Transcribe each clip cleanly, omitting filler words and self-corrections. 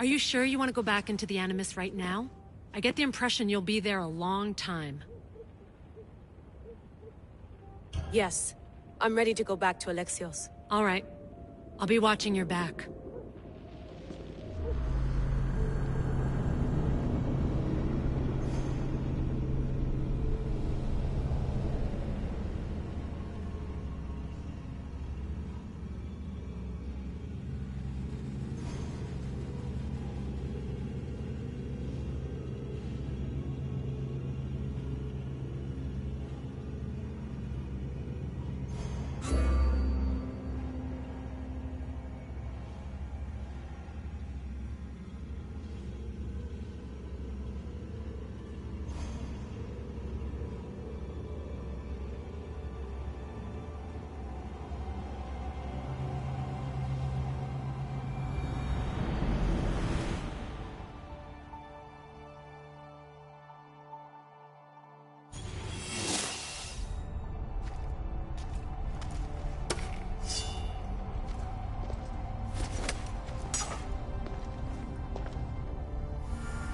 Are you sure you want to go back into the Animus right now? I get the impression you'll be there a long time. Yes. I'm ready to go back to Alexios. All right. I'll be watching your back.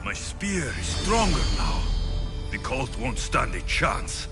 My spear is stronger now. The cult won't stand a chance.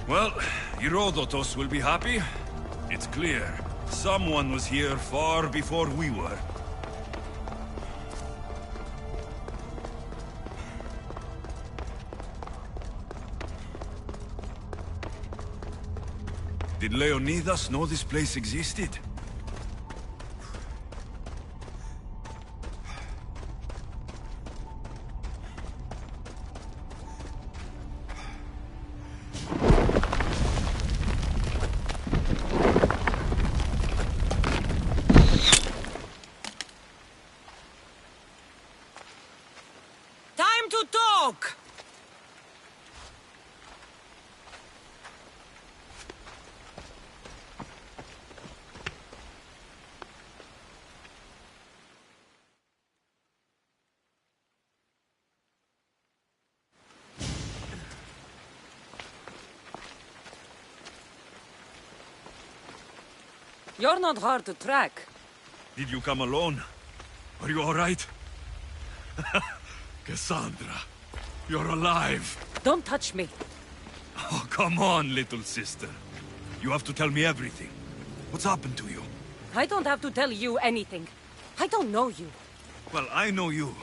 Well, Herodotus will be happy. It's clear. Someone was here far before we were. Did Leonidas know this place existed? Time to talk! You're not hard to track. Did you come alone? Are you all right? Cassandra, you're alive. Don't touch me. Oh, come on, little sister. You have to tell me everything. What's happened to you? I don't have to tell you anything. I don't know you. Well, I know you.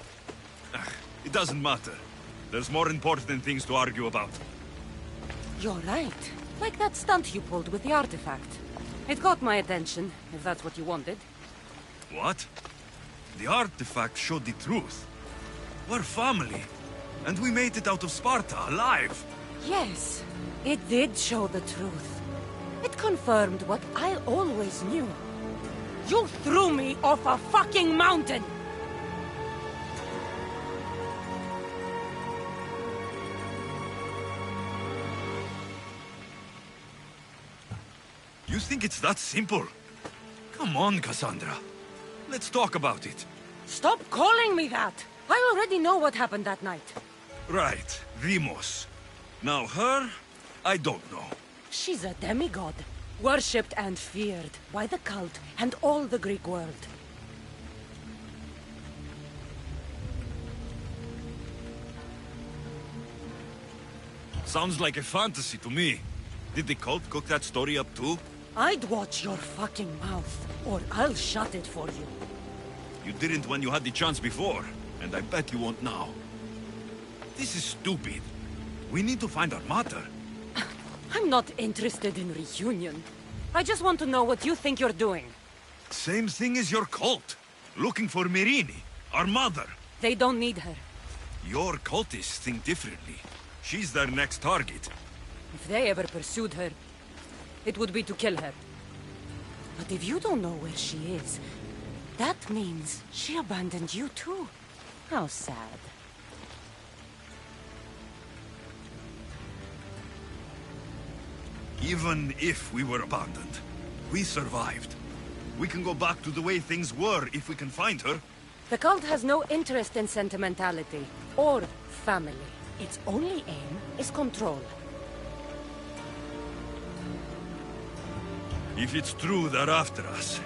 It doesn't matter. There's more important things to argue about. You're right. Like that stunt you pulled with the artifact. It got my attention, if that's what you wanted. What? The artifact showed the truth. We're family. And we made it out of Sparta, alive. Yes, it did show the truth. It confirmed what I always knew. You threw me off a fucking mountain! You think it's that simple? Come on, Cassandra. Let's talk about it. Stop calling me that! I already know what happened that night. Right, Deimos. Now her, I don't know. She's a demigod. Worshipped and feared by the cult and all the Greek world. Sounds like a fantasy to me. Did the cult cook that story up too? I'd watch your fucking mouth, or I'll shut it for you. You didn't when you had the chance before, and I bet you won't now. This is stupid. We need to find our mother. I'm I'm not interested in reunion. I just want to know what you think you're doing. Same thing as your cult. Looking for Mirini, our mother. They don't need her. Your cultists think differently. She's their next target. If they ever pursued her, it would be to kill her. But if you don't know where she is, that means she abandoned you too. How sad. Even if we were abandoned, we survived. We can go back to the way things were if we can find her. The cult has no interest in sentimentality or family. Its only aim is control. If it's true they're after us,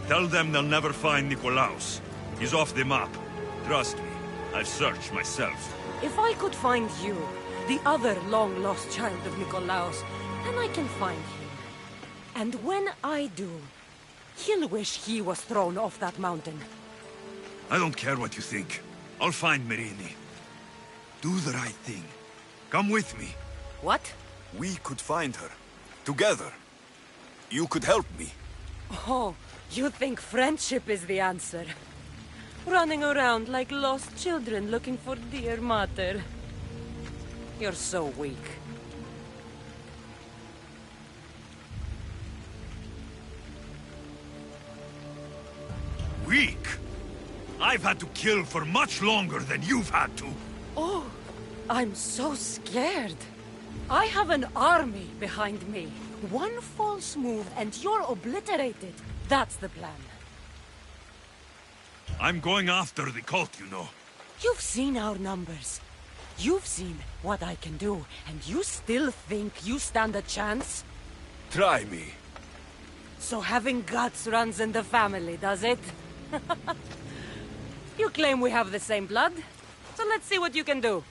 tell them they'll never find Nikolaos. He's off the map. Trust me, I've searched myself. If I could find you, the other long-lost child of Nikolaos, then I can find him. And when I do, he'll wish he was thrown off that mountain. I don't care what you think. I'll find Mirini. Do the right thing. Come with me. What? We could find her. Together. You could help me. Oh, you think friendship is the answer? Running around like lost children looking for dear mater. You're so weak. Weak? I've had to kill for much longer than you've had to. Oh, I'm so scared. I have an army behind me. One false move and you're obliterated. That's the plan. I'm going after the cult, you know. You've seen our numbers. You've seen what I can do, and you still think you stand a chance? Try me. So having guts runs in the family, does it? You claim we have the same blood, so let's see what you can do.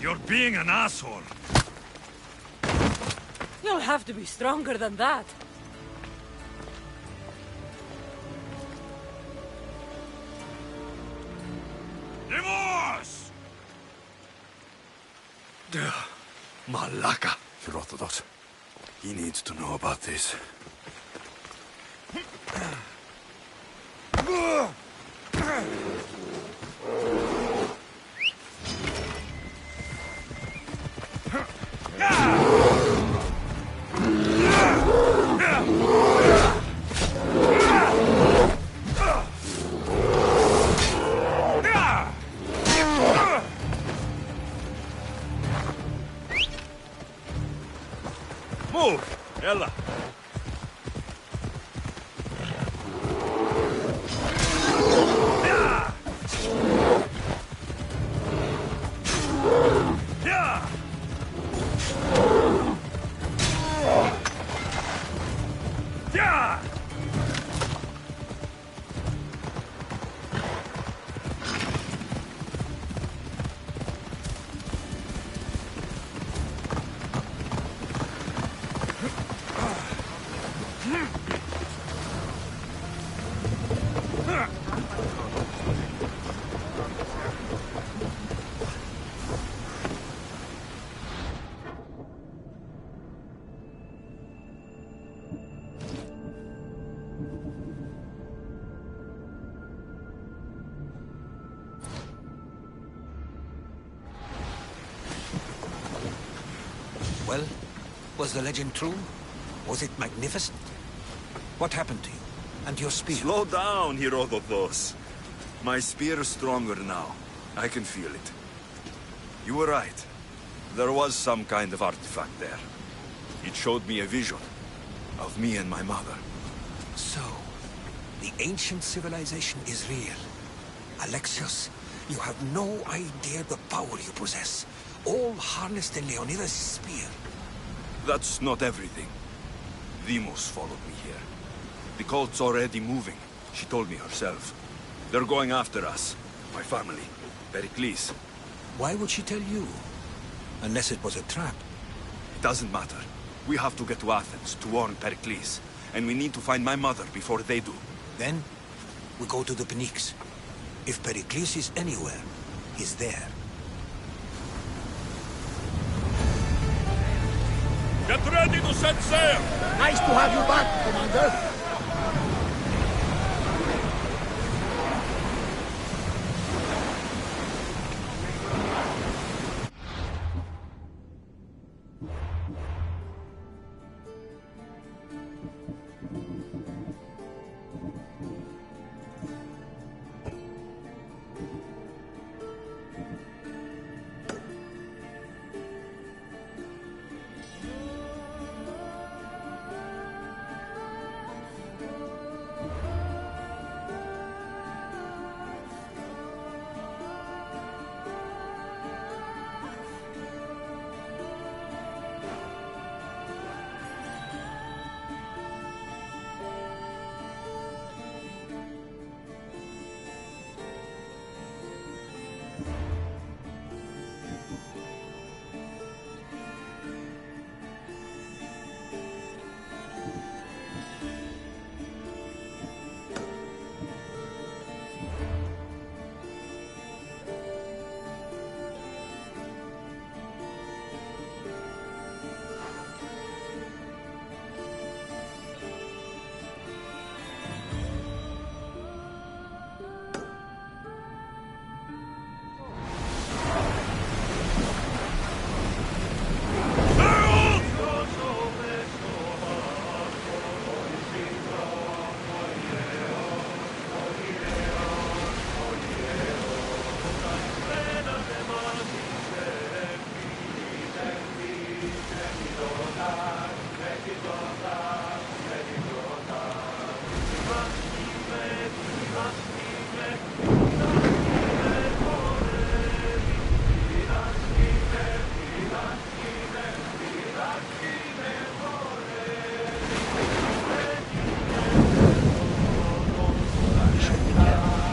You're being an asshole. You'll have to be stronger than that. Divorce! Malaka. You're orthodox. He needs to know about this. Move, Ella. Well, was the legend true? Was it magnificent? What happened to you? And your spear? Slow down, Herodotos. My spear is stronger now. I can feel it. You were right. There was some kind of artifact there. It showed me a vision of me and my mother. So, the ancient civilization is real. Alexios, you have no idea the power you possess. All harnessed in Leonidas' spear. That's not everything. Demos followed me here. The cult's already moving. She told me herself. They're going after us. My family. Pericles. Why would she tell you? Unless it was a trap. It doesn't matter. We have to get to Athens to warn Pericles. And we need to find my mother before they do. Then, we go to the Pnyx. If Pericles is anywhere, he's there. Get ready to set sail! Nice to have you back, Commander.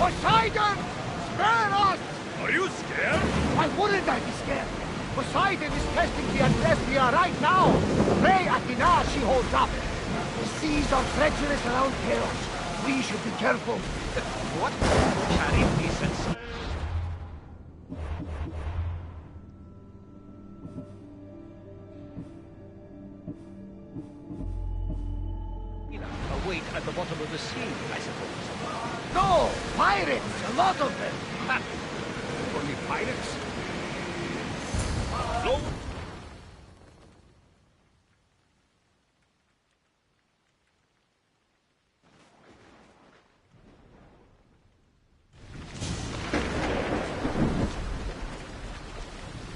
Poseidon! Spare us! Are you scared? Why wouldn't I be scared? Poseidon is testing the Andrespia right now. Pray Athena she holds up. The seas are treacherous around Chaos. We should be careful. What? Carry decent. Await at the bottom of the sea, I suppose. No! Pirates! A lot of them! Ha! Only pirates? No.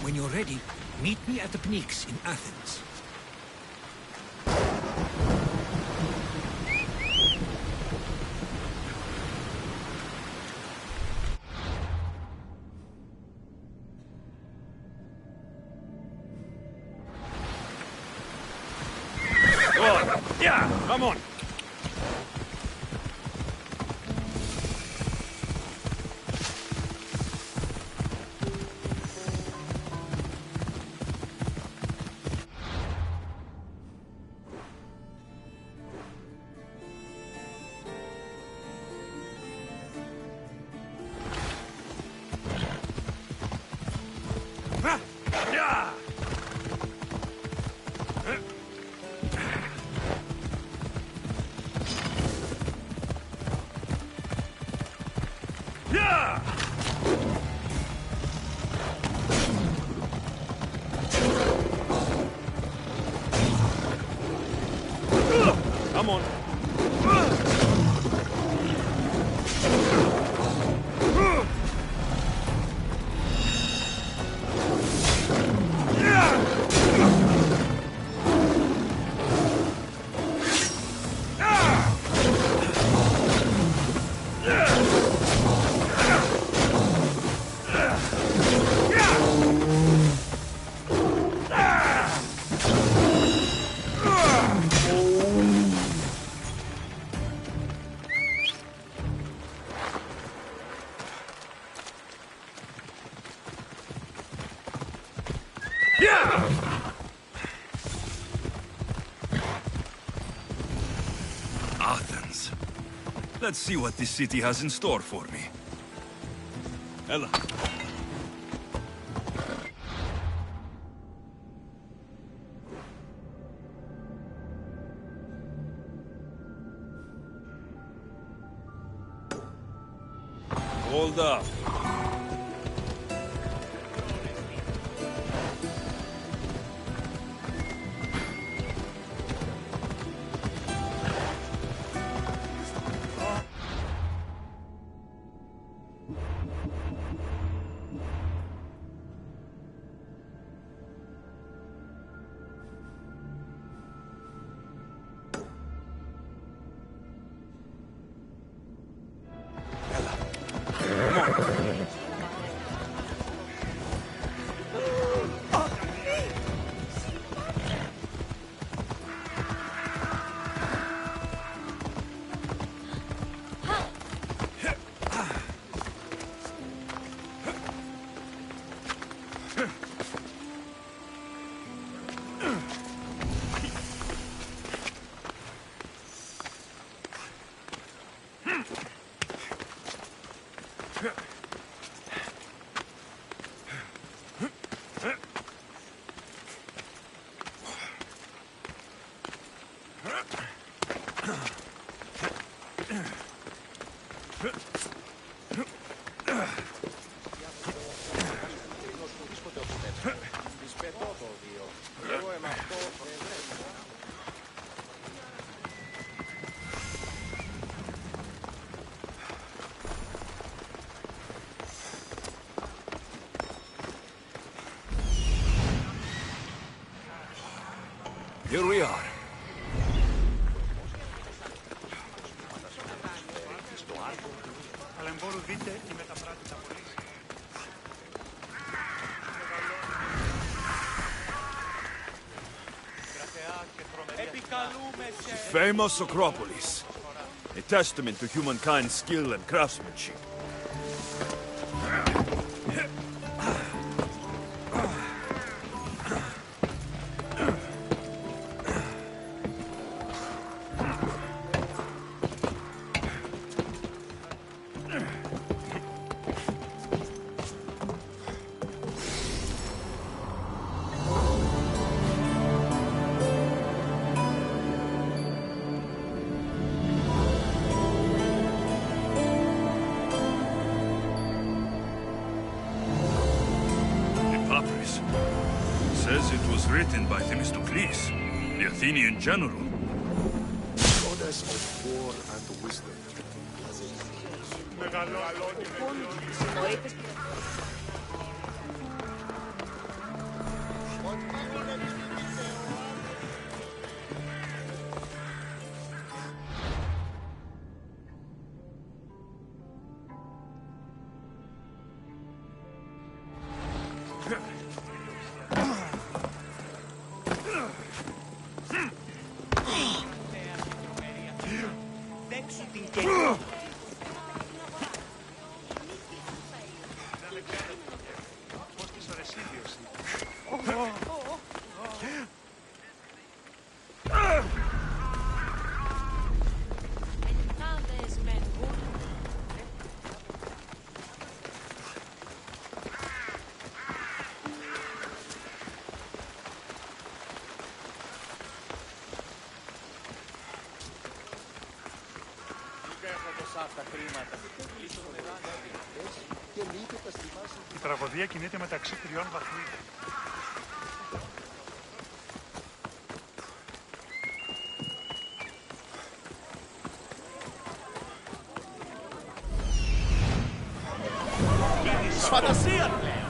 When you're ready, meet me at the Pnyx in Athens. Yeah, come on. Yeah. Come on. Let's see what this city has in store for me. Ella. Hold up. Here we are. Famous Acropolis. A testament to humankind's skill and craftsmanship. Says it was written by Themistocles, the Athenian general. Goddess of war and wisdom. Η τραγωδία κινείται μεταξύ τριών βαθμίδων. Φαντασία πλέον!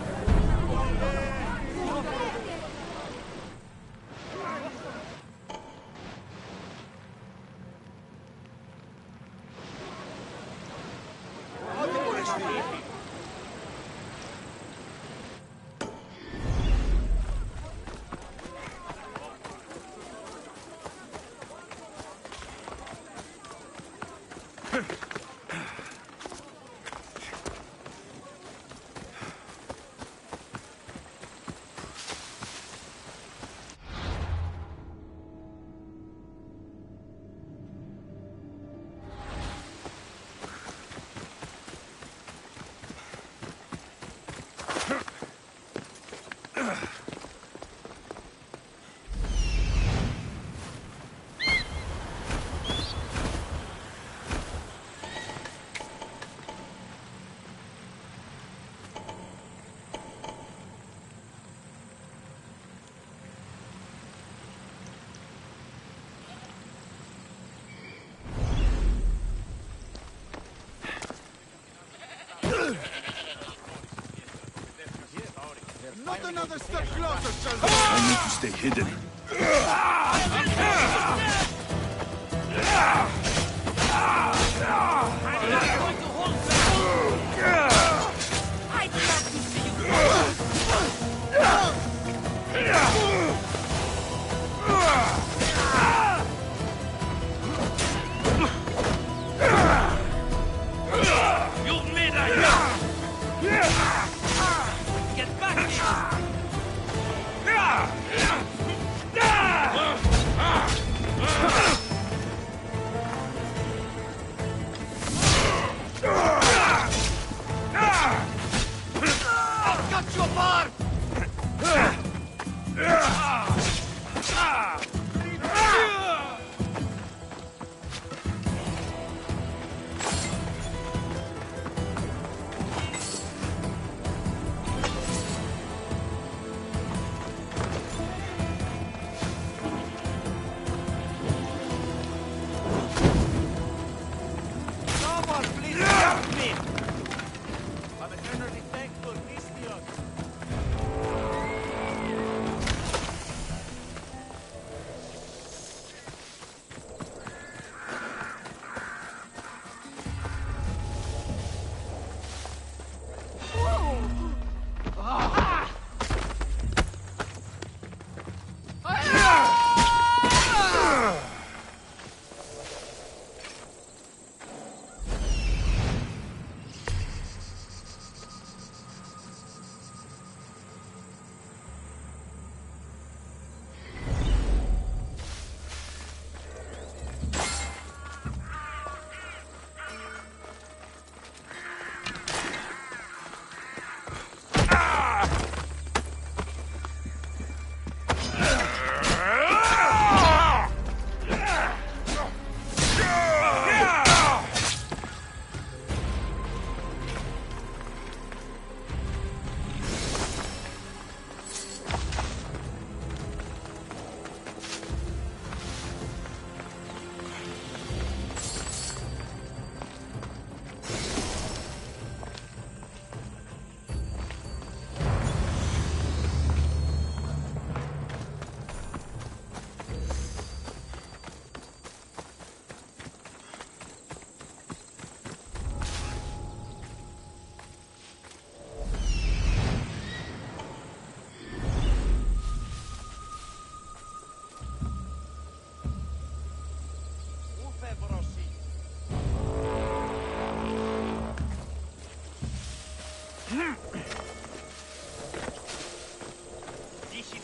Not another step closer, children! I need to stay hidden.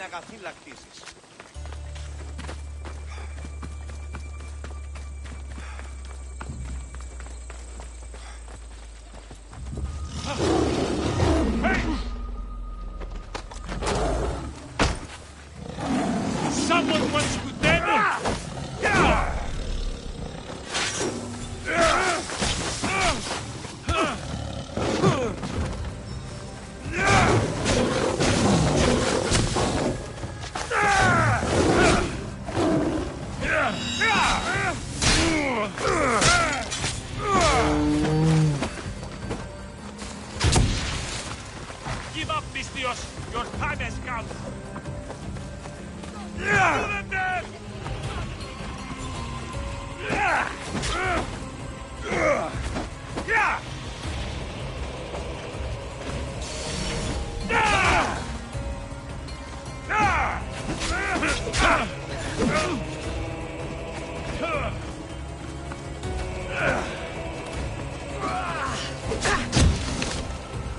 Αγαθήλακτησης. Someone wants to dead? Give up, Pistios! Your time has come!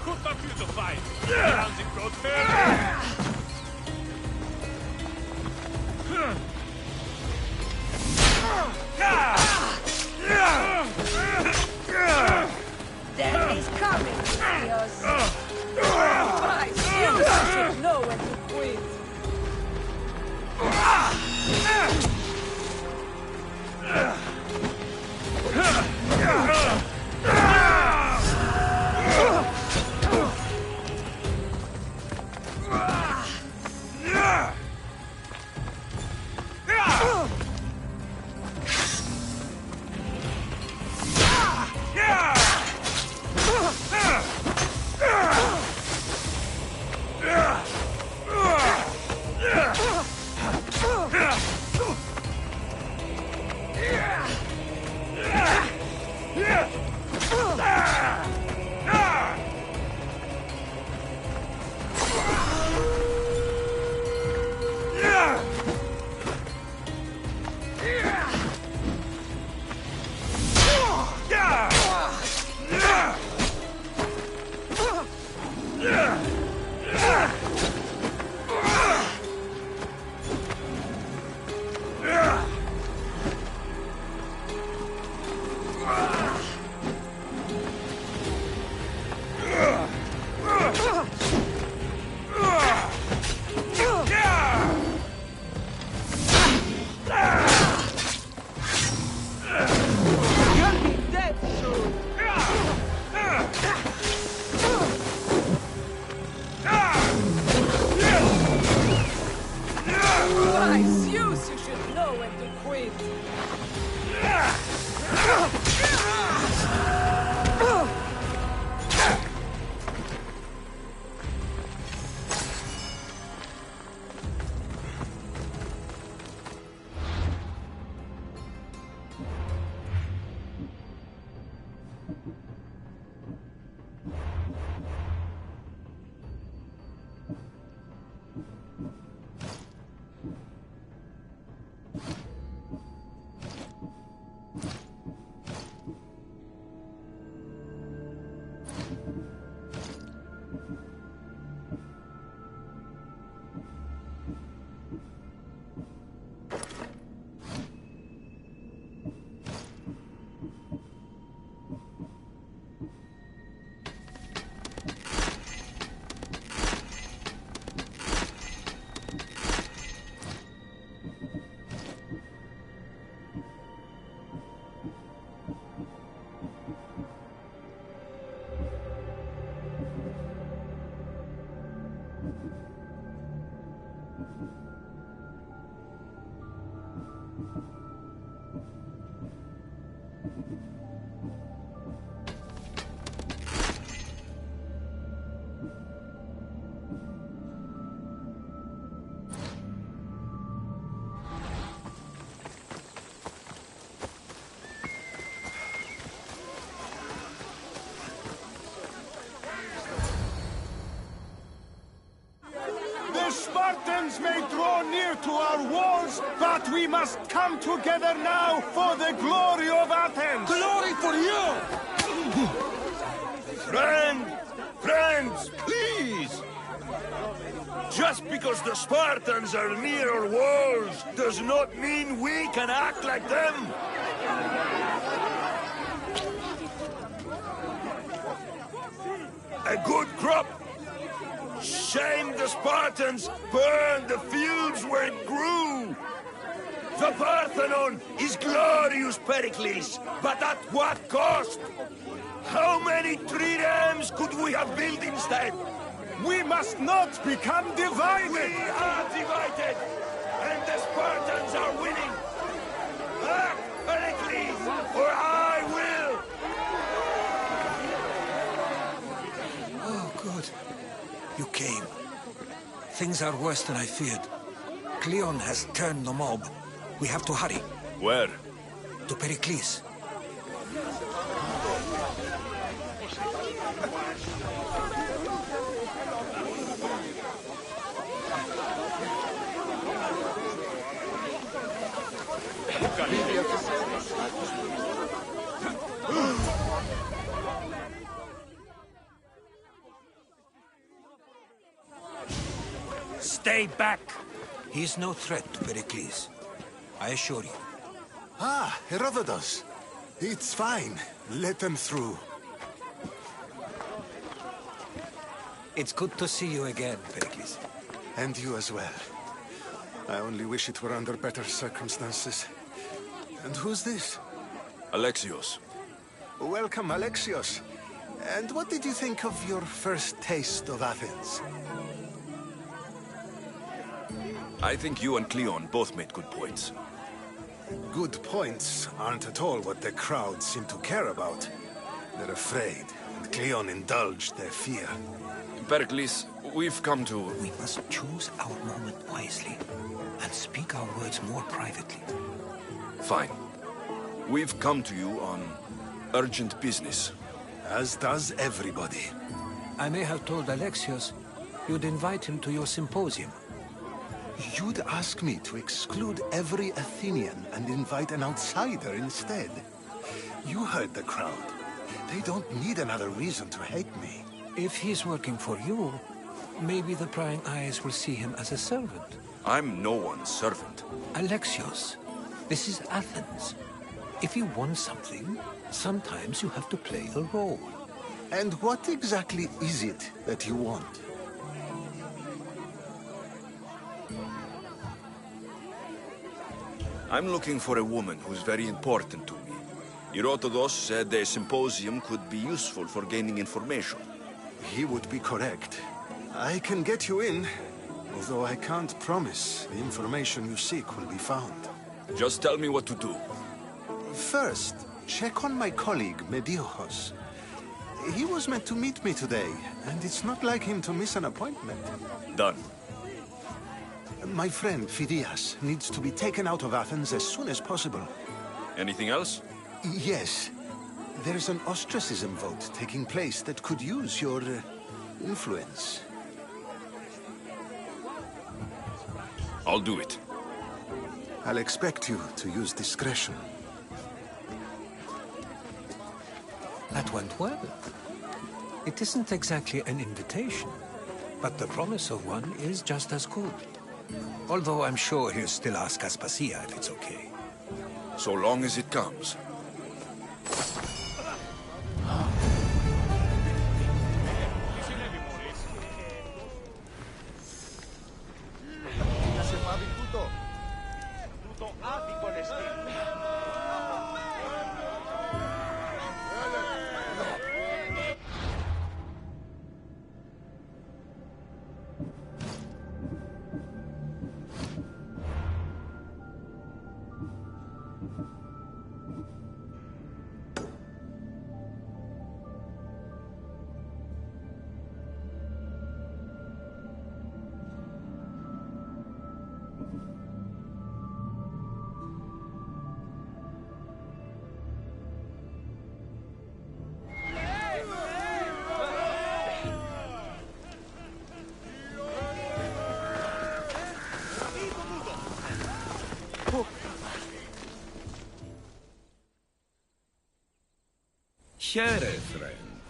Good luck you to fight! Rounds in goat fair! time to quit. The Spartans may draw near to our walls, but we must come together now for the glory of Athens! Glory for you! Friends, please! Just because the Spartans are near our walls does not mean we can act like them! A good crop! Shame the Spartans burned the fields where it grew! The Parthenon is glorious, Pericles, but at what cost? How many triremes could we have built instead? We must not become divided! We are divided, and the Spartans are winning! Act, Pericles, or I will! Oh, good. You came. Things are worse than I feared. Cleon has turned the mob. We have to hurry. Where? To Pericles. Stay back! He's no threat to Pericles. I assure you. Ah, Herodotus. It's fine. Let them through. It's good to see you again, Pericles. And you as well. I only wish it were under better circumstances. And who's this? Alexios. Welcome, Alexios. And what did you think of your first taste of Athens? I think you and Cleon both made good points. Good points aren't at all what the crowd seem to care about. They're afraid, and Cleon indulged their fear. Pericles, we've come to... We must choose our moment wisely, and speak our words more privately. Fine. We've come to you on urgent business. As does everybody. I may have told Alexios you'd invite him to your symposium. You'd ask me to exclude every Athenian and invite an outsider instead. You heard the crowd. They don't need another reason to hate me. If he's working for you, maybe the prying eyes will see him as a servant. I'm no one's servant. Alexios, this is Athens. If you want something, sometimes you have to play a role. And what exactly is it that you want? I'm looking for a woman who's very important to me. Herodotus said a symposium could be useful for gaining information. He would be correct. I can get you in, although I can't promise the information you seek will be found. Just tell me what to do. First, check on my colleague, Medios. He was meant to meet me today, and it's not like him to miss an appointment. Done. My friend, Phidias, needs to be taken out of Athens as soon as possible. Anything else? Yes. There's an ostracism vote taking place that could use your influence. I'll do it. I'll expect you to use discretion. That went well. It isn't exactly an invitation, but the promise of one is just as good. Although I'm sure he'll still ask Aspasia if it's okay. So long as it comes. Here, friend.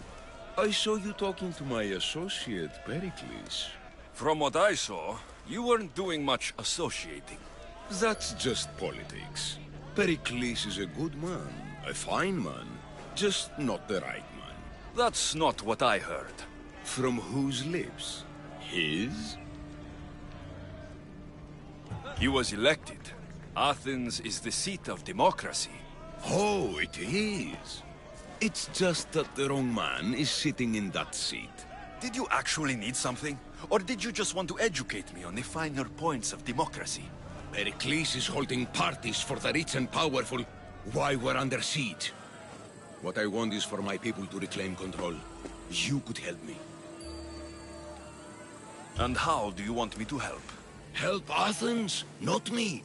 I saw you talking to my associate, Pericles. From what I saw, you weren't doing much associating. That's just politics. Pericles is a good man, a fine man, just not the right man. That's not what I heard. From whose lips? His? He was elected. Athens is the seat of democracy. Oh, it is. It's just that the wrong man is sitting in that seat. Did you actually need something? Or did you just want to educate me on the finer points of democracy? Pericles is holding parties for the rich and powerful while we're under siege. What I want is for my people to reclaim control. You could help me. And how do you want me to help? Help Athens, not me.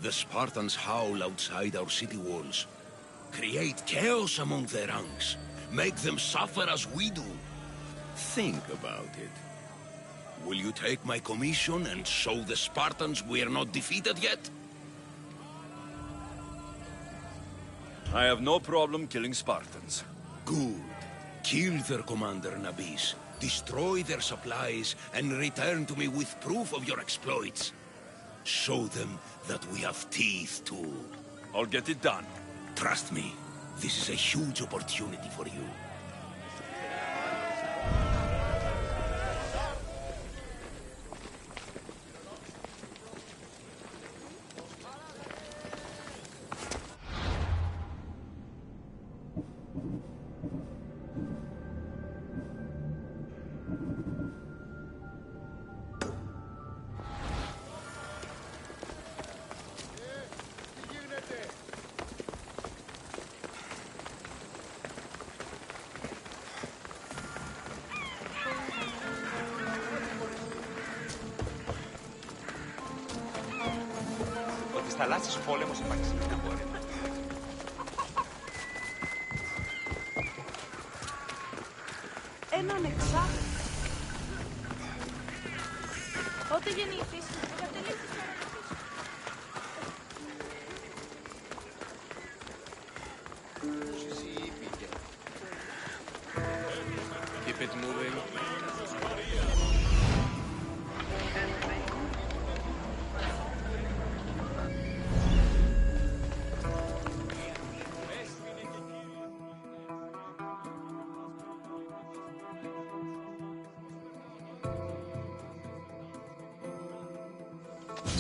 The Spartans howl outside our city walls. Create chaos among their ranks. Make them suffer as we do. Think about it. Will you take my commission and show the Spartans we are not defeated yet? I have no problem killing Spartans. Good. Kill their commander Nabis, destroy their supplies, and return to me with proof of your exploits. Show them that we have teeth too. I'll get it done. Trust me, this is a huge opportunity for you. Θαλάσσιος πόλεμος υπάρχει σε μια χώρα. Έναν εξάρτητο. Πότε γεννήθηκες, κατελήφθηκες. Keep it moving.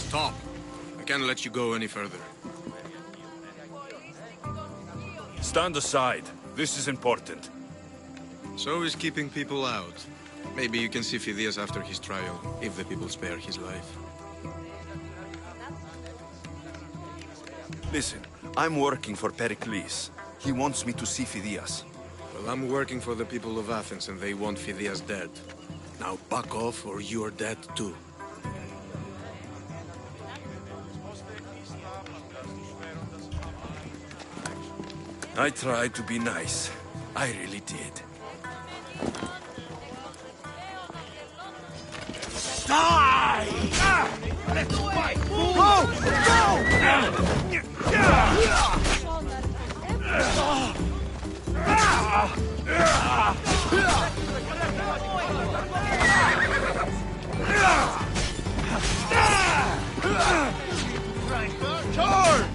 Stop. I can't let you go any further. Stand aside. This is important. So is keeping people out. Maybe you can see Phidias after his trial, if the people spare his life. Listen, I'm working for Pericles. He wants me to see Phidias. Well, I'm working for the people of Athens, and they want Phidias dead. Now back off, or you're dead too. I tried to be nice. I really did. Die! Let's fight! Go! Charge!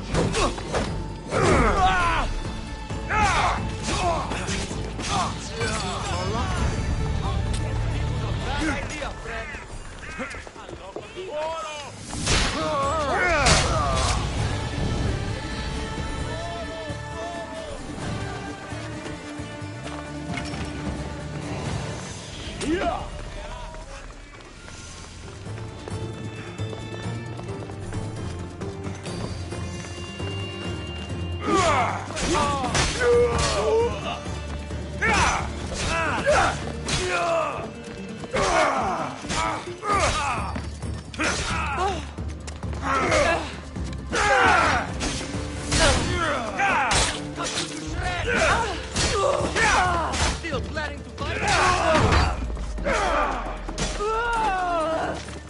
Still planning to fight?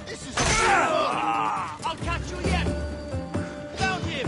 This is I'll catch you yet! Found him!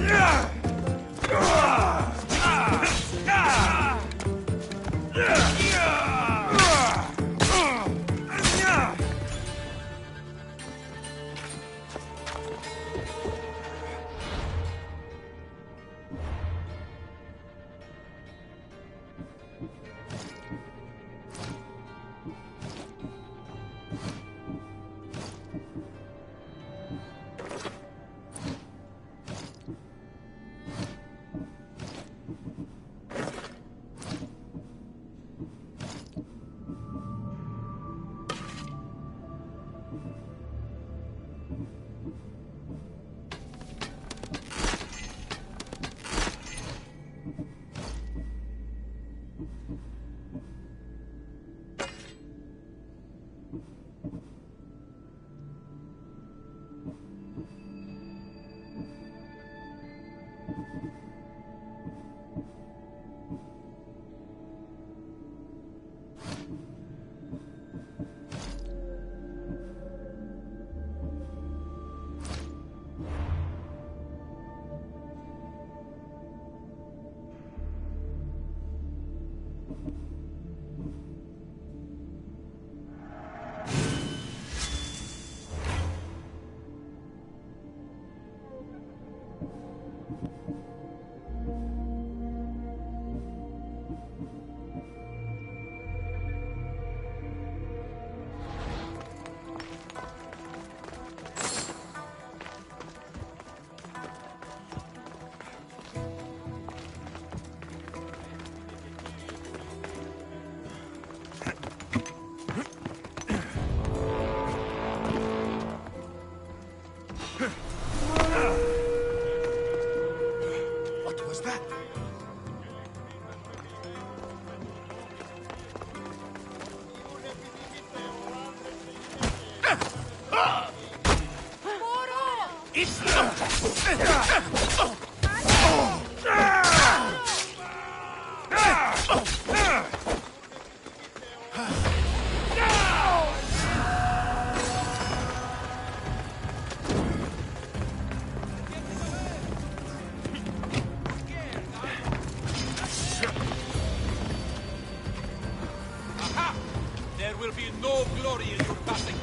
There will be no glory in your passing.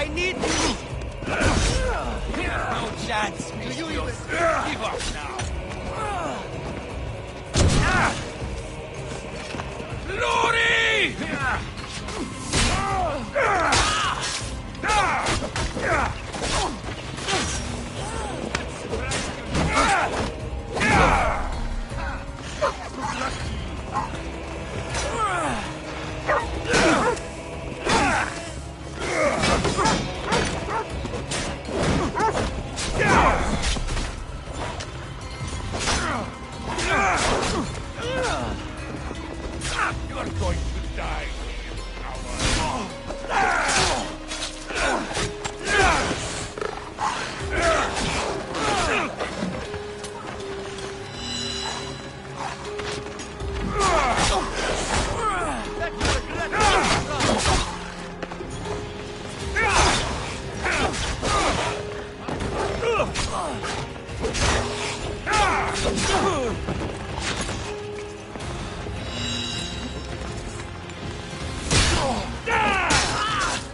I need you! No chance, Do you even... Give up now! Glory! You're going to die.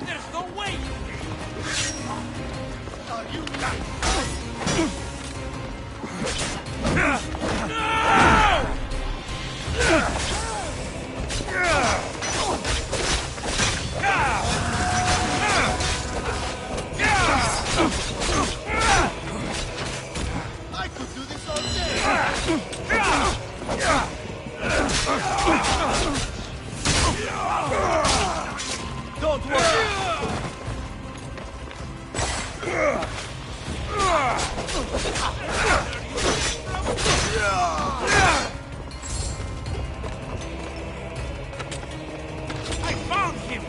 There's no way! I could do this all day! Don't worry! I found him!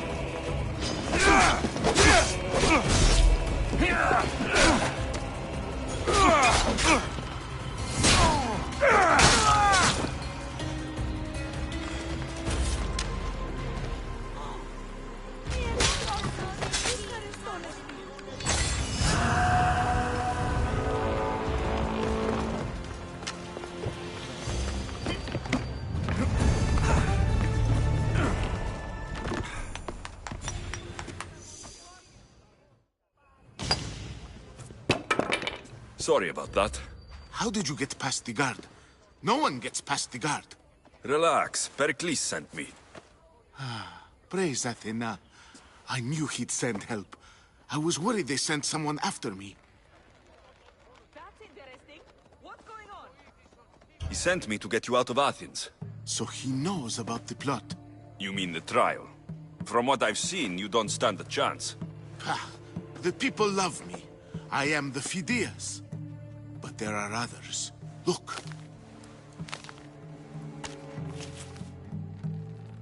Sorry about that. How did you get past the guard? No one gets past the guard. Relax. Pericles sent me. Praise Athena. I knew he'd send help. I was worried they sent someone after me. That's interesting. What's going on? He sent me to get you out of Athens. So he knows about the plot. You mean the trial? From what I've seen, you don't stand a chance. The people love me. I am the Phidias. But there are others. Look.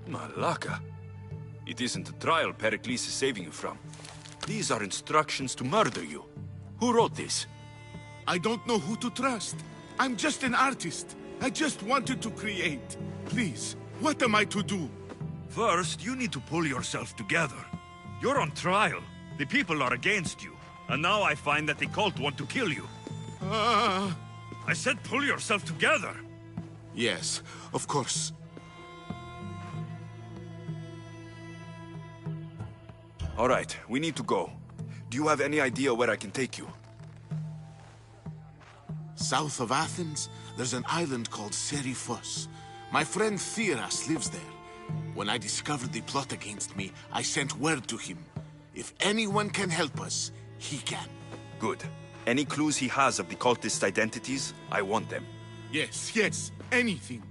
Malaka. It isn't a trial Pericles is saving you from. These are instructions to murder you. Who wrote this? I don't know who to trust. I'm just an artist. I just wanted to create. Please, what am I to do? First, you need to pull yourself together. You're on trial. The people are against you. And now I find that the cult want to kill you. I said pull yourself together. Yes, of course. All right, we need to go. Do you have any idea where I can take you? South of Athens, there's an island called Seriphos. My friend Theras lives there. When I discovered the plot against me, I sent word to him. If anyone can help us, he can. Good. Any clues he has of the cultists' identities, I want them. Yes, anything.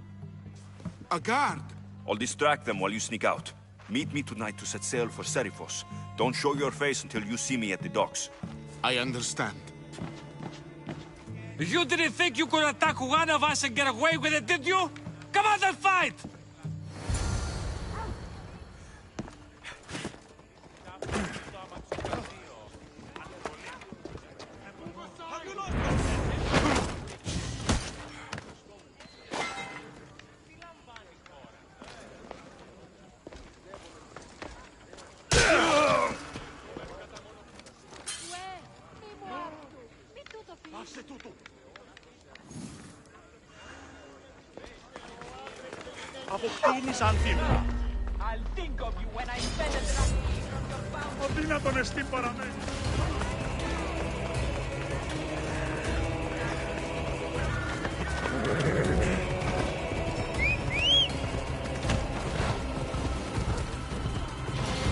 A guard. I'll distract them while you sneak out. Meet me tonight to set sail for Seriphos. Don't show your face until you see me at the docks. I understand. You didn't think you could attack one of us and get away with it, did you? Come on and fight! Αποκτήνεις ανθίμνα. I'll think of you when I spend a from your bounty. Αδύνατον εστί παραμένει.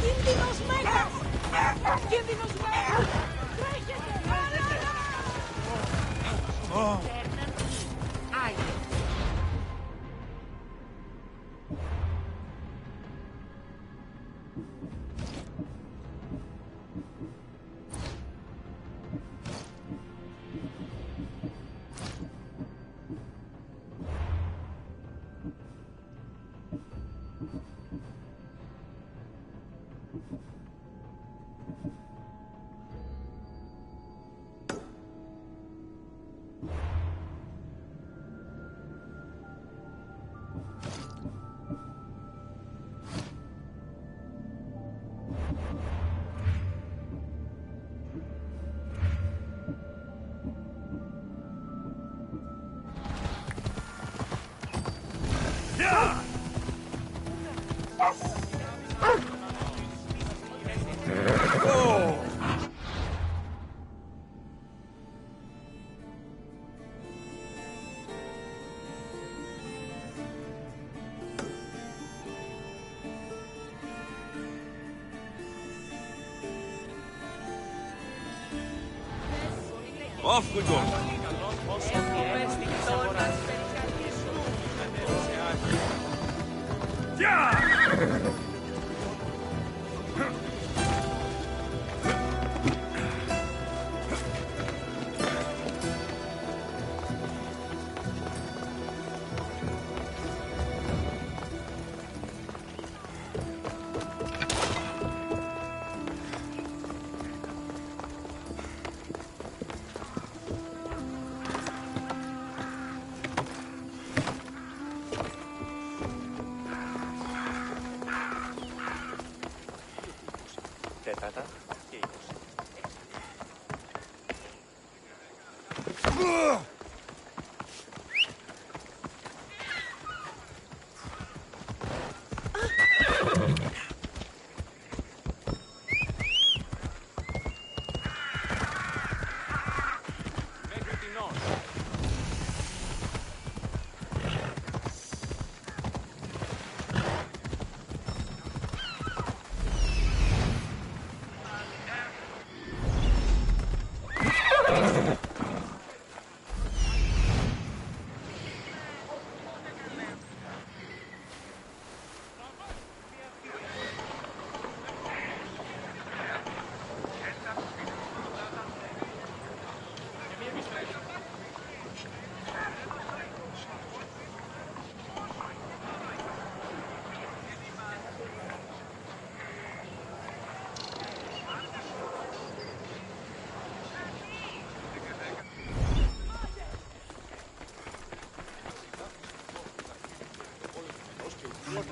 Κίνδυνος μέγας! Κίνδυνος μέγας! Τρέχετε! Off we go. Τέταρτα και 20.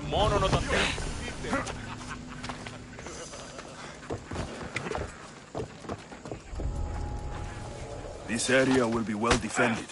Μόνον όταν This area will be well defended.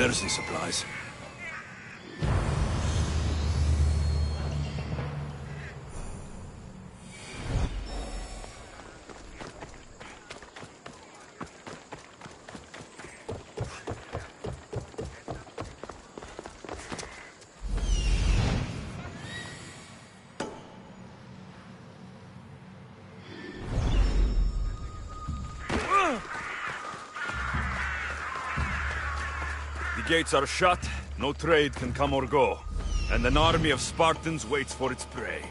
mercy supplies. The gates are shut, no trade can come or go, and an army of Spartans waits for its prey.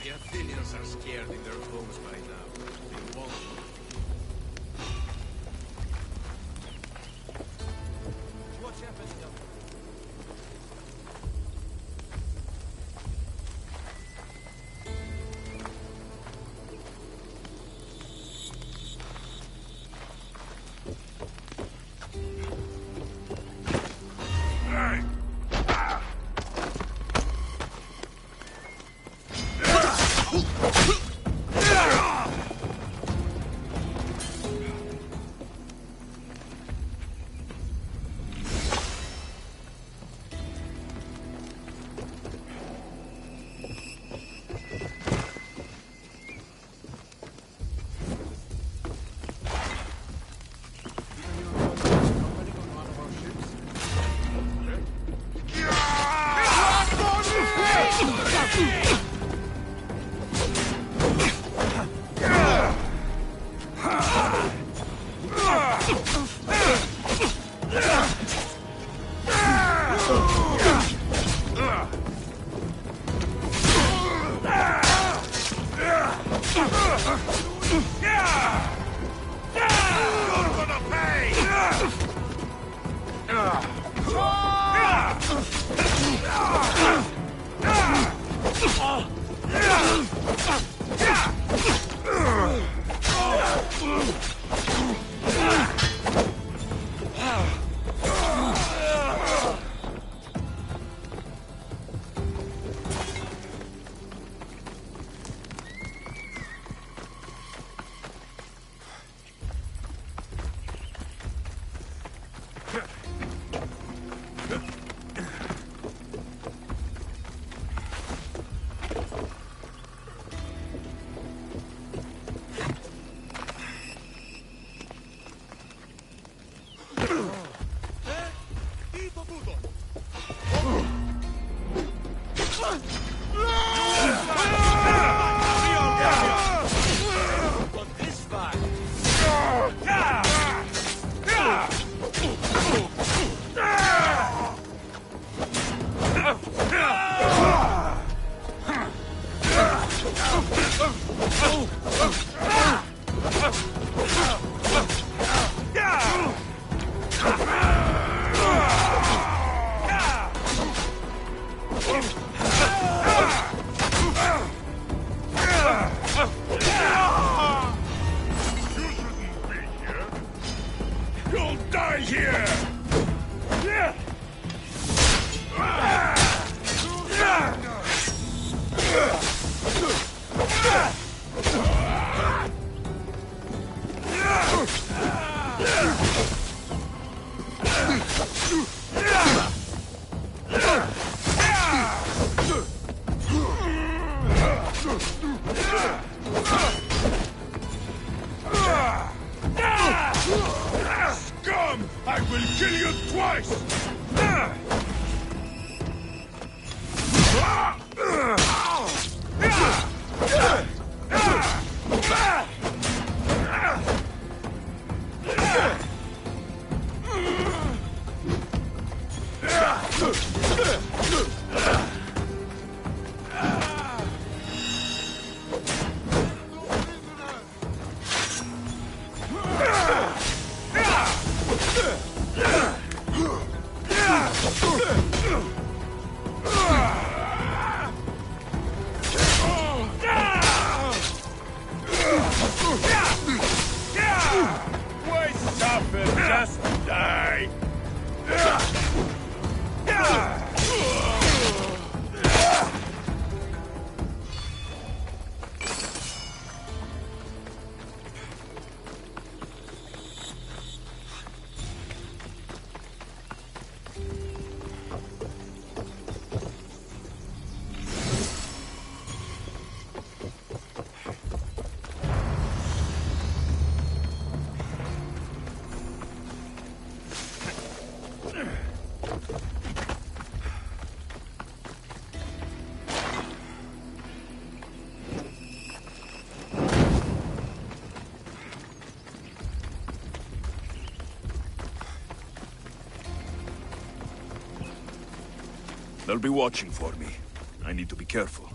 The Athenians are scared in their homes by now. They won't. What's happening up They'll be watching for me. I need to be careful.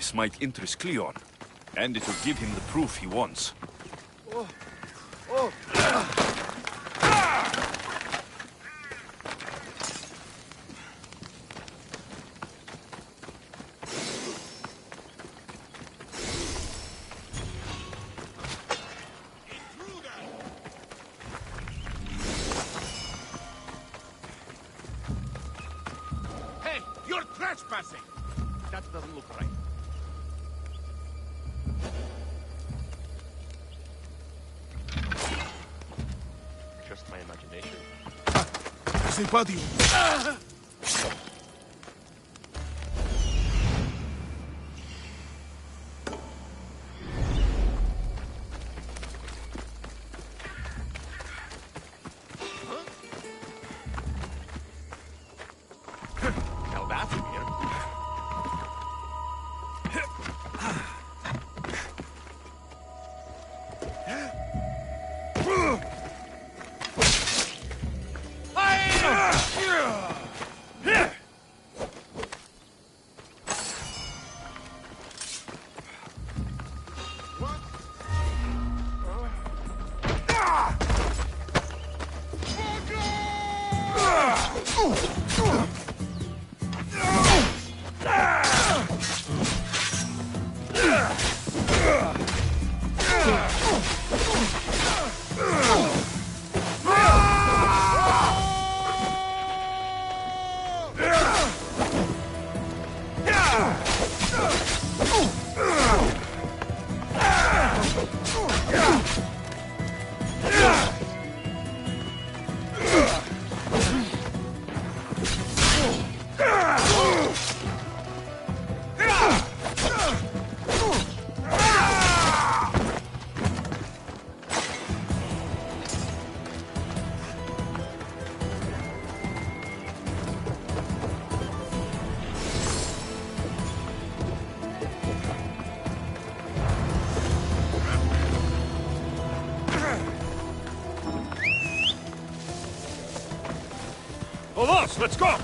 this might interest Cleon, and it will give him the proof he wants. Hey, you're trespassing! That doesn't look right. Just my imagination. C'est pas du... Now that's weird. Olos, let's go!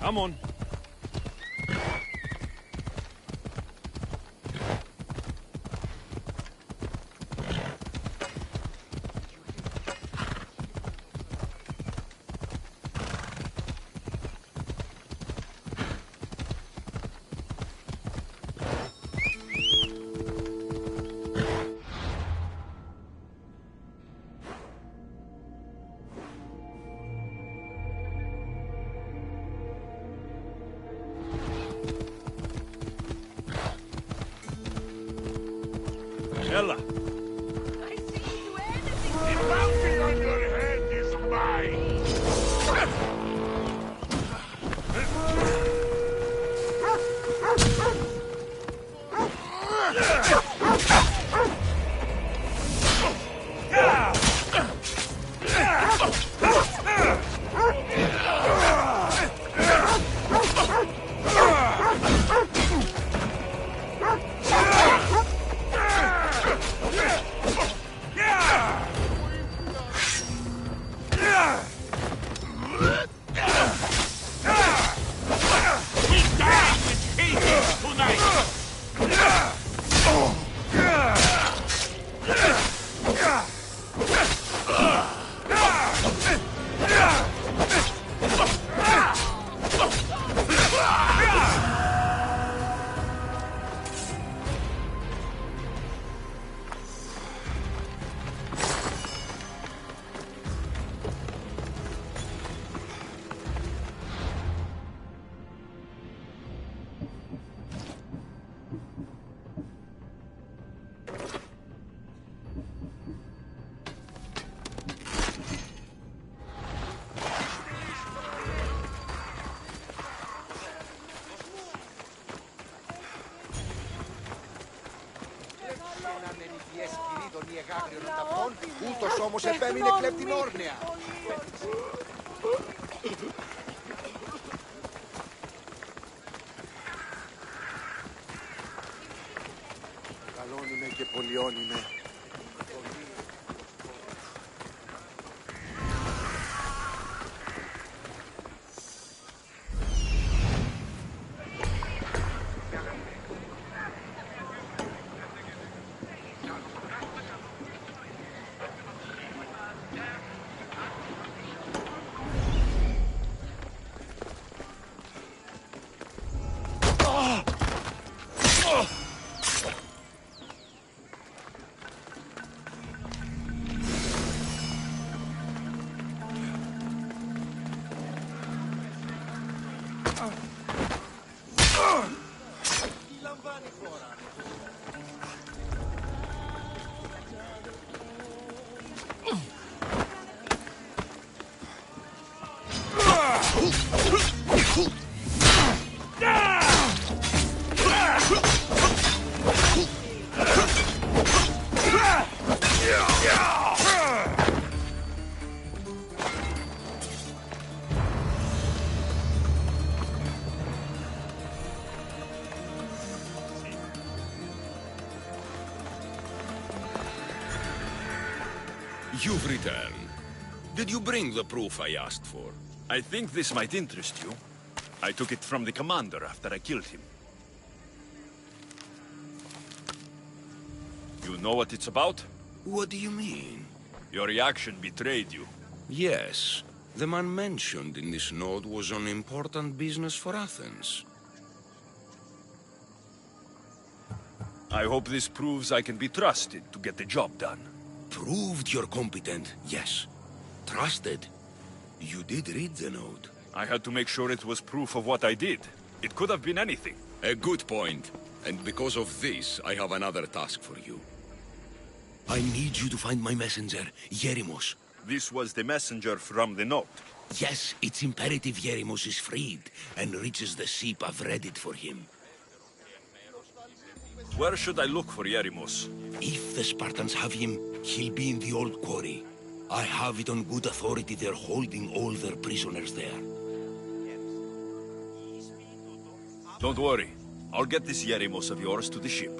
Come on. Ella. I see you anything. The mountain on your head is mine! εγάγριον ανταυτόν, ούτως όμως επέμεινε κλεπτηνόρνια. Καλόν είμαι και πολιόν είμαι. You've returned. Did you bring the proof I asked for? I think this might interest you. I took it from the commander after I killed him. You know what it's about? What do you mean? Your reaction betrayed you. Yes. The man mentioned in this note was on important business for Athens. I hope this proves I can be trusted to get the job done. Proved you're competent, yes. Trusted. You did read the note. I had to make sure it was proof of what I did. It could have been anything. A good point. And because of this, I have another task for you. I need you to find my messenger, Yerimos. This was the messenger from the note. Yes, it's imperative Yerimos is freed and reaches the ship. I've read it for him. Where should I look for Yerimos? If the Spartans have him, he'll be in the old quarry. I have it on good authority they're holding all their prisoners there. Don't worry. I'll get this Yerimos of yours to the ship.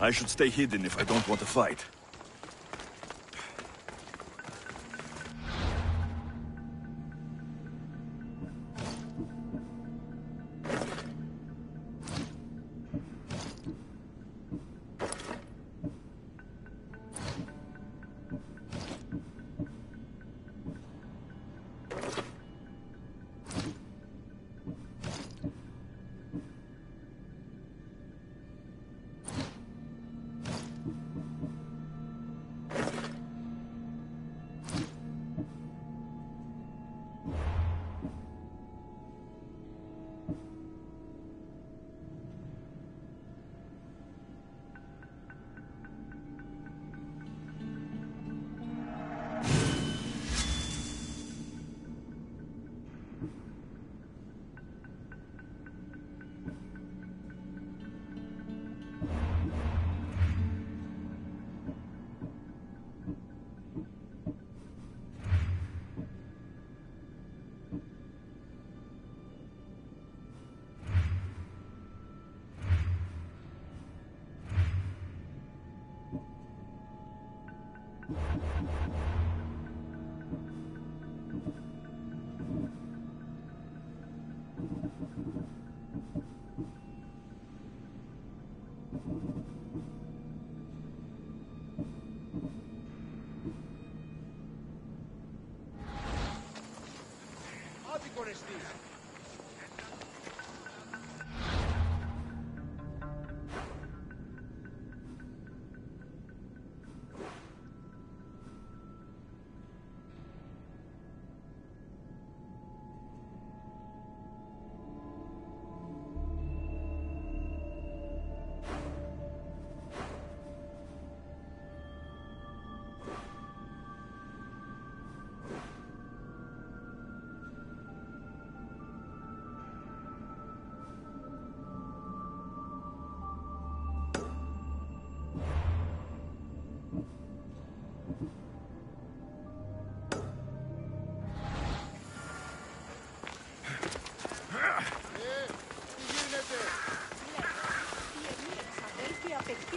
I should stay hidden if I don't want to fight.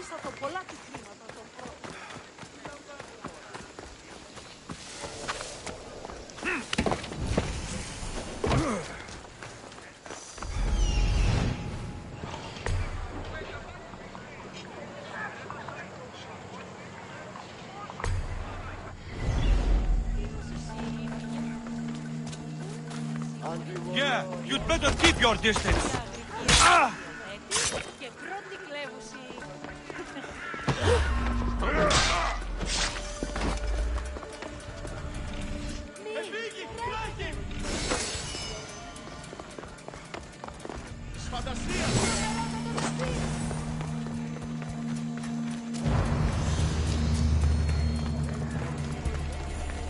Δώσα το πολλά του χρήματα τον πρώτο. Yeah, you'd better keep your distance. Και πρώτη κλέβουση.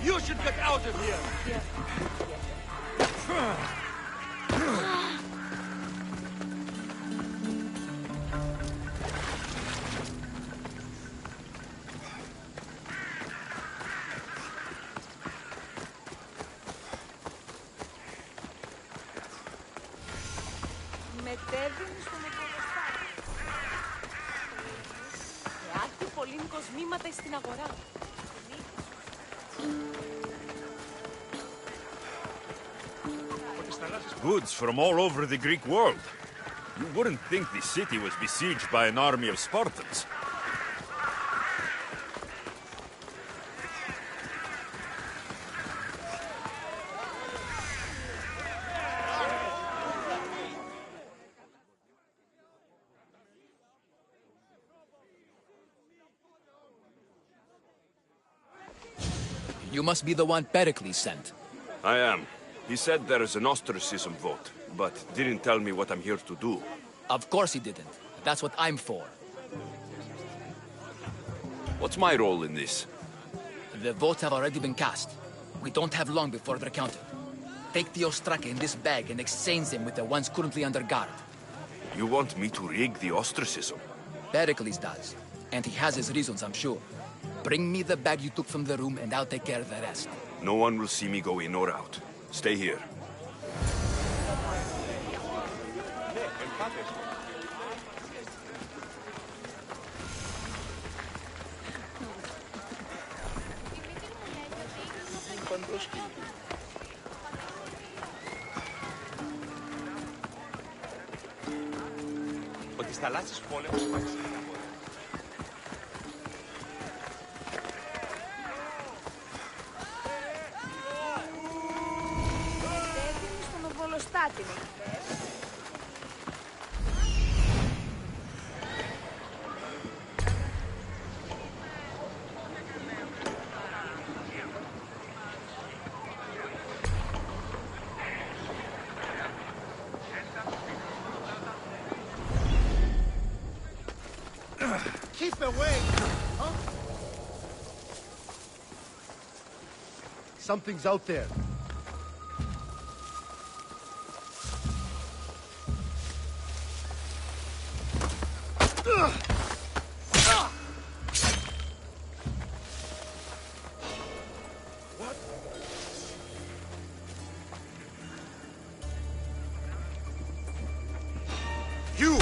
You should get out of here. Μετέβαινε στον οποδοστάτη. Άρχιε πολύ κοσμήματα στην αγορά. Goods from all over the Greek world. You wouldn't think the city was besieged by an army of Spartans. You must be the one Pericles sent. I am. He said there is an ostracism vote, but didn't tell me what I'm here to do. Of course he didn't. That's what I'm for. What's my role in this? The votes have already been cast. We don't have long before they're counted. Take the ostraka in this bag and exchange them with the ones currently under guard. You want me to rig the ostracism? Pericles does. And he has his reasons, I'm sure. Bring me the bag you took from the room and I'll take care of the rest. No one will see me go in or out. Stay here. Ότι στις θαλάσσιες πόλεμους υπάρχει συχνά. Μετέβαινε στον οποδοστάτη, με είπες. Keep away! Huh? Something's out there. You!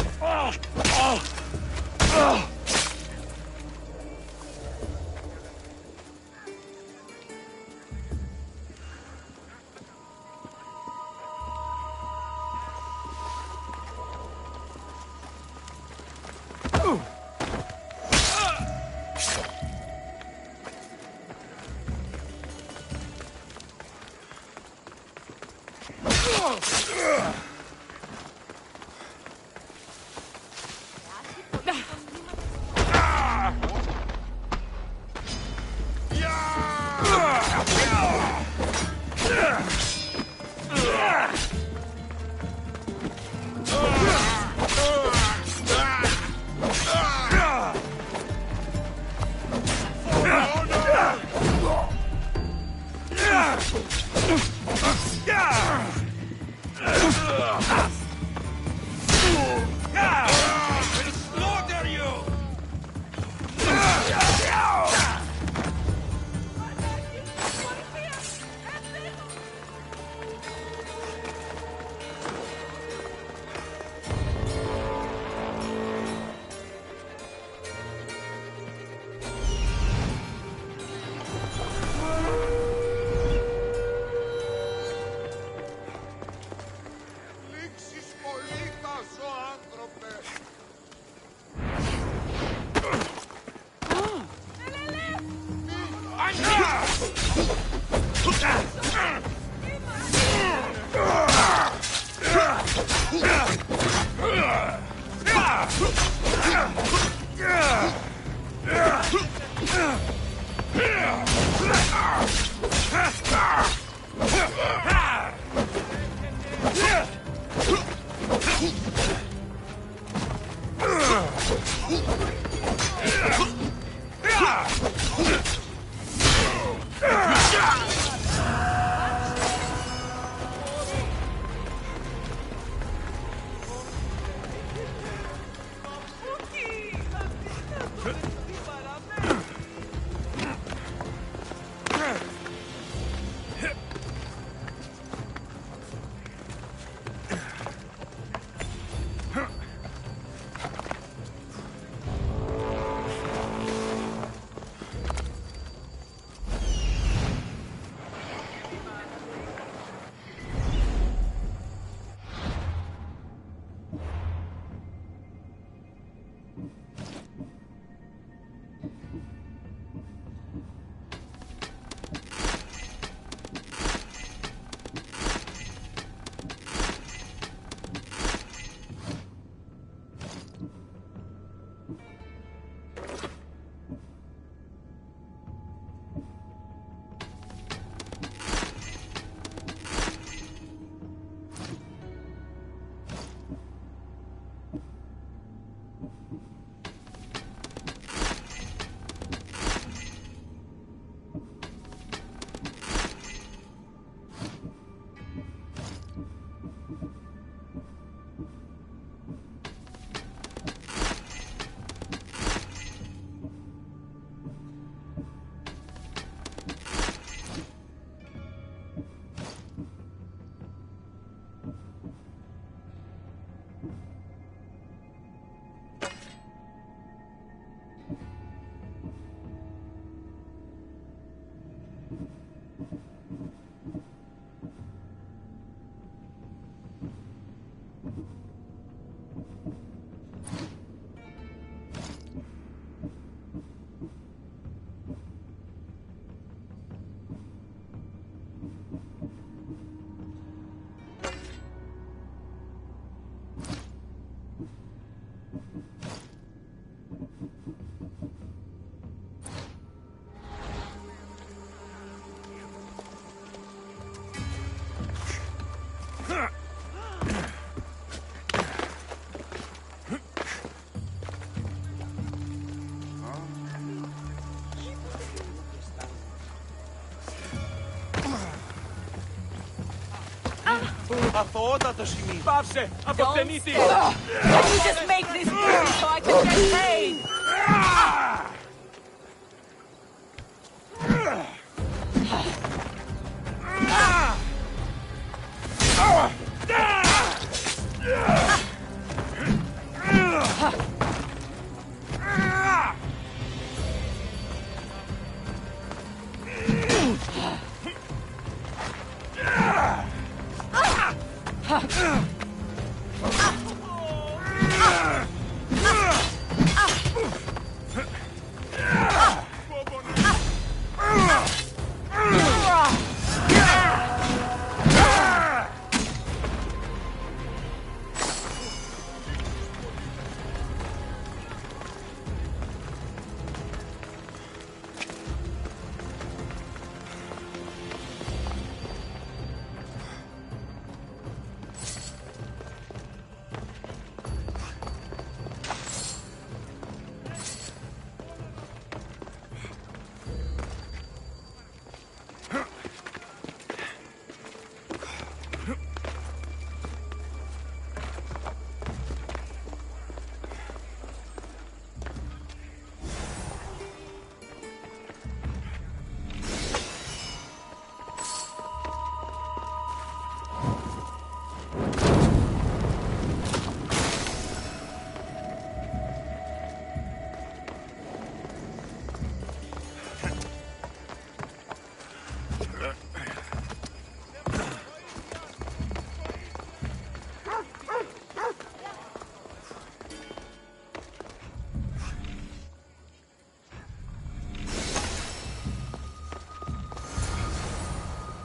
Αθωότατο σημείο. Πάψε! Αποθενήτη! Can you just make this move so I can get paid?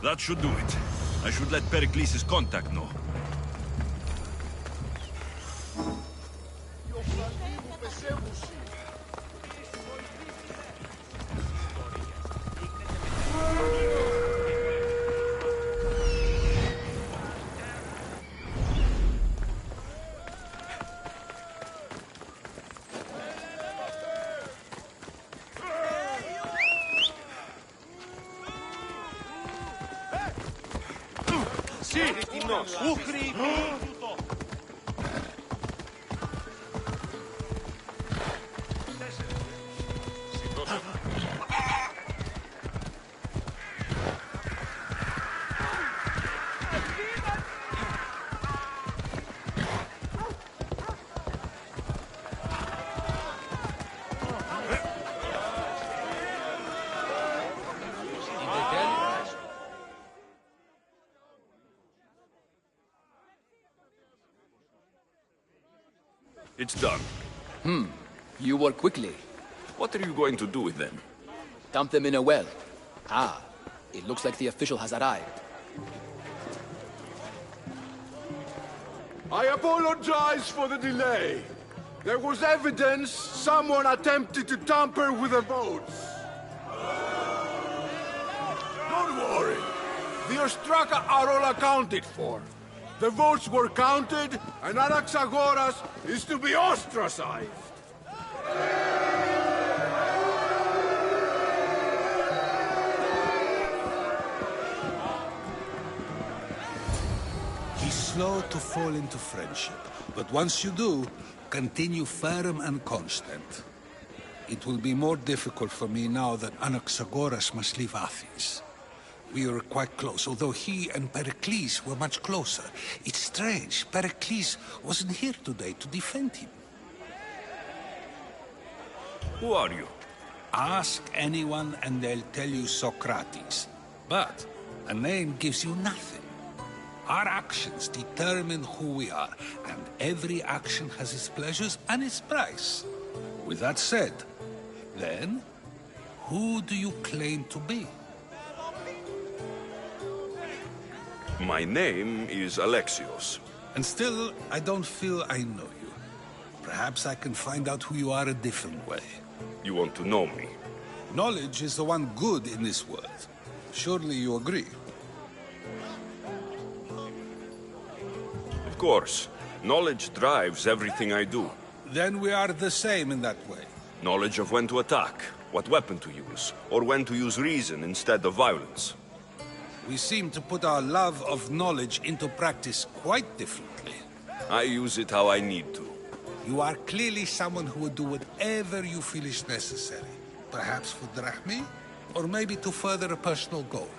That should do it. I should let Pericles' contact know. It's done. You work quickly. What are you going to do with them? Dump them in a well. Ah, it looks like the official has arrived. I apologize for the delay. There was evidence someone attempted to tamper with the votes. Don't worry. The Ostraka are all accounted for. The votes were counted, and Anaxagoras is to be ostracized. Be slow to fall into friendship, but once you do, continue firm and constant. It will be more difficult for me now that Anaxagoras must leave Athens. We were quite close, although he and Pericles were much closer. It's strange, Pericles wasn't here today to defend him. Who are you? Ask anyone and they'll tell you Socrates. But a name gives you nothing. Our actions determine who we are, and every action has its pleasures and its price. With that said, then, who do you claim to be? My name is Alexios. And still, I don't feel I know you. Perhaps I can find out who you are a different way. You want to know me? Knowledge is the one good in this world. Surely you agree? Of course. Knowledge drives everything I do. Then we are the same in that way. Knowledge of when to attack, what weapon to use, or when to use reason instead of violence. We seem to put our love of knowledge into practice quite differently. I use it how I need to. You are clearly someone who would do whatever you feel is necessary. Perhaps for drachmae, or maybe to further a personal goal.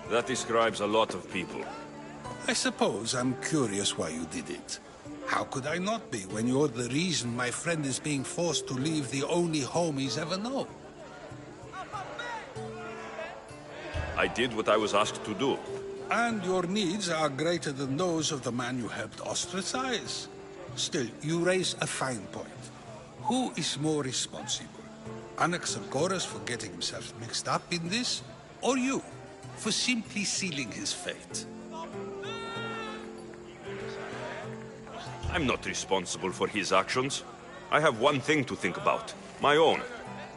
That describes a lot of people. I suppose I'm curious why you did it. How could I not be when you're the reason my friend is being forced to leave the only home he's ever known? I did what I was asked to do. And your needs are greater than those of the man you helped ostracize. Still, you raise a fine point. Who is more responsible? Anaxagoras for getting himself mixed up in this? Or you, for simply sealing his fate? I'm not responsible for his actions. I have one thing to think about. My own.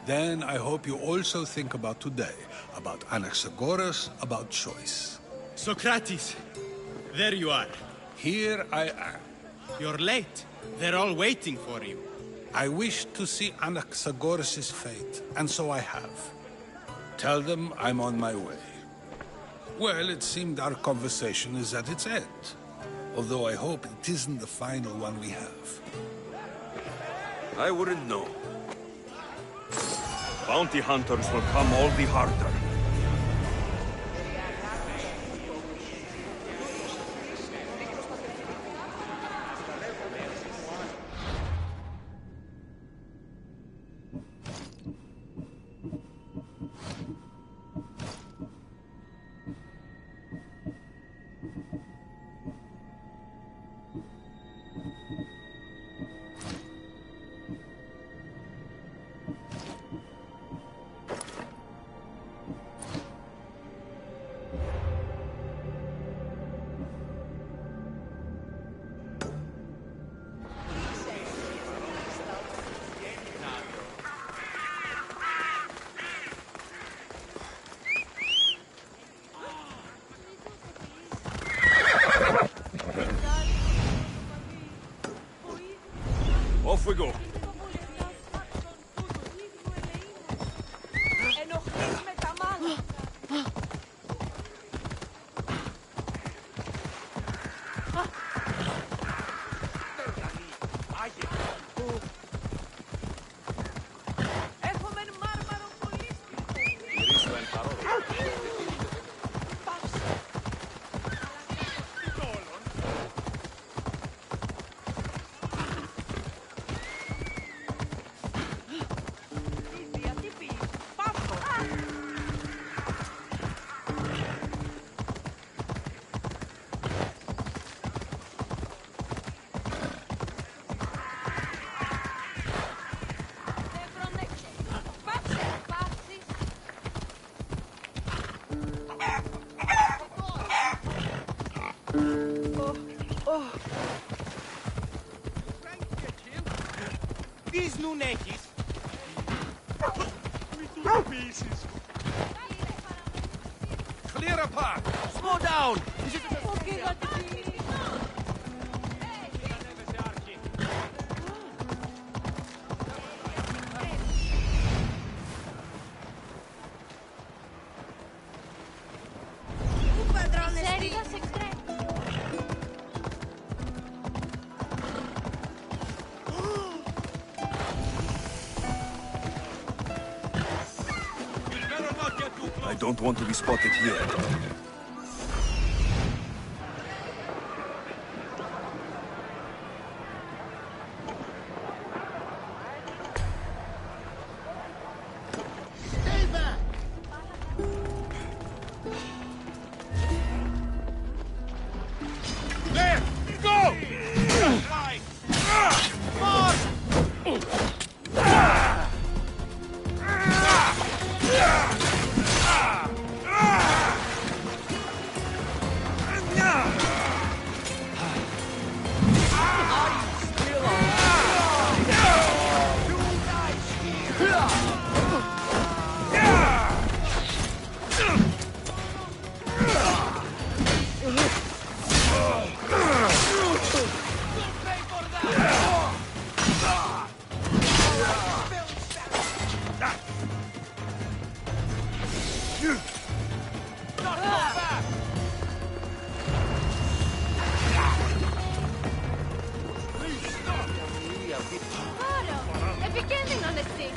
Then I hope you also think about today. About Anaxagoras, about choice. Socrates! There you are. Here I am. You're late. They're all waiting for you. I wish to see Anaxagoras' fate, and so I have. Tell them I'm on my way. Well, it seemed our conversation is at its end. Although I hope it isn't the final one we have. I wouldn't know. Bounty hunters will come all the harder. These new naked. Clear a path! Slow down! I don't want to be spotted here. Stay back! There! Go! Right! March! È beginning on this thing.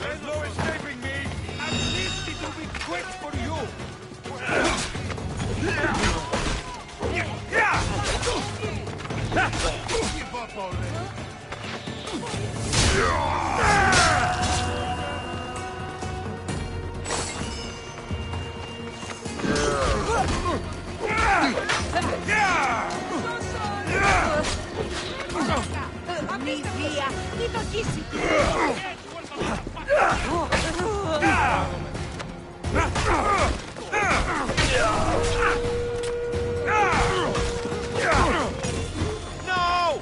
There's no escaping me! At least it will be quick for you! Give up already! Απ' τη βία, τι το κοίσει. No!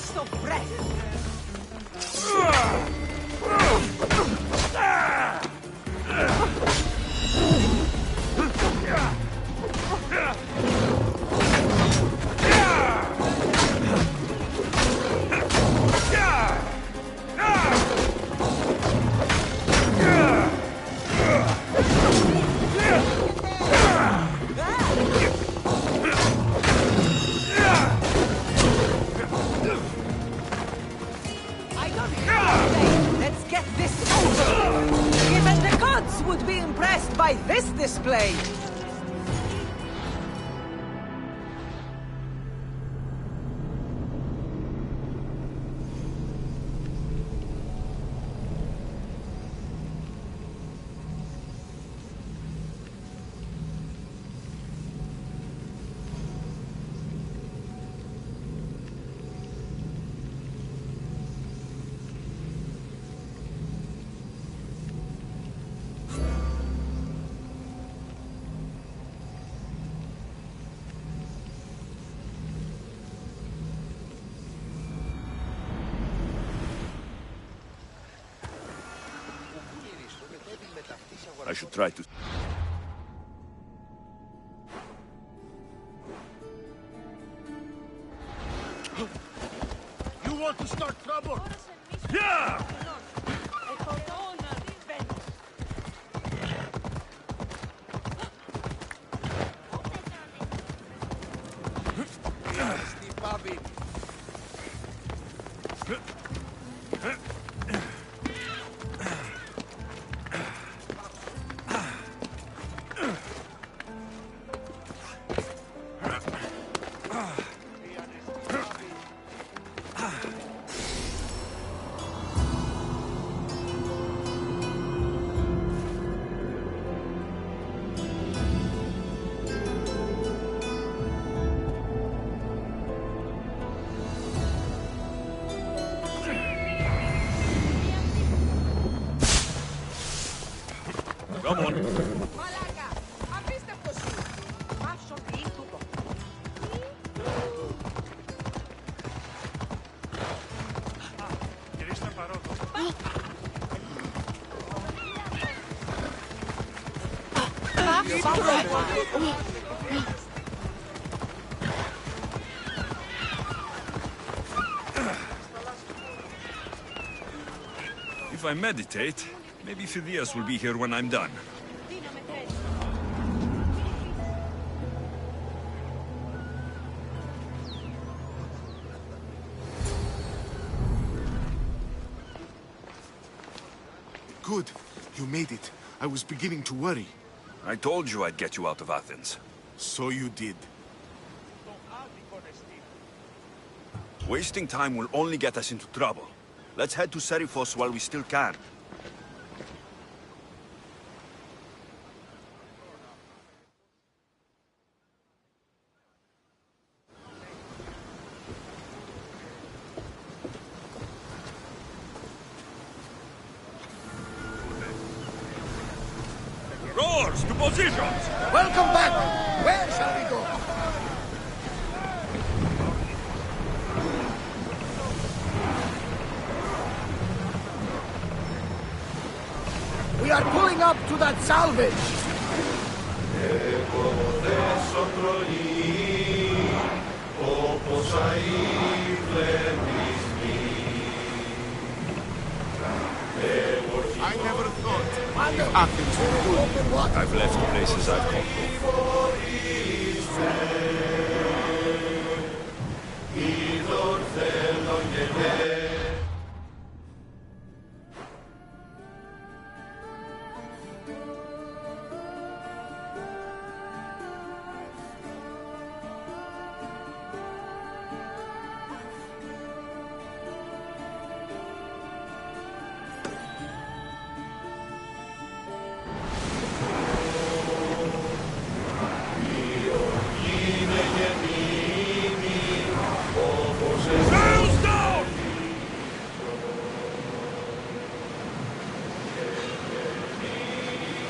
waste of breath. Let's get this over. Even the gods would be impressed by this display. I should try to... You want to start trouble? Yeah! Come on. If I meditate, maybe Phidias will be here when I'm done. Good. You made it. I was beginning to worry. I told you I'd get you out of Athens. So you did. Wasting time will only get us into trouble. Let's head to Serifos while we still can. Rowers, to positions! Welcome back! Where shall we go? We are pulling up to that salvage! I never thought if Athens were good. I've left places I've called home.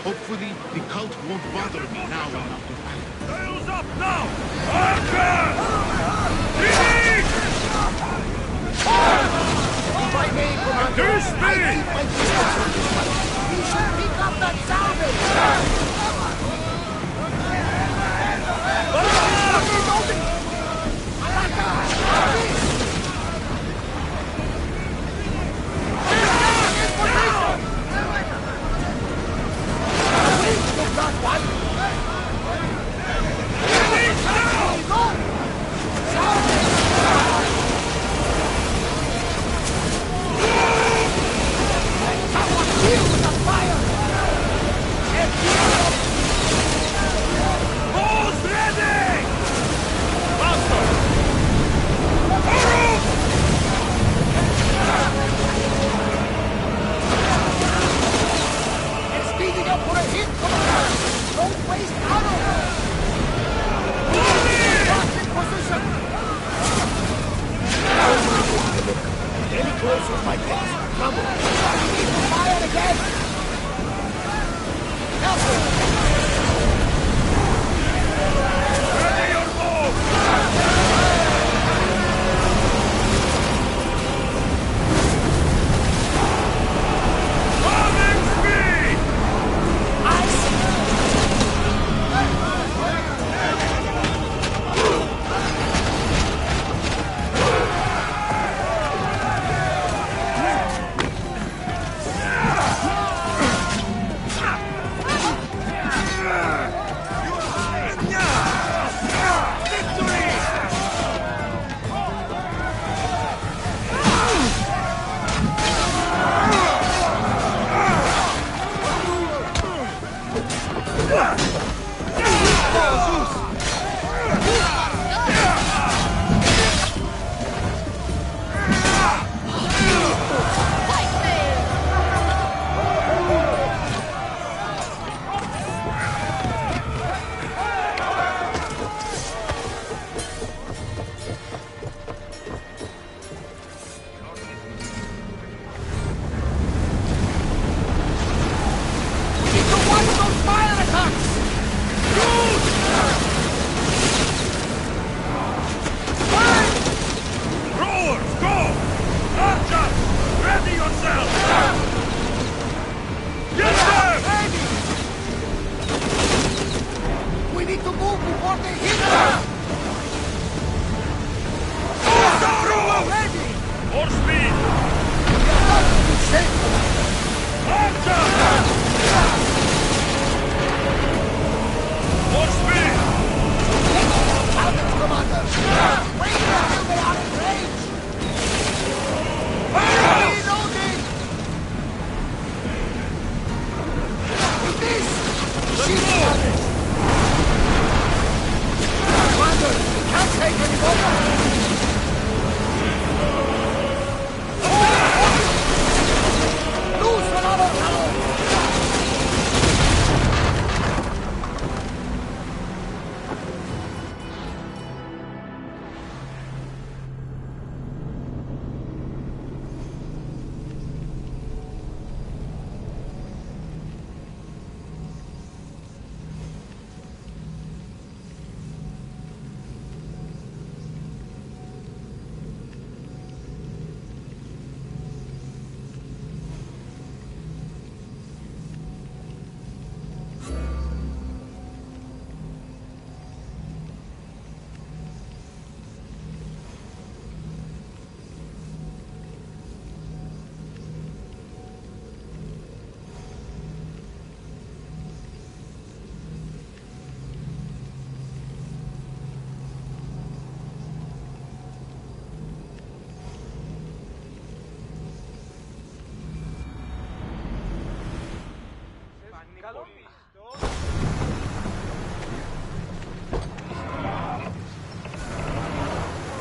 Hopefully, the cult won't bother me now I'm out of Athens. Sails up now! Archer! Finish! closer might get us in trouble. We need to fire again! Help me! Ready your bow!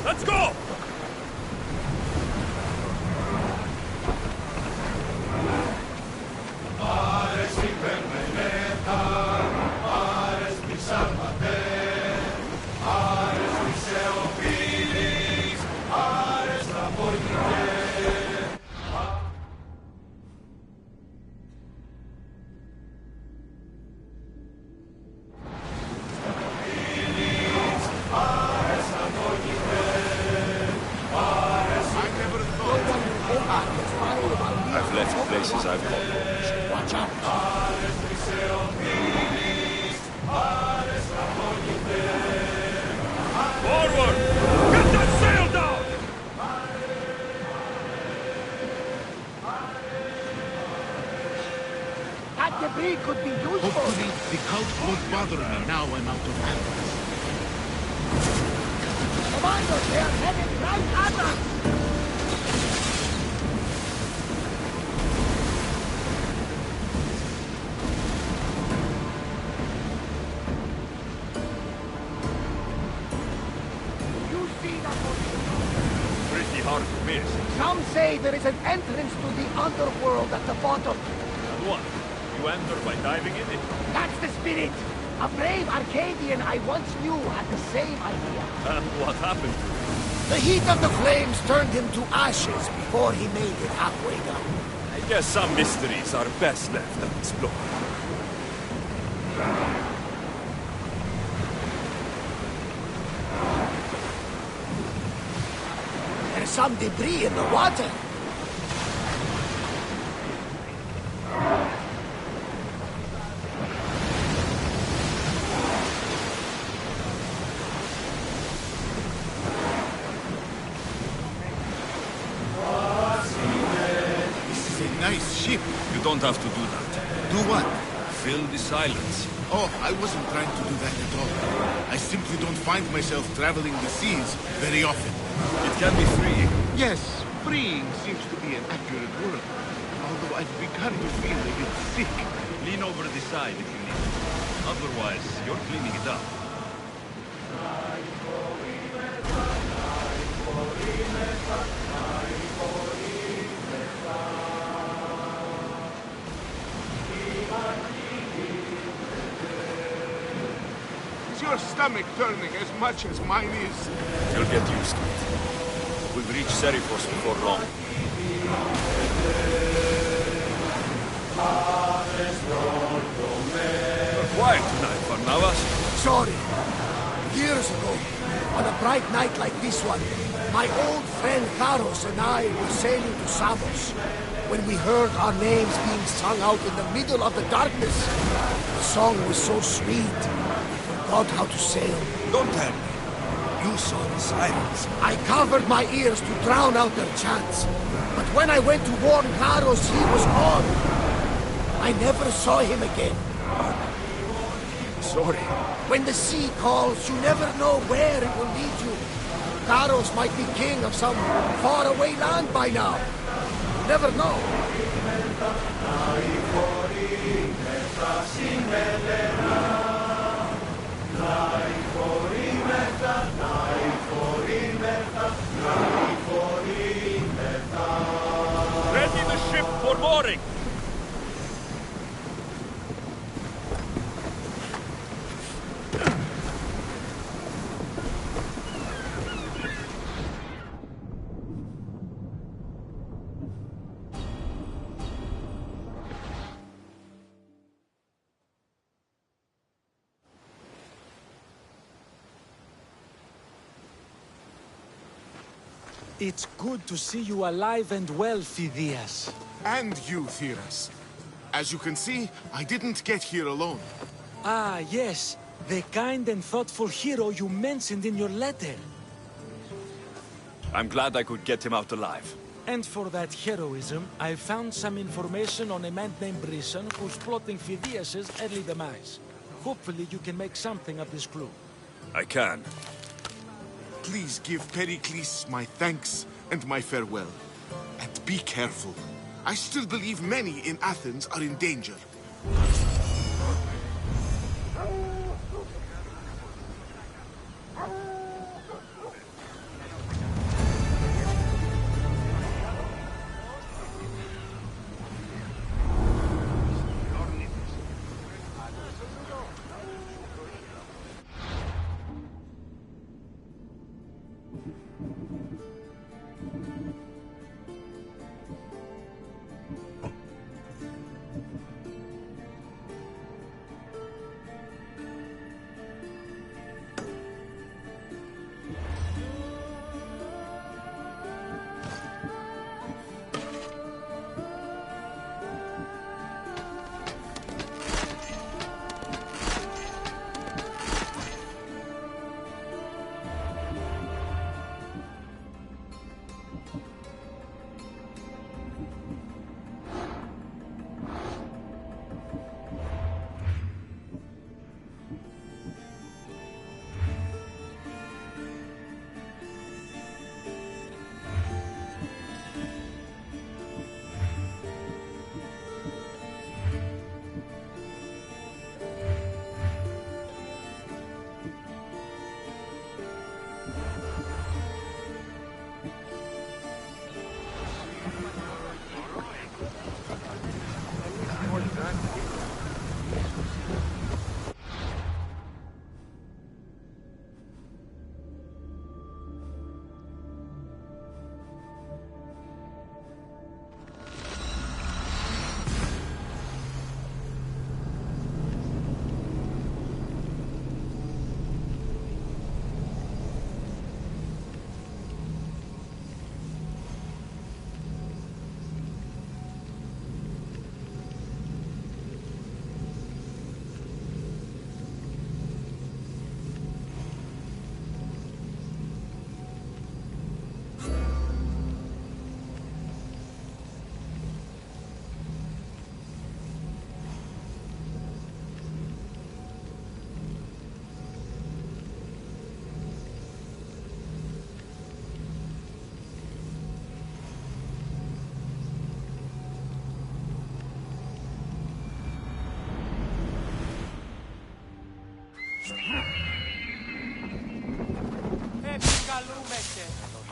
Let's go! I've left places I've called. Watch out! Forward! Get that sail down! That debris could be useful. Hopefully, the cult won't bother me now I'm out of Athens. Commander, they are headed right at us! You see that one? Pretty hard to miss. Some say there is an entrance to the underworld at the bottom. And what? You enter by diving in it? That's the spirit! A brave Arcadian I once knew had the same idea. And what happened to it? The heat of the flames turned him to ashes before he made it halfway down. I guess some mysteries are best left unexplored. There's some debris in the water. You don't have to do that. Do what? Fill the silence. Oh, I wasn't trying to do that at all. I simply don't find myself traveling the seas very often. It can be freeing. Yes, freeing seems to be an accurate word. Although I've begun to feel a bit sick. Lean over the side if you need. Otherwise, you're cleaning it up. Is your stomach turning as much as mine is? You'll get used to it. We'll reach Serifos before long. You're quiet tonight, Barnabas. Sorry. Years ago, on a bright night like this one, my old friend Karos and I were sailing to Samos when we heard our names being sung out in the middle of the darkness. The song was so sweet, we forgot how to sail. Don't tell me. You saw the sirens. I covered my ears to drown out their chants. But when I went to warn Karos, he was gone. I never saw him again. Sorry. When the sea calls, you never know where it will lead you. Karos might be king of some faraway land by now. You never know. Ready the ship for mooring! It's good to see you alive and well, Phidias. And you, Theras. As you can see, I didn't get here alone. Ah, yes. The kind and thoughtful hero you mentioned in your letter. I'm glad I could get him out alive. And for that heroism, I found some information on a man named Brisson who's plotting Phidias' early demise. Hopefully you can make something of this clue. I can. Please give Pericles my thanks and my farewell. And be careful. I still believe many in Athens are in danger.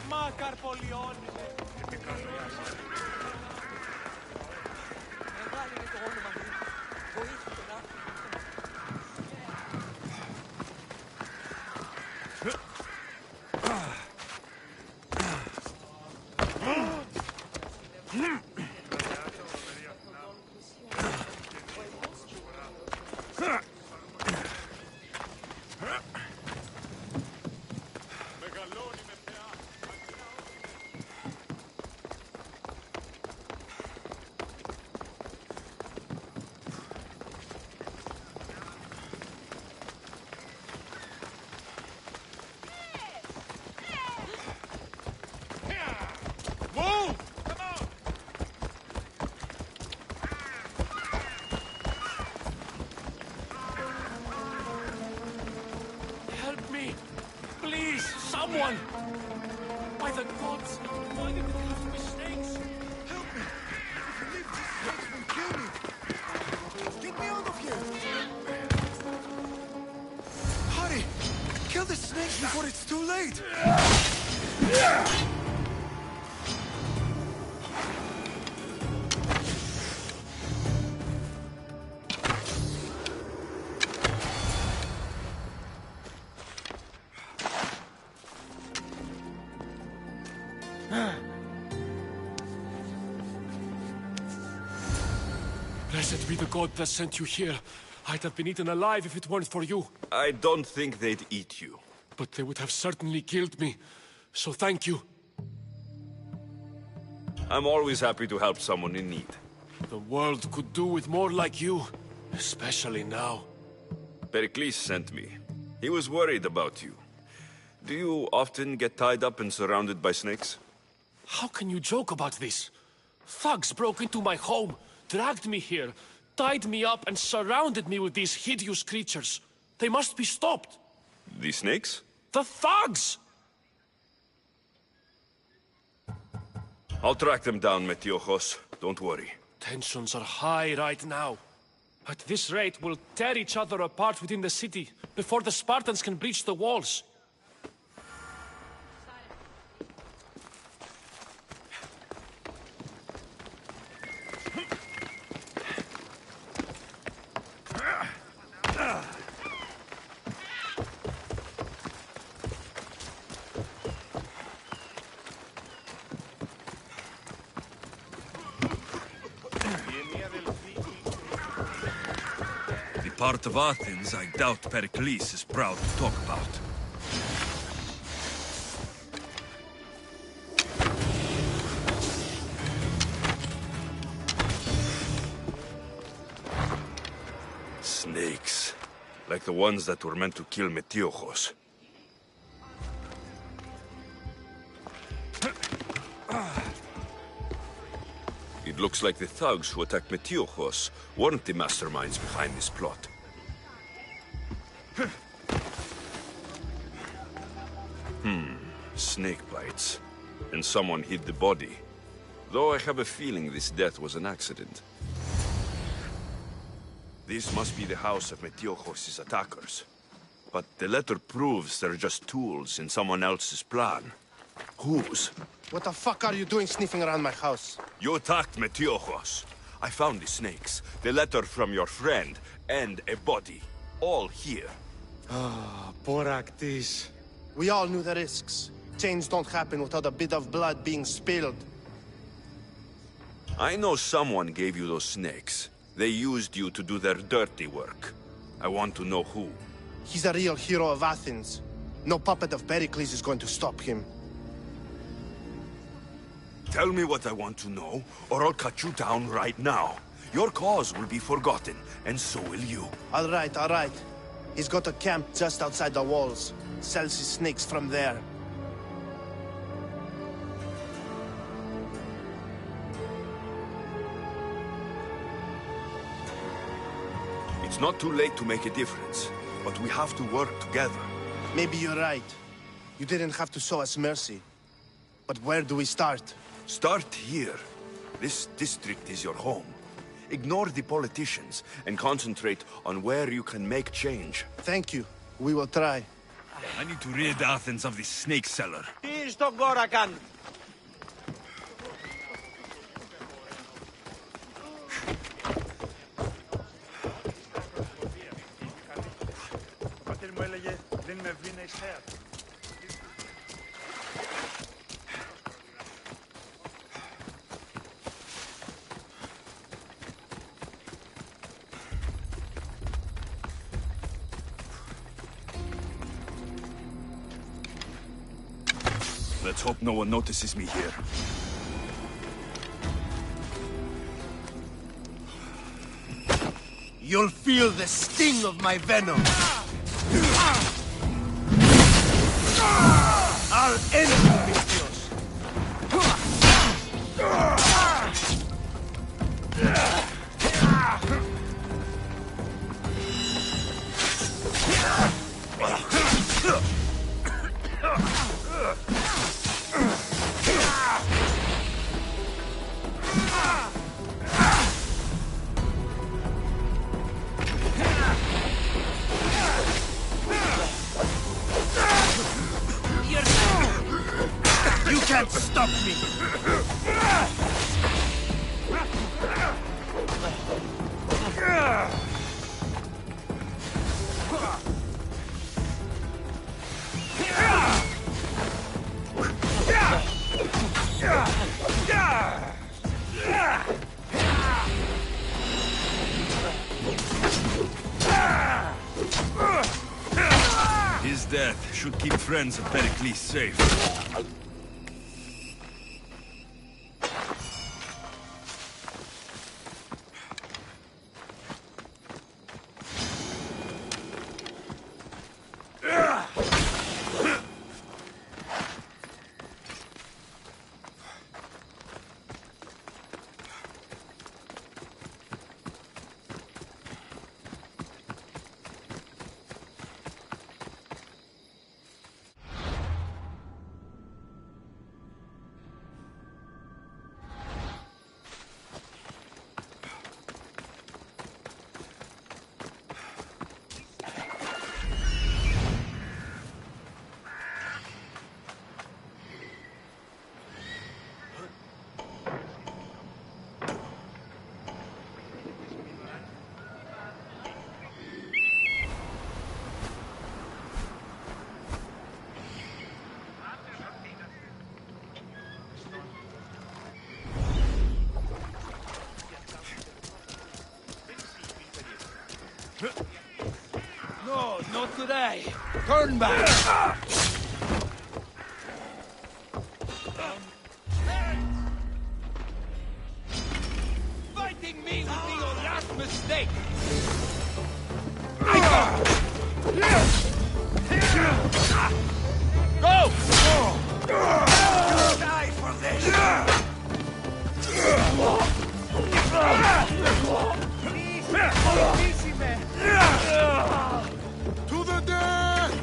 Makar Polion. Help me! Please, someone! By the gods, why did it have to be snakes? Help me! If you leave, these snakes will kill me! Get me out of here! Hurry! Kill the snakes before it's too late! Blessed be the god that sent you here. I'd have been eaten alive if it weren't for you. I don't think they'd eat you. But they would have certainly killed me. So thank you. I'm always happy to help someone in need. The world could do with more like you. Especially now. Pericles sent me. He was worried about you. Do you often get tied up and surrounded by snakes? How can you joke about this? Thugs broke into my home, dragged me here, tied me up and surrounded me with these hideous creatures. They must be stopped. The snakes? The thugs! I'll track them down, Metiojos. Don't worry. Tensions are high right now. At this rate, we'll tear each other apart within the city before the Spartans can breach the walls. Part of Athens I doubt Pericles is proud to talk about. Snakes. Like the ones that were meant to kill Metiojos. It looks like the thugs who attacked Metiojos weren't the masterminds behind this plot. Snake bites. And someone hid the body. Though I have a feeling this death was an accident. This must be the house of Metiojos' attackers. But the letter proves they're just tools in someone else's plan. Whose? What the fuck are you doing sniffing around my house? You attacked Metiojos. I found the snakes, the letter from your friend, and a body. All here. Ah, poor Actis. We all knew the risks. Change don't happen without a bit of blood being spilled. I know someone gave you those snakes. They used you to do their dirty work. I want to know who. He's a real hero of Athens. No puppet of Pericles is going to stop him. Tell me what I want to know, or I'll cut you down right now. Your cause will be forgotten, and so will you. All right, all right. He's got a camp just outside the walls. Sells his snakes from there. It's not too late to make a difference, but we have to work together. Maybe you're right. You didn't have to show us mercy. But where do we start? Start here. This district is your home. Ignore the politicians and concentrate on where you can make change. Thank you. We will try. I need to rid Athens of this snake seller. Πάλι στον Κόρακαν. Ο πατήρ μου έλεγε δεν με βρει να εισθέα. Let's hope no one notices me here. You'll feel the sting of my venom. I'll end you, Misthios. You can't stop me! His death should keep friends of Pericles safe. No, not today. Turn back. Fighting me will be your last mistake. Go! You'll die for this. Easy, man. To the death!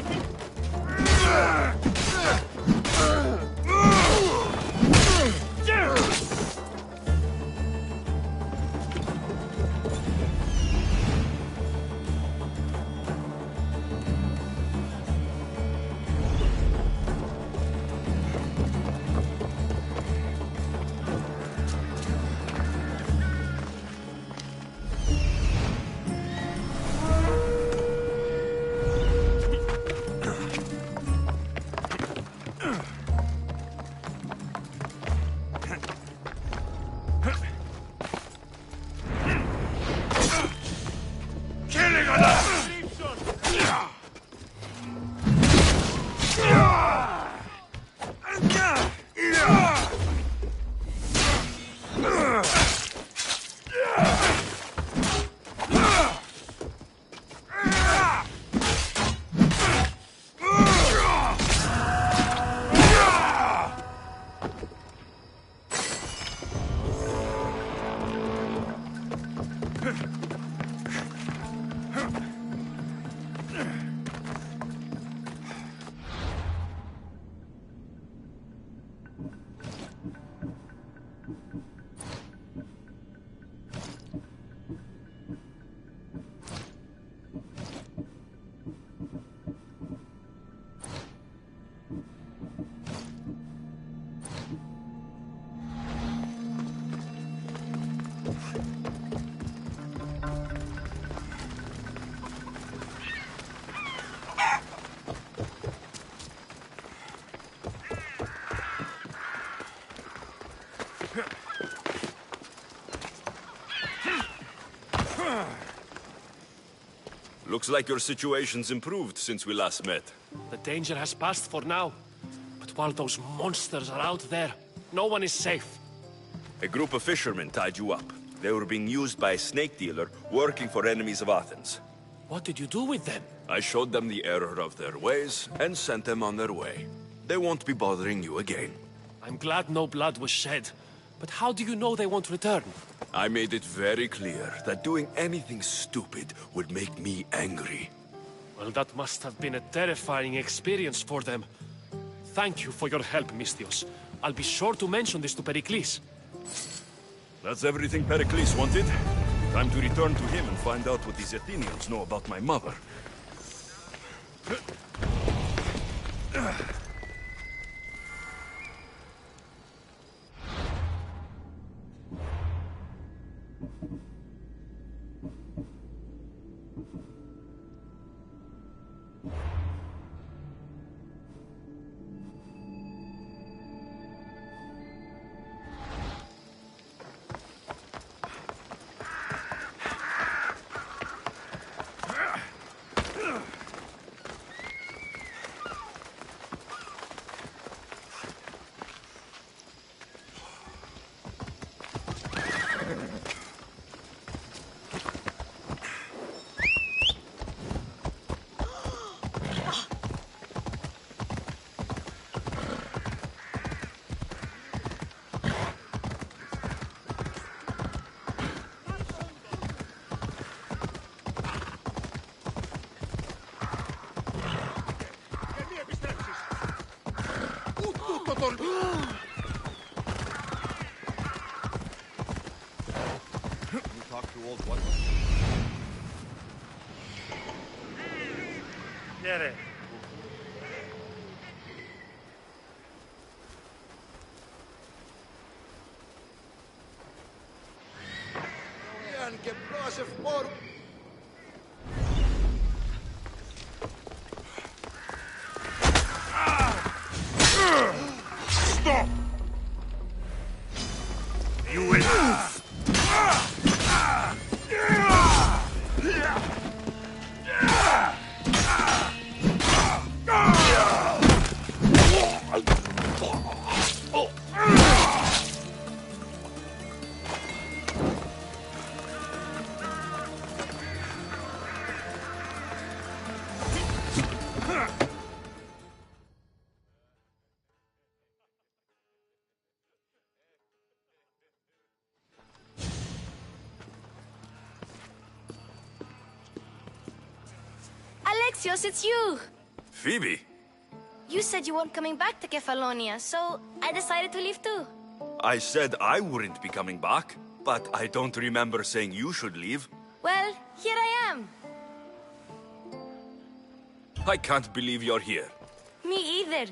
Looks like your situation's improved since we last met. The danger has passed for now. But while those monsters are out there, no one is safe. A group of fishermen tied you up. They were being used by a snake dealer working for enemies of Athens. What did you do with them? I showed them the error of their ways and sent them on their way. They won't be bothering you again. I'm glad no blood was shed. But how do you know they won't return? I made it very clear that doing anything stupid would make me angry. Well, that must have been a terrifying experience for them. Thank you for your help, Misthios. I'll be sure to mention this to Pericles. That's everything Pericles wanted. Time to return to him and find out what these Athenians know about my mother. Stop! You will... Alexios, it's you! Phoebe? You said you weren't coming back to Kefalonia, so I decided to leave too. I said I wouldn't be coming back, but I don't remember saying you should leave. Well, here I am. I can't believe you're here. Me either.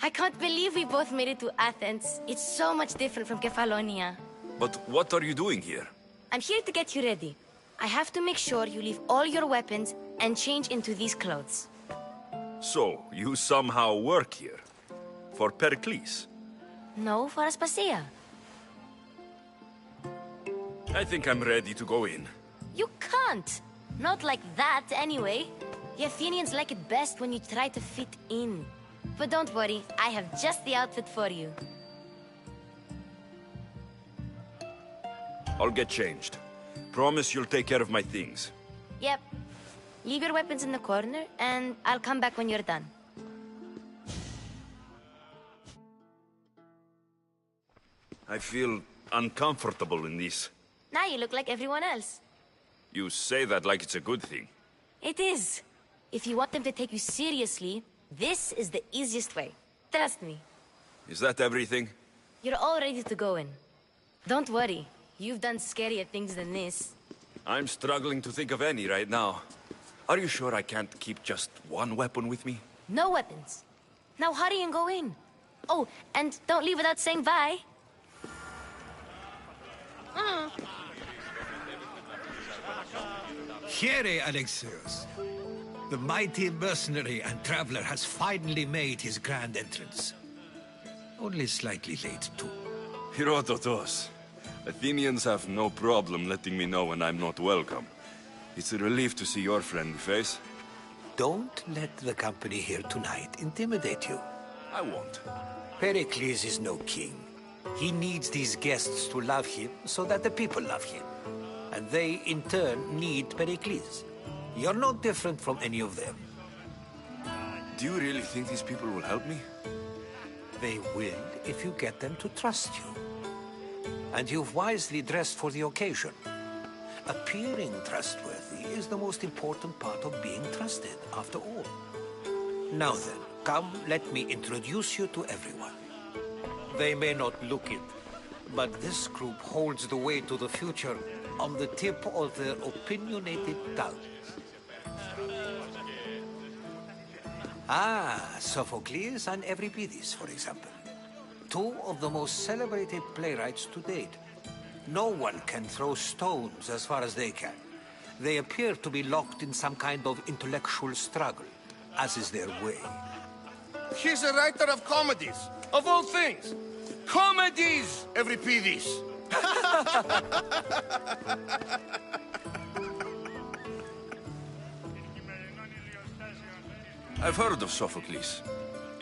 I can't believe we both made it to Athens. It's so much different from Kefalonia. But what are you doing here? I'm here to get you ready. I have to make sure you leave all your weapons and change into these clothes. So, you somehow work here? For Pericles? No, for Aspasia. I think I'm ready to go in. You can't! Not like that, anyway. The Athenians like it best when you try to fit in. But don't worry, I have just the outfit for you. I'll get changed. Promise you'll take care of my things. Yep. Leave your weapons in the corner, and I'll come back when you're done. I feel uncomfortable in this. Now you look like everyone else. You say that like it's a good thing. It is. If you want them to take you seriously, this is the easiest way. Trust me. Is that everything? You're all ready to go in. Don't worry. You've done scarier things than this. I'm struggling to think of any right now. Are you sure I can't keep just one weapon with me? No weapons. Now hurry and go in. Oh, and don't leave without saying bye. Here, Alexios. The mighty mercenary and traveler has finally made his grand entrance. Only slightly late, too. Herodotos. Athenians have no problem letting me know when I'm not welcome. It's a relief to see your friendly face. Don't let the company here tonight intimidate you. I won't. Pericles is no king. He needs these guests to love him so that the people love him. And they, in turn, need Pericles. You're no different from any of them. Do you really think these people will help me? They will if you get them to trust you. And you've wisely dressed for the occasion. Appearing trustworthy is the most important part of being trusted, after all. Now then, come, let me introduce you to everyone. They may not look it, but this group holds the way to the future on the tip of their opinionated tongues. Ah, Sophocles and Euripides, for example. Two of the most celebrated playwrights to date. No one can throw stones as far as they can. They appear to be locked in some kind of intellectual struggle, as is their way. He's a writer of comedies, of all things. Comedies, Euripides. I've heard of Sophocles.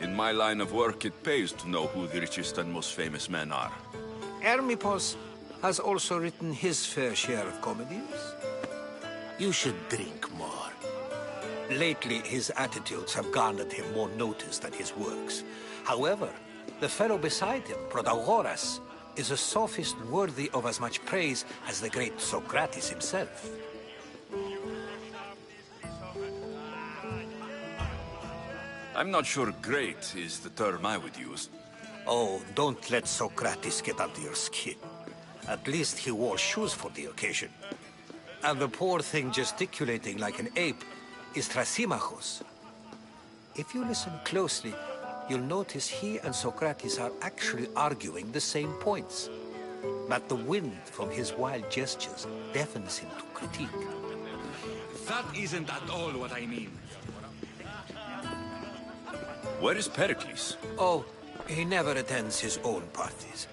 In my line of work, it pays to know who the richest and most famous men are. Hermippos has also written his fair share of comedies. You should drink more. Lately, his attitudes have garnered him more notice than his works. However, the fellow beside him, Protagoras, is a sophist worthy of as much praise as the great Socrates himself. I'm not sure great is the term I would use. Oh, don't let Socrates get under your skin. At least he wore shoes for the occasion. And the poor thing gesticulating like an ape is Thrasymachos. If you listen closely, you'll notice he and Socrates are actually arguing the same points. But the wind from his wild gestures deafens him to critique. That isn't at all what I mean. Where is Pericles? Oh, he never attends his own parties.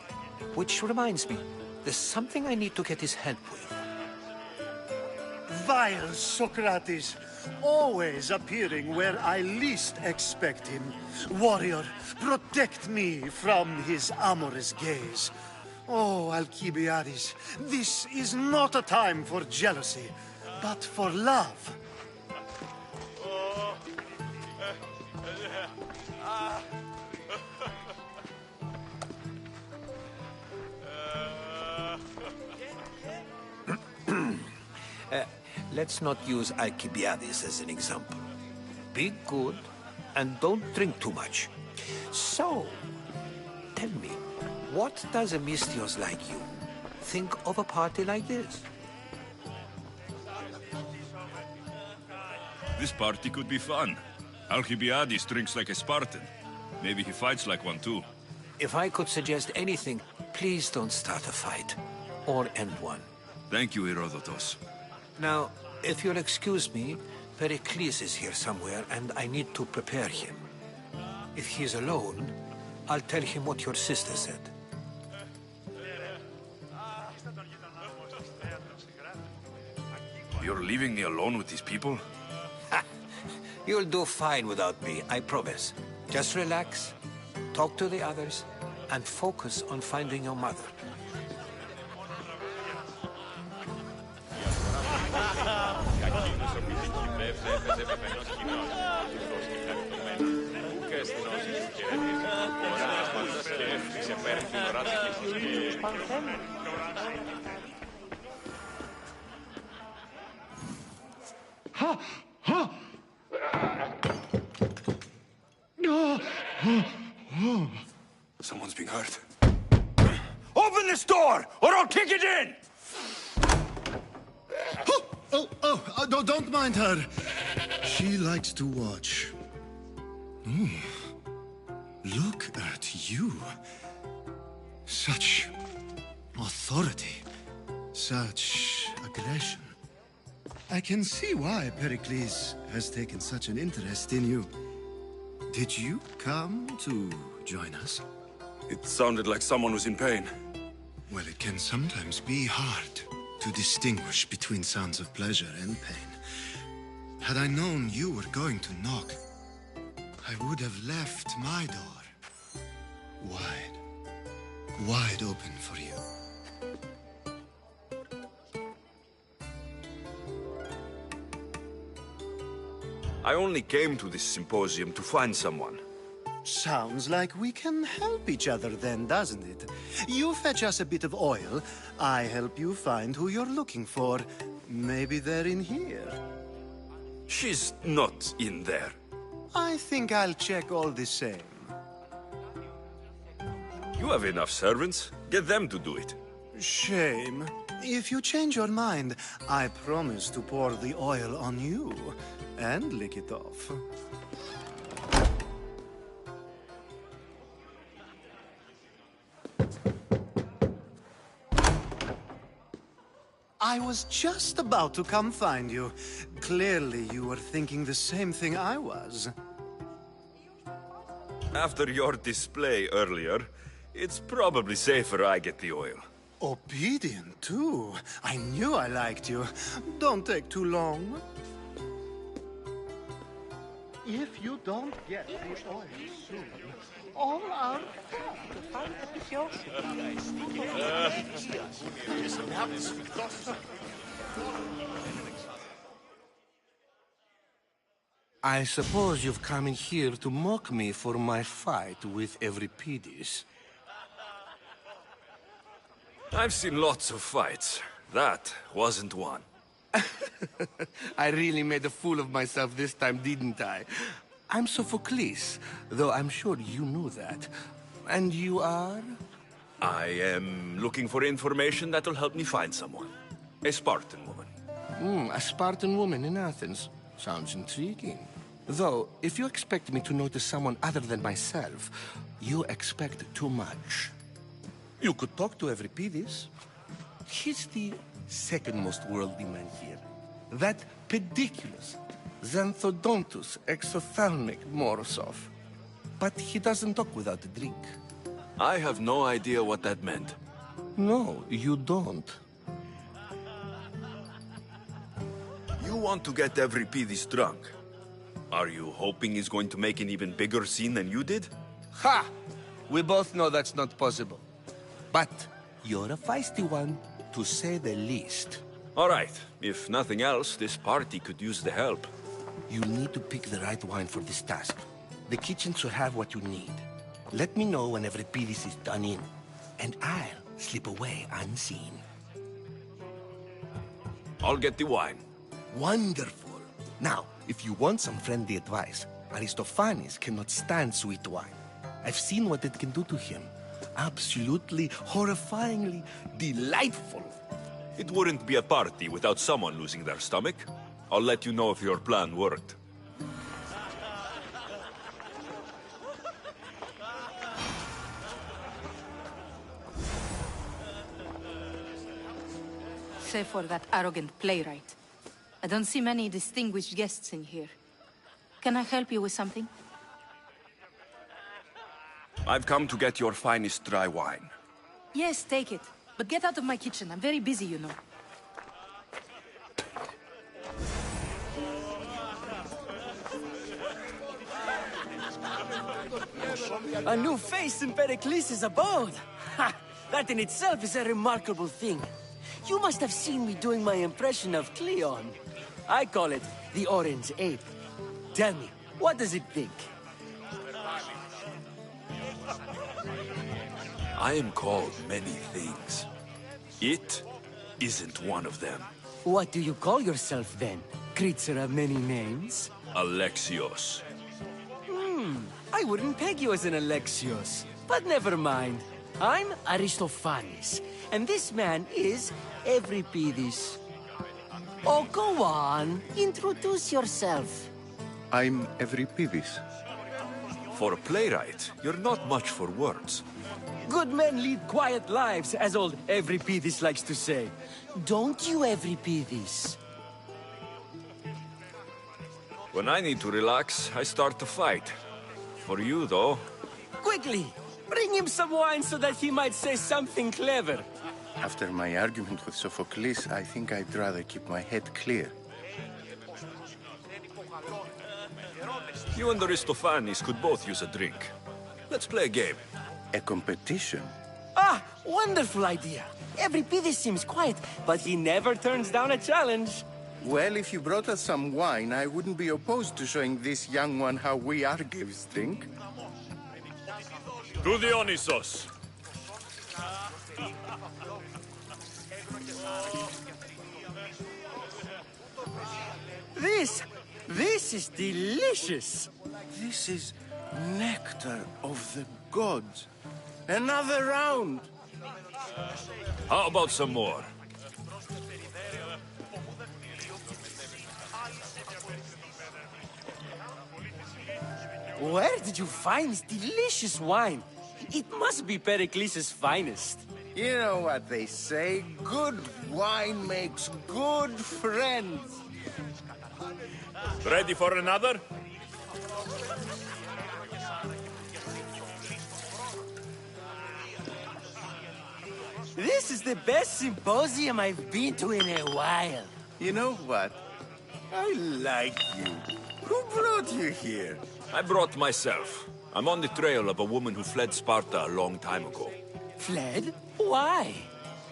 Which reminds me, there's something I need to get his help with. Vile Socrates, always appearing where I least expect him. Warrior, protect me from his amorous gaze. Oh, Alcibiades, this is not a time for jealousy, but for love. Let's not use Alcibiades as an example. Be good, and don't drink too much. So, tell me, what does a Misthios like you think of a party like this? This party could be fun. Alcibiades drinks like a Spartan. Maybe he fights like one too. If I could suggest anything, please don't start a fight. Or end one. Thank you, Herodotos. Now, if you'll excuse me, Pericles is here somewhere, and I need to prepare him. If he's alone, I'll tell him what your sister said. You're leaving me alone with these people? You'll do fine without me, I promise. Just relax, talk to the others, and focus on finding your mother. Someone's being hurt. Open this door, or I'll kick it in! Don't mind her. She likes to watch. Look at you. Such authority. Such aggression. I can see why Pericles has taken such an interest in you. Did you come to join us? It sounded like someone was in pain. Well, it can sometimes be hard to distinguish between sounds of pleasure and pain. Had I known you were going to knock, I would have left my door wide open for you. I only came to this symposium to find someone. Sounds like we can help each other then, doesn't it? You fetch us a bit of oil, I help you find who you're looking for. Maybe they're in here. She's not in there. I think I'll check all the same. You have enough servants. Get them to do it. Shame. If you change your mind, I promise to pour the oil on you and lick it off. I was just about to come find you. Clearly, you were thinking the same thing I was. After your display earlier, it's probably safer I get the oil. Obedient, too. I knew I liked you. Don't take too long. If you don't get the oil soon, all our I suppose you've come in here to mock me for my fight with Euripides. I've seen lots of fights. That wasn't one. I really made a fool of myself this time, didn't I? I'm Sophocles, though I'm sure you knew that. And you are? I am looking for information that'll help me find someone. A Spartan woman. A Spartan woman in Athens. Sounds intriguing. Though, if you expect me to notice someone other than myself, you expect too much. You could talk to Euripides. He's the second most worldly man here. That pediculous, Xanthodontus exophthalmic Morosov. But he doesn't talk without a drink. I have no idea what that meant. No, you don't. You want to get Euripides drunk. Are you hoping he's going to make an even bigger scene than you did? Ha! We both know that's not possible. But you're a feisty one, to say the least. All right. If nothing else, this party could use the help. You'll need to pick the right wine for this task. The kitchen should have what you need. Let me know when Euripides is done in, and I'll slip away unseen. I'll get the wine. Wonderful. Now, if you want some friendly advice, Aristophanes cannot stand sweet wine. I've seen what it can do to him. Absolutely, horrifyingly delightful. It wouldn't be a party without someone losing their stomach. I'll let you know if your plan worked. Save for that arrogant playwright. I don't see many distinguished guests in here. Can I help you with something? I've come to get your finest dry wine. Yes, take it. But get out of my kitchen. I'm very busy, you know. A new face in Pericles' abode! Ha! That in itself is a remarkable thing. You must have seen me doing my impression of Cleon. I call it the Orange Ape. Tell me, what does it think? I am called many things. It isn't one of them. What do you call yourself then? Creature of many names? Alexios. I wouldn't peg you as an Alexios. But never mind. I'm Aristophanes, and this man is Euripides. Oh, go on. Introduce yourself. I'm Euripides. For a playwright, you're not much for words. Good men lead quiet lives, as old Euripides likes to say. Don't you, Euripides? When I need to relax, I start to fight. For you, though... Quickly! Bring him some wine so that he might say something clever. After my argument with Sophocles, I think I'd rather keep my head clear. You and Aristophanes could both use a drink. Let's play a game. A competition? Ah, wonderful idea. Everybody seems quiet, but he never turns down a challenge. Well, if you brought us some wine, I wouldn't be opposed to showing this young one how we Argives drink. To Dionysos. This is delicious. This is nectar of the gods. Another round. How about some more? Where did you find this delicious wine? It must be Pericles' finest. You know what they say, good wine makes good friends. Ready for another? This is the best symposium I've been to in a while. You know what? I like you. Who brought you here? I brought myself. I'm on the trail of a woman who fled Sparta a long time ago. Fled? Why?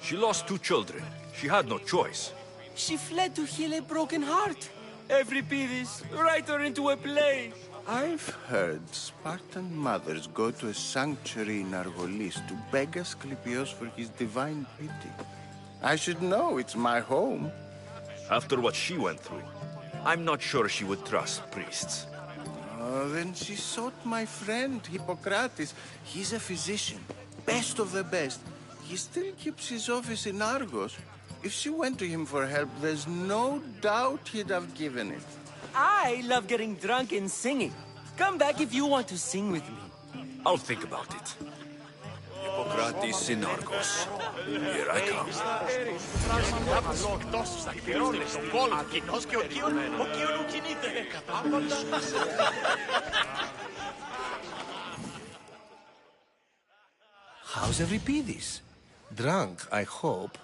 She lost 2 children. She had no choice. She fled to heal a broken heart. Euripides, write her into a play. I've heard Spartan mothers go to a sanctuary in Argolis to beg Asclepios for his divine pity. I should know, it's my home. After what she went through, I'm not sure she would trust priests. Oh, then she sought my friend, Hippocrates. He's a physician, best of the best. He still keeps his office in Argos. If she went to him for help, there's no doubt he'd have given it. I love getting drunk and singing. Come back if you want to sing with me. I'll think about it. Hippocrates in Argos. Here I come. How's Euripides? Drunk, I hope.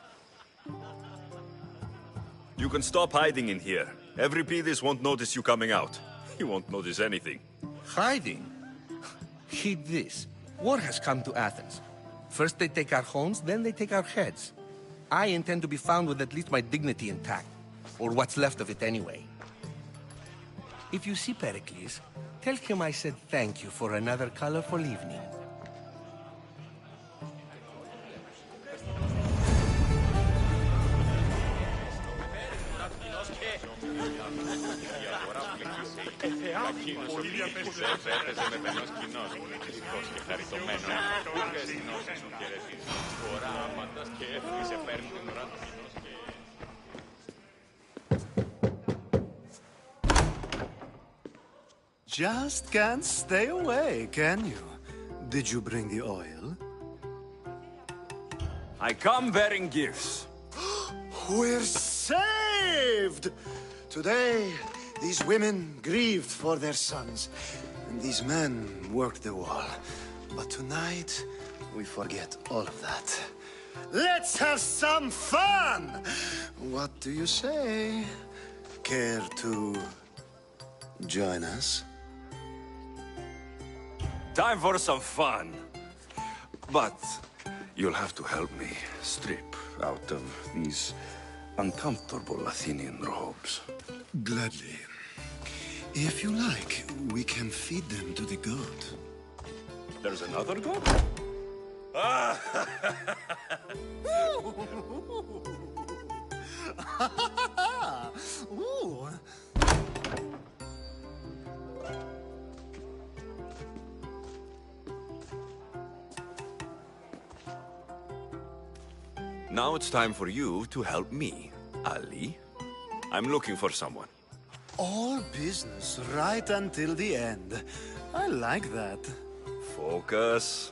You can stop hiding in here. Euripides won't notice you coming out. He won't notice anything. Hiding? Heed this. War has come to Athens. First they take our homes, then they take our heads. I intend to be found with at least my dignity intact. Or what's left of it anyway. If you see Pericles, tell him I said thank you for another colorful evening. Just can't stay away, can you? Did you bring the oil? I come bearing gifts. We're saved! Today, these women grieved for their sons, and these men worked the wall. But tonight, we forget all of that. Let's have some fun! What do you say? Care to join us? Time for some fun. But you'll have to help me strip out of these uncomfortable Athenian robes. Gladly. If you like, we can feed them to the goat. There's another goat? Ooh. Now it's time for you to help me, Ali. I'm looking for someone. All business right until the end. I like that. Focus.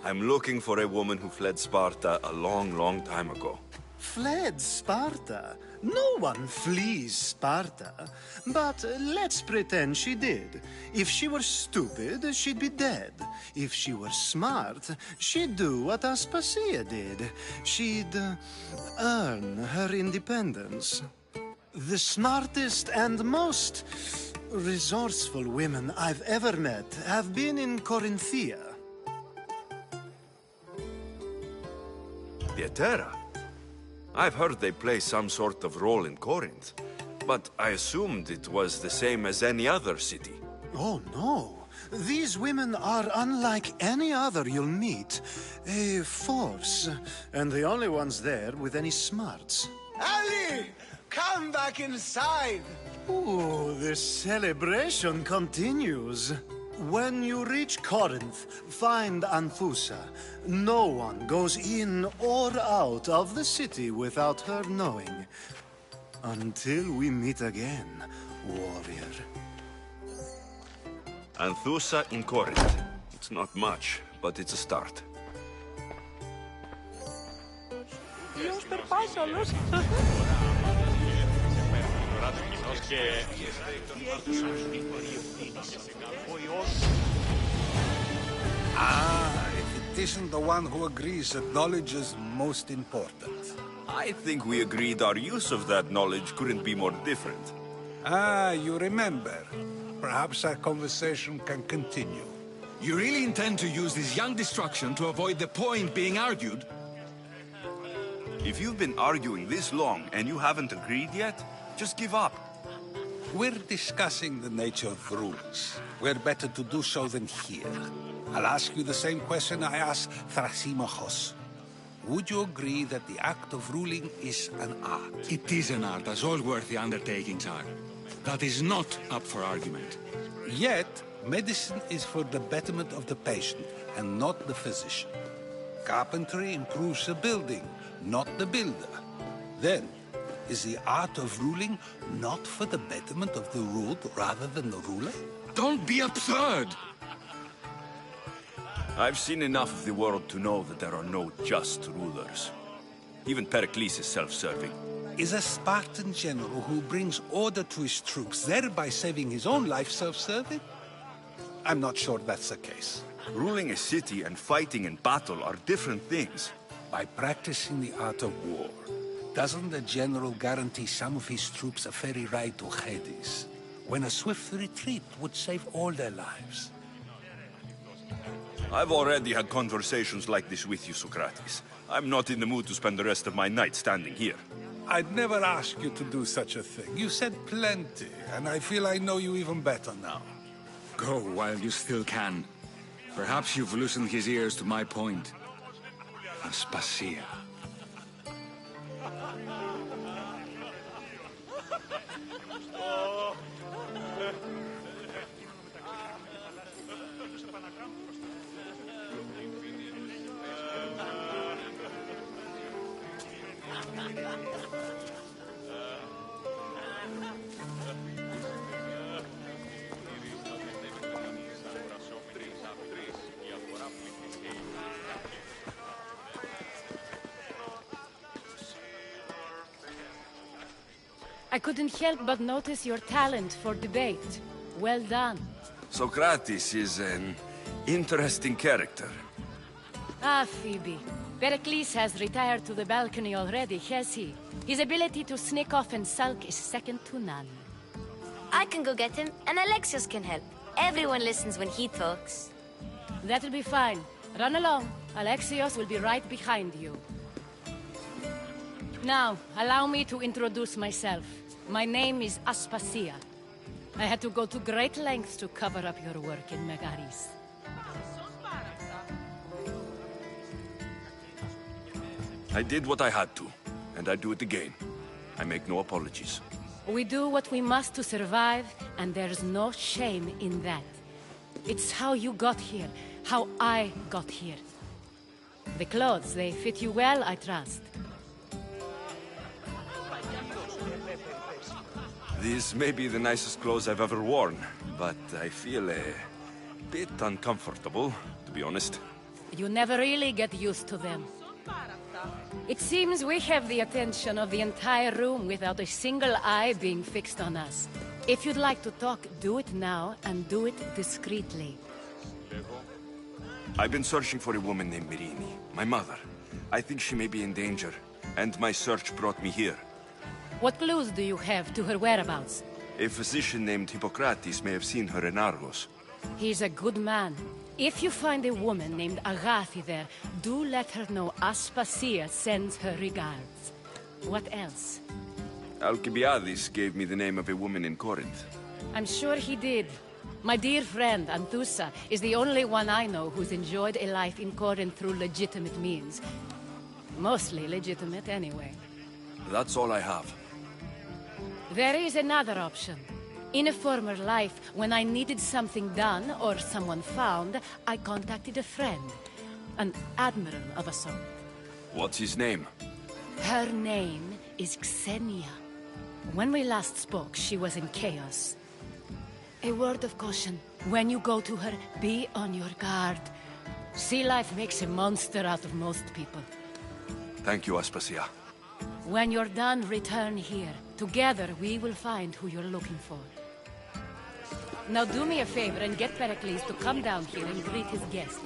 I'm looking for a woman who fled Sparta a long, long time ago. fled Sparta. No one flees Sparta. But let's pretend she did. If she were stupid, she'd be dead. If she were smart, she'd do what Aspasia did. She'd earn her independence. The smartest and most resourceful women I've ever met have been in Corinthia. Pietera? I've heard they play some sort of role in Corinth, but I assumed it was the same as any other city. Oh, no. These women are unlike any other you'll meet. A force, and the only ones there with any smarts. Ali! Come back inside! Ooh, the celebration continues. When you reach Corinth, find Anthusa. No one goes in or out of the city without her knowing. Until we meet again, warrior. Anthusa in Corinth. It's not much, but it's a start. If it isn't the one who agrees that knowledge is most important. I think we agreed our use of that knowledge couldn't be more different. You remember. Perhaps our conversation can continue. You really intend to use this young destruction to avoid the point being argued? If you've been arguing this long and you haven't agreed yet, just give up. We're discussing the nature of rules. We're better to do so than here. I'll ask you the same question I asked Thrasymachos. Would you agree that the act of ruling is an art? It is an art, as all worthy undertakings are. That is not up for argument. Yet, medicine is for the betterment of the patient and not the physician. Carpentry improves the building, not the builder. Then, is the art of ruling not for the betterment of the ruled rather than the ruler? Don't be absurd! I've seen enough of the world to know that there are no just rulers. Even Pericles is self-serving. Is a Spartan general who brings order to his troops, thereby saving his own life, self-serving? I'm not sure that's the case. Ruling a city and fighting in battle are different things. By practicing the art of war, doesn't the general guarantee some of his troops a ferry ride to Hades, when a swift retreat would save all their lives? I've already had conversations like this with you, Socrates. I'm not in the mood to spend the rest of my night standing here. I'd never ask you to do such a thing. You said plenty, and I feel I know you even better now. Go while you still can. Perhaps you've loosened his ears to my point. Aspasia. I couldn't help but notice your talent for debate. Well done. Socrates is an interesting character. Ah, Phoebe. Pericles has retired to the balcony already, has he? His ability to sneak off and sulk is second to none. I can go get him, and Alexios can help. Everyone listens when he talks. That'll be fine. Run along. Alexios will be right behind you. Now, allow me to introduce myself. My name is Aspasia. I had to go to great lengths to cover up your work in Megaris. I did what I had to, and I do it again. I make no apologies. We do what we must to survive, and there's no shame in that. It's how you got here, how I got here. The clothes, they fit you well, I trust. These may be the nicest clothes I've ever worn, but I feel a bit uncomfortable, to be honest. You never really get used to them. It seems we have the attention of the entire room without a single eye being fixed on us. If you'd like to talk, do it now, and do it discreetly. I've been searching for a woman named Mirini, my mother. I think she may be in danger, and my search brought me here. What clues do you have to her whereabouts? A physician named Hippocrates may have seen her in Argos. He's a good man. If you find a woman named Agathi there, do let her know Aspasia sends her regards. What else? Alcibiades gave me the name of a woman in Corinth. I'm sure he did. My dear friend, Anthusa, is the only one I know who's enjoyed a life in Corinth through legitimate means. Mostly legitimate, anyway. That's all I have. There is another option. In a former life, when I needed something done or someone found, I contacted a friend. An admiral of a sort. What's his name? Her name is Xenia. When we last spoke, she was in chaos. A word of caution. When you go to her, be on your guard. Sea life makes a monster out of most people. Thank you, Aspasia. When you're done, return here. Together, we will find who you're looking for. Now do me a favor and get Pericles to come down here and greet his guests.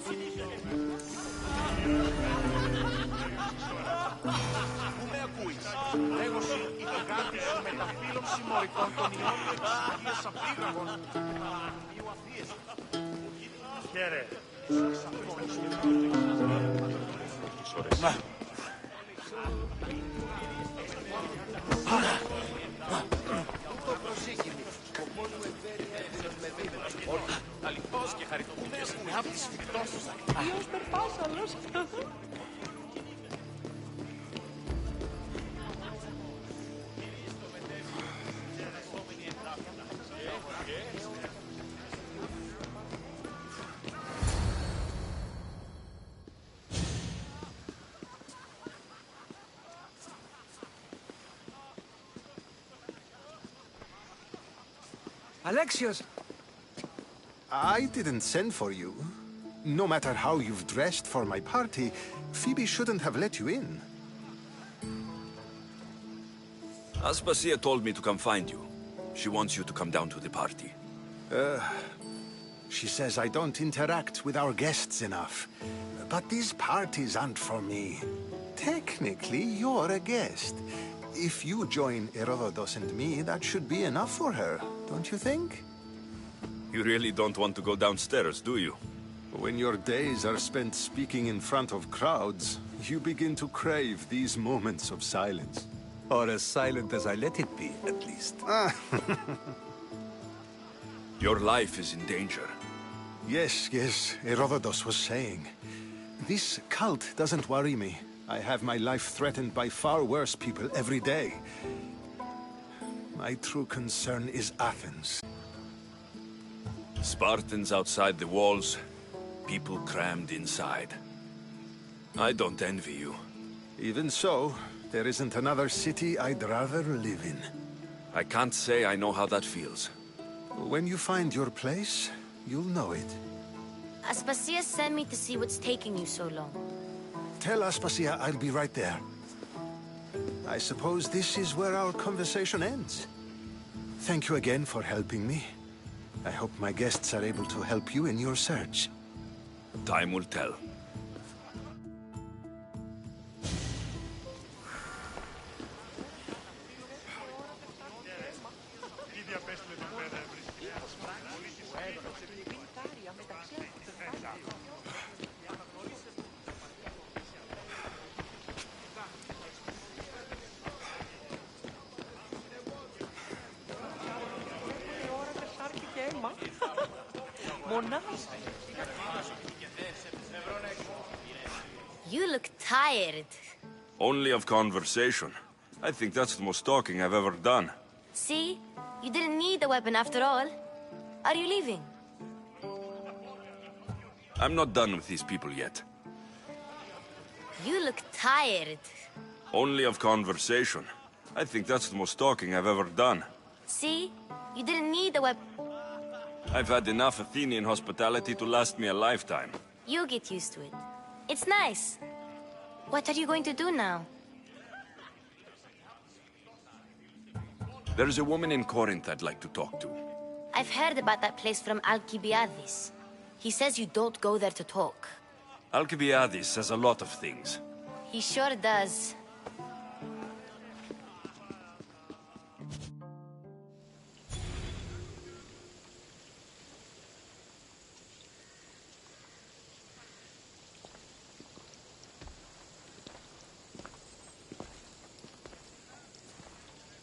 Alexios! I didn't send for you. No matter how you've dressed for my party, Phoebe shouldn't have let you in. Aspasia told me to come find you. She wants you to come down to the party. She says I don't interact with our guests enough. But these parties aren't for me. Technically, you're a guest. If you join Herodotus and me, that should be enough for her, don't you think? You really don't want to go downstairs, do you? When your days are spent speaking in front of crowds, you begin to crave these moments of silence. Or as silent as I let it be, at least. Your life is in danger. Yes, Herodotus was saying. This cult doesn't worry me. I have my life threatened by far worse people every day. My true concern is Athens. Spartans outside the walls, people crammed inside. I don't envy you. Even so, there isn't another city I'd rather live in. I can't say I know how that feels. When you find your place, you'll know it. Aspasia sent me to see what's taking you so long. Tell Aspasia I'll be right there. I suppose this is where our conversation ends. Thank you again for helping me. I hope my guests are able to help you in your search. Time will tell. You look tired. Only of conversation. I think that's the most talking I've ever done. See? You didn't need the weapon after all. Are you leaving? I'm not done with these people yet. You look tired. Only of conversation. I think that's the most talking I've ever done. See? You didn't need the weapon. I've had enough Athenian hospitality to last me a lifetime. You get used to it. It's nice. What are you going to do now? There's a woman in Corinth I'd like to talk to. I've heard about that place from Alcibiades. He says you don't go there to talk. Alcibiades says a lot of things. He sure does.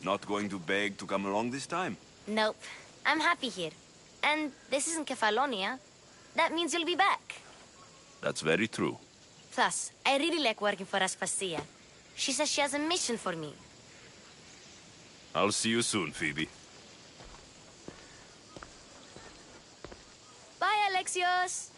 Not going to beg to come along this time? Nope. I'm happy here. And this isn't Kefalonia. That means you'll be back. That's very true. Plus, I really like working for Aspasia. She says she has a mission for me. I'll see you soon, Phoebe. Bye, Alexios!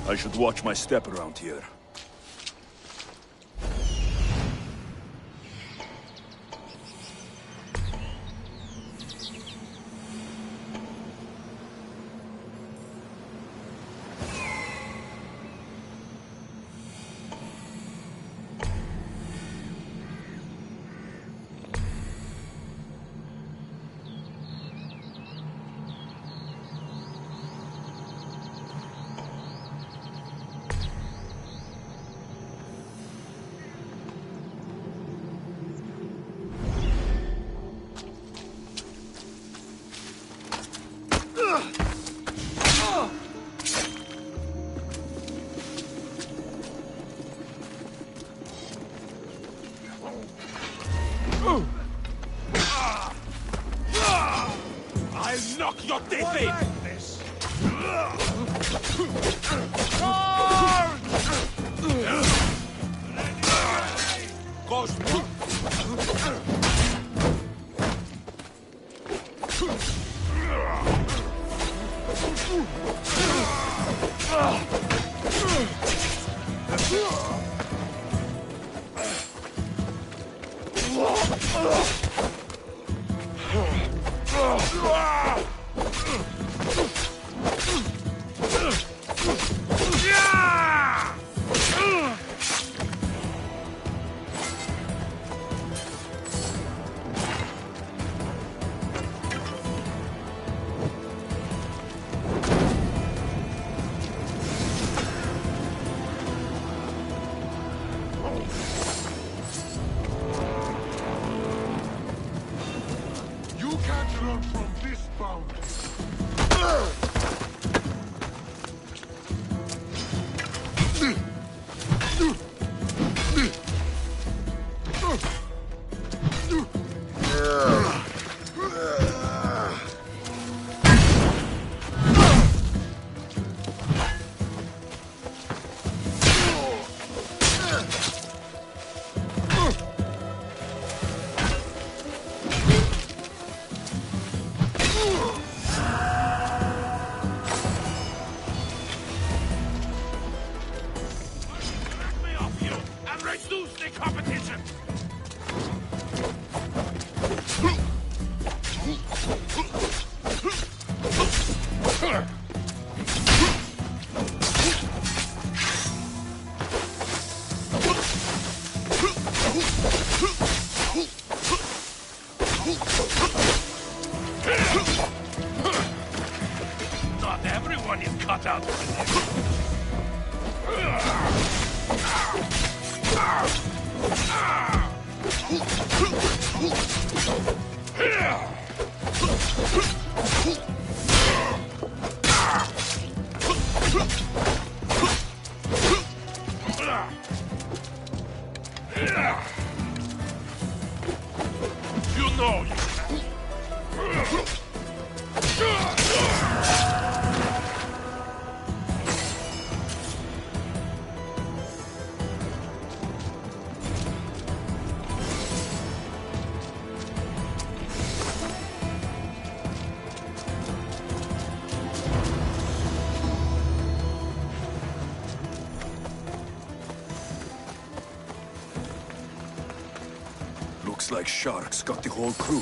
I should watch my step around here. I'll knock your teeth in! Not everyone is cut out for You know you Looks like sharks got the whole crew.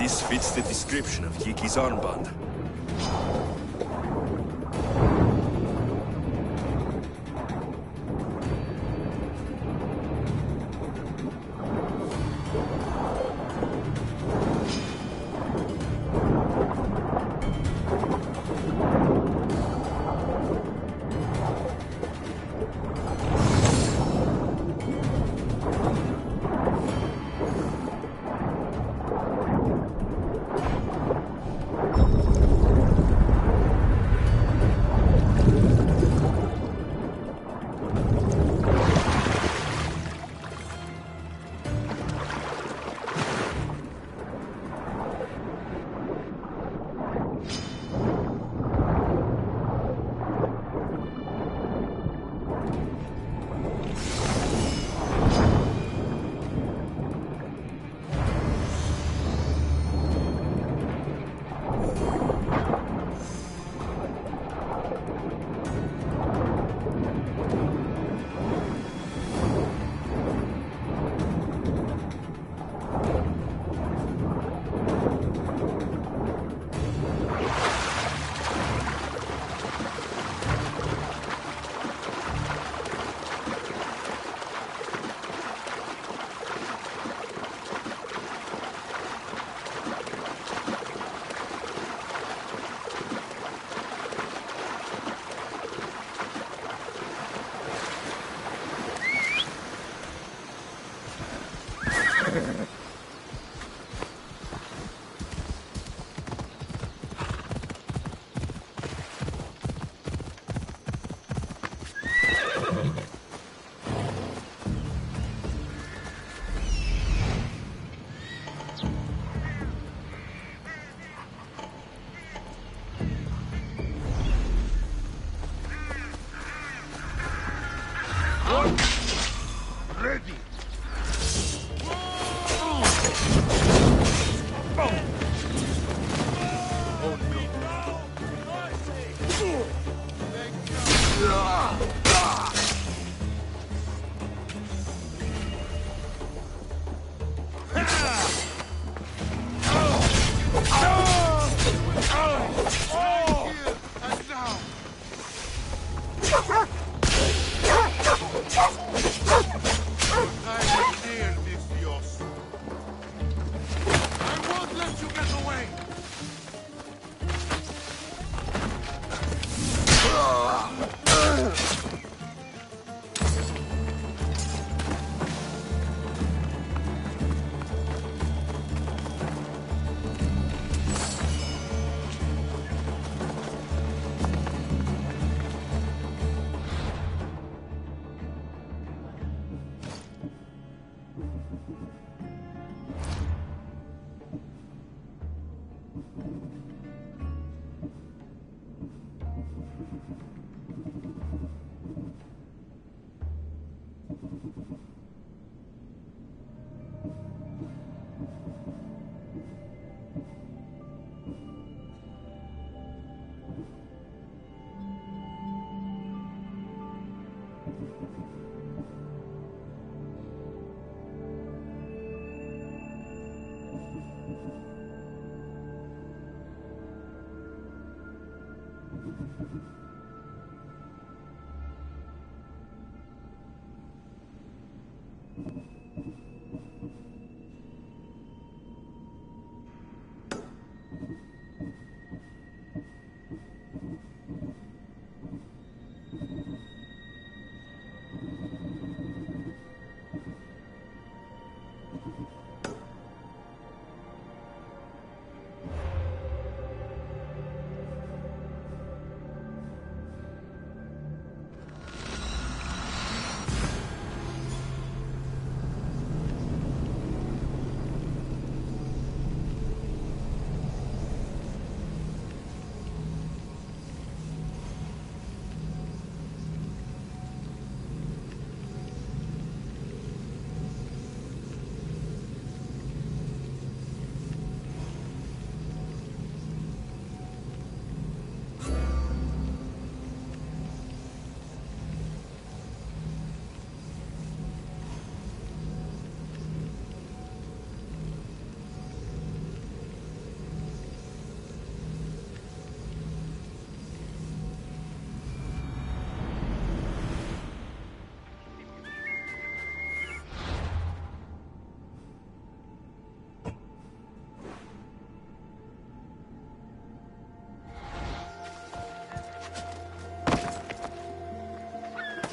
This fits the description of Yiki's armband. Ready.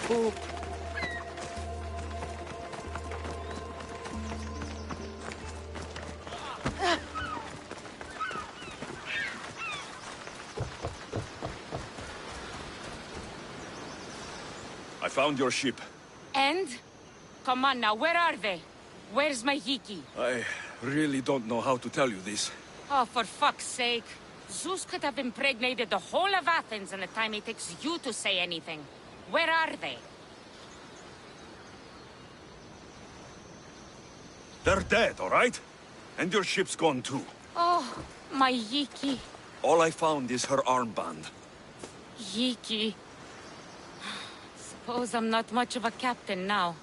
poop. I found your ship. And? Come on now, where are they? Where's my Yiki? I really don't know how to tell you this. Oh, for fuck's sake. Zeus could have impregnated the whole of Athens in the time it takes you to say anything. Where are they? They're dead, all right? And your ship's gone too. Oh, my Yiki. All I found is her armband. Yiki. Suppose I'm not much of a captain now.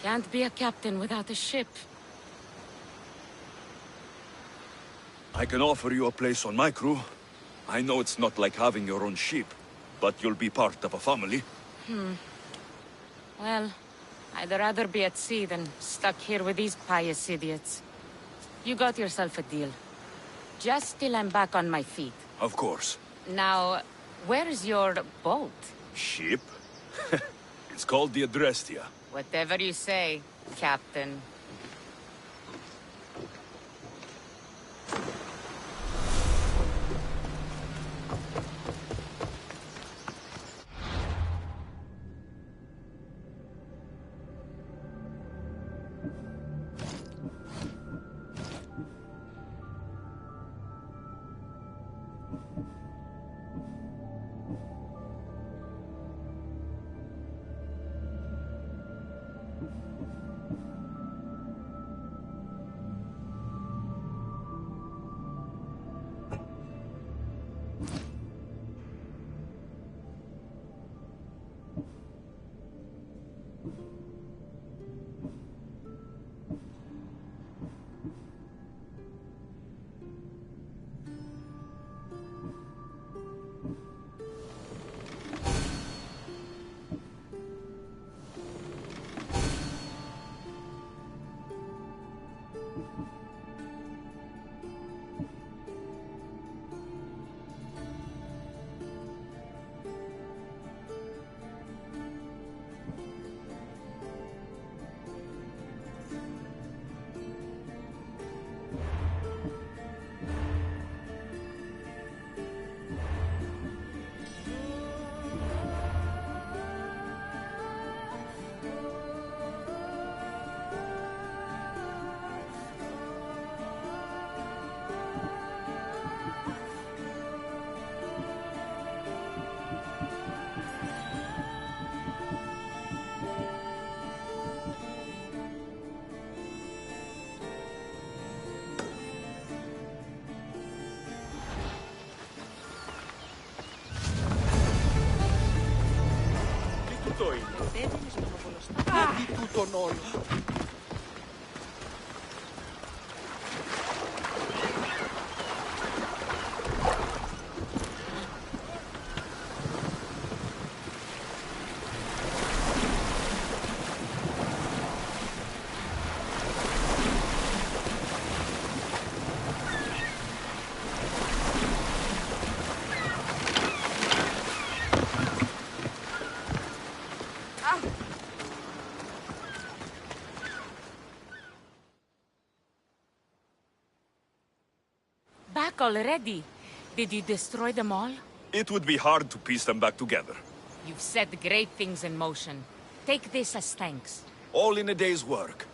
Can't be a captain without a ship. I can offer you a place on my crew. I know it's not like having your own ship, but you'll be part of a family. Well, I'd rather be at sea than stuck here with these pious idiots. You got yourself a deal. Just till I'm back on my feet. Of course. Now, where's your boat? Ship? It's called the Adrestia. Whatever you say, Captain. Tutto είναι. Τι τούτον όλο. Back already? Did you destroy them all? It would be hard to piece them back together. You've set great things in motion. Take this as thanks. All in a day's work.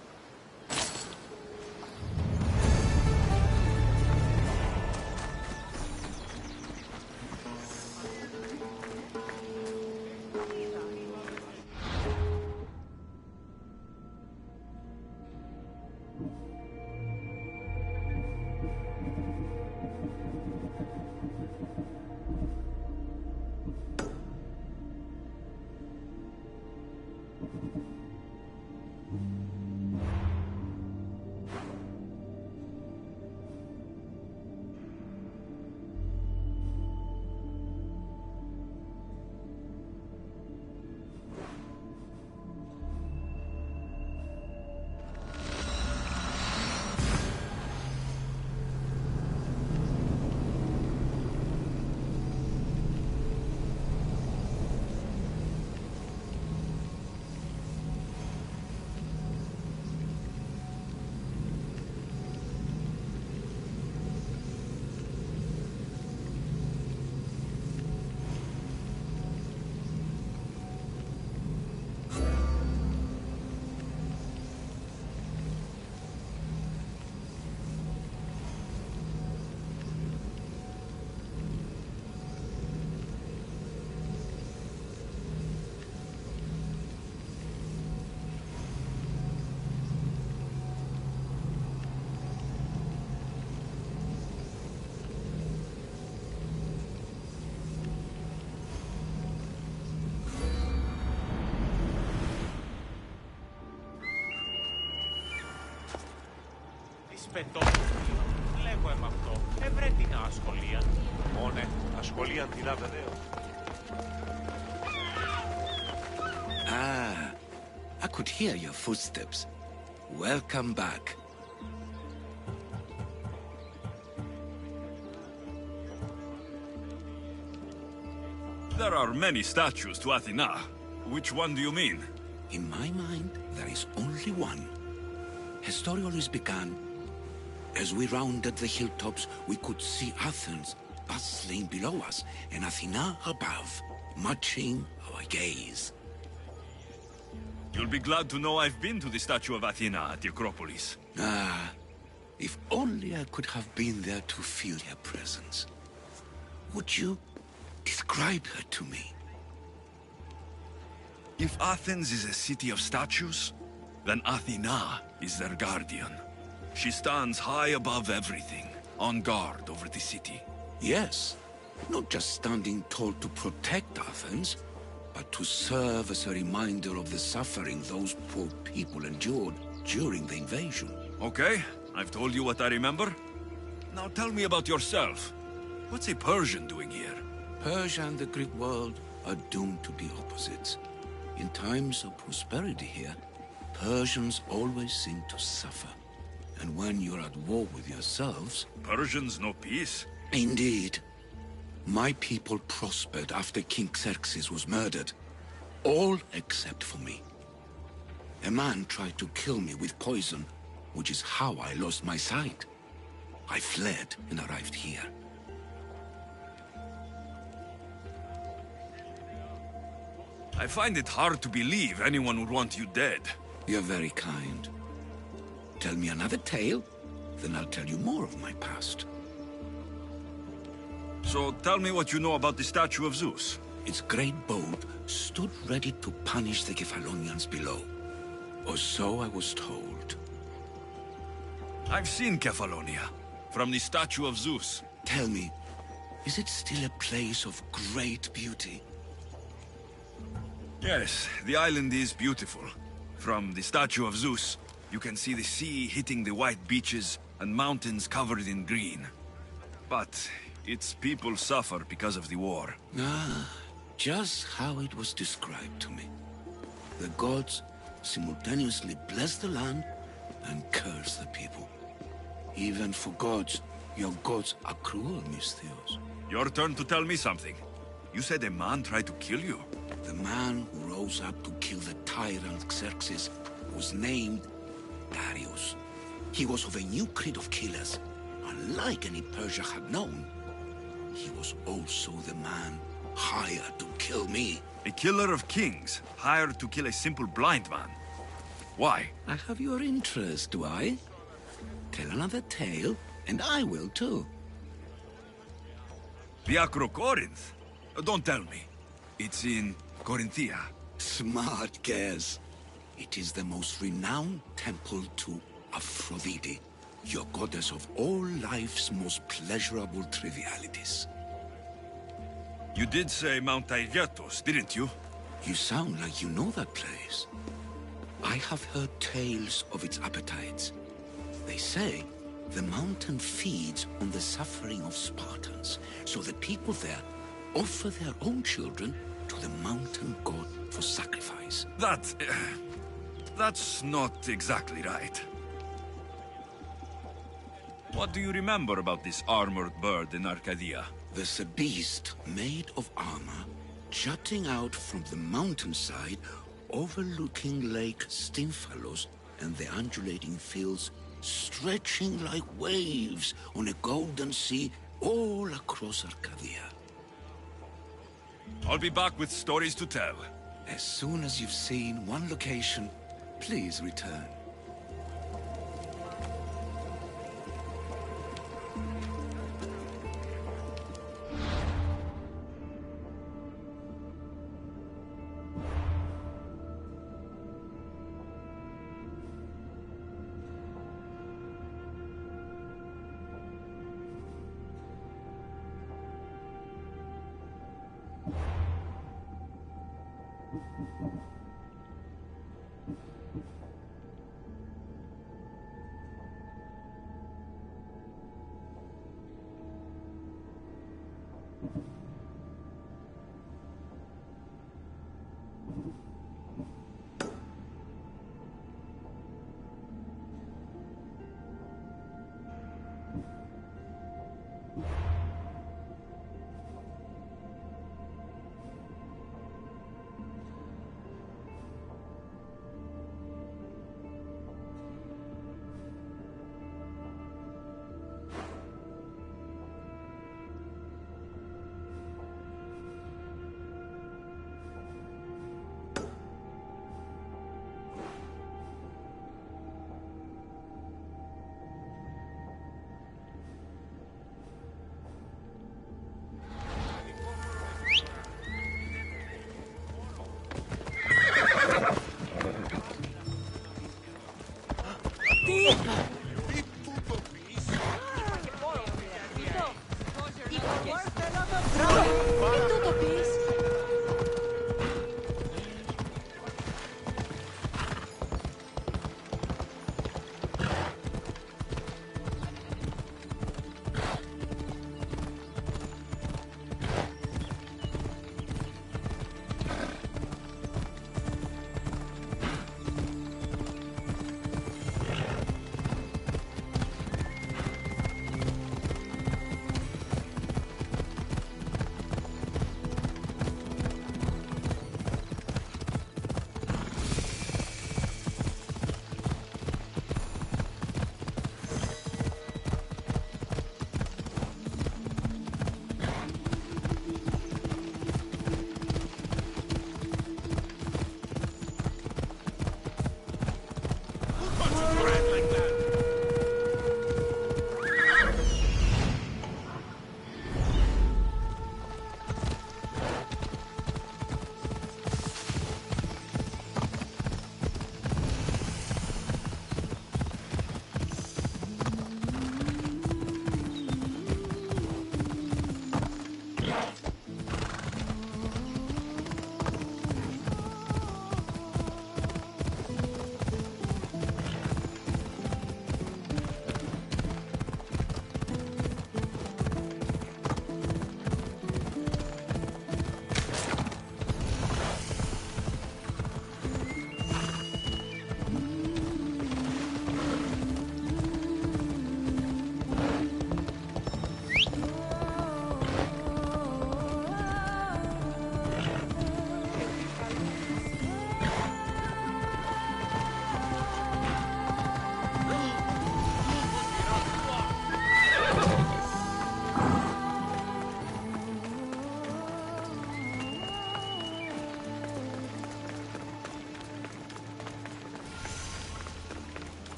πετώ. Λέγω εμ' αυτό. Βρε την ασχολία. Μόνε, ασχολία την αβεβαίω. Ah, I could hear your footsteps. Welcome back. There are many statues to Athena. Which one do you mean? In my mind, there is only one. Her story always began. As we rounded the hilltops, we could see Athens bustling below us and Athena above, matching our gaze. You'll be glad to know I've been to the statue of Athena at the Acropolis. Ah, if only I could have been there to feel her presence. Would you describe her to me? If Athens is a city of statues, then Athena is their guardian. She stands high above everything, on guard over the city. Yes, not just standing tall to protect Athens, but to serve as a reminder of the suffering those poor people endured during the invasion. Okay, I've told you what I remember. Now tell me about yourself. What's a Persian doing here? Persia and the Greek world are doomed to be opposites. In times of prosperity here, Persians always seem to suffer. And when you're at war with yourselves... Persians know peace? Indeed. My people prospered after King Xerxes was murdered. All except for me. A man tried to kill me with poison, which is how I lost my sight. I fled and arrived here. I find it hard to believe anyone would want you dead. You're very kind. Tell me another tale, then I'll tell you more of my past. So tell me what you know about the statue of Zeus. Its great boat stood ready to punish the Kephalonians below. Or so I was told. I've seen Kephallonia, from the statue of Zeus. Tell me, is it still a place of great beauty? Yes, the island is beautiful. From the statue of Zeus, you can see the sea hitting the white beaches and mountains covered in green. But its people suffer because of the war. Ah, just how it was described to me. The gods simultaneously bless the land and curse the people. Even for gods, your gods are cruel, Misthios. Your turn to tell me something. You said a man tried to kill you? The man who rose up to kill the tyrant Xerxes was named Darius. He was of a new creed of killers, unlike any Persia had known. He was also the man hired to kill me. A killer of kings, hired to kill a simple blind man. Why? I have your interest, do I? Tell another tale, and I will too. The Acrocorinth? Don't tell me. It's in Corinthia. Smart guess. It is the most renowned temple to Aphrodite, your goddess of all life's most pleasurable trivialities. You did say Mount Taygetos, didn't you? You sound like you know that place. I have heard tales of its appetites. They say the mountain feeds on the suffering of Spartans, so the people there offer their own children to the mountain god for sacrifice. That's not exactly right. What do you remember about this armored bird in Arcadia? There's a beast made of armor, jutting out from the mountainside, overlooking Lake Stymphalos and the undulating fields, stretching like waves on a golden sea all across Arcadia. I'll be back with stories to tell. As soon as you've seen one location, please return.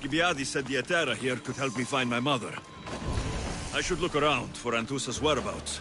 Alcibiades said the Etera here could help me find my mother. I should look around for Antusa's whereabouts.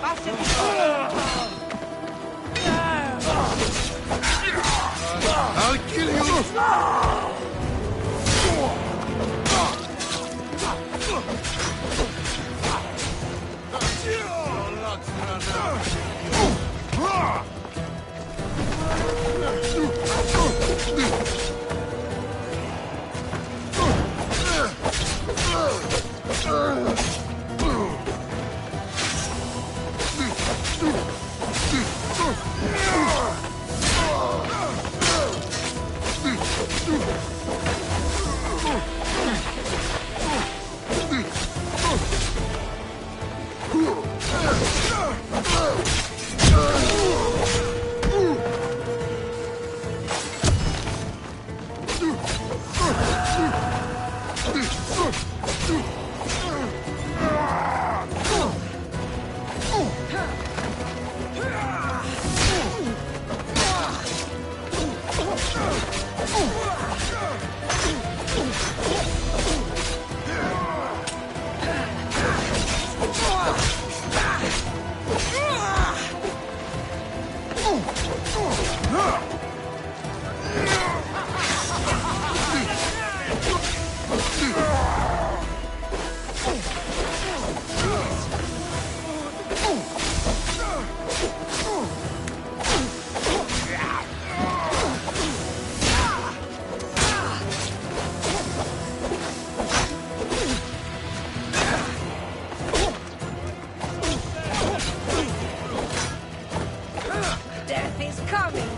I'll kill you! Death is coming!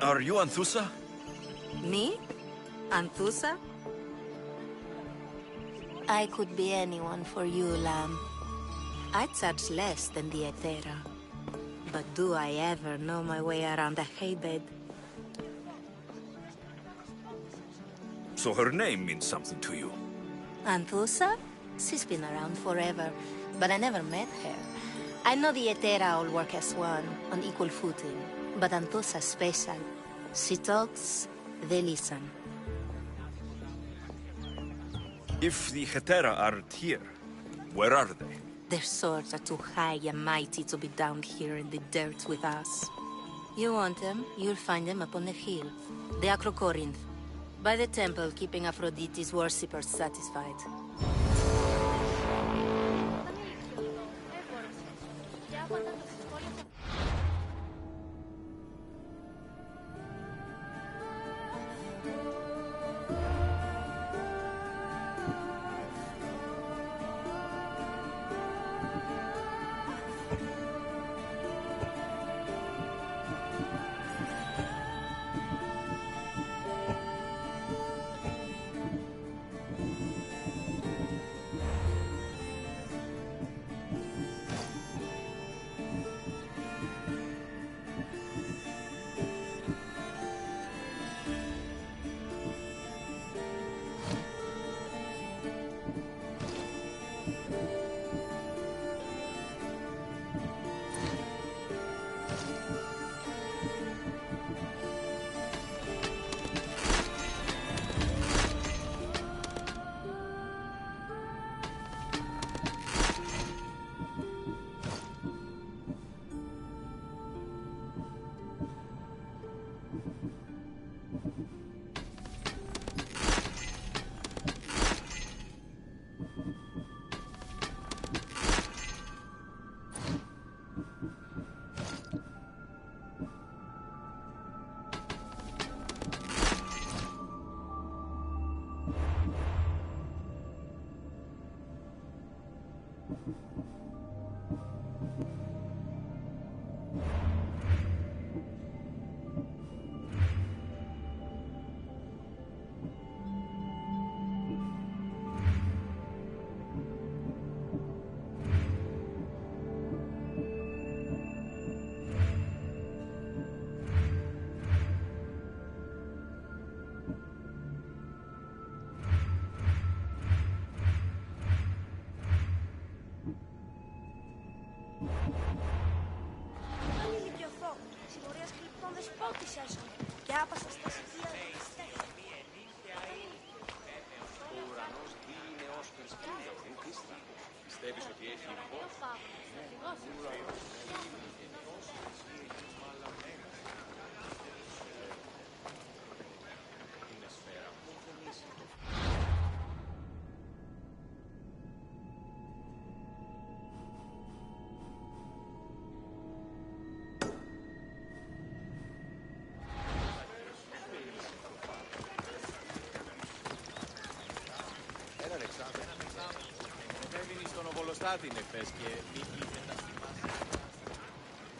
Are you Anthusa? Me? Anthusa? I could be anyone for you, Lamb. I charge less than the Aethera. But do I ever know my way around a haybed? So her name means something to you. Anthusa? She's been around forever, but I never met her. I know the Aethera all work as one, on equal footing. But Anthusa's special. She talks, they listen. If the Hetera aren't here, where are they? Their swords are too high and mighty to be down here in the dirt with us. You want them, you'll find them up on the hill. The Acrocorinth. By the temple, keeping Aphrodite's worshippers satisfied.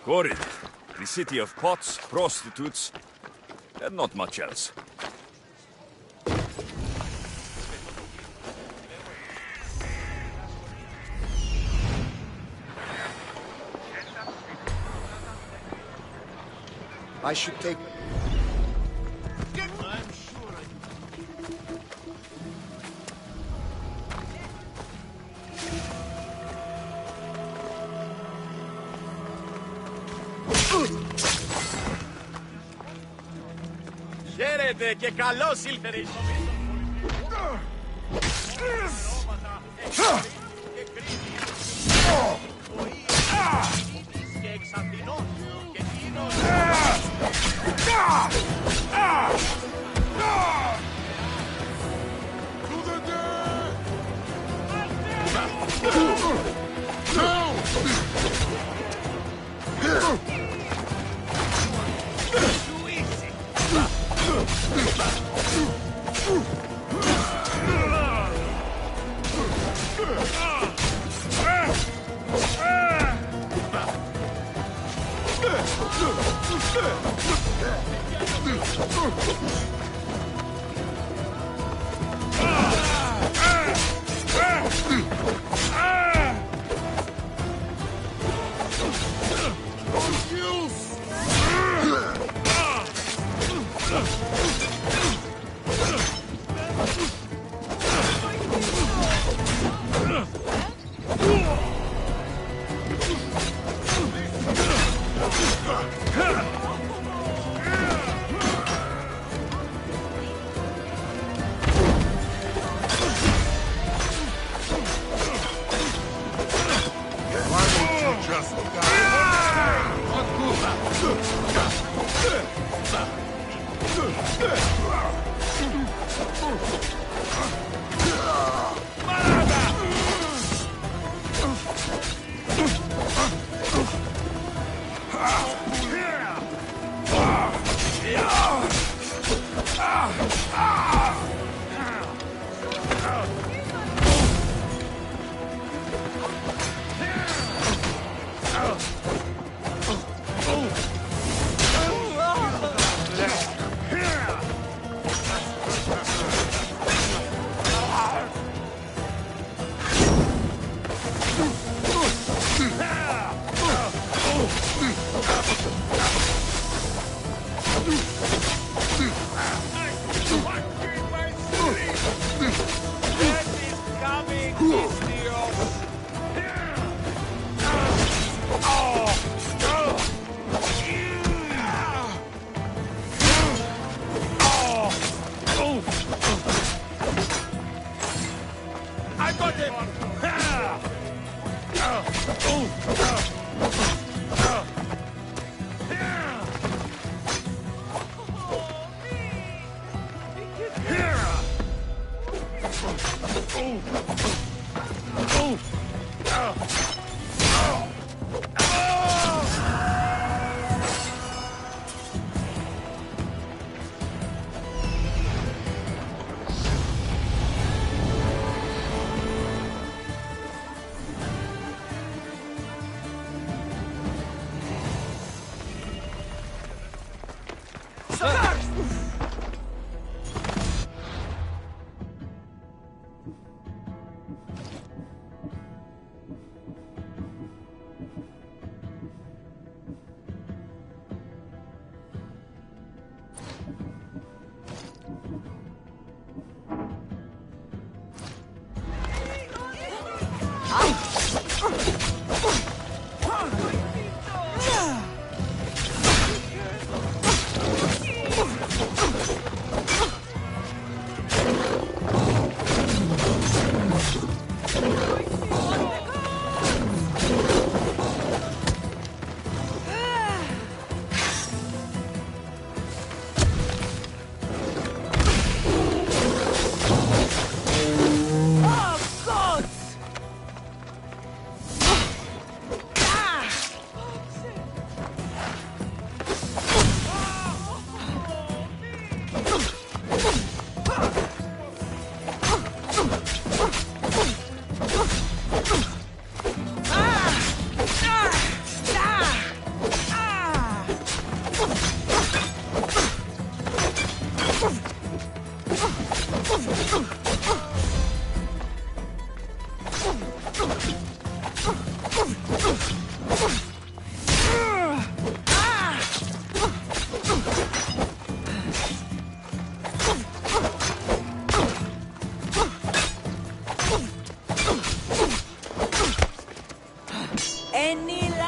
Corinth, the city of pots, prostitutes, and not much else. I should take... Χαίρετε και καλώς ήλθατε εις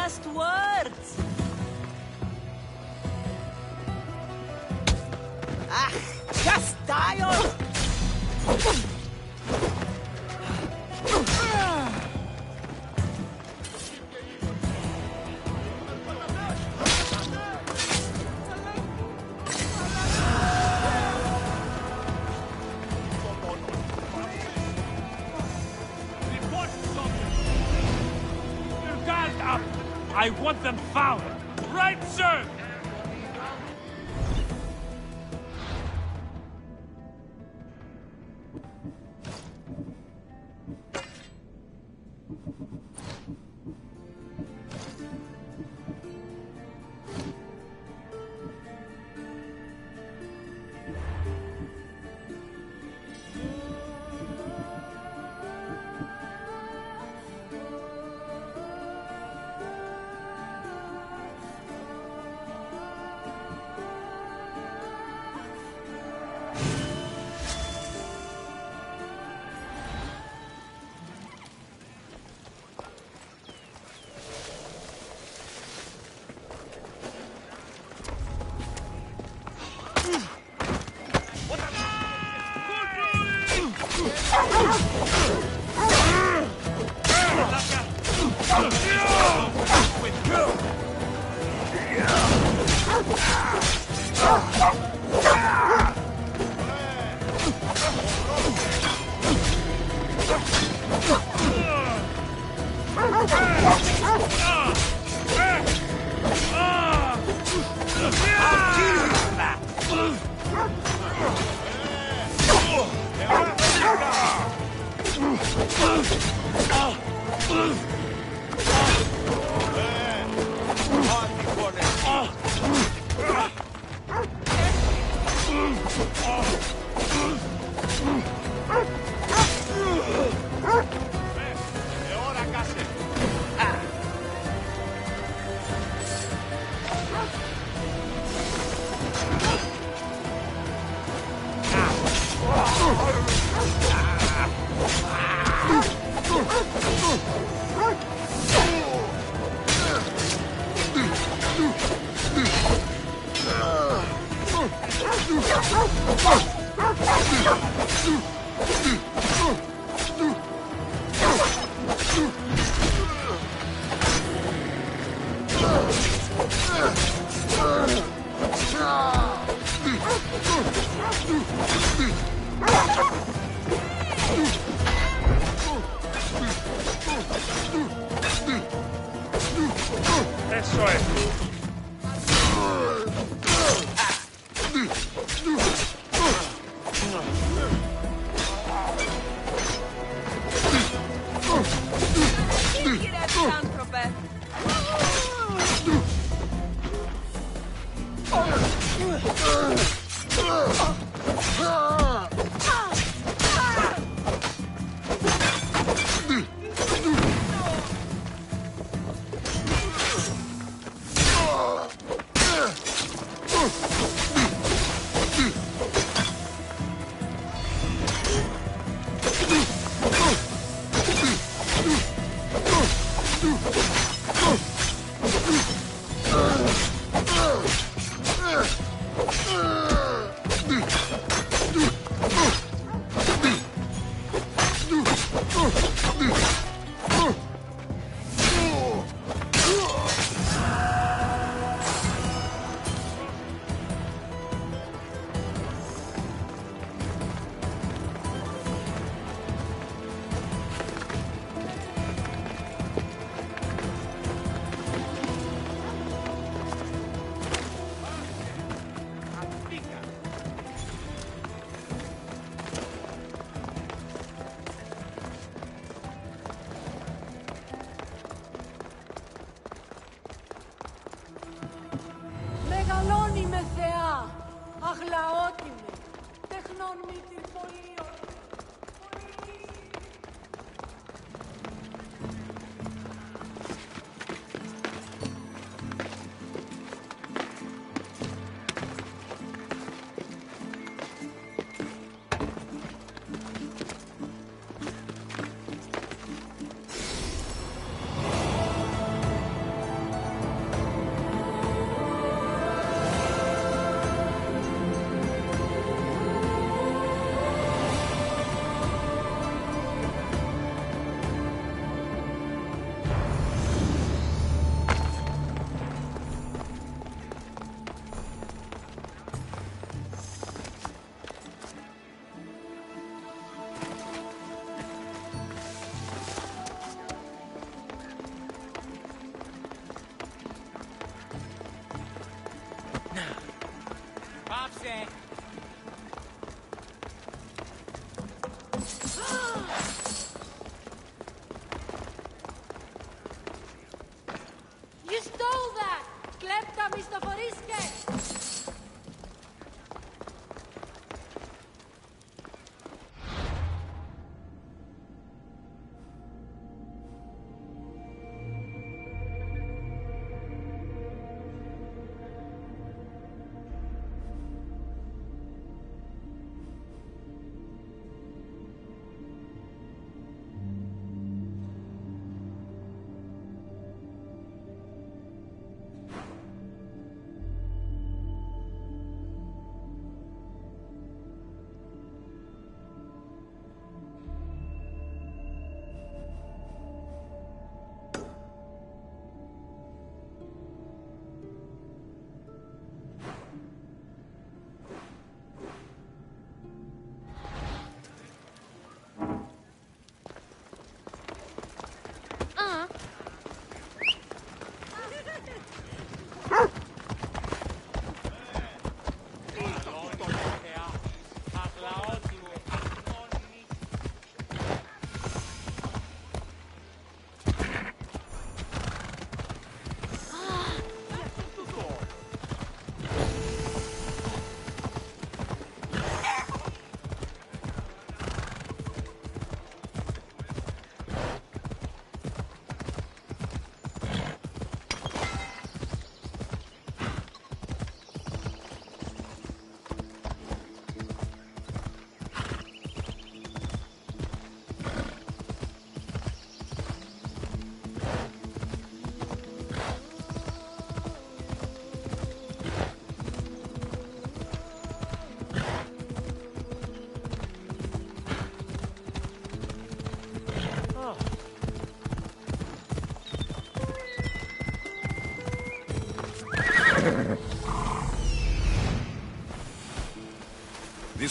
last words? Ah, just die or... I want them found! Right, sir! Μεγαλώνει με θεά, αγλαότιμη, τεχνών μύτη πολύ.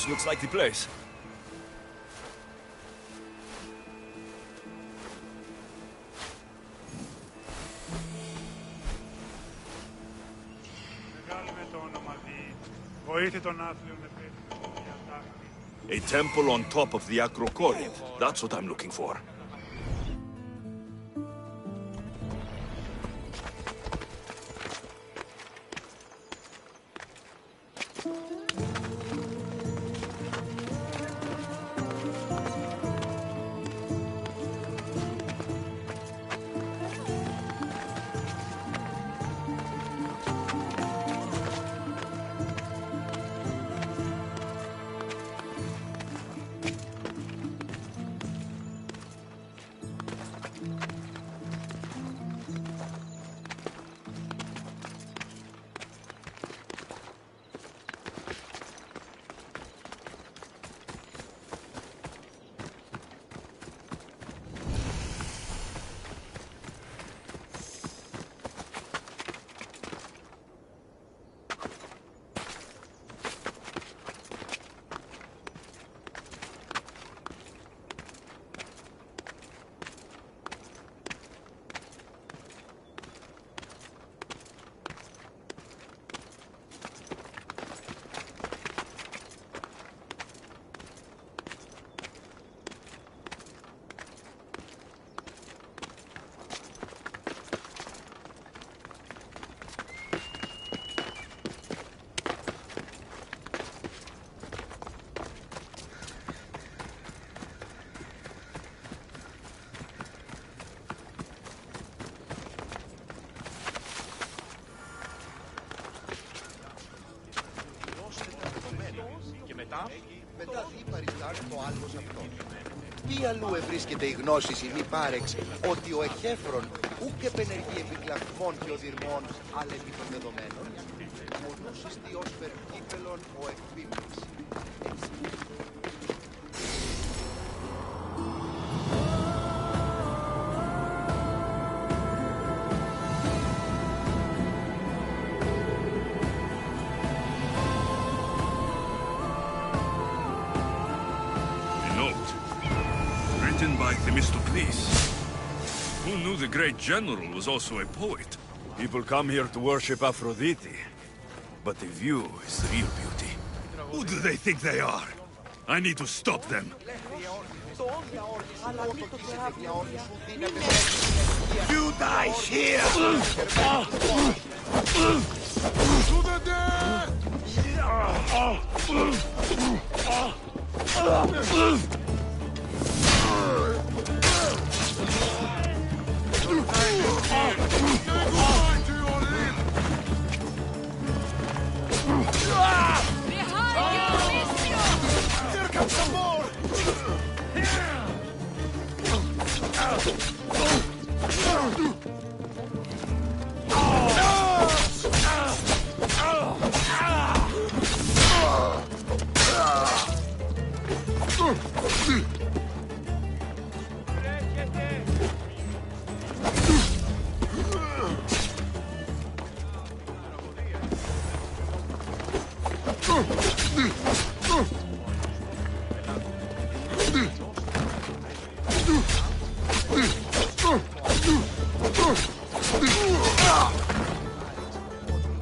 This looks like the place. A temple on top of the Acrocorinth. That's what I'm looking for. Μετά τι παριστάνει το άλλος αυτός. Τι αλλού ευρίσκεται η γνώση η μη πάρεξ ότι ο εχέφρον ουκ επενεργεί επικλαθμών και οδυρμών αλλά επί των δεδομένων. Ο νους εστί ως περκύπελον ο εκπίπτης. Who knew the great general was also a poet? People come here to worship Aphrodite, but the view is the real beauty. Who do they think they are? I need to stop them. You die here! To the dead! Here comes some more!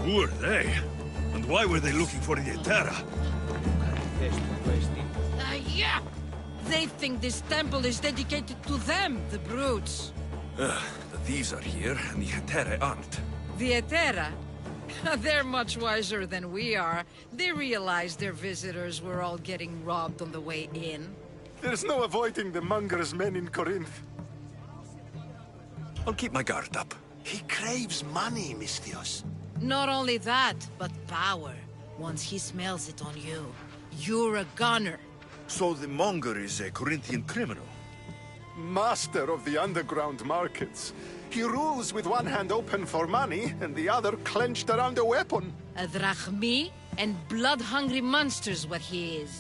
Who are they? And why were they looking for the Etera? Yeah! They think this temple is dedicated to them, the brutes. The thieves are here, and the Etera aren't. The Etera? They're much wiser than we are. They realized their visitors were all getting robbed on the way in. There's no avoiding the monger's men in Corinth. I'll keep my guard up. He craves money, Misthios. Not only that, but power. Once he smells it on you, you're a gunner. So the monger is a Corinthian criminal? Master of the underground markets. He rules with one hand open for money and the other clenched around a weapon. A drachmi and blood-hungry monster's what he is.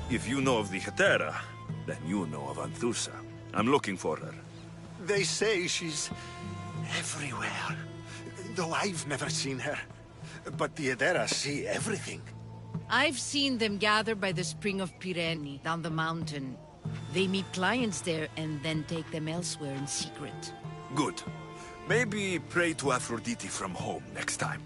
If you know of the Hetera, then you know of Anthusa. I'm looking for her. They say she's everywhere, though I've never seen her. but the Edera see everything. I've seen them gather by the Spring of Pirene, down the mountain. They meet clients there and then take them elsewhere in secret. Good. Maybe pray to Aphrodite from home next time.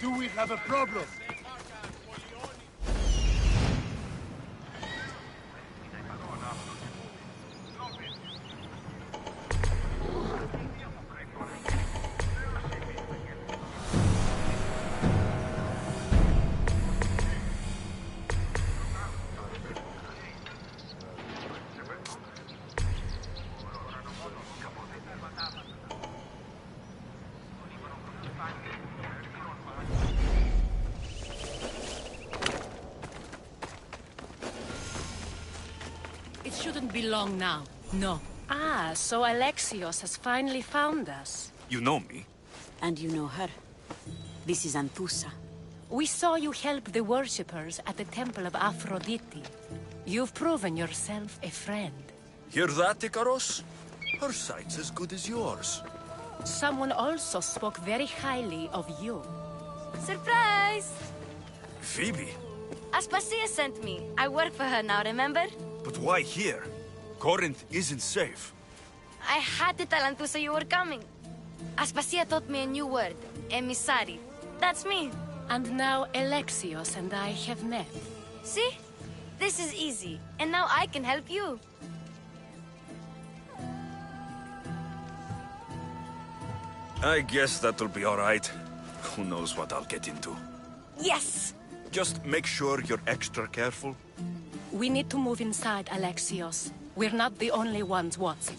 Do we have a problem? It shouldn't be long now. No. Ah, so Alexios has finally found us. You know me? And you know her. This is Anthusa. We saw you help the worshippers at the Temple of Aphrodite. You've proven yourself a friend. Hear that, Ikaros? Her sight's as good as yours. Someone also spoke very highly of you. Surprise! Phoebe? Aspasia sent me. I work for her now, remember? But why here? Corinth isn't safe. I had to tell Anthusa you were coming. Aspasia taught me a new word. Emissary. That's me. And now Alexios and I have met. See? This is easy. And now I can help you. I guess that'll be all right. Who knows what I'll get into. Yes! Just make sure you're extra careful. We need to move inside, Alexios. We're not the only ones watching.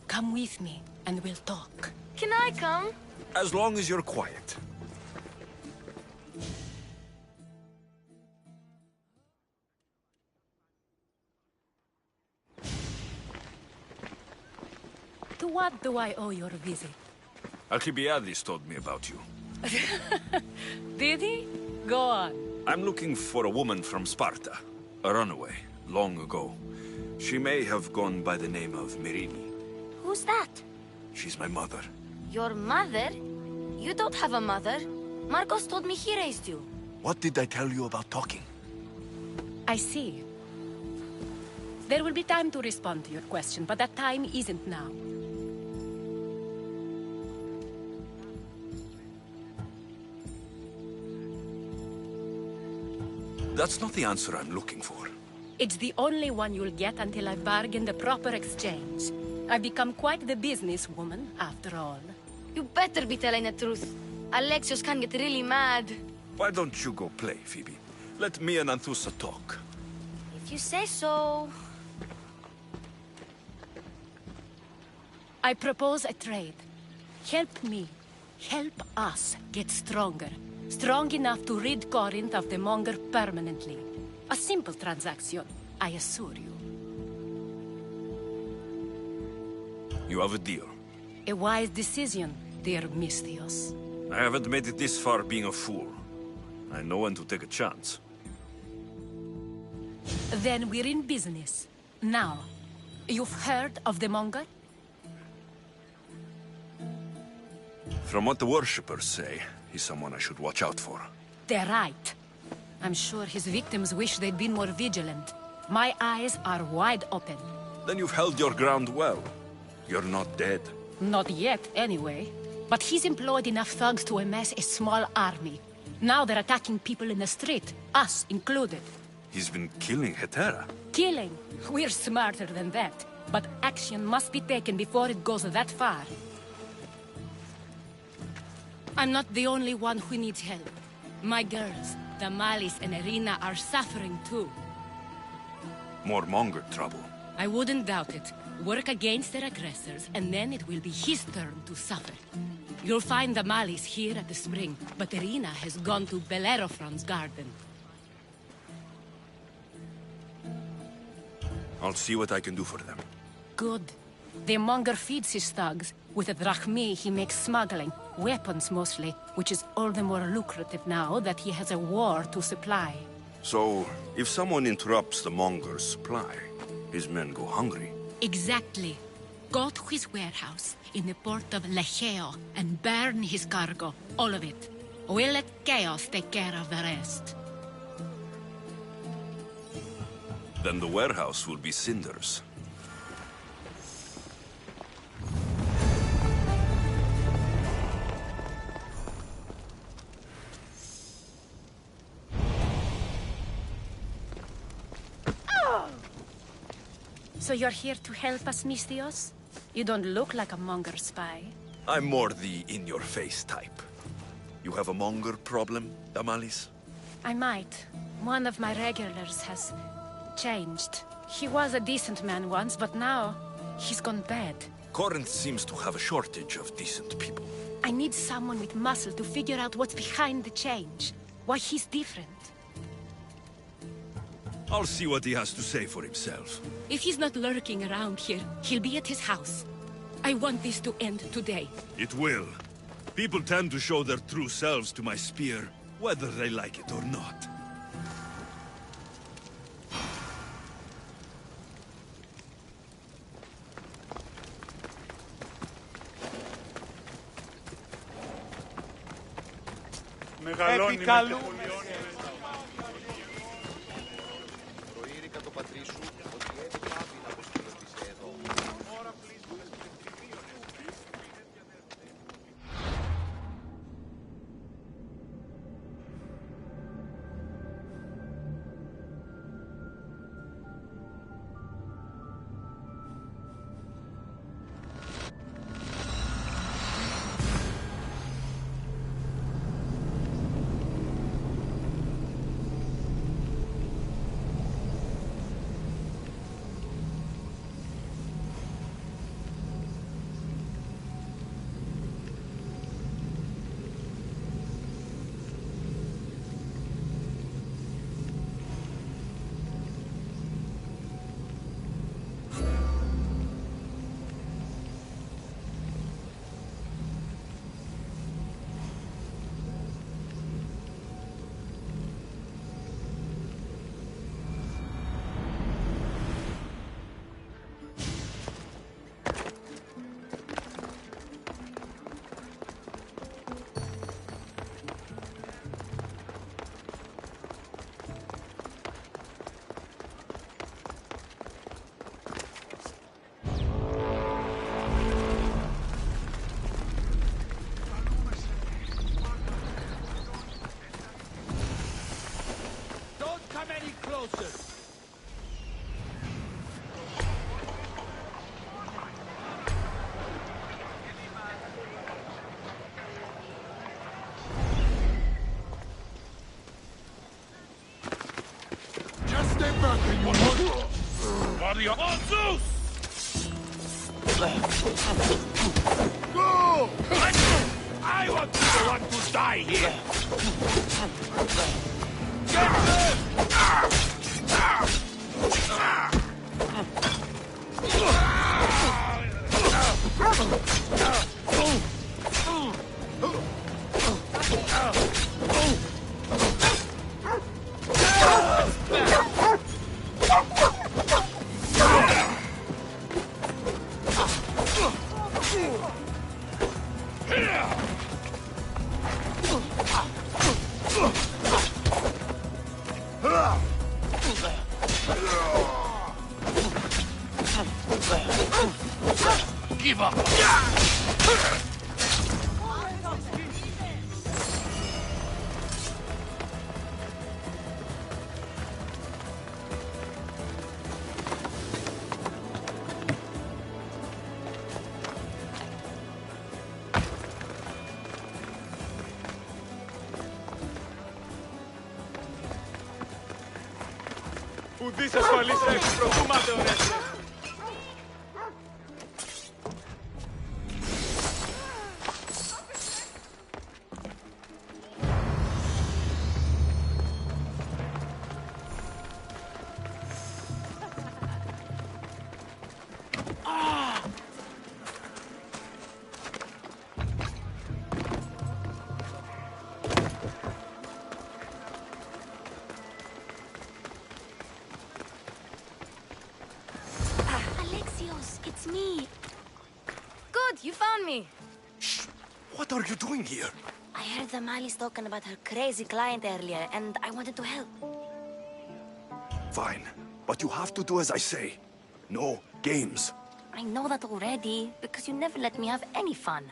Come with me, and we'll talk. Can I come? As long as you're quiet. To what do I owe your visit? Alcibiades told me about you. Did he? Go on. I'm looking for a woman from Sparta. A runaway, long ago. She may have gone by the name of Myrine. Who's that? She's my mother. Your mother? You don't have a mother. Marcos told me he raised you. What did I tell you about talking? I see. There will be time to respond to your question, but that time isn't now. That's not the answer I'm looking for. It's the only one you'll get until I've bargained the proper exchange. I've become quite the businesswoman, after all. You better be telling the truth. Alexios can get really mad. Why don't you go play, Phoebe? Let me and Anthusa talk. If you say so. I propose a trade. Help me. Help us get stronger. Strong enough to rid Corinth of the Monger permanently. A simple transaction, I assure you. You have a deal. A wise decision, dear Misthios. I haven't made it this far being a fool. I know when to take a chance. Then we're in business. Now, you've heard of the Monger? From what the worshippers say, he's someone I should watch out for. They're right. I'm sure his victims wish they'd been more vigilant. My eyes are wide open. Then you've held your ground well. You're not dead. Not yet, anyway. But he's employed enough thugs to amass a small army. Now they're attacking people in the street, us included. He's been killing Hetera. Killing? We're smarter than that. But action must be taken before it goes that far. I'm not the only one who needs help. My girls, Damalis and Irina, are suffering too. More Monger trouble. I wouldn't doubt it. Work against their aggressors, and then it will be his turn to suffer. You'll find Damalis here at the spring, but Irina has gone to Bellerophon's garden. I'll see what I can do for them. Good. The Monger feeds his thugs. With the drachmi, he makes smuggling. Weapons, mostly, which is all the more lucrative now that he has a war to supply. So, if someone interrupts the Monger's supply, his men go hungry. Exactly. Go to his warehouse in the port of Lecheo and burn his cargo, all of it. We'll let chaos take care of the rest. Then the warehouse will be cinders. So you're here to help us, Mistios? You don't look like a Monger spy. I'm more the in-your-face type. You have a Monger problem, Damalis? I might. One of my regulars has changed. He was a decent man once, but now he's gone bad. Corinth seems to have a shortage of decent people. I need someone with muscle to figure out what's behind the change. Why he's different. I'll see what he has to say for himself. If he's not lurking around here, he'll be at his house. I want this to end today. It will. People tend to show their true selves to my spear, whether they like it or not. Προείρηκα το πατρί σου ότι έπρεπε να αποστηλωθείς εδώ. On Zeus! Go! I want to be the one to die here! Get give up. Ουδής ασφαλής έχει προτού μάτε ορέσαι. It's me. Good, you found me. Shh! What are you doing here? I heard the Mali's talking about her crazy client earlier, and I wanted to help. Fine, but you have to do as I say. No games. I know that already, because you never let me have any fun.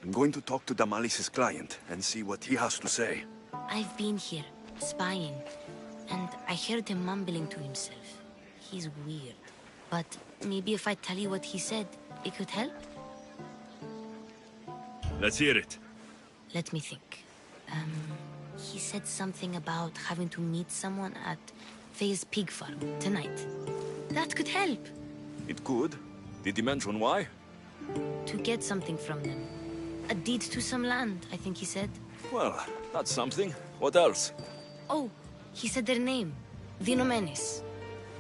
I'm going to talk to Damalis's client and see what he has to say. I've been here, spying, and I heard him mumbling to himself. He's weird. But maybe if I tell you what he said, it could help? Let's hear it. Let me think. He said something about having to meet someone at Faye's pig farm tonight. That could help. It could. Did he mention why? To get something from them. A deed to some land, I think he said. Well, that's something. What else? Oh, he said their name. Vinomenes.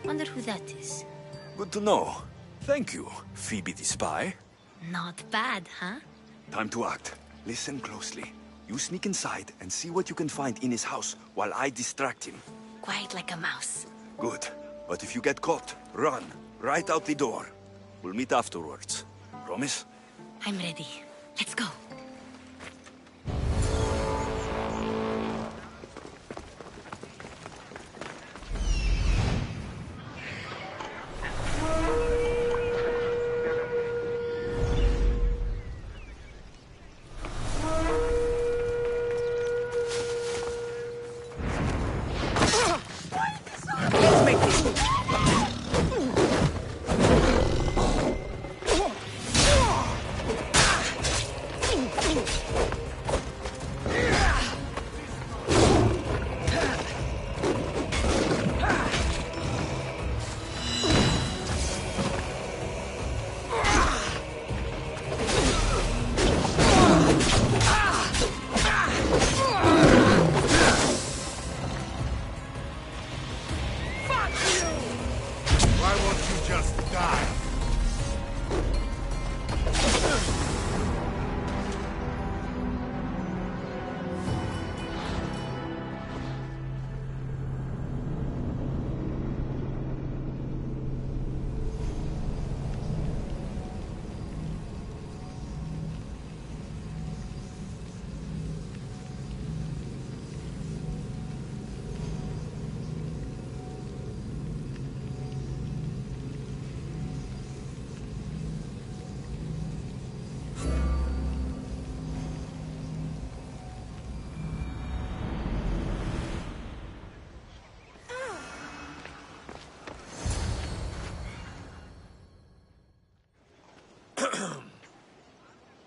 Wonder who that is. Good to know. Thank you, Phoebe the spy. Not bad, huh? Time to act. Listen closely. You sneak inside and see what you can find in his house while I distract him. Quiet like a mouse. Good. But if you get caught, run. Right out the door. We'll meet afterwards. Promise? I'm ready. Let's go.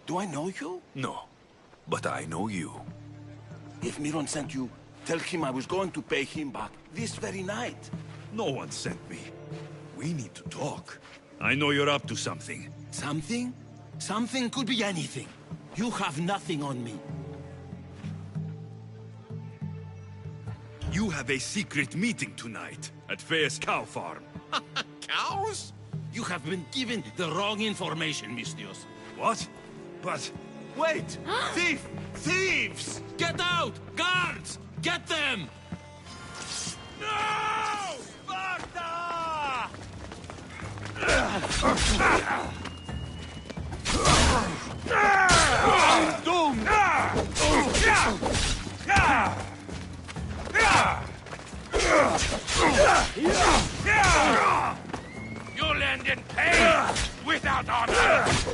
Do I know you? No, but I know you. If Miron sent you, tell him I was going to pay him back this very night. No one sent me. We need to talk. I know you're up to something. Something? Something could be anything. You have nothing on me. You have a secret meeting tonight at Faye's cow farm. Cows? You have been given the wrong information, Mistios. What? But... Wait! Thief! Thieves! Get out! Guards! Get them! No! Sparta! Doomed! You'll end in pain without honor!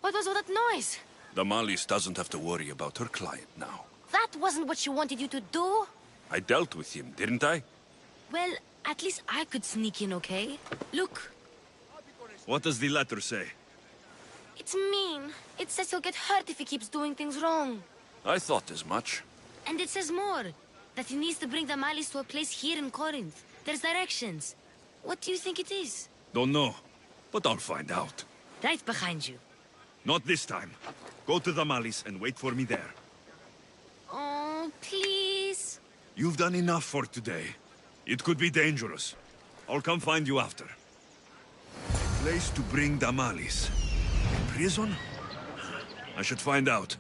What was all that noise? Damalis doesn't have to worry about her client now. That wasn't what she wanted you to do. I dealt with him, didn't I? Well, at least I could sneak in, okay? Look, What does the letter say? it's mean. It says he'll get hurt if he keeps doing things wrong. I thought as much. And it says more. That he needs to bring the Malis to a place here in Corinth. There's directions. What do you think it is? Don't know, but I'll find out. Right behind you. Not this time. Go to the Malis and wait for me there. Oh, please. You've done enough for today. It could be dangerous. I'll come find you after. Place to bring Damalis. Prison? I should find out.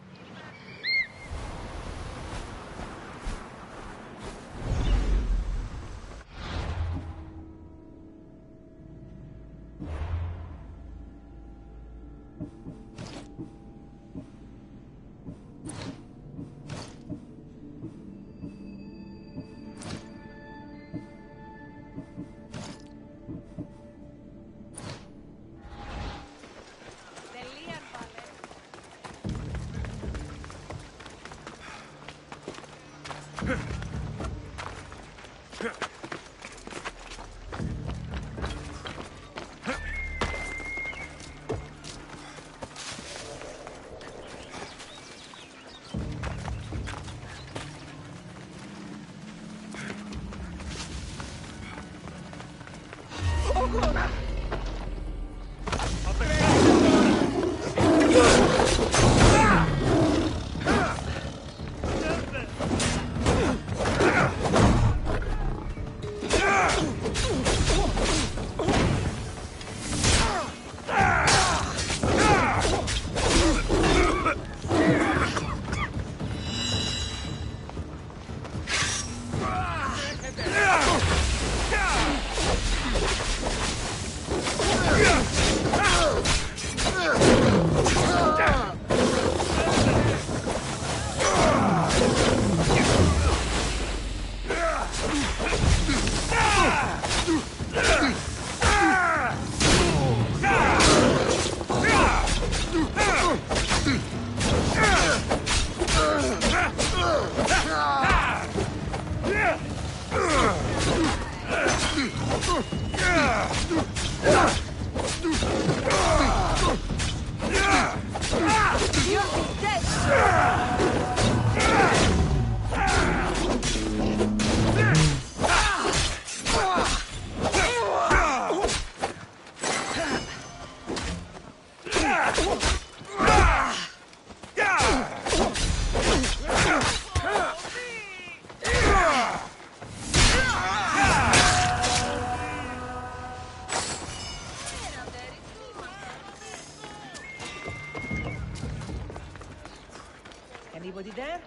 Anybody there?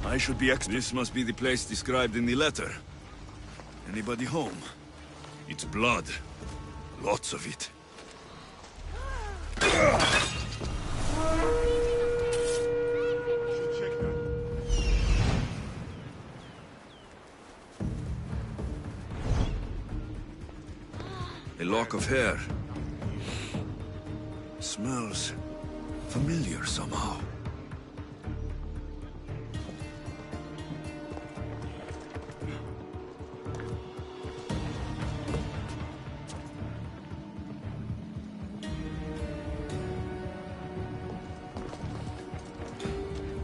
I should be This must be the place described in the letter. Anybody home? It's blood. Lots of it. A lock of hair. Smells familiar somehow.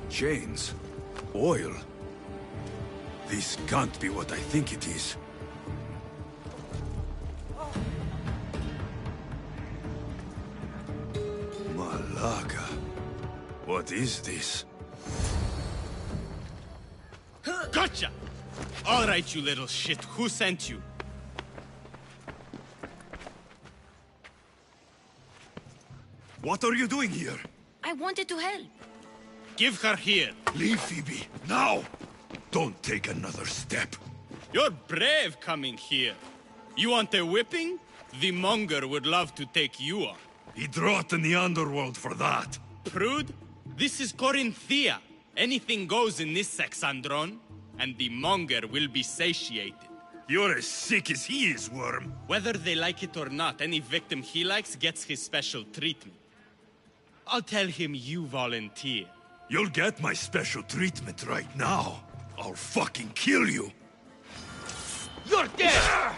Chains. Oil. This can't be what I think it is. Malaga. What is this? Gotcha! All right, you little shit. Who sent you? What are you doing here? I wanted to help. Give her here. Leave, Phoebe. Now! Don't take another step. You're brave coming here. You want a whipping? The monger would love to take you on. He'd rot in the underworld for that. Prude, this is Corinthia. Anything goes in this Sexandron, and the monger will be satiated. You're as sick as he is, Worm. Whether they like it or not, any victim he likes gets his special treatment. I'll tell him you volunteer. You'll get my special treatment right now. I'll fucking kill you. You're dead!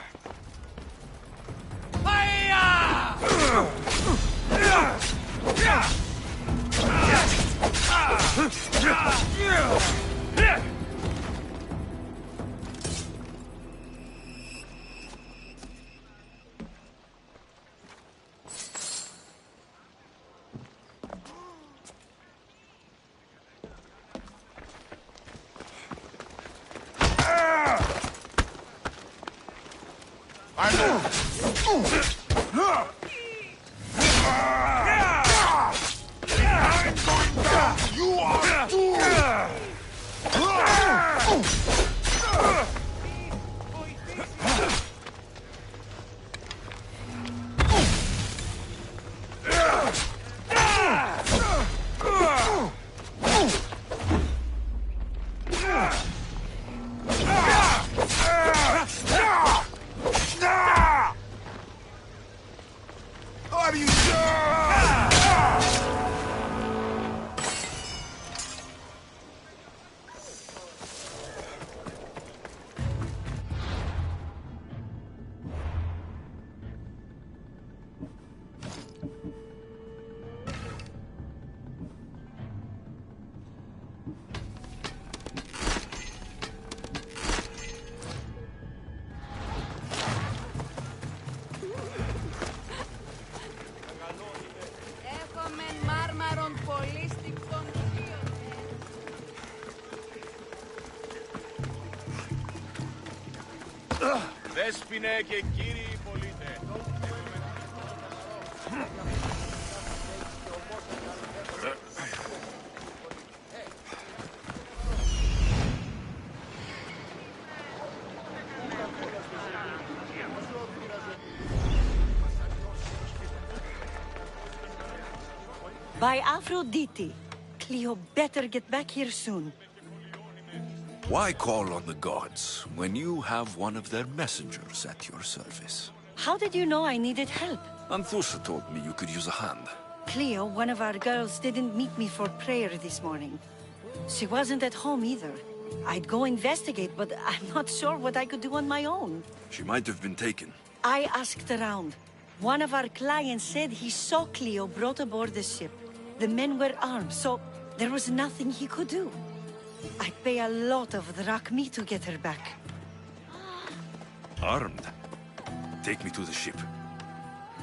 Δέσποινε και κύριοι πολίτες. By Aphrodite. Cleo better get back here soon. Why call on the gods when you have one of their messengers at your service? How did you know I needed help? Anthusa told me you could use a hand. Cleo, one of our girls, didn't meet me for prayer this morning. She wasn't at home either. I'd go investigate, but I'm not sure what I could do on my own. She might have been taken. I asked around. One of our clients said he saw Cleo brought aboard the ship. The men were armed, so there was nothing he could do. I'd pay a lot of drachmi to get her back. Armed? Take me to the ship.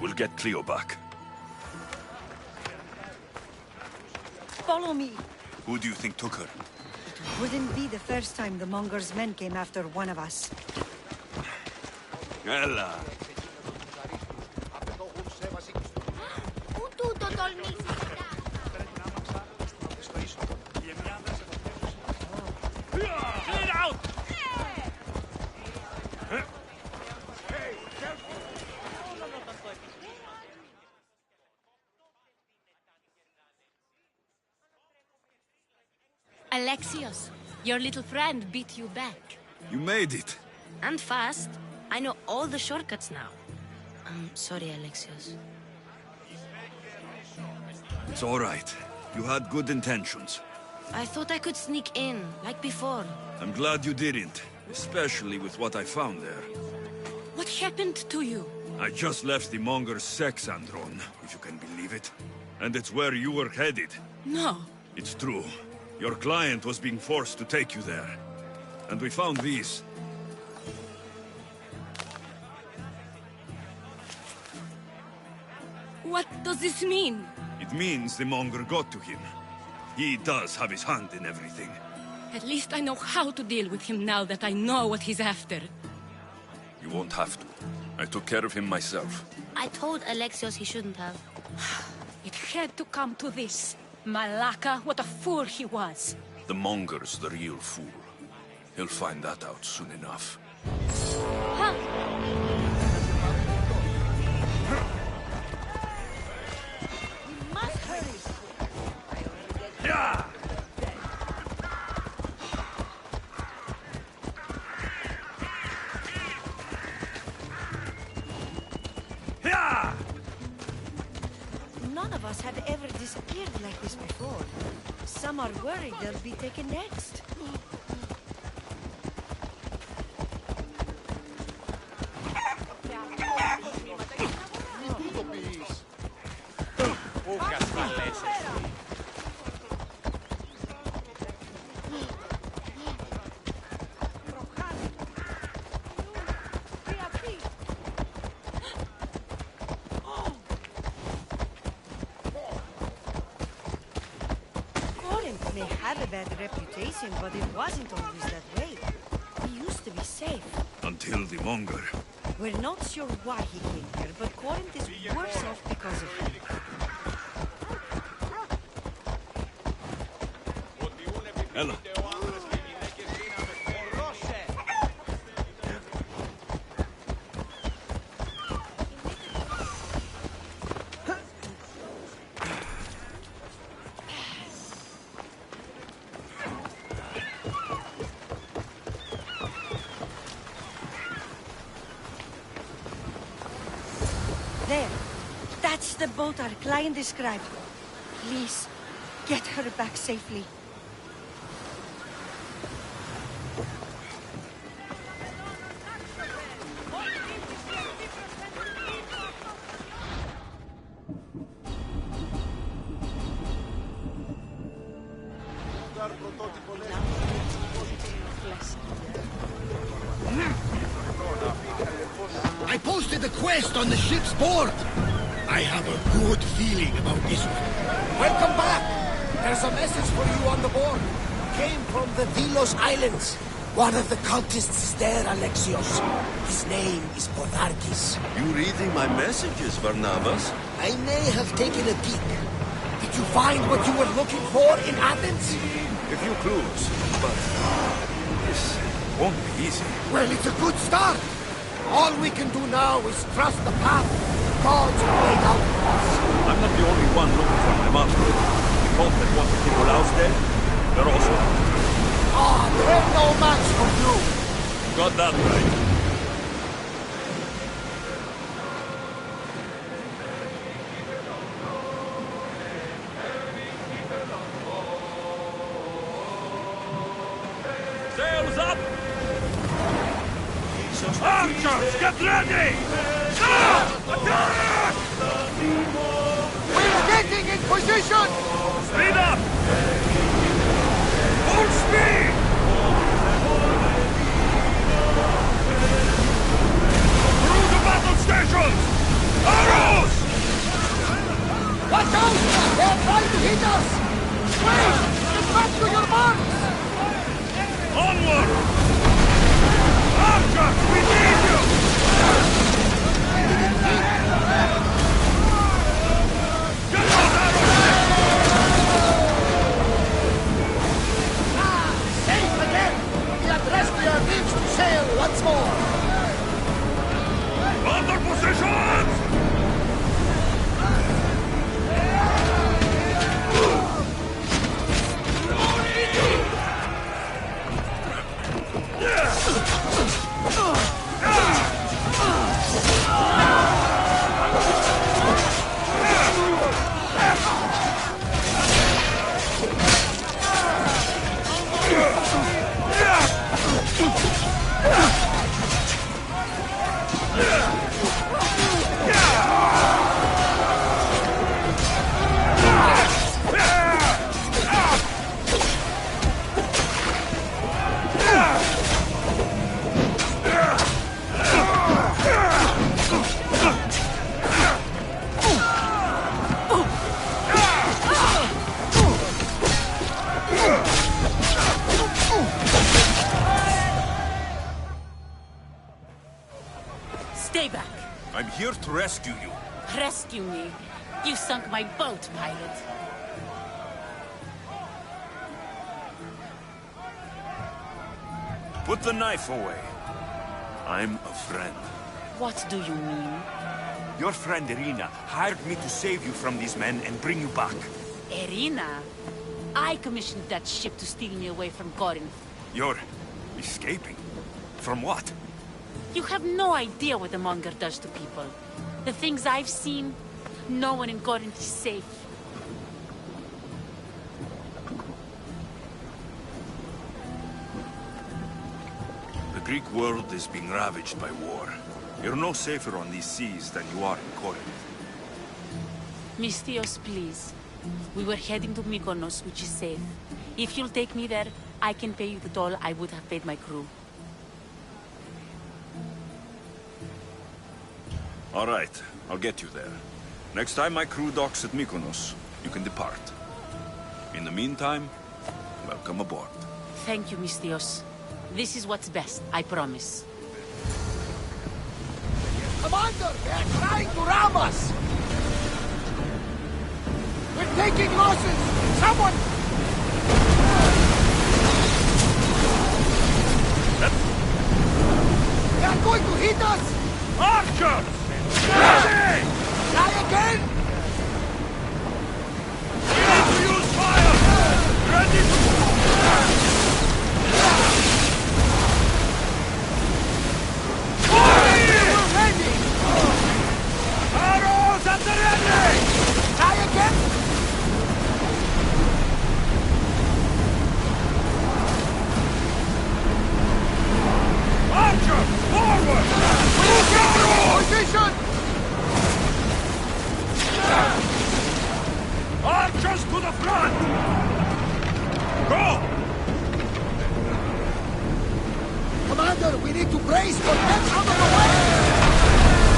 We'll get Cleo back. Follow me. Who do you think took her? It wouldn't be the first time the Monger's men came after one of us. Ella. Alexios, your little friend beat you back. You made it. And fast. I know all the shortcuts now. I'm sorry, Alexios. It's all right. You had good intentions. I thought I could sneak in, like before. I'm glad you didn't, especially with what I found there. What happened to you? I just left the Monger's sex andron, if you can believe it. And it's where you were headed. No. It's true. Your client was being forced to take you there. And we found these. What does this mean? It means the Monger got to him. He does have his hand in everything. At least I know how to deal with him now that I know what he's after. You won't have to. I took care of him myself. I told Alexios he shouldn't have. It had to come to this. Malaka, what a fool he was. The Monger's the real fool. He'll find that out soon enough. Huh? We must hurry. Yeah! None of us have ever disappeared like this before. Some are worried they'll be taken next. May have a bad reputation, but it wasn't always that way. He used to be safe. Until the Monger. We're not sure why he came here, but Corinth is worse off because of him. Ella. There. That's the boat our client described. Please, get her back safely. I posted the quest on the ship's board. I have a good feeling about this one. Welcome back. There's a message for you on the board. Came from the Delos Islands. One of the cultists is there, Alexios. His name is Podarkis. You reading my messages, Barnabas? I may have taken a peek. Did you find what you were looking for in Athens? A few clues, but this won't be easy. Well, it's a good start. All we can do now is trust the path the gods have laid out for us. I'm not the only one looking for my mother. The cult that wanted Nicolaus dead, they're also... Ah, they're no match for you. Got that right. Sails up! Archers, get ready! Attack! We're getting in position! Speed up! Full speed! Through the battle stations! Arrows! Watch out! They're trying to hit us! Wait! Get back to your marks! Onward! Archers, we need you! Get those arrows! Safe again! The Adrestia needs to sail once more! Other positions! Stay back. I'm here to rescue you. Rescue me. You sunk my boat, pirate. Put the knife away. I'm a friend. What do you mean? Your friend Irina hired me to save you from these men and bring you back. Irina? I commissioned that ship to steal me away from Corinth. You're escaping? From what? You have no idea what the Monger does to people. The things I've seen, no one in Corinth is safe. The Greek world is being ravaged by war. You're no safer on these seas than you are in Corinth. Misthios, please. We were heading to Mykonos, which is safe. If you'll take me there, I can pay you the toll I would have paid my crew. All right, I'll get you there. Next time my crew docks at Mykonos, you can depart. In the meantime, welcome aboard. Thank you, Misthios. This is what's best, I promise. Commander, they're trying to ram us! We're taking losses! Someone! They're going to hit us! Archers! Ready! Try again! Ready to use fire! Ready to... We're ready! Arrows at the ready! Try again! Archers, forward! Position! Archers to the front! Go! Commander, we need to brace for them out of the way!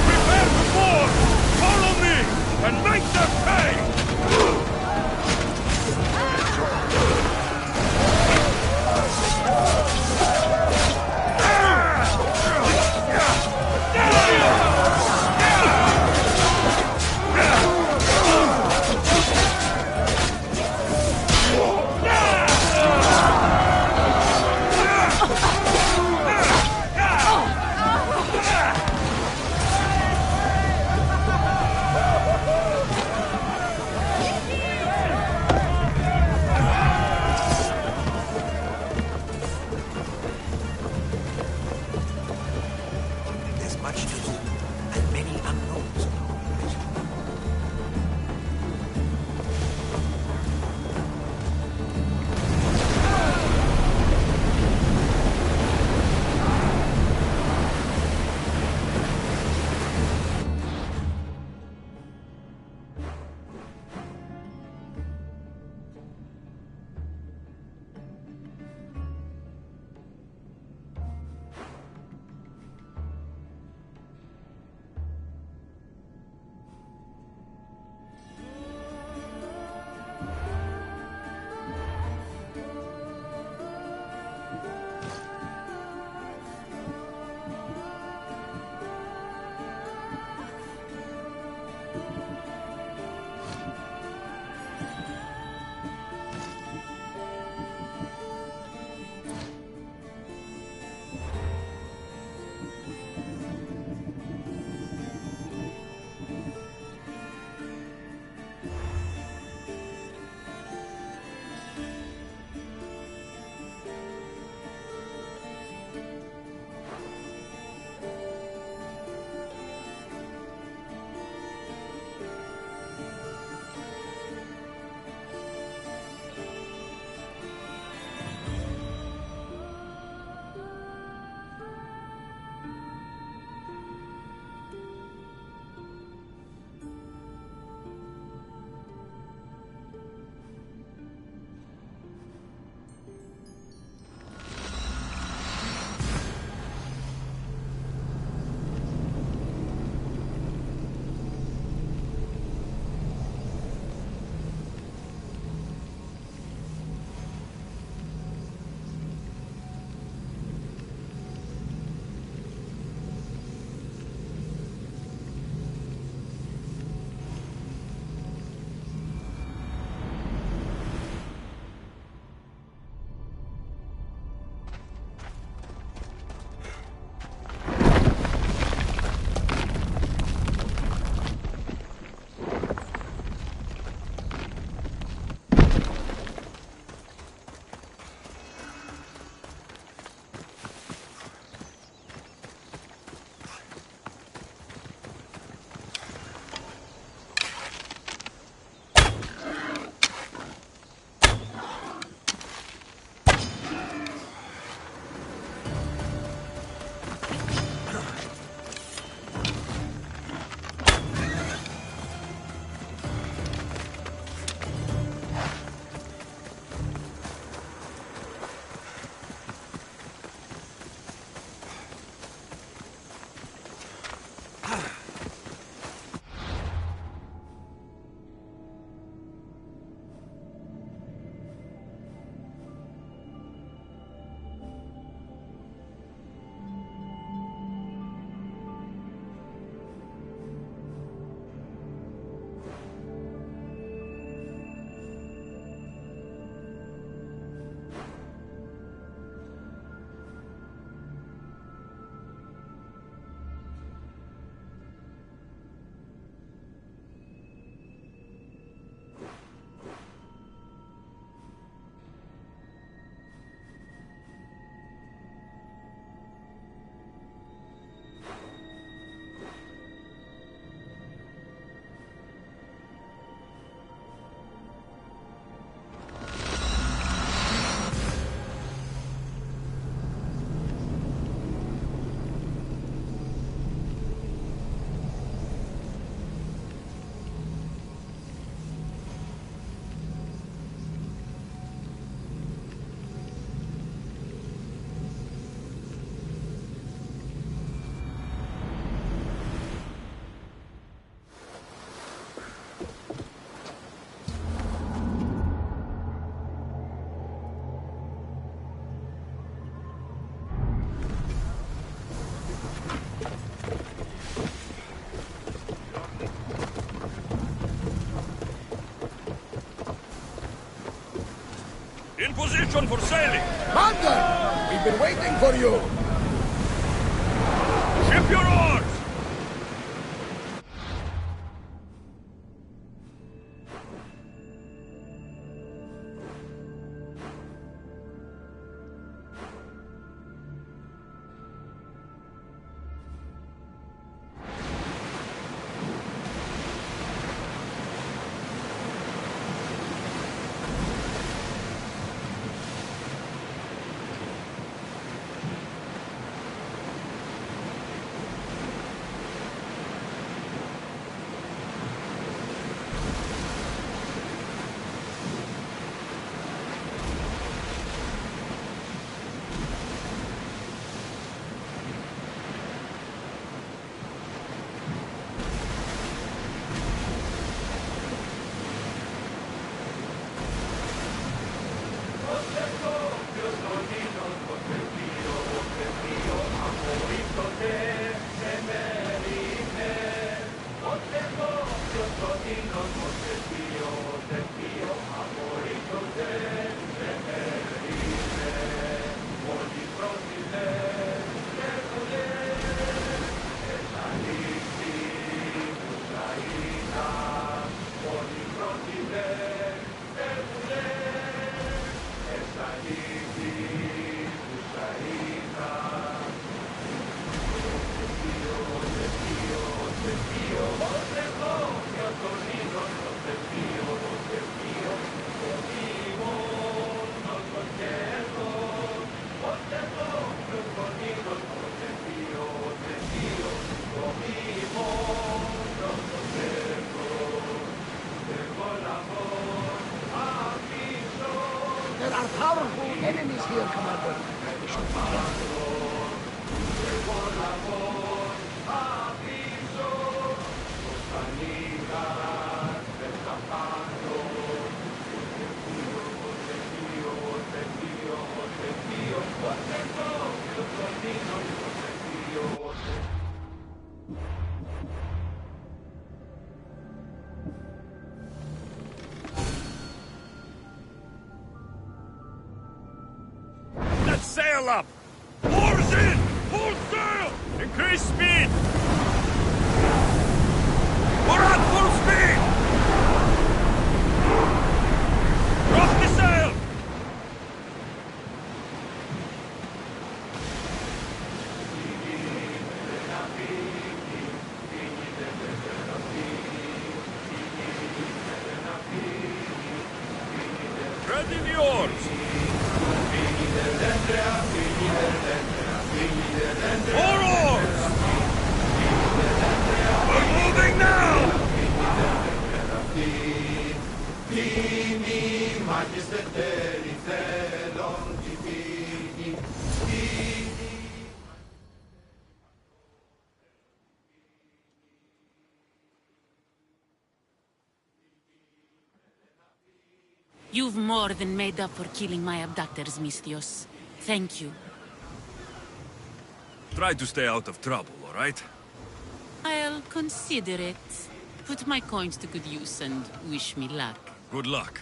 Prepare to board! Follow me! And make them pay! position for sailing! Commander! We've been waiting for you! Ship your oars! There are powerful enemies here, Commander. We should be careful. Let's sail up! Oars in! Full sail! Increase speed! We're at full speed! Drop the sail! Ready the oars! More oars! We're moving now! You've more than made up for killing my abductors, Misthios. Thank you. Try to stay out of trouble, all right? I'll consider it. Put my coins to good use and wish me luck. Good luck.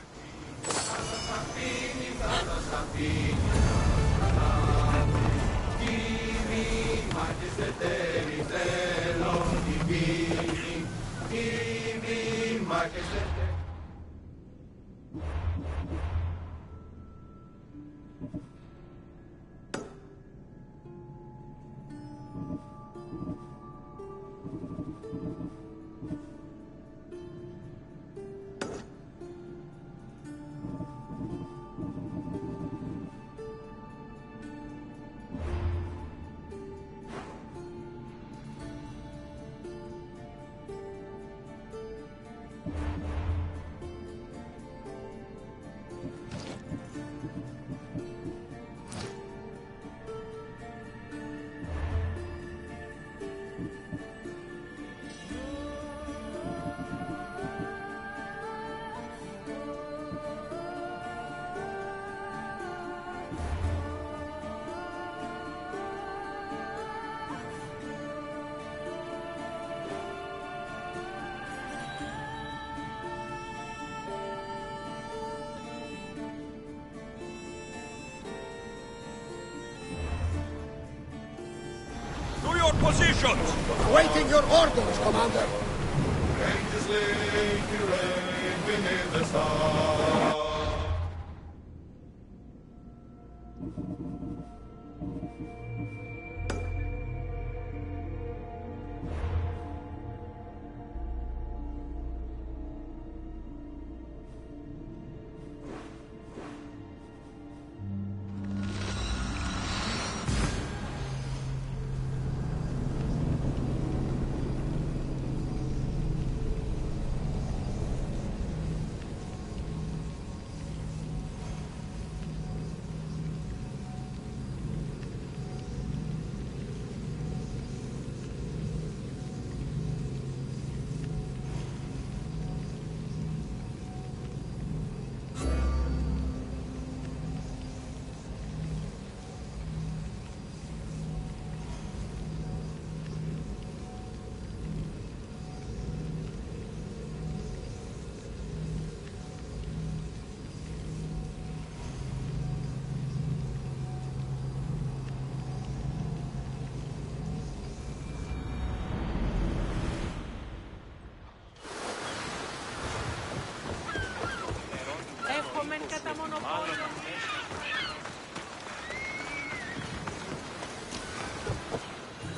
positions! Waiting your orders, Commander.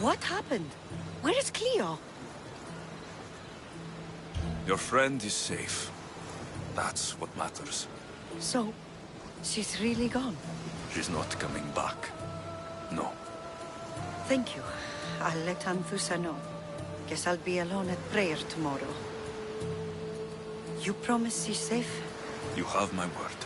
What happened? Where is Cleo? Your friend is safe. That's what matters. So, she's really gone? She's not coming back. No. Thank you. I'll let Anthusa know. Guess I'll be alone at prayer tomorrow. You promise she's safe? You have my word.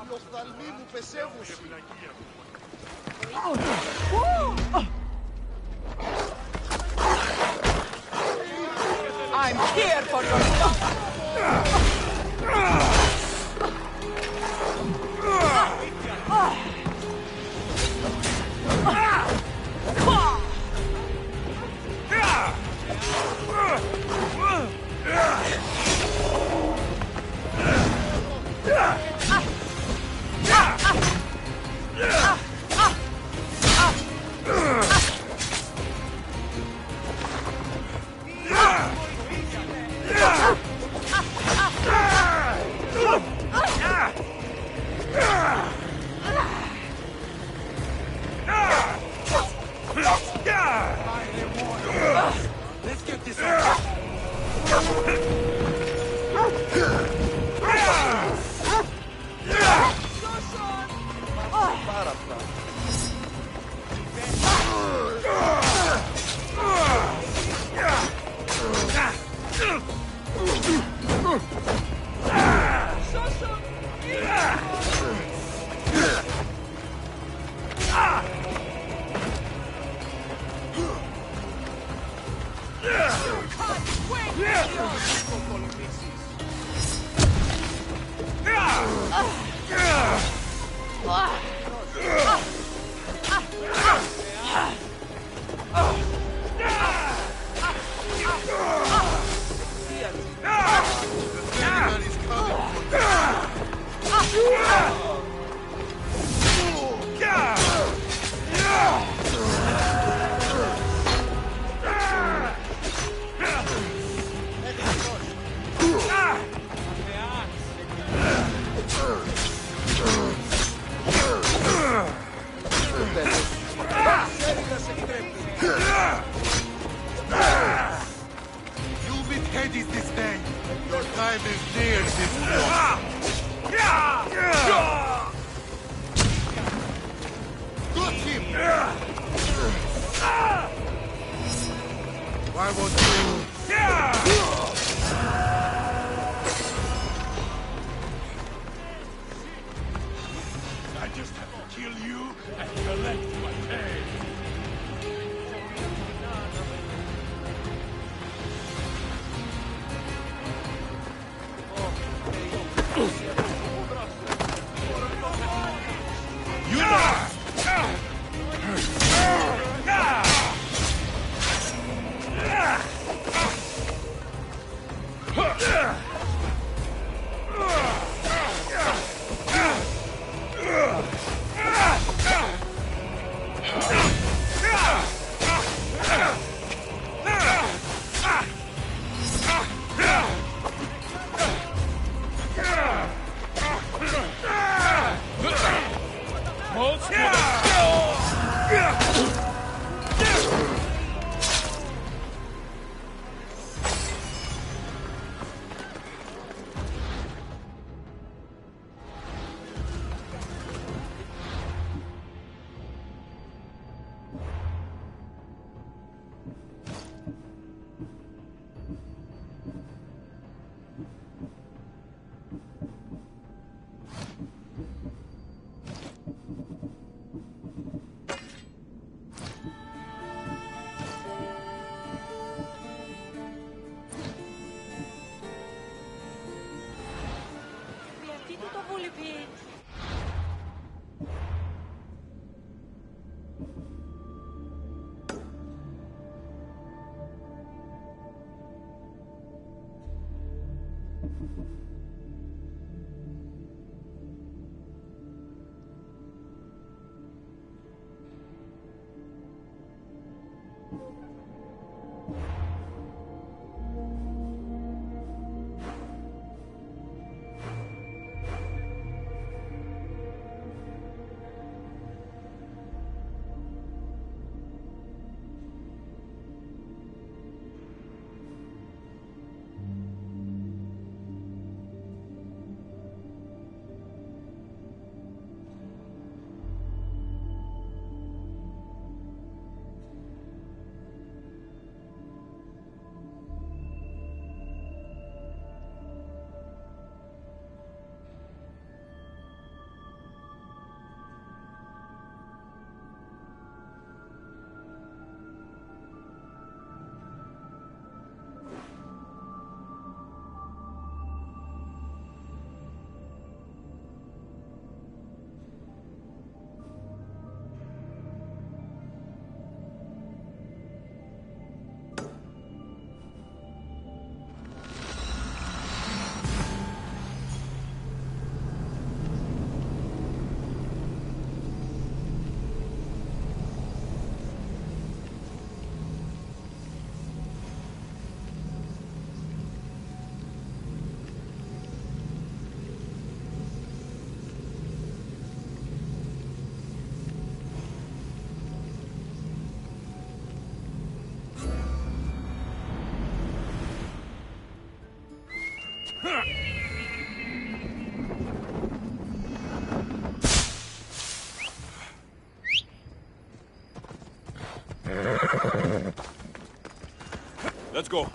Οι οφθαλμοί μου πεσεύουσι. I'm here for your Let's go.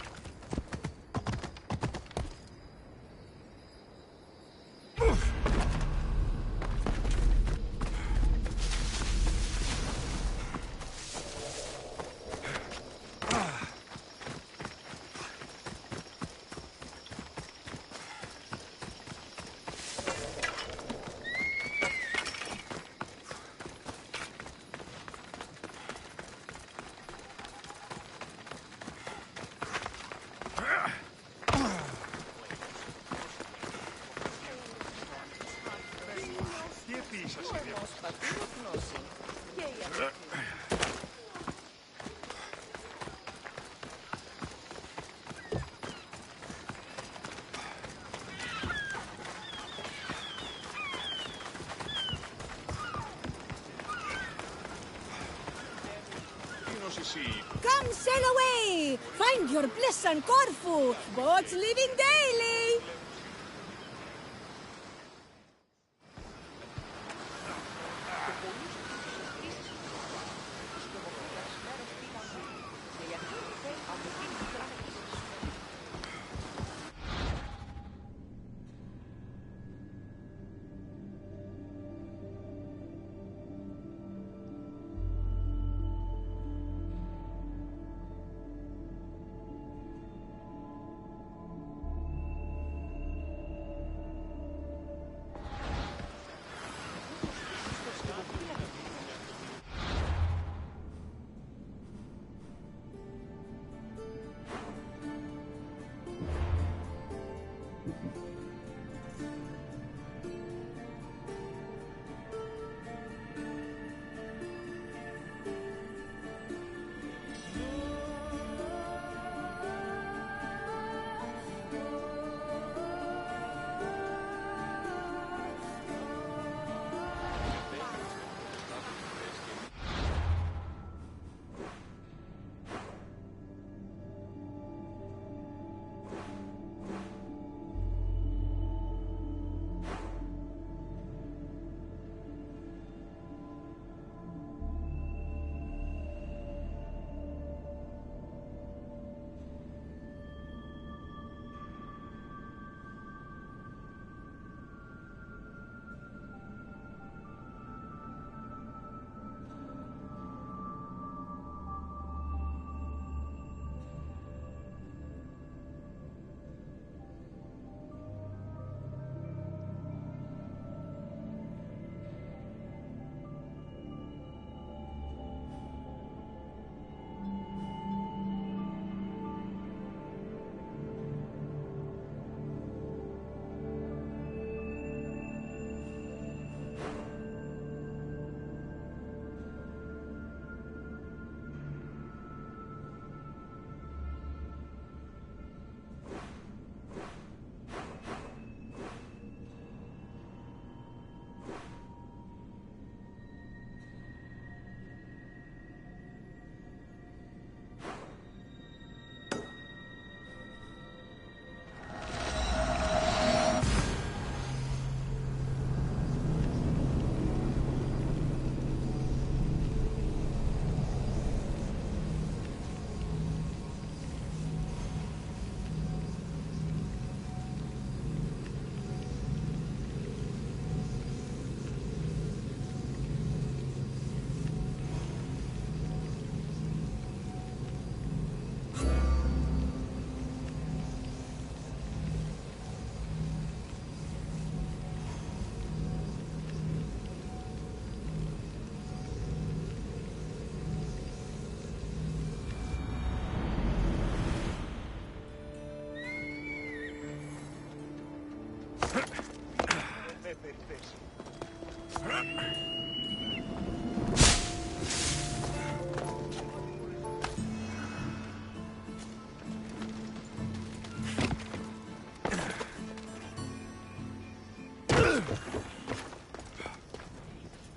Come sail away! Find your bliss on Corfu! Boats leaving daily!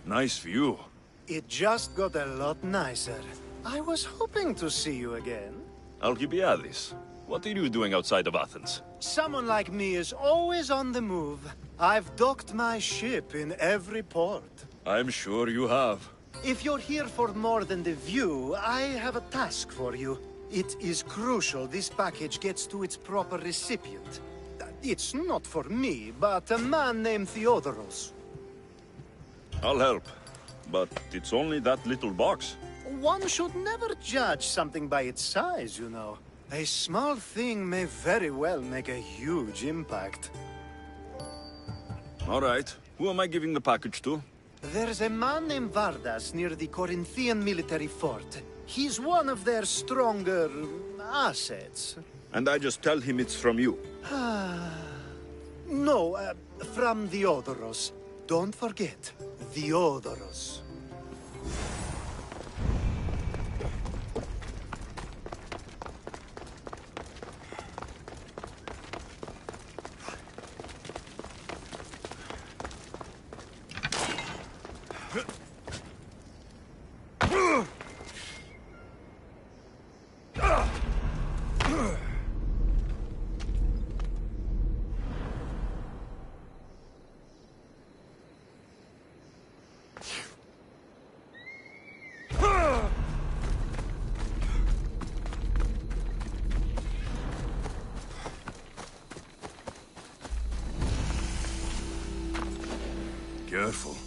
Nice view. It just got a lot nicer. I was hoping to see you again. Alcibiades, what are you doing outside of Athens? Someone like me is always on the move. I've docked my ship in every port. I'm sure you have. If you're here for more than the view, I have a task for you. It is crucial this package gets to its proper recipient. It's not for me, but a man named Theodoros. I'll help, but it's only that little box. One should never judge something by its size, you know. A small thing may very well make a huge impact. All right. Who am I giving the package to? There's a man named Vardas near the Corinthian military fort. He's one of their stronger assets. And I just tell him it's from you. No, from Theodoros. Don't forget, Theodoros. careful.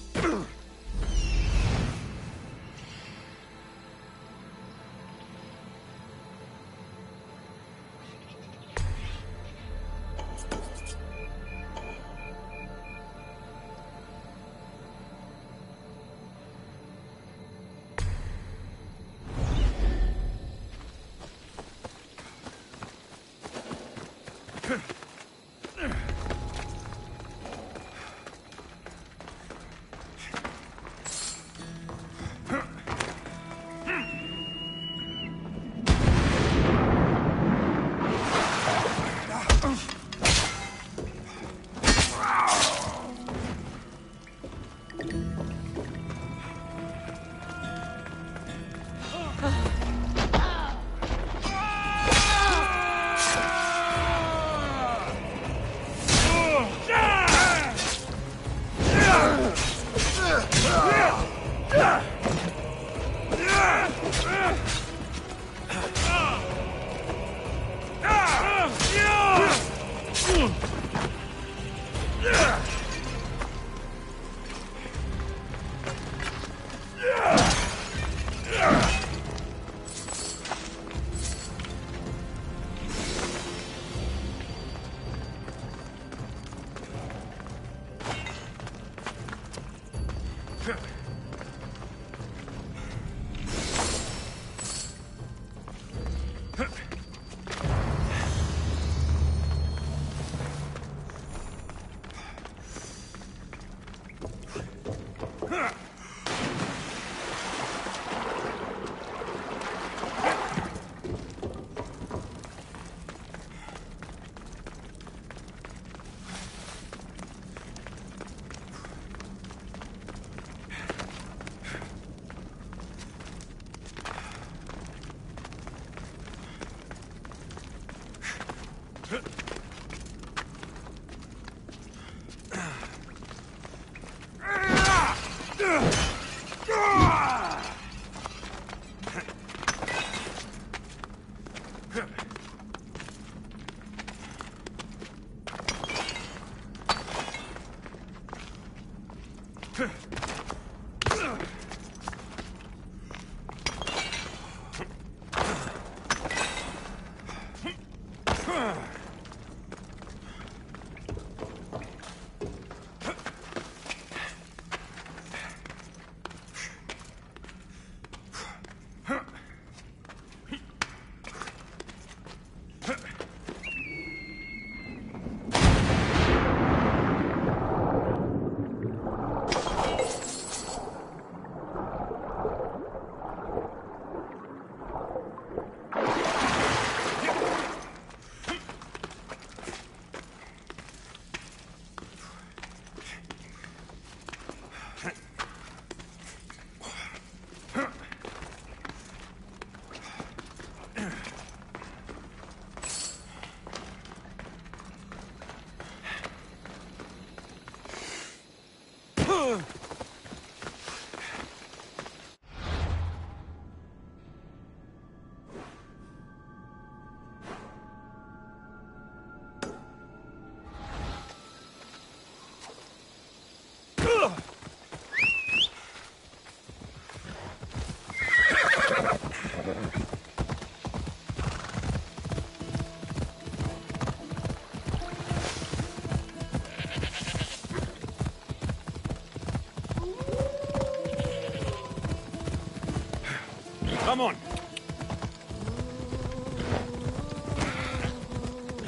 Come on.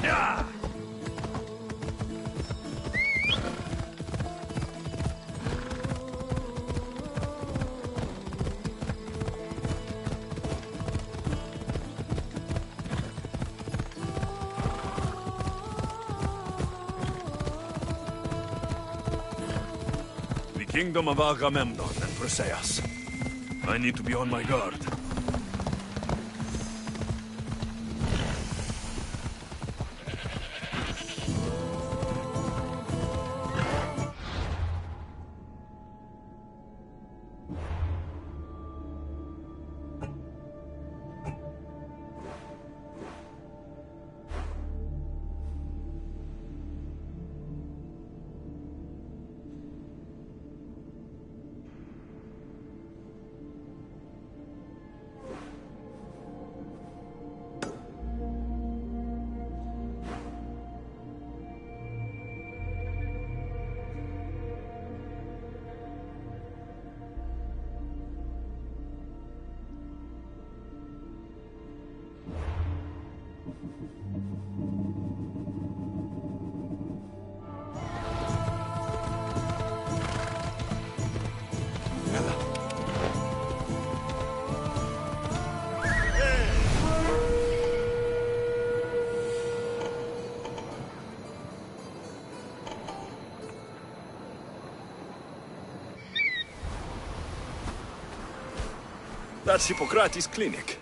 Yeah. The kingdom of Agamemnon and Briseis. I need to be on my guard. That's Hippocrates' clinic.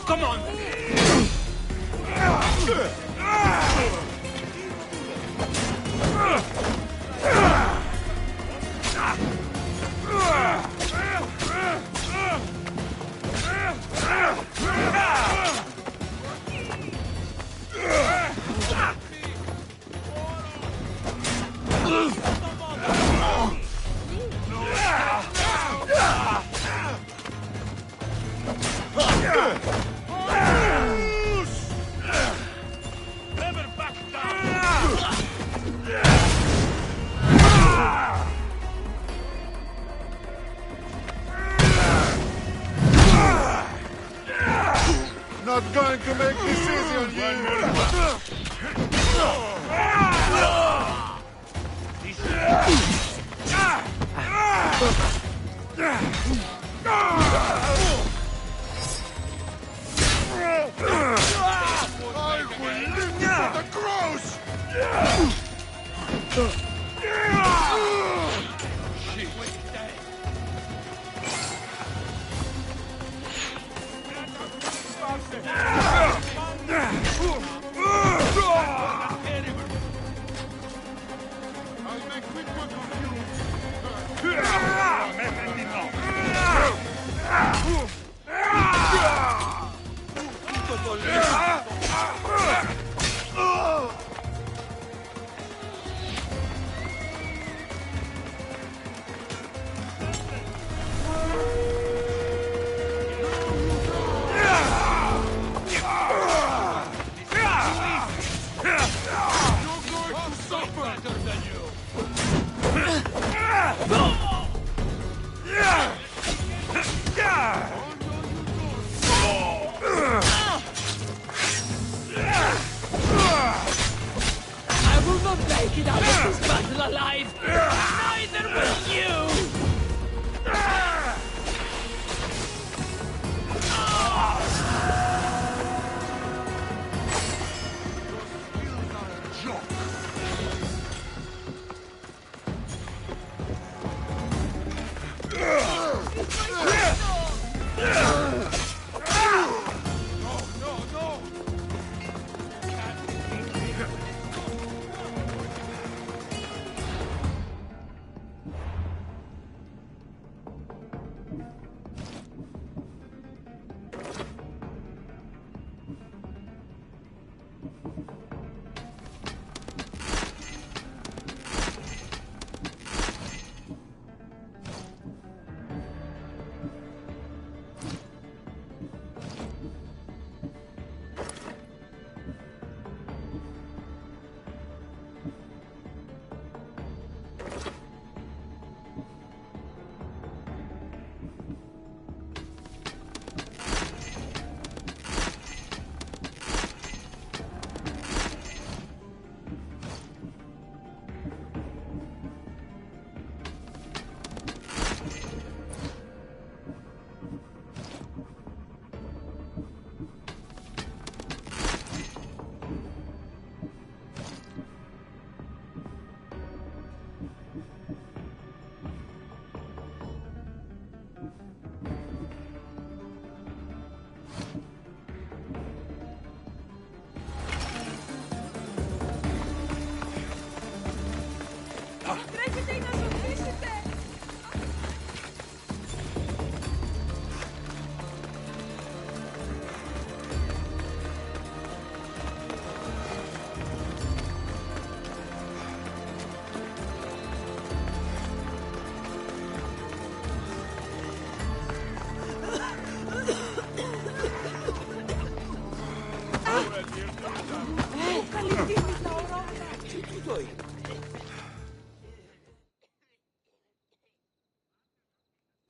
Come on! Not going to make this easy on you. I will live for the cross! I will not make it out of this battle alive! Neither will you!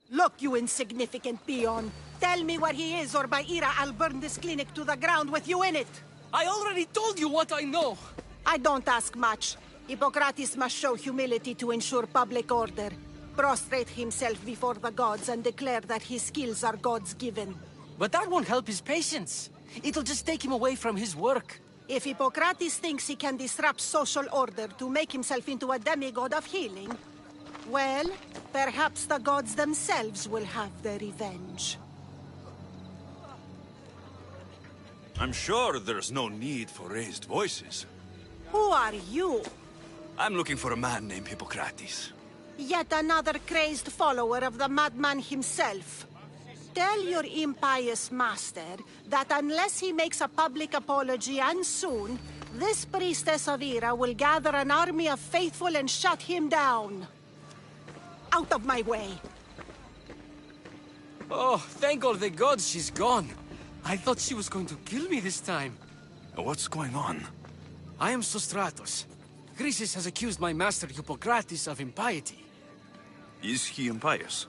Look, you insignificant peon. Tell me where he is, or by Ira, I'll burn this clinic to the ground with you in it. I already told you what I know. I don't ask much. Hippocrates must show humility to ensure public order. Prostrate himself before the gods and declare that his skills are God's given. But that won't help his patients. It'll just take him away from his work. If Hippocrates thinks he can disrupt social order to make himself into a demigod of healing, well, perhaps the gods themselves will have their revenge. I'm sure there's no need for raised voices. Who are you? I'm looking for a man named Hippocrates. Yet another crazed follower of the madman himself. Tell your impious master that unless he makes a public apology, and soon, this priestess of Ira will gather an army of faithful and shut him down. Out of my way! Oh, thank all the gods she's gone. I thought she was going to kill me this time. What's going on? I am Sostratos. Chrysis has accused my master Hippocrates of impiety. Is he impious?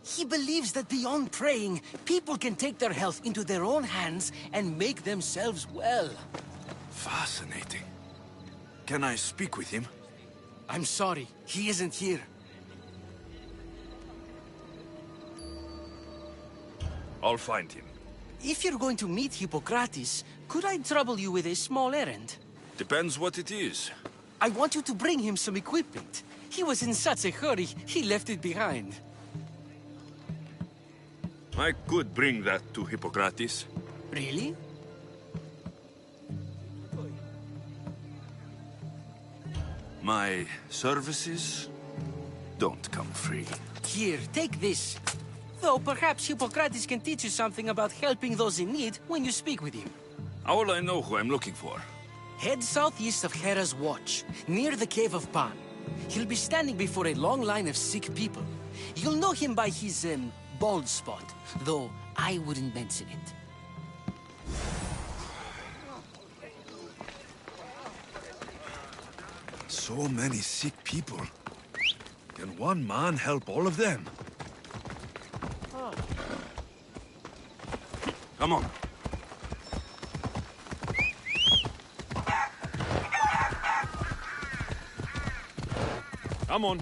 He believes that beyond praying, people can take their health into their own hands and make themselves well. Fascinating. Can I speak with him? I'm sorry, he isn't here. I'll find him. If you're going to meet Hippocrates, could I trouble you with a small errand? Depends what it is. I want you to bring him some equipment. He was in such a hurry, he left it behind. I could bring that to Hippocrates. Really? My services don't come free. Here, take this. Though perhaps Hippocrates can teach you something about helping those in need when you speak with him. How will I know who I'm looking for? Head southeast of Hera's Watch, near the Cave of Pan. He'll be standing before a long line of sick people. You'll know him by his, bald spot, though I wouldn't mention it. So many sick people. Can one man help all of them? Come on. Come on.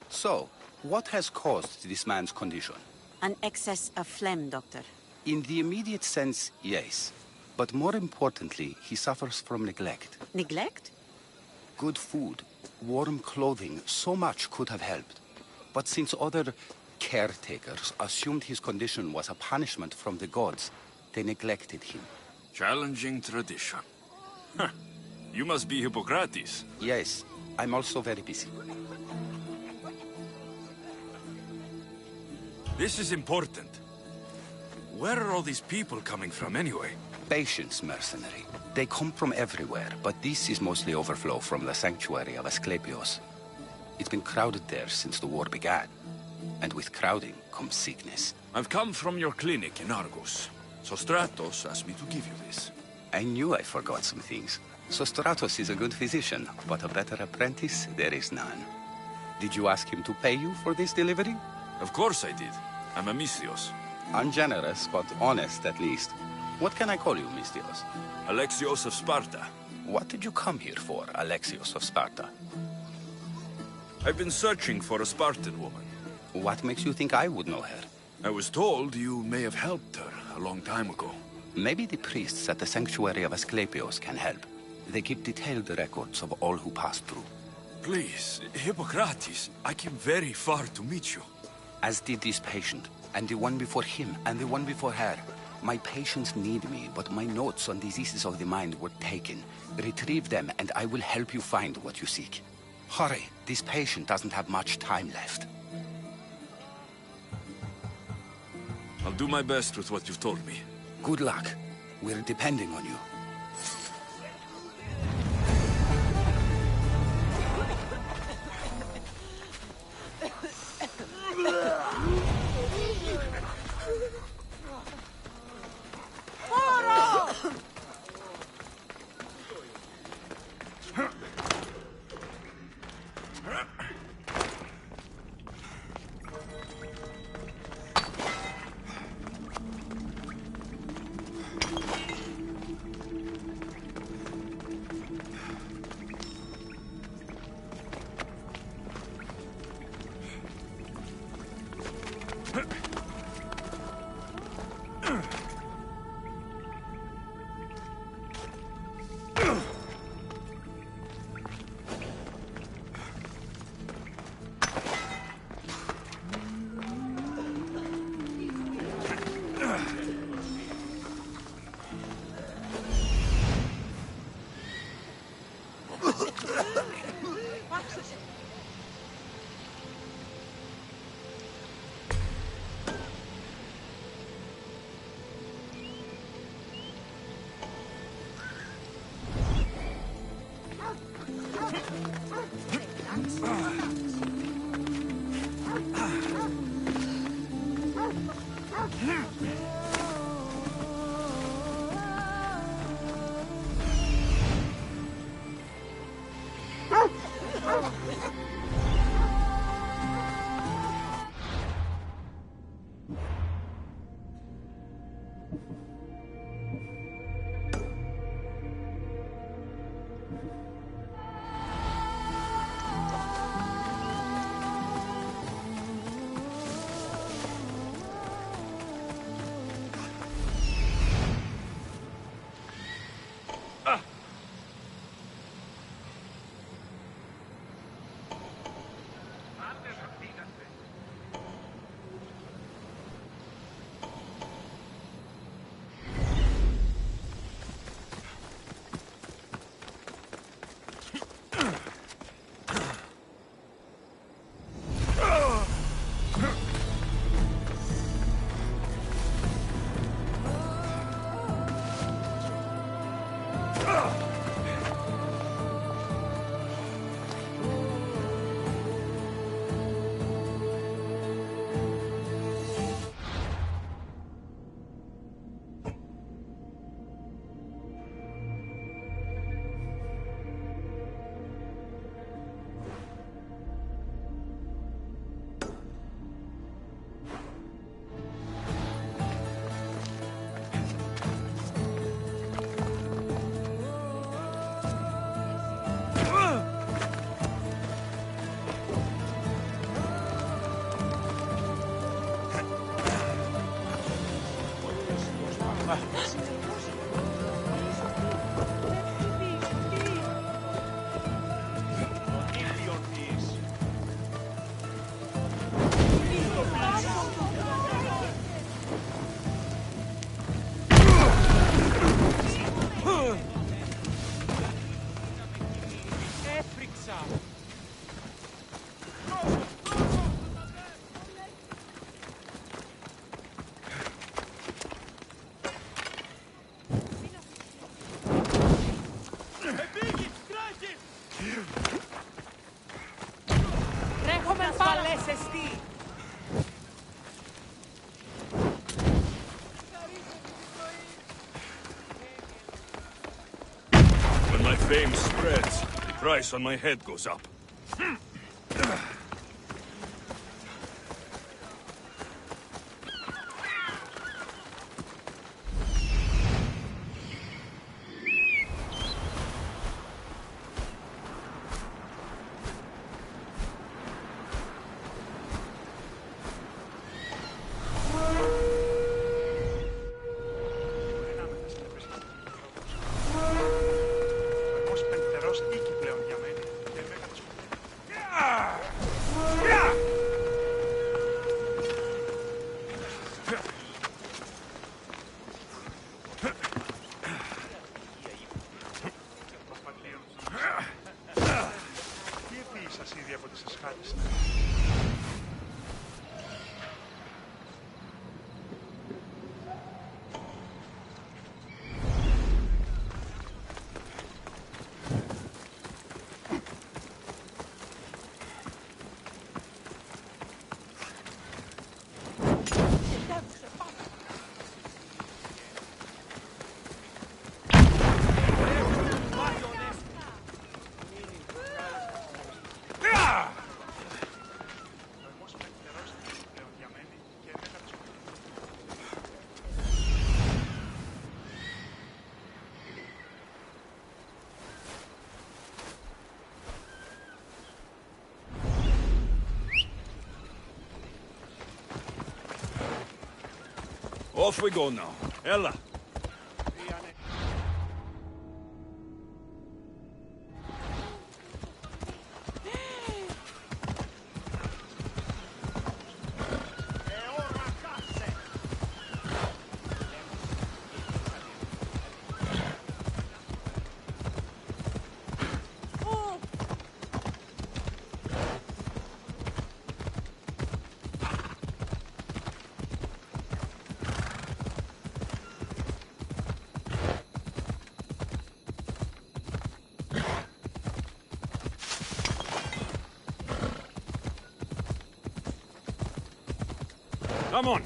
So, what has caused this man's condition? An excess of phlegm, Doctor. In the immediate sense, yes. But more importantly, he suffers from neglect. Neglect? Good food, warm clothing, so much could have helped. But since other caretakers assumed his condition was a punishment from the gods, they neglected him. Challenging tradition. Huh. You must be Hippocrates. Yes, I'm also very busy. This is important. Where are all these people coming from anyway? Patience, mercenary. They come from everywhere, but this is mostly overflow from the sanctuary of Asclepios. It's been crowded there since the war began. And with crowding comes sickness. I've come from your clinic in Argos. Sostratos asked me to give you this. I knew I forgot some things. Sostratos is a good physician, but a better apprentice there is none. Did you ask him to pay you for this delivery? Of course I did. I'm a Misthios. Ungenerous, but honest at least. What can I call you, Misthios? Alexios of Sparta. What did you come here for, Alexios of Sparta? I've been searching for a Spartan woman. What makes you think I would know her? I was told you may have helped her a long time ago. Maybe the priests at the sanctuary of Asclepios can help. They keep detailed records of all who passed through. Please, Hippocrates, I came very far to meet you. As did this patient, and the one before him, and the one before her. My patients need me, but my notes on diseases of the mind were taken. Retrieve them, and I will help you find what you seek. Hurry, this patient doesn't have much time left. I'll do my best with what you've told me. Good luck. We're depending on you. fame spreads, the price on my head goes up. Off we go now. Ella. Come on.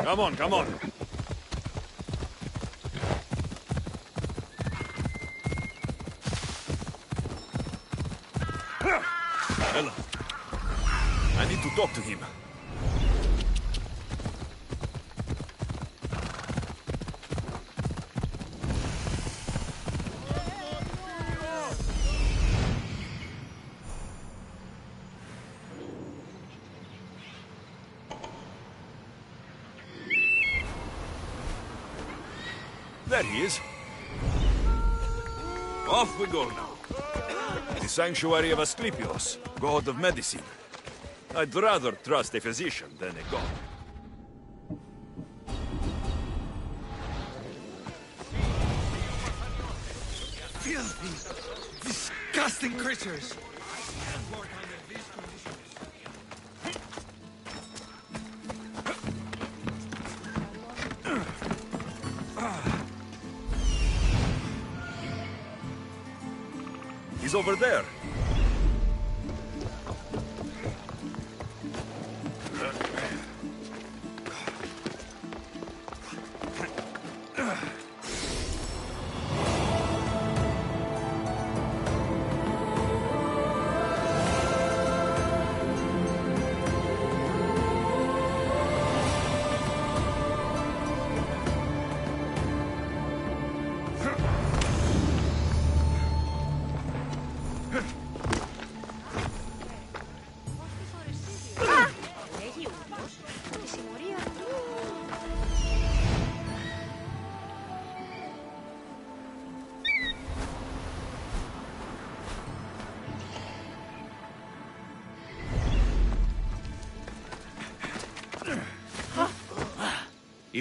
Come on, come on. Ella, I need to talk to him. There he is. Off we go now. The sanctuary of Asclepios, god of medicine. I'd rather trust a physician than a god. Filthy, disgusting creatures. He's over there.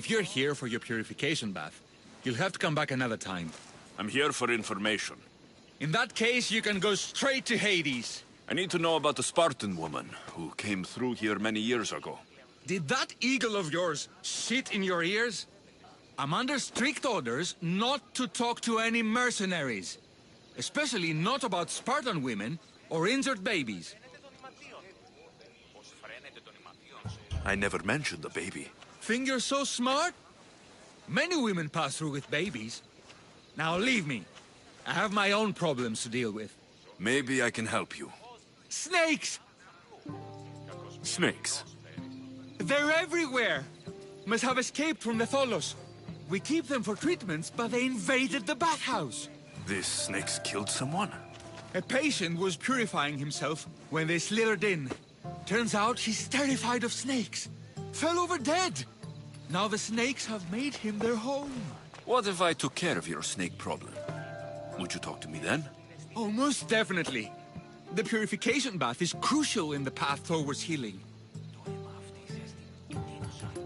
If you're here for your purification bath, you'll have to come back another time. I'm here for information. In that case, you can go straight to Hades. I need to know about the Spartan woman who came through here many years ago. Did that eagle of yours shit in your ears? I'm under strict orders not to talk to any mercenaries. Especially not about Spartan women or injured babies. I never mentioned the baby. Think you're so smart? Many women pass through with babies. Now leave me. I have my own problems to deal with. Maybe I can help you. Snakes! Snakes? They're everywhere! Must have escaped from the Tholos. We keep them for treatments, but they invaded the bathhouse. These snakes killed someone? A patient was purifying himself when they slithered in. Turns out he's terrified of snakes. Fell over dead. Now the snakes have made him their home. What if I took care of your snake problem? Would you talk to me then? Oh, most definitely. The purification bath is crucial in the path towards healing.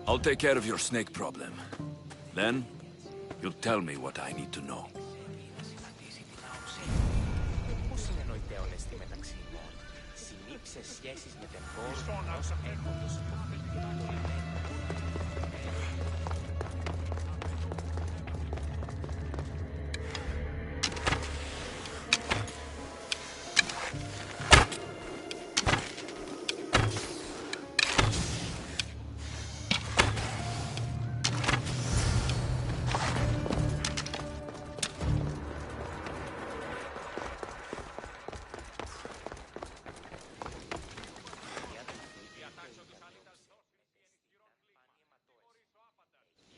I'll take care of your snake problem. Then, you'll tell me what I need to know.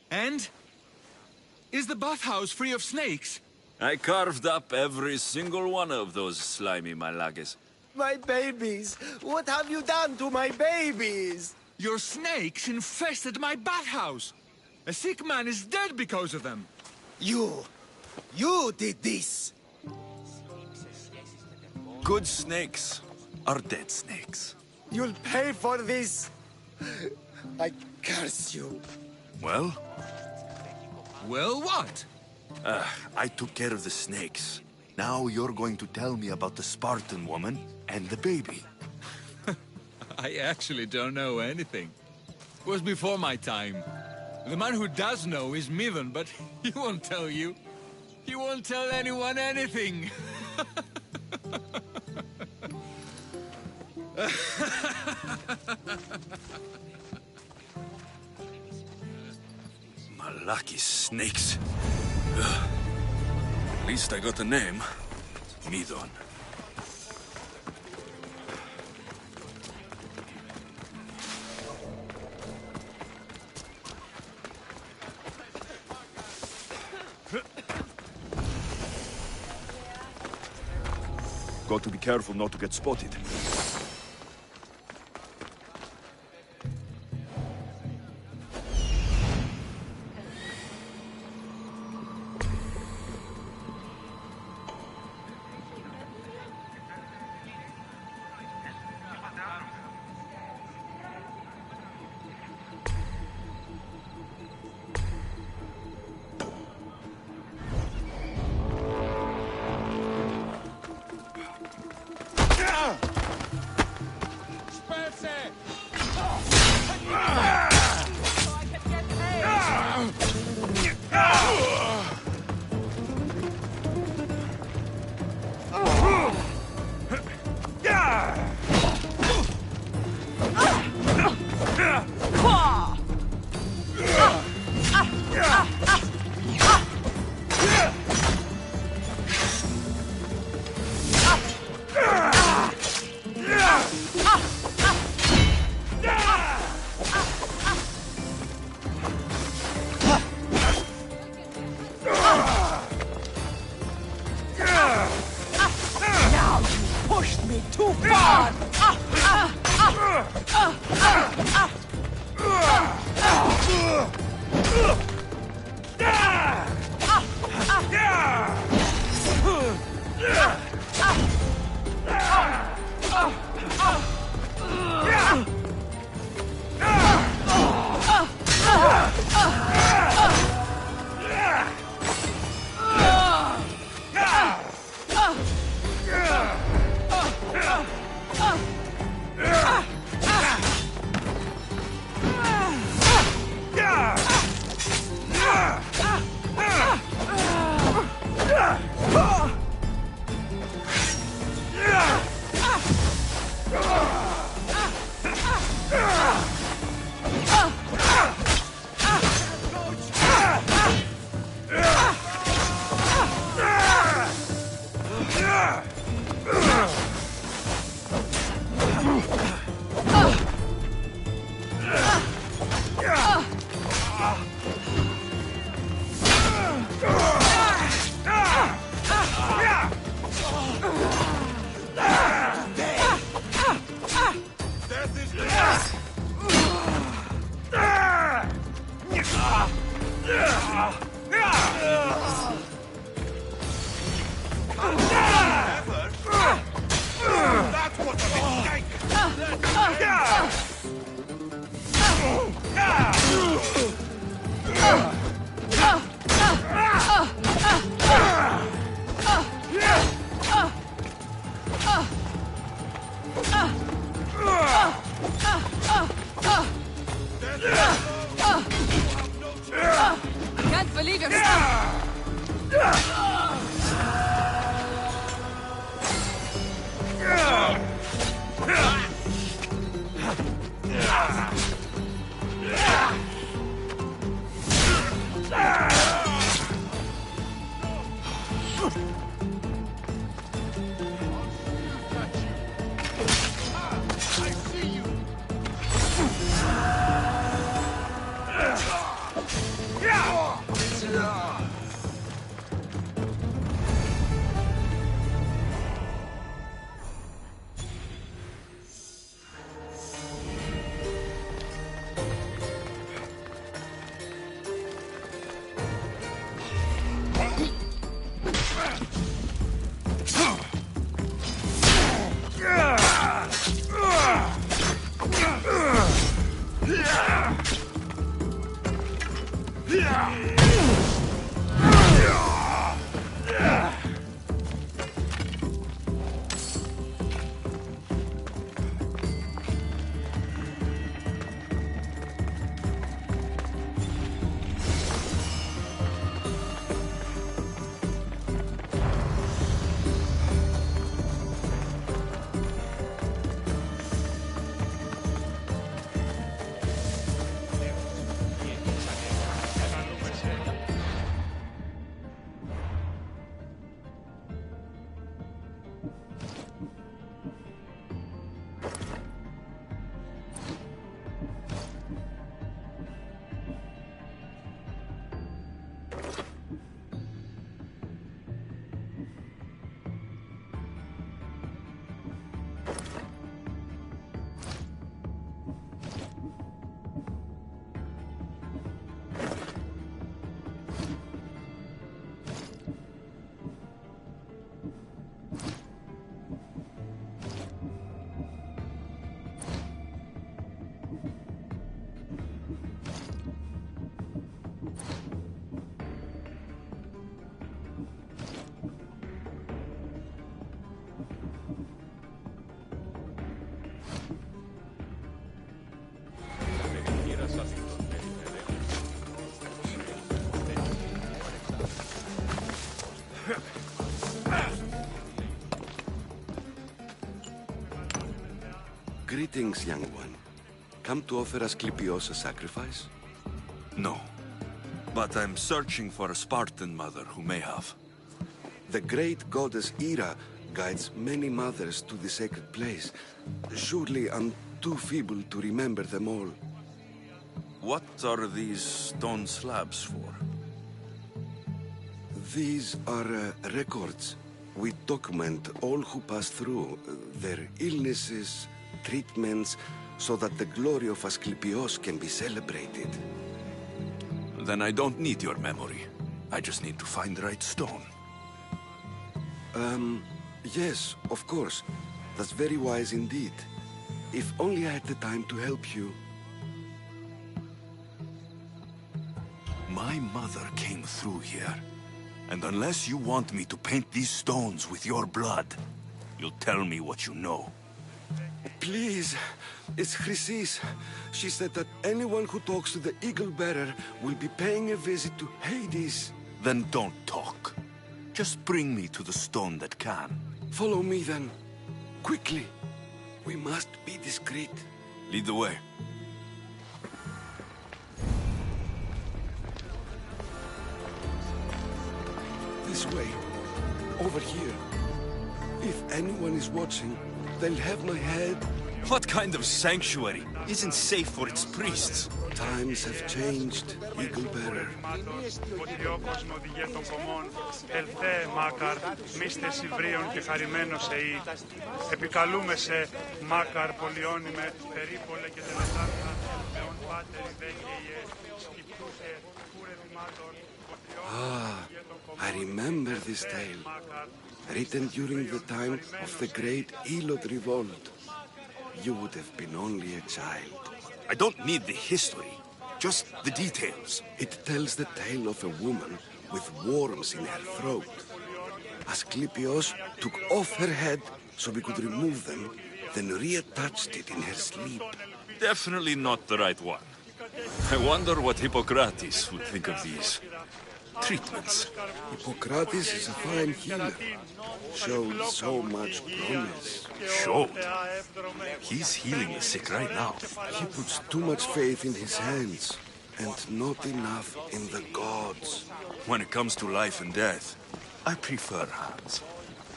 And? Is the bathhouse free of snakes? I carved up every single one of those slimy malagas. My babies! What have you done to my babies? Your snakes infested my bathhouse! A sick man is dead because of them! You did this! Good snakes are dead snakes. You'll pay for this! I curse you. Well? Well, what? I took care of the snakes. Now you're going to tell me about the Spartan woman and the baby. I actually don't know anything. It was before my time. The man who does know is Midon, but he won't tell you. He won't tell anyone anything. Lucky snakes. At least I got a name. Midon. Got to be careful not to get spotted. Greetings, young one. Come to offer Asclepios a sacrifice? No. But I'm searching for a Spartan mother who may have. The great goddess Ira guides many mothers to the sacred place. Surely I'm too feeble to remember them all. What are these stone slabs for? These are records. We document all who pass through, their illnesses, treatments, so that the glory of Asclepios can be celebrated. Then I don't need your memory. I just need to find the right stone. Yes, of course. That's very wise indeed. If only I had the time to help you. My mother came through here. And unless you want me to paint these stones with your blood, you'll tell me what you know. Please, it's Chrysis. She said that anyone who talks to the Eagle Bearer will be paying a visit to Hades. Then don't talk. Just bring me to the stone that can. Follow me then. Quickly. We must be discreet. Lead the way. This way. Over here. If anyone is watching, they'll have my head. What kind of sanctuary isn't safe for its priests? Times have changed, Eagle Bearer. Ah, I remember this tale. Written during the time of the great Elot revolt. You would have been only a child. I don't need the history, just the details. It tells the tale of a woman with worms in her throat. Asclepios took off her head so we could remove them, then reattached it in her sleep. Definitely not the right one. I wonder what Hippocrates would think of these treatments. Hippocrates is a fine healer. Showed so much promise. Showed? He's healing the sick right now. He puts too much faith in his hands, and not enough in the gods. When it comes to life and death, I prefer Hans.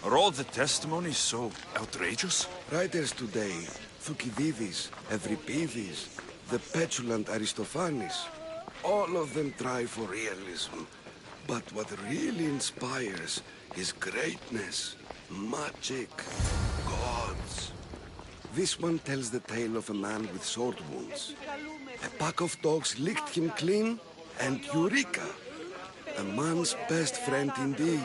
Are all the testimonies so outrageous? Writers today, Thucydides, Euripides, the petulant Aristophanes, all of them try for realism. But what really inspires is greatness, magic, gods. This one tells the tale of a man with sword wounds. A pack of dogs licked him clean, and Eureka! A man's best friend indeed.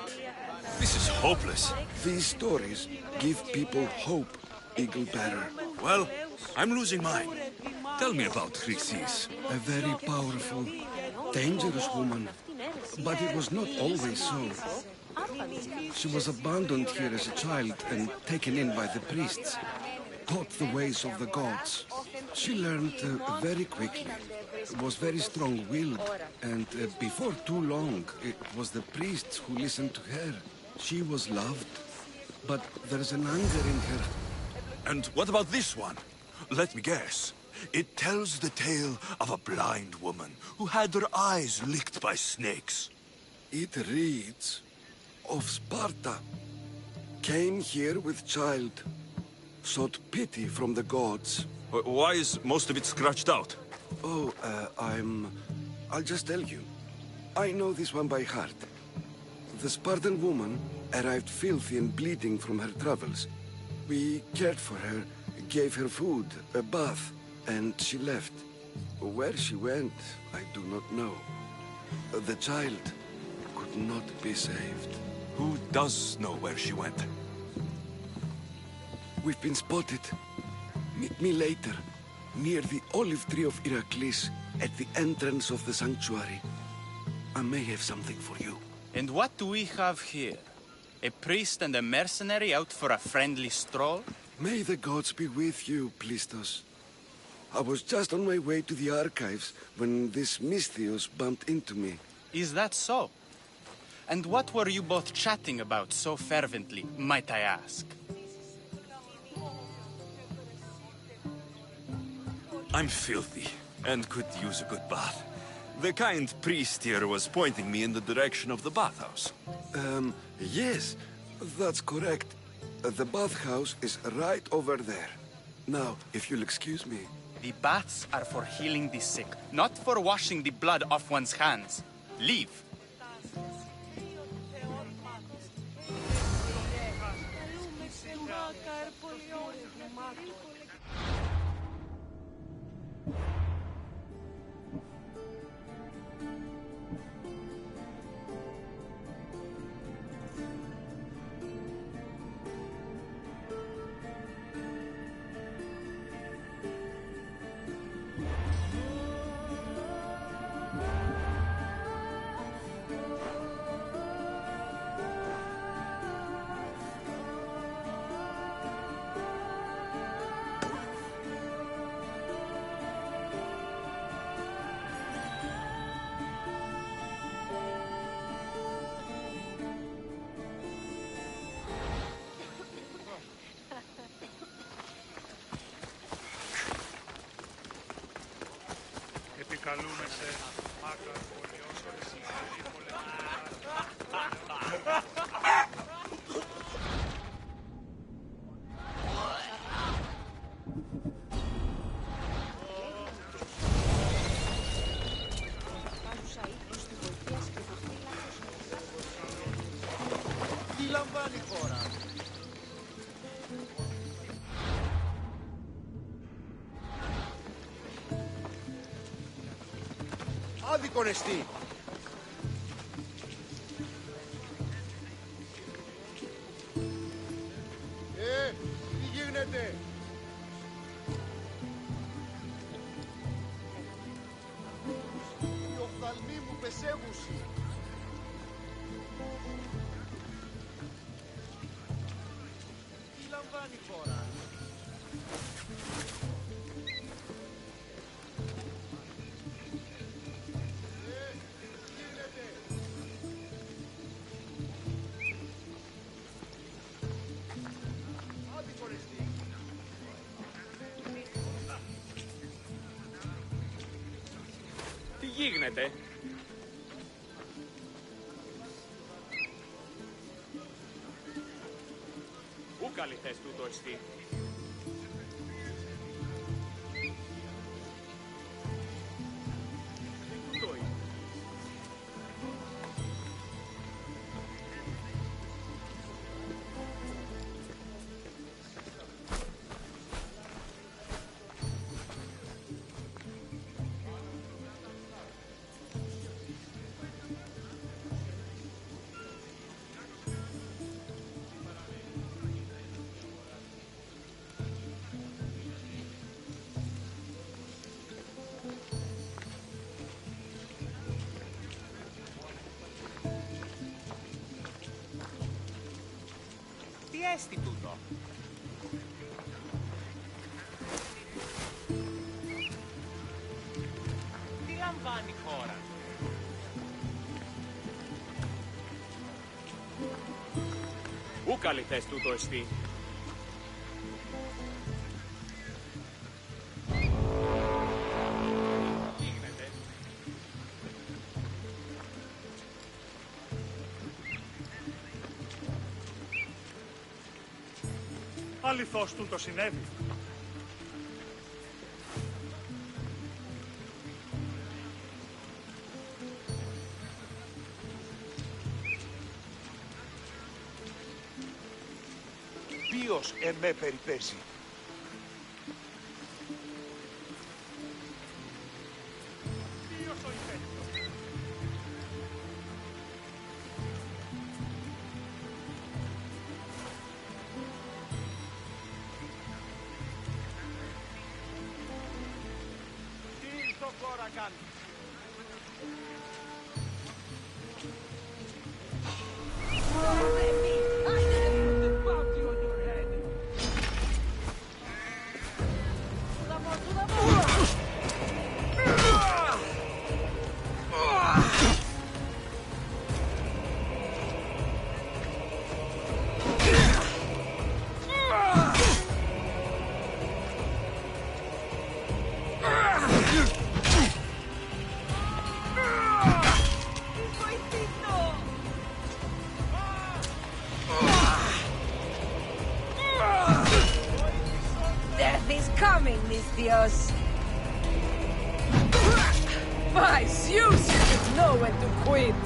This is hopeless. These stories give people hope, Eagle Bearer. Well, I'm losing mine. Tell me about Chrysis. A very powerful, dangerous woman. But it was not always so. She was abandoned here as a child and taken in by the priests. Taught the ways of the gods. She learned very quickly. Was very strong-willed. And before too long, it was the priests who listened to her. She was loved. But there's an anger in her. And what about this one? Let me guess. It tells the tale of a blind woman who had her eyes licked by snakes. It reads of Sparta. Came here with child. Sought pity from the gods. Why is most of it scratched out? Oh, I'll just tell you. I know this one by heart. The Spartan woman arrived filthy and bleeding from her travels. We cared for her, gave her food, a bath, and she left. Where she went, I do not know. The child could not be saved. Who does know where she went? We've been spotted. Meet me later, near the olive tree of Heracles, at the entrance of the sanctuary. I may have something for you. And what do we have here? A priest and a mercenary out for a friendly stroll? May the gods be with you, Plistos. I was just on my way to the archives when this Misthios bumped into me. Is that so? And what were you both chatting about so fervently, might I ask? I'm filthy, and could use a good bath. The kind priest here was pointing me in the direction of the bathhouse. Yes, that's correct. The bathhouse is right over there. Now, if you'll excuse me. The baths are for healing the sick, not for washing the blood off one's hands. Leave. Επικαλούμεσαι, άκρα πολιός ορισιάρη Τι λαμβάνει η χώρα? Άδικον εστί. Τι γίνεται? Οι οφθαλμοί μου πεσεύουσι. Τι λαμβάνει η χώρα? Τι γίνεται? αληθές τούτο εστί. Τι έστι τούτο? Τι λαμβάνει η χώρα? Ούκ αληθές τούτο εστί. Αληθώς τούτο συνέβη. Ποιος εμέ περιπέσει? Ποιος ο υπέτειος? Τι στο χώρα κάνει? Death is coming, Misthios. By Zeus, you should know when to quit.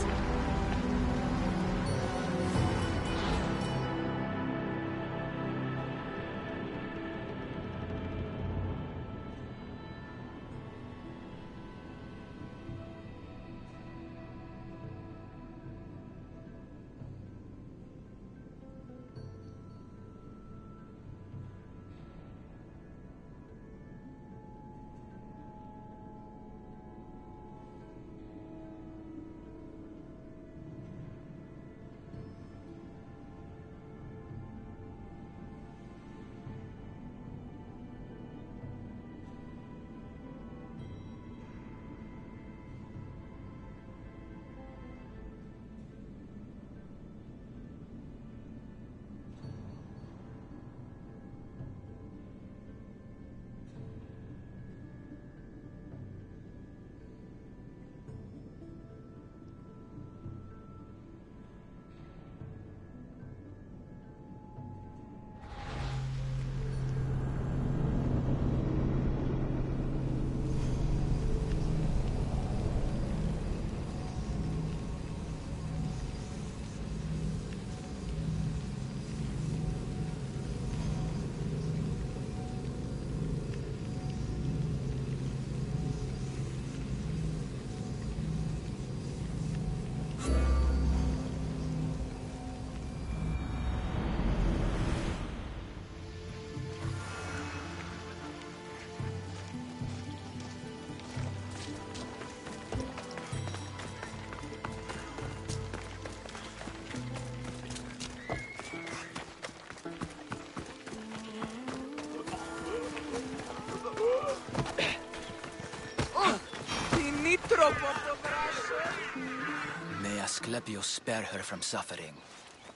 May Asclepius spare her from suffering.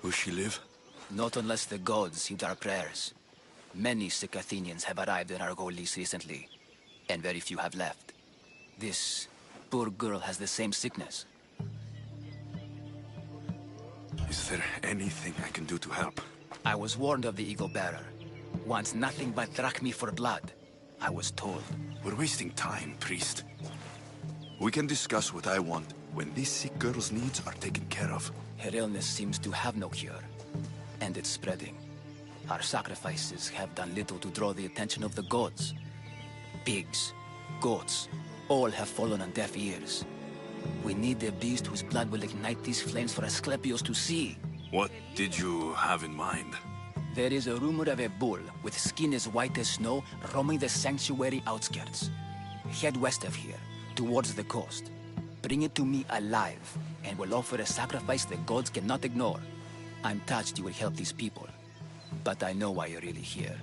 Will she live? Not unless the gods heed our prayers. Many sick Athenians have arrived in Argolis recently, and very few have left. This poor girl has the same sickness. Is there anything I can do to help? I was warned of the Eagle Bearer. Wants nothing but drachmi for blood. I was told. We're wasting time, priest. We can discuss what I want when this sick girl's needs are taken care of. Her illness seems to have no cure, and it's spreading. Our sacrifices have done little to draw the attention of the gods. Pigs, goats, all have fallen on deaf ears. We need a beast whose blood will ignite these flames for Asclepios to see. What did you have in mind? There is a rumor of a bull with skin as white as snow roaming the sanctuary outskirts. Head west of here, towards the coast. Bring it to me alive, and we'll offer a sacrifice the gods cannot ignore. I'm touched you will help these people, but I know why you're really here.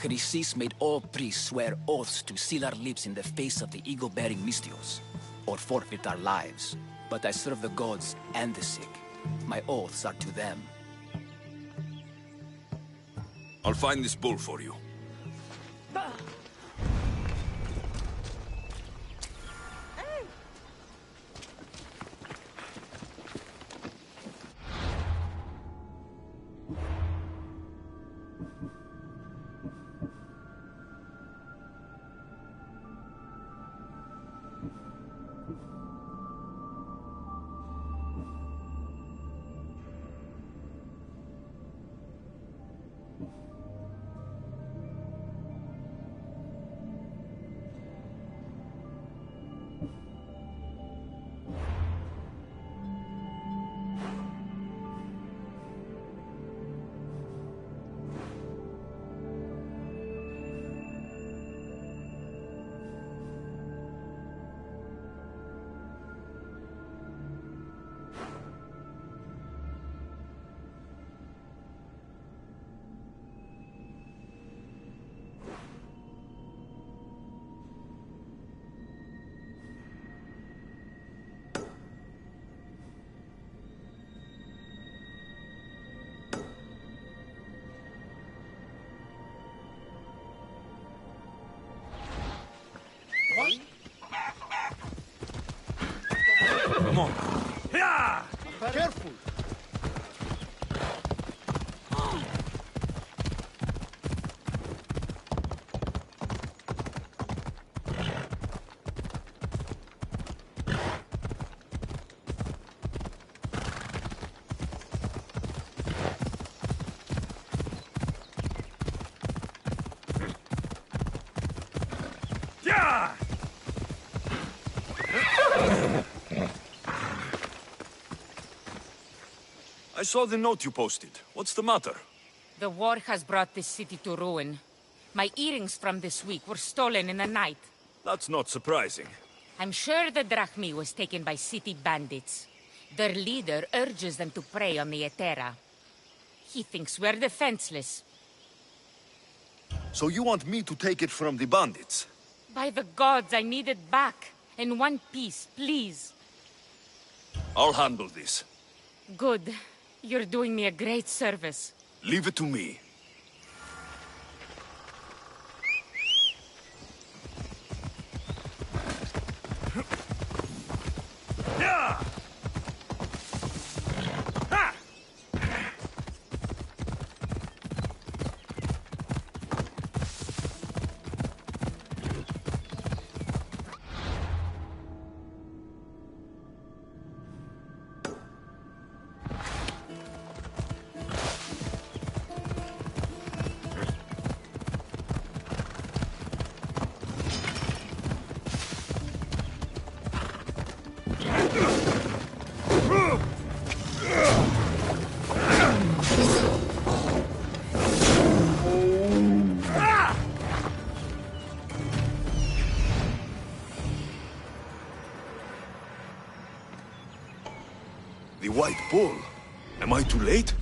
Chrysis made all priests swear oaths to seal our lips in the face of the eagle-bearing Mystios, or forfeit our lives. But I serve the gods and the sick. My oaths are to them. I'll find this bull for you. Come on. Yeah! Careful! Yeah! I saw the note you posted. What's the matter? The war has brought this city to ruin. My earrings from this week were stolen in the night. That's not surprising. I'm sure the drachmi was taken by city bandits. Their leader urges them to prey on the Etera. He thinks we're defenseless. So you want me to take it from the bandits? By the gods, I need it back. In one piece, please. I'll handle this. Good. You're doing me a great service. Leave it to me. Yeah! Ha! The White Bull. Am I too late?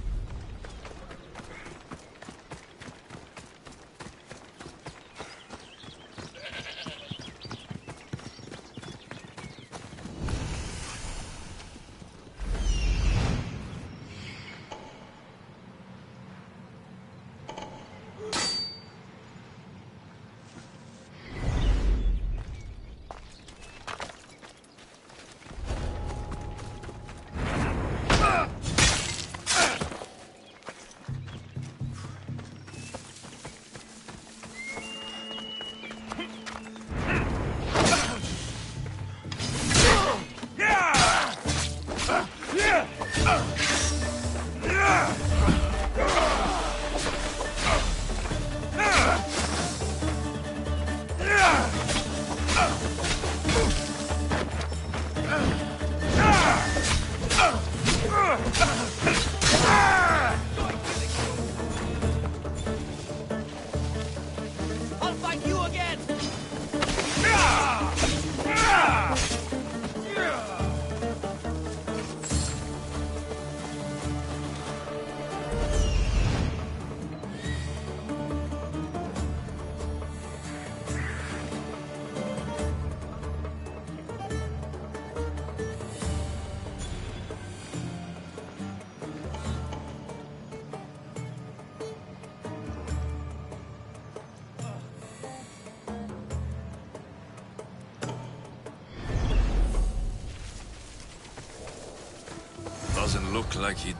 Doesn't look like he...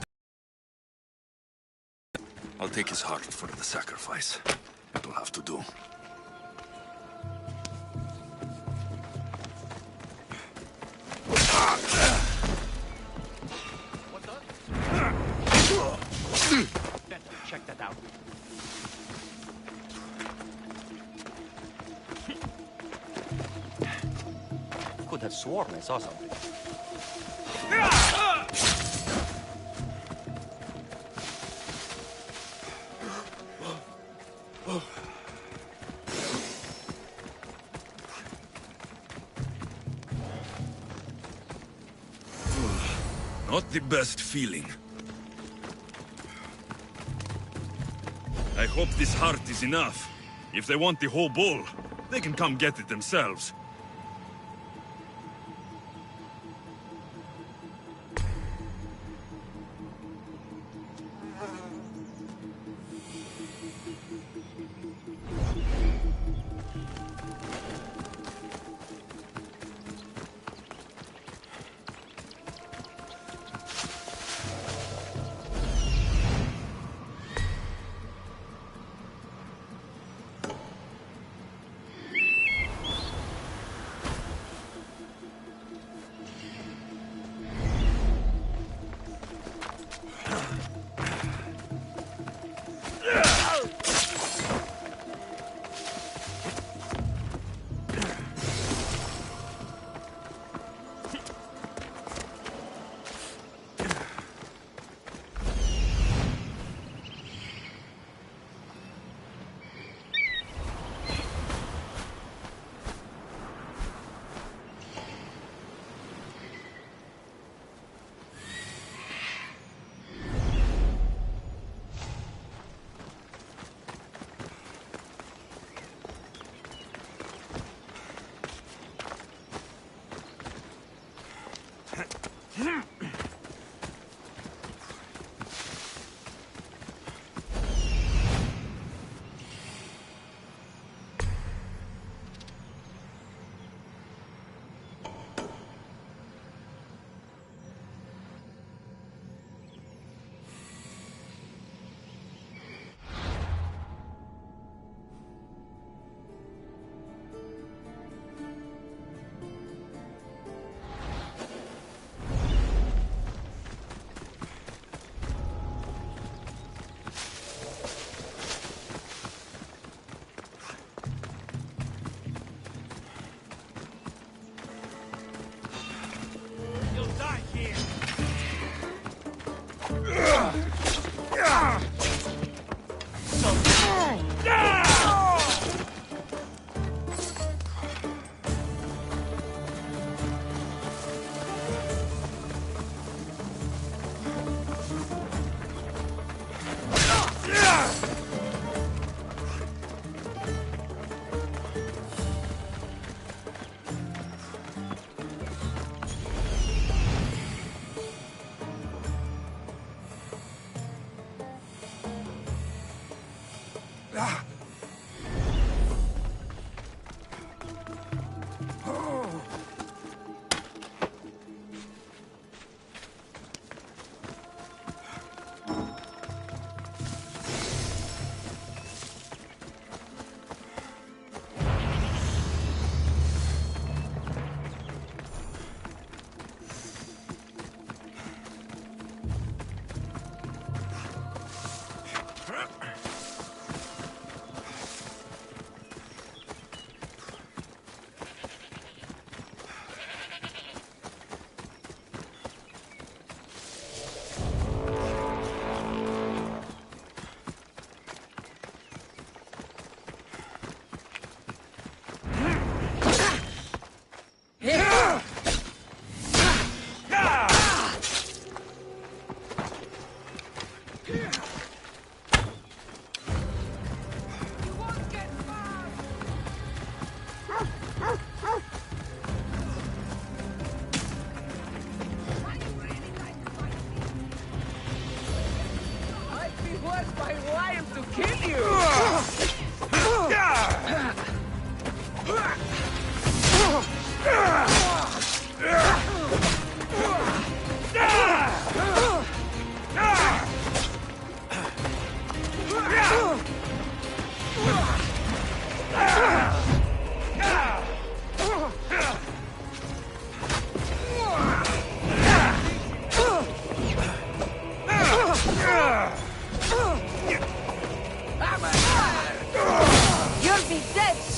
I'll take his heart for the sacrifice. It'll have to do. Check that out. Could have sworn I saw something. Not the best feeling. I hope this heart is enough. If they want the whole bowl, they can come get it themselves.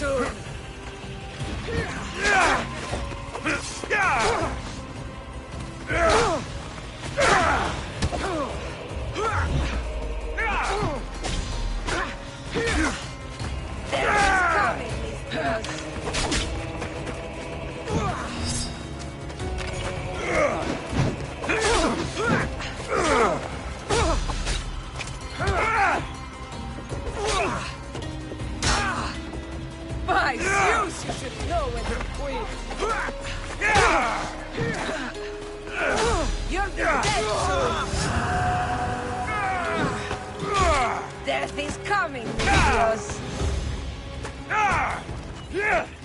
soon! By Zeus, you should know when to quit! You'll be dead soon! Death is coming, Nikios!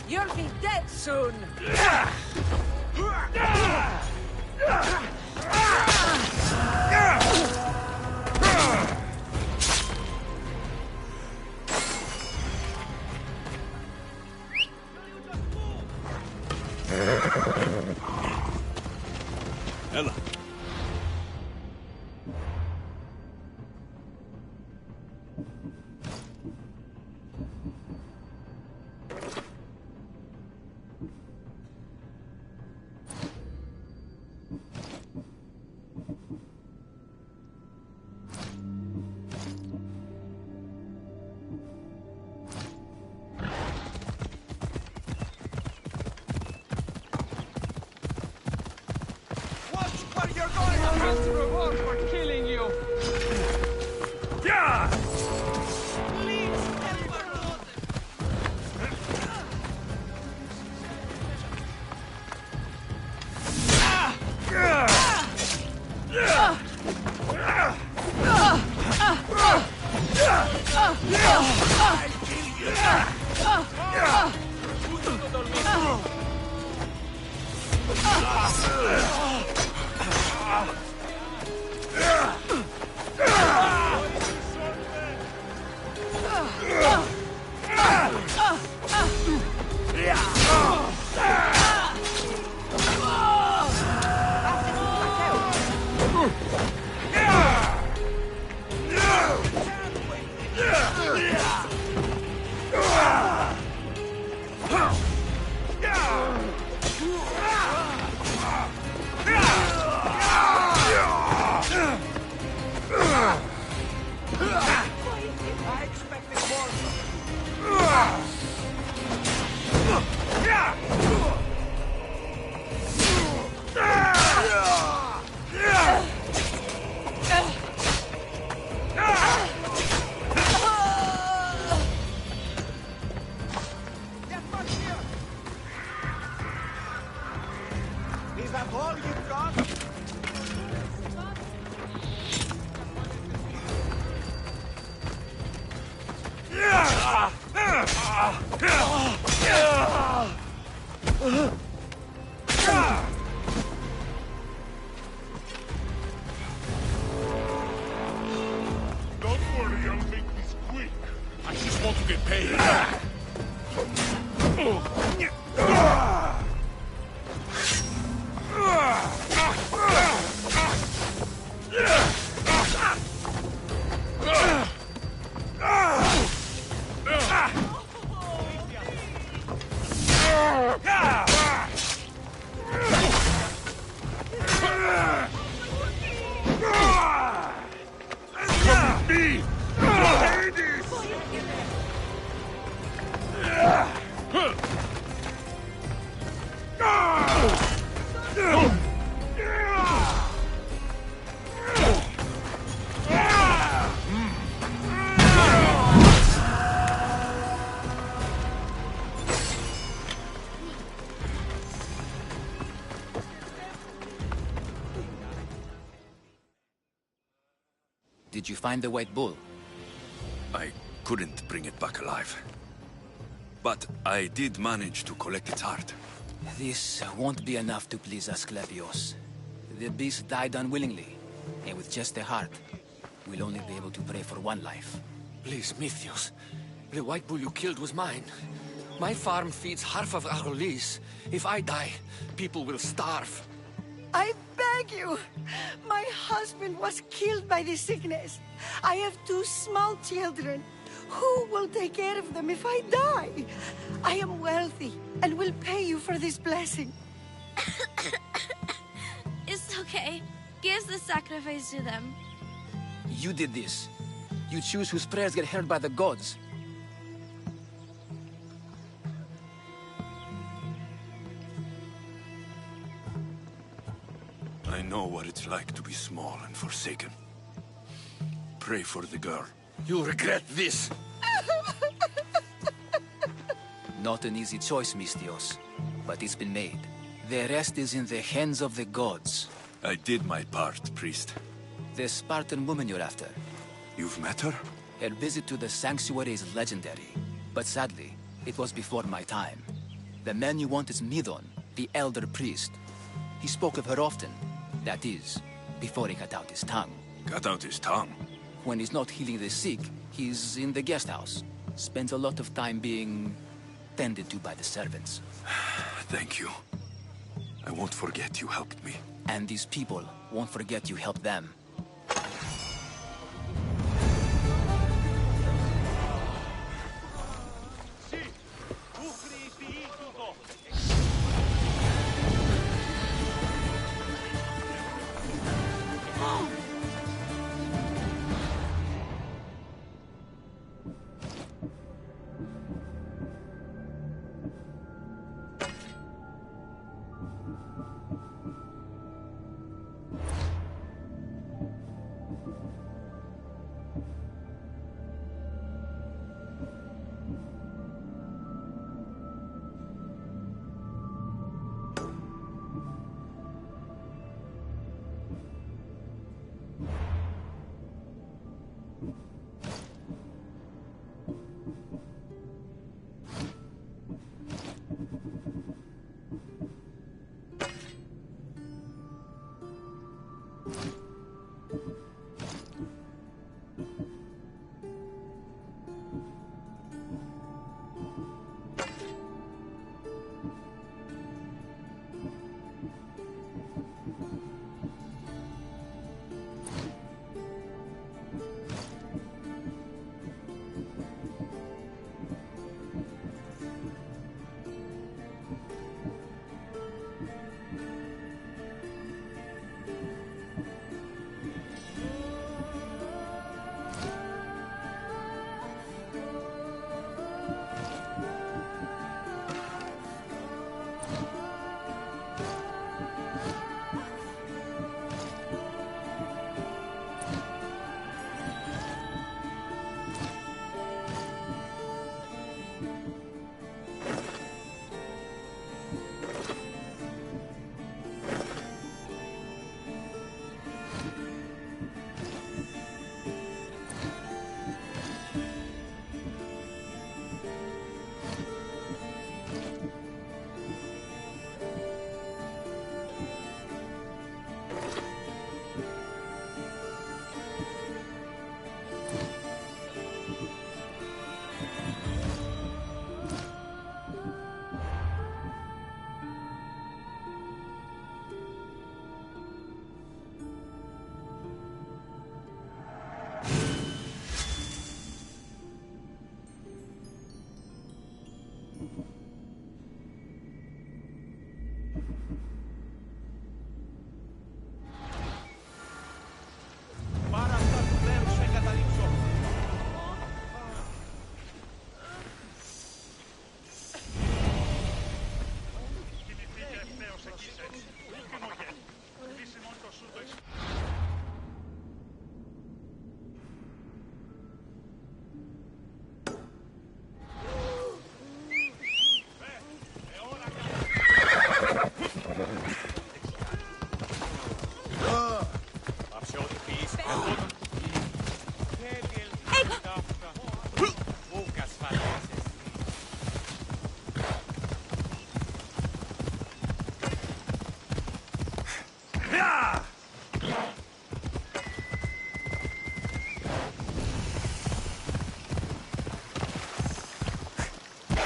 You'll be dead soon! Ella. Reward for killing you! Yeah! Is that all you've got? Don't worry, I'll make this quick. I just want to get paid. Did you find the White Bull? I couldn't bring it back alive. But I did manage to collect its heart. This won't be enough to please Asclepios. The beast died unwillingly, and with just a heart, we'll only be able to pray for one life. Please, Mythios. The White Bull you killed was mine. My farm feeds half of Arolis. If I die, people will starve. I beg you! My husband was killed by this sickness. I have 2 small children. Who will take care of them if I die? I am wealthy and will pay you for this blessing. It's okay. Give the sacrifice to them. You did this. You choose whose prayers get heard by the gods. I know what it's like to be small and forsaken. Pray for the girl. You'll regret this. Not an easy choice, Mistios, but it's been made. The rest is in the hands of the gods. I did my part, priest. The Spartan woman you're after. You've met her? Her visit to the sanctuary is legendary, but sadly, it was before my time. The man you want is Midon, the elder priest. He spoke of her often. That is, before he cut out his tongue. Cut out his tongue? When he's not healing the sick, he's in the guest house. Spends a lot of time being tended to by the servants. Thank you. I won't forget you helped me. And these people won't forget you helped them.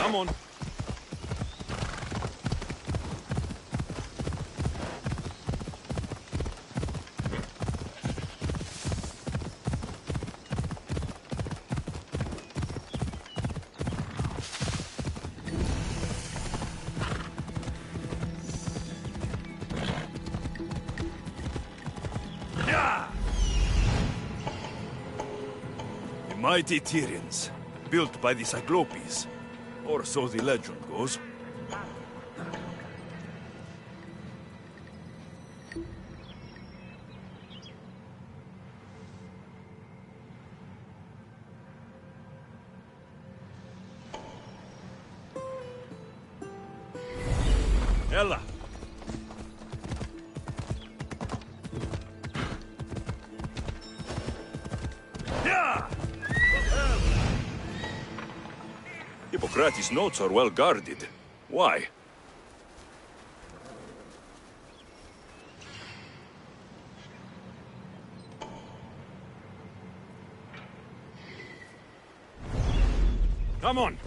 Come on. Mighty Tyrians, built by the Cyclopes. Or so the legend goes. Ella! Hippocrates' notes are well guarded. Why? Come on!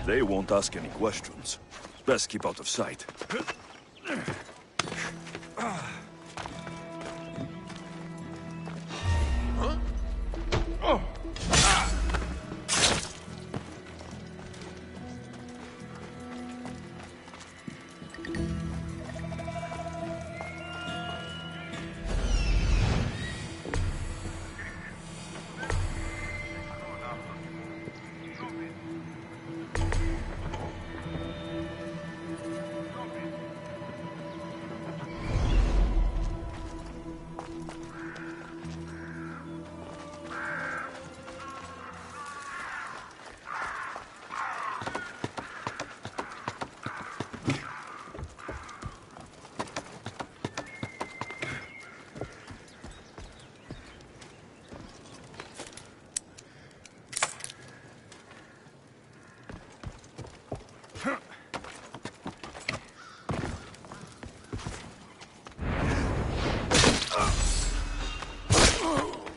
They won't ask any questions. Best keep out of sight.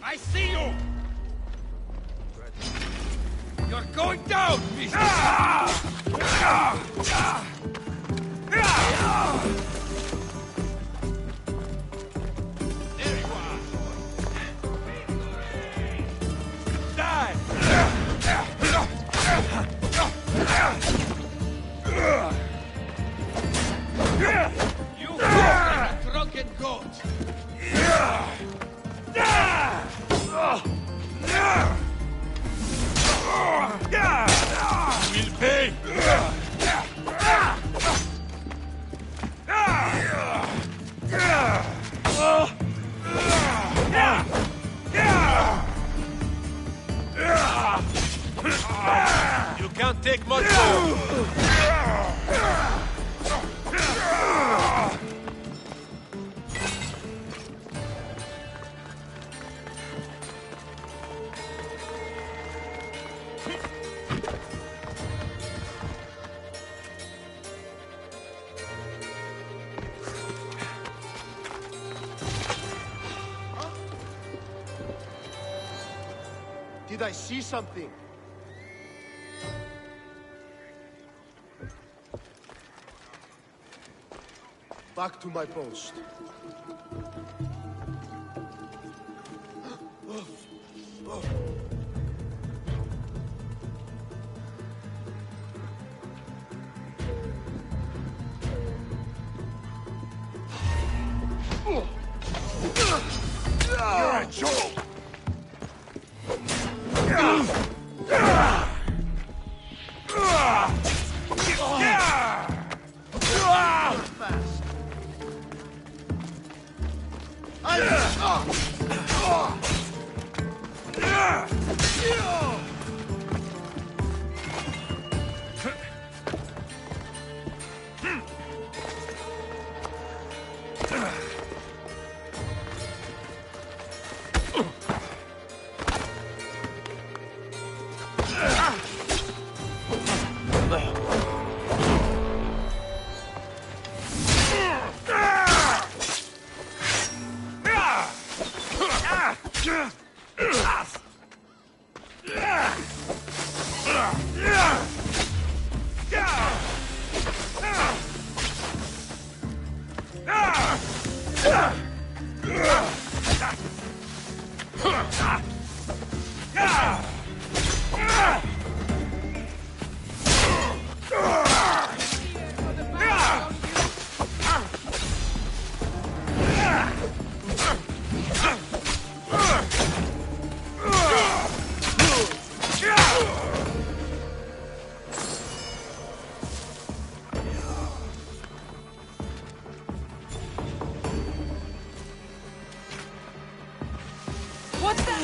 I see you! You're going down, There you are! Die! You are a drunken goat! We'll pay! You can't take much more! Did I see something? Back to my post. You're a joke! What the?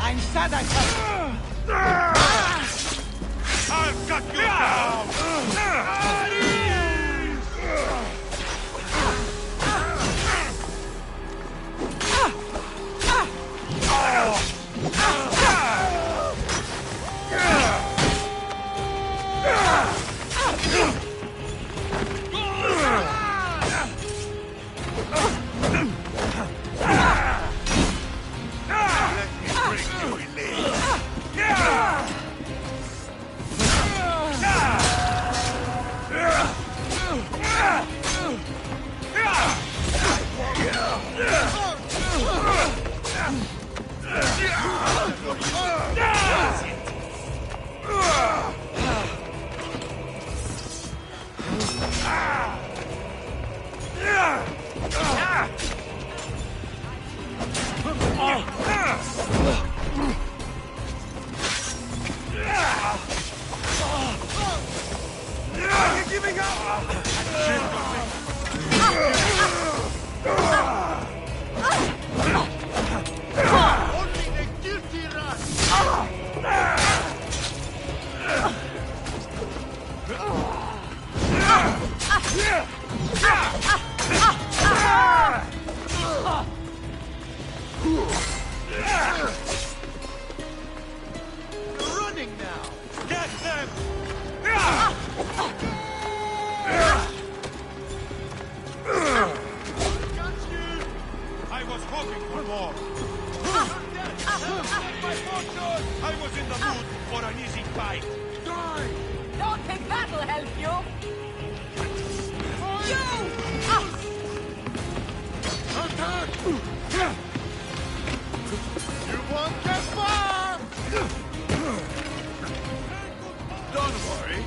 I'm Sadaka! I'll cut you down! Don't worry.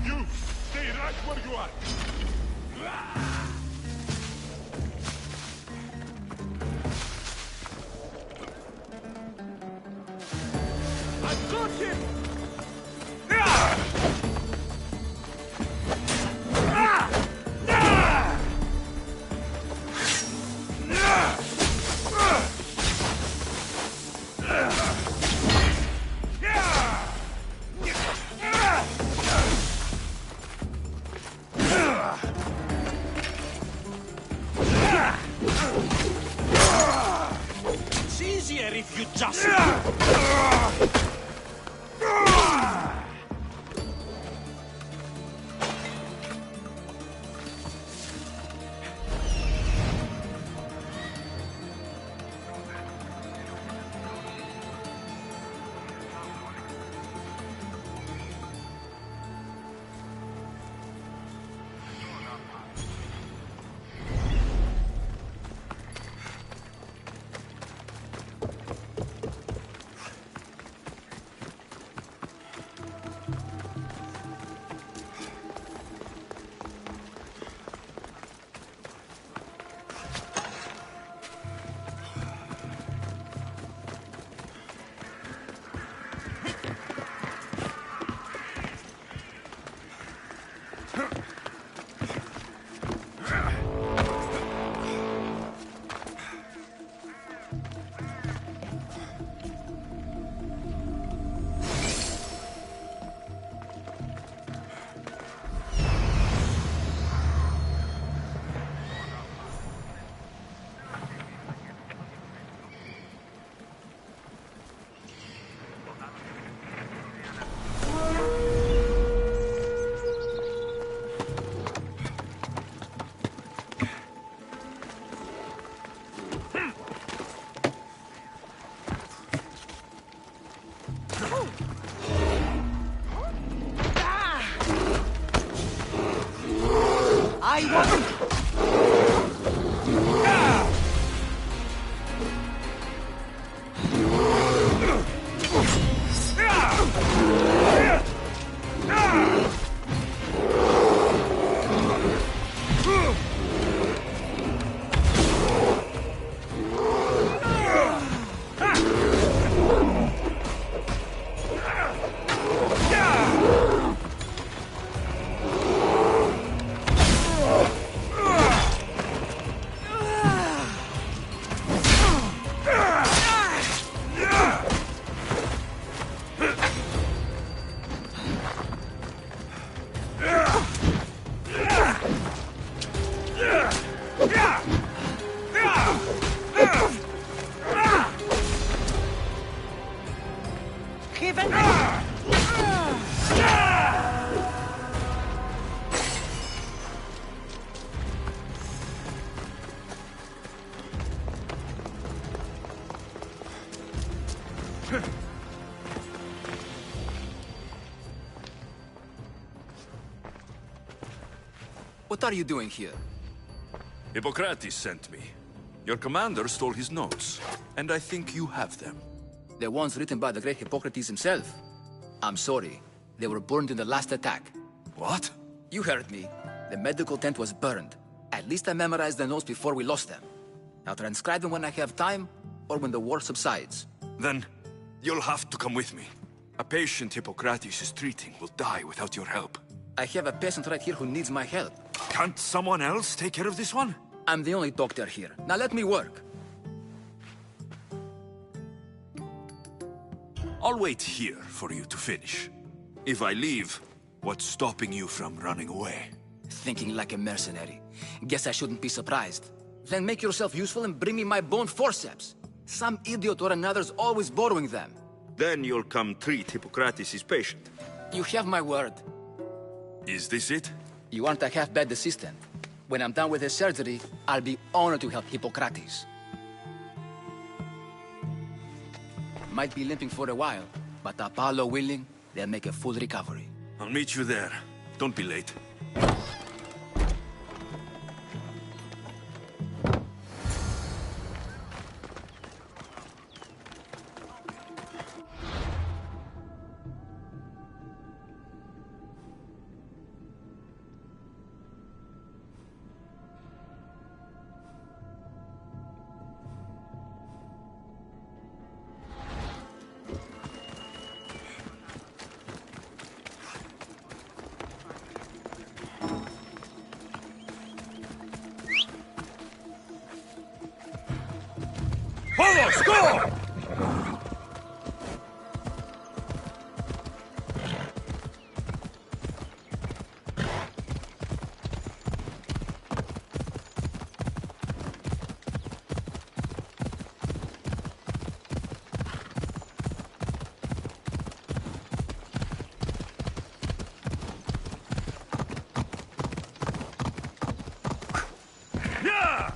You stay right where you are. I got him! It's easier if you just... I want... What are you doing here? Hippocrates sent me. Your commander stole his notes, and I think you have them. The ones written by the great Hippocrates himself. I'm sorry. They were burned in the last attack. What? You heard me. The medical tent was burned. At least I memorized the notes before we lost them. I'll transcribe them when I have time, or when the war subsides. Then, you'll have to come with me. A patient Hippocrates is treating will die without your help. I have a patient right here who needs my help. Can't someone else take care of this one? I'm the only doctor here. Now let me work. I'll wait here for you to finish. If I leave, what's stopping you from running away? Thinking like a mercenary. Guess I shouldn't be surprised. Then make yourself useful and bring me my bone forceps. Some idiot or another's always borrowing them. Then you'll come treat Hippocrates' patient. You have my word. Is this it? You aren't a half-bad assistant. When I'm done with his surgery, I'll be honored to help Hippocrates. Might be limping for a while, but Apollo willing, they'll make a full recovery. I'll meet you there. Don't be late. Vamos, go! Yeah!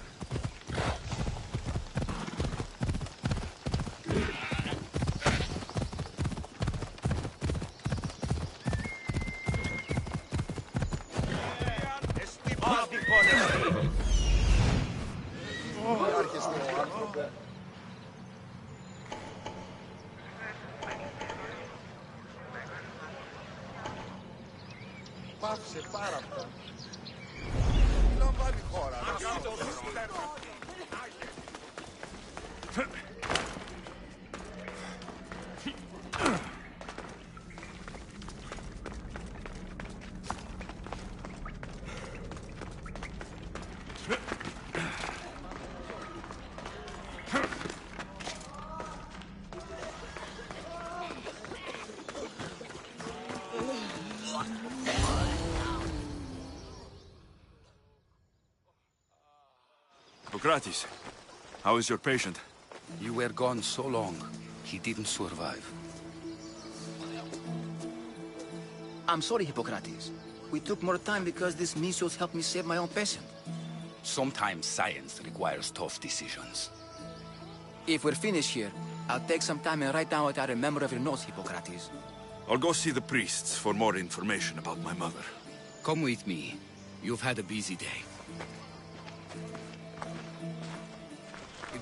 Άρχεστε, άνθρωπε. Πάψε πάρα αυτά. Τι λαμβάνει η χώρα. Hippocrates, how is your patient? You were gone so long, he didn't survive. I'm sorry, Hippocrates. We took more time because this measles helped me save my own patient. Sometimes science requires tough decisions. If we're finished here, I'll take some time and write down what I remember of your notes, Hippocrates. I'll go see the priests for more information about my mother. Come with me. You've had a busy day.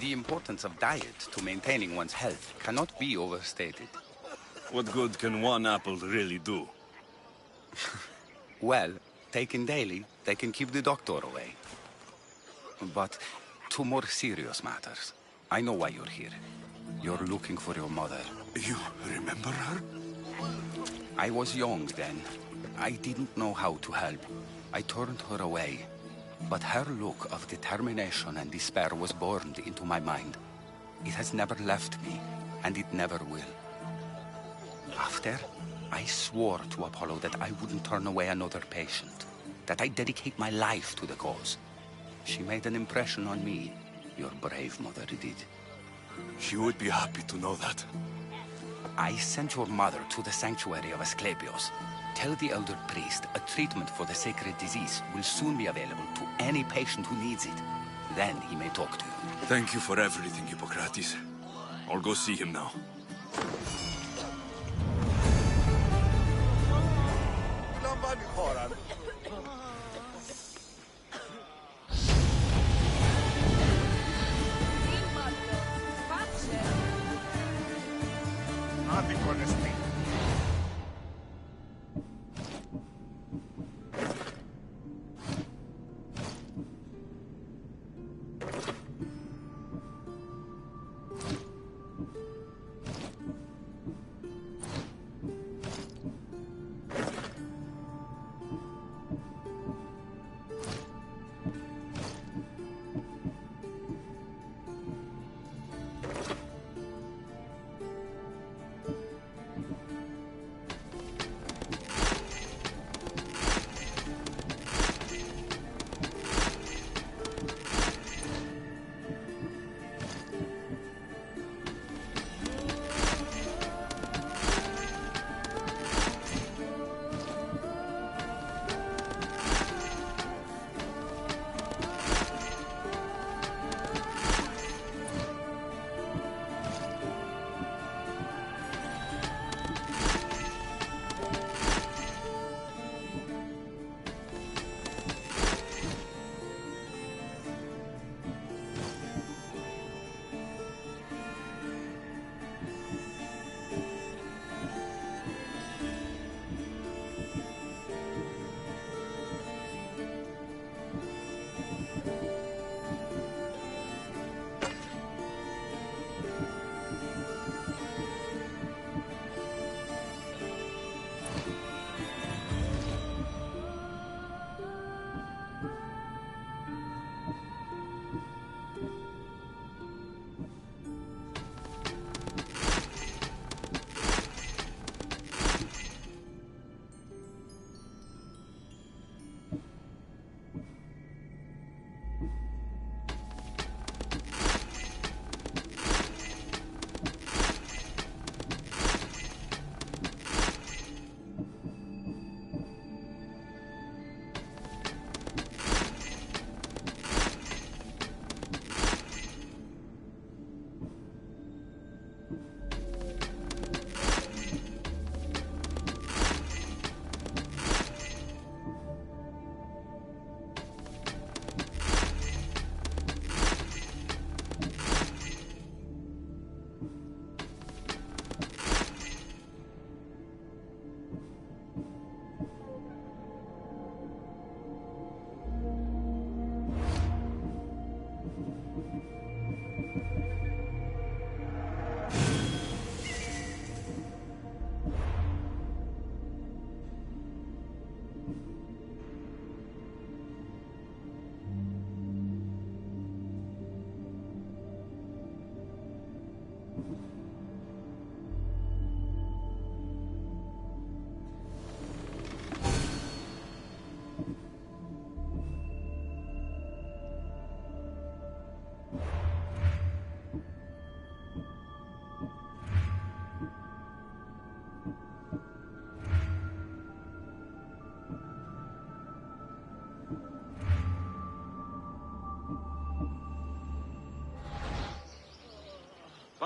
The importance of diet to maintaining one's health cannot be overstated. What good can one apple really do? Well, taken daily, they can keep the doctor away. But to more serious matters, I know why you're here. You're looking for your mother. You remember her? I was young then. I didn't know how to help. I turned her away. But her look of determination and despair was burned into my mind. It has never left me, and it never will. After, I swore to Apollo that I wouldn't turn away another patient, that I'd dedicate my life to the cause. She made an impression on me. Your brave mother did. She would be happy to know that. I sent your mother to the sanctuary of Asclepios. Tell the elder priest a treatment for the sacred disease will soon be available to any patient who needs it. Then he may talk to you. Thank you for everything, Hippocrates. I'll go see him now. Τι λαμβάνει η χώρα. Άδικο νεστή.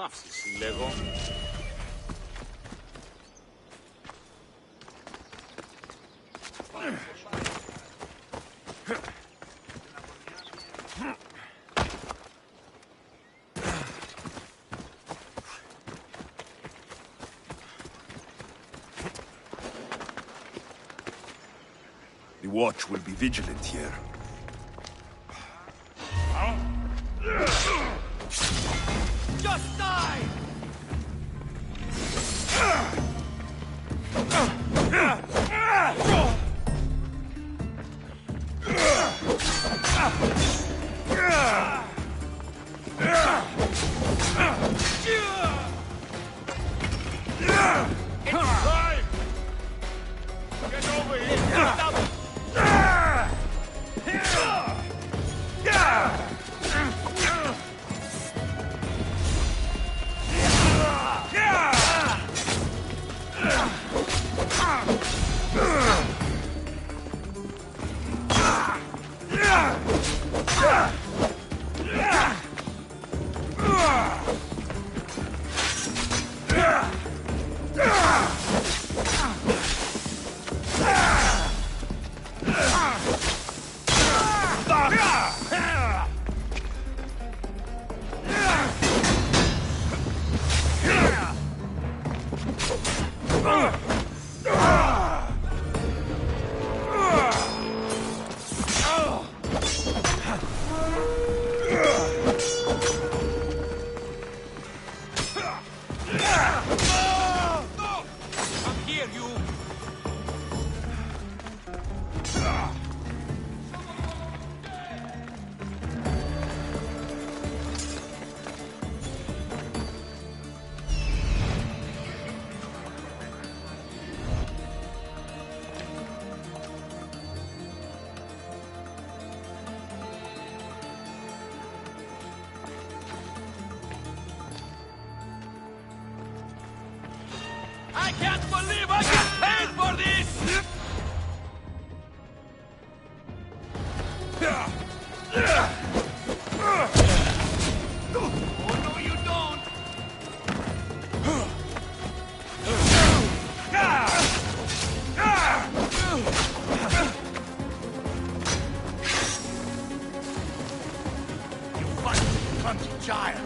παύση συλλέγω. The watch will be vigilant here. Just die! It's time! Get over here! Stop! I can't believe I get paid for this! Oh, no, you don't! You fucking clumsy child!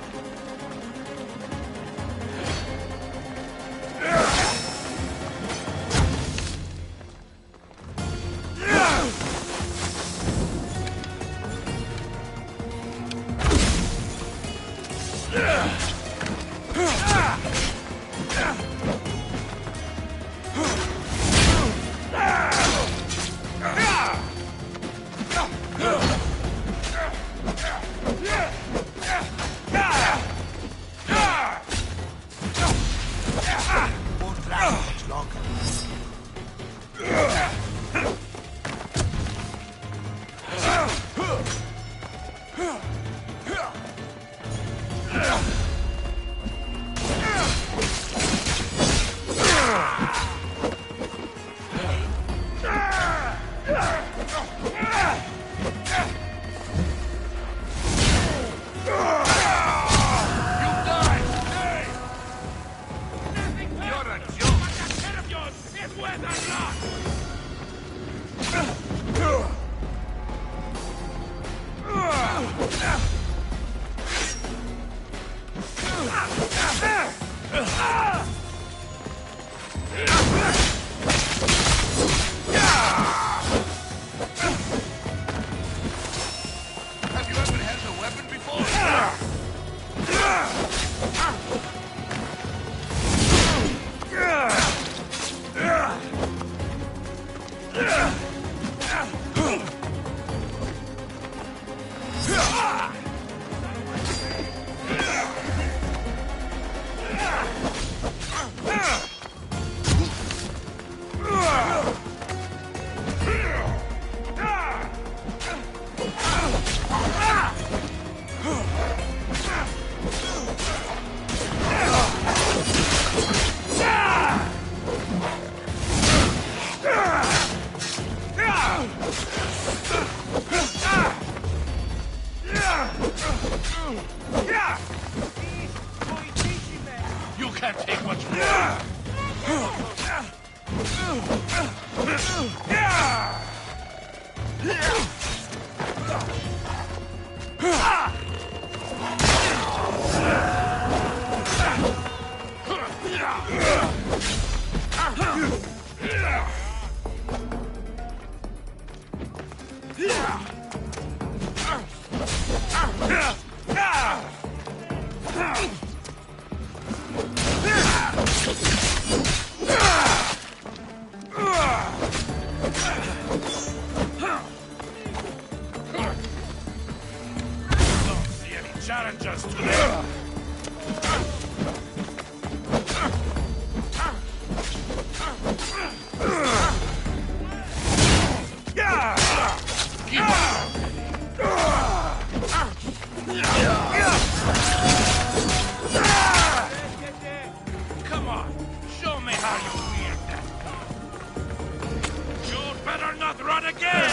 that much more. Challengers today. Come on, show me how you wield that. You'd better not run again.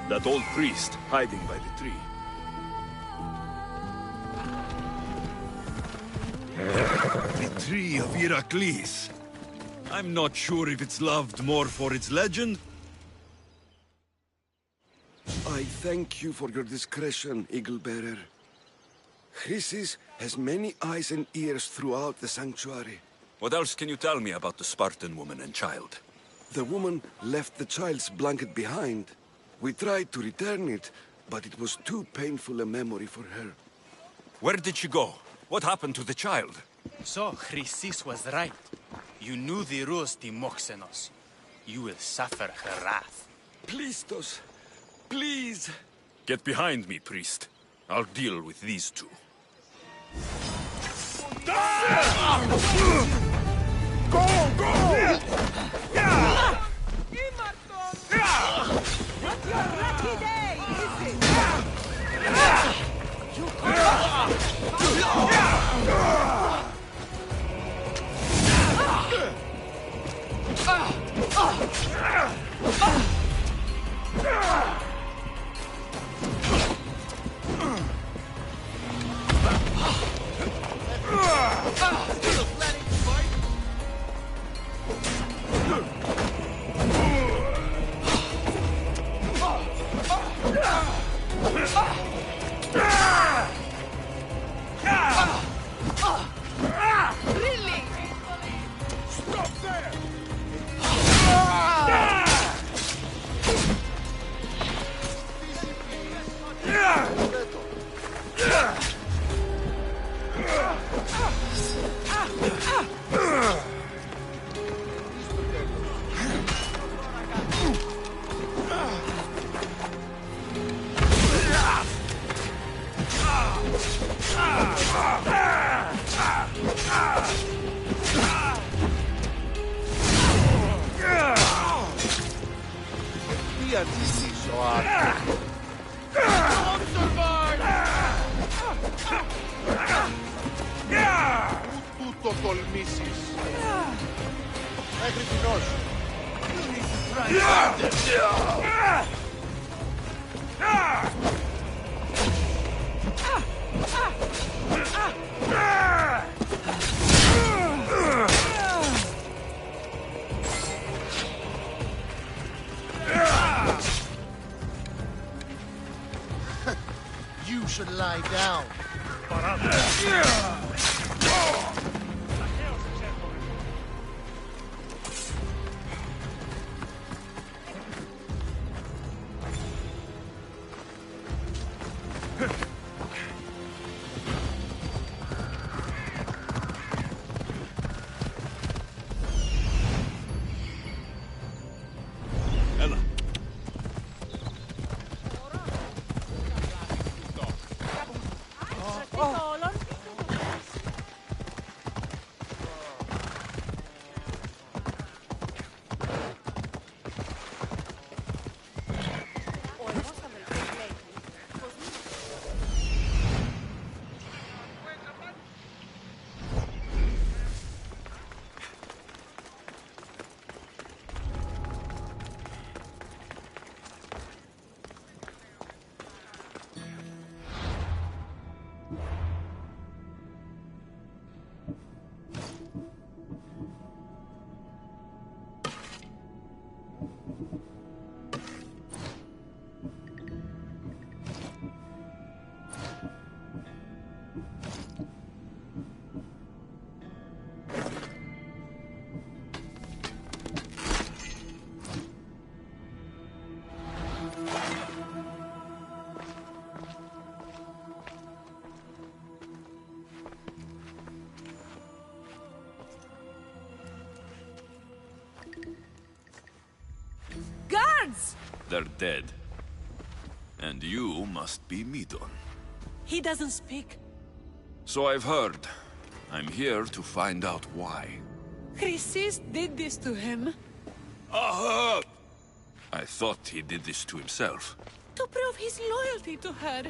That old priest hiding by the tree. The tree of Heracles. I'm not sure if it's loved more for its legend. I thank you for your discretion, Eagle-bearer. Chrysis has many eyes and ears throughout the sanctuary. What else can you tell me about the Spartan woman and child? The woman left the child's blanket behind. We tried to return it, but it was too painful a memory for her. Where did she go? What happened to the child? So, Chrysis was right. You knew the rules, Timoxenos. You will suffer her wrath. Plistos, please. Get behind me, priest. I'll deal with these two. Go! Go! What's your lucky day, is it? Really? Stop there! Τι αντιστήσω, Άρη. Πού το τολμήσεις. Μέχρι κοινός. You should lie down. Ella. Guards! They're dead. And you must be Midon. He doesn't speak. So I've heard. I'm here to find out why. Chrysis did this to him. I thought he did this to himself. To prove his loyalty to her.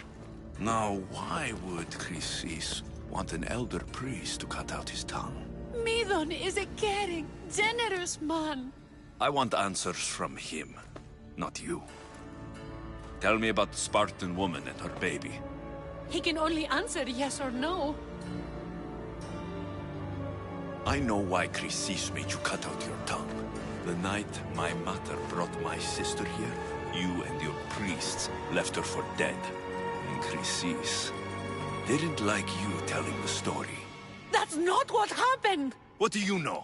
Now, why would Chrysis want an elder priest to cut out his tongue? Midon is a caring, generous man. I want answers from him, not you. Tell me about the Spartan woman and her baby. He can only answer yes or no. I know why Chrysis made you cut out your tongue. The night my mother brought my sister here, you and your priests left her for dead. And Chrysis didn't like you telling the story. That's not what happened! What do you know?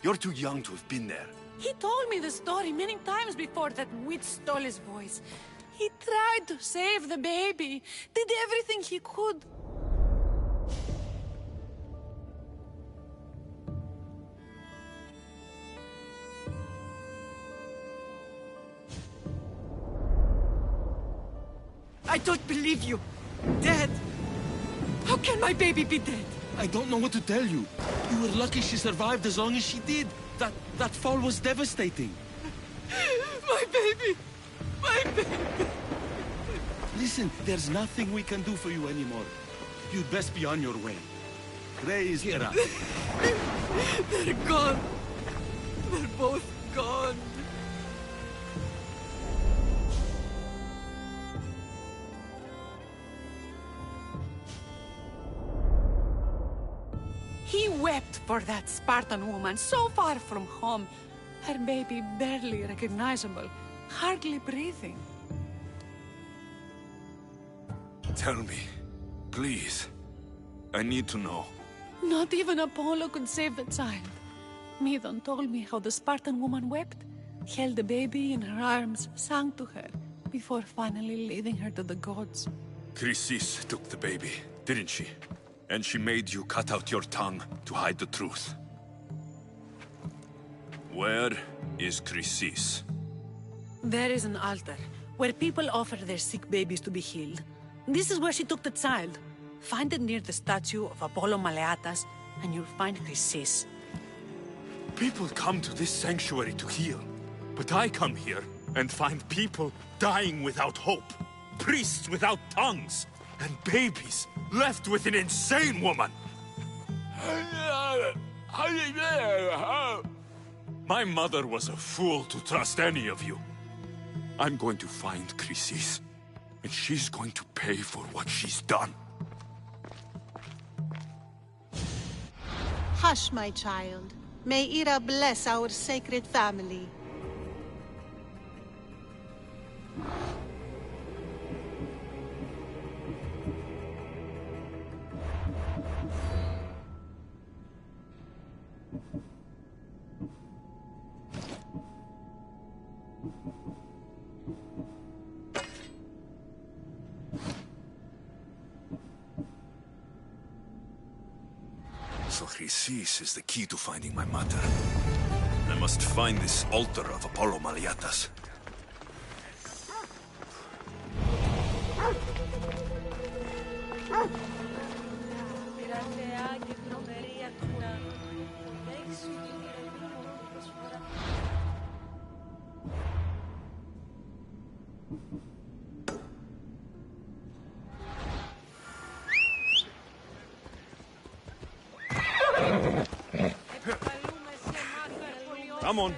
You're too young to have been there. He told me the story many times before that witch stole his voice. He tried to save the baby, did everything he could. I don't believe you. Dead? How can my baby be dead? I don't know what to tell you. You were lucky she survived as long as she did. That fall was devastating. My baby! My baby! Listen, there's nothing we can do for you anymore. You'd best be on your way. Praise Hera. They're gone. They're both gone. He wept for that Spartan woman so far from home. Her baby barely recognizable, hardly breathing. Tell me, please. I need to know. Not even Apollo could save the child. Medon told me how the Spartan woman wept, held the baby in her arms, sang to her, before finally leading her to the gods. Chrysis took the baby, didn't she? And she made you cut out your tongue to hide the truth. Where is Chrysis? There is an altar, where people offer their sick babies to be healed. This is where she took the child. Find it near the statue of Apollo Maleatas, and you'll find Chrysis. People come to this sanctuary to heal. But I come here and find people dying without hope. Priests without tongues. And babies left with an insane woman. My mother was a fool to trust any of you. I'm going to find Chrysis, and she's going to pay for what she's done. Hush, my child. May Ira bless our sacred family. So Chrysis is the key to finding my mother. I must find this altar of Apollo Maleatas. Come on.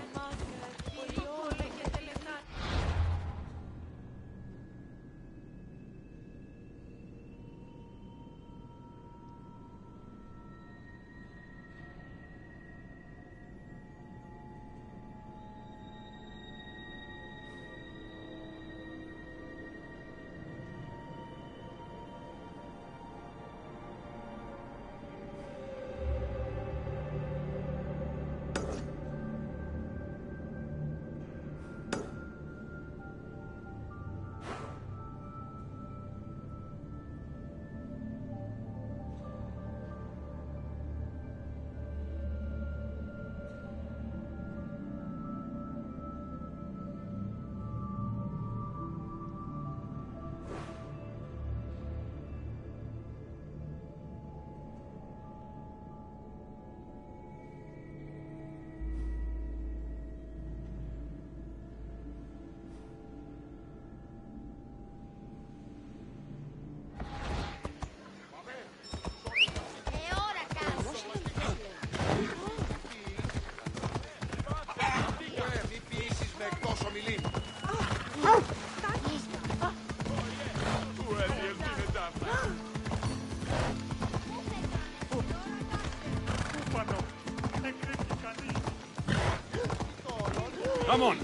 Come on.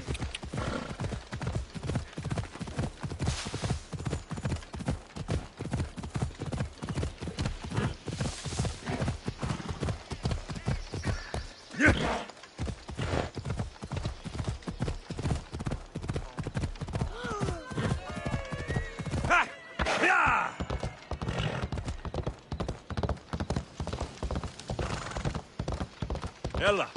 Ella!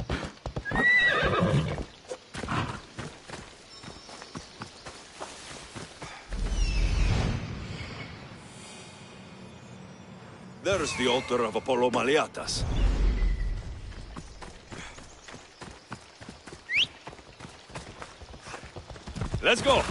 There's the altar of Apollo Maliatas. Let's go!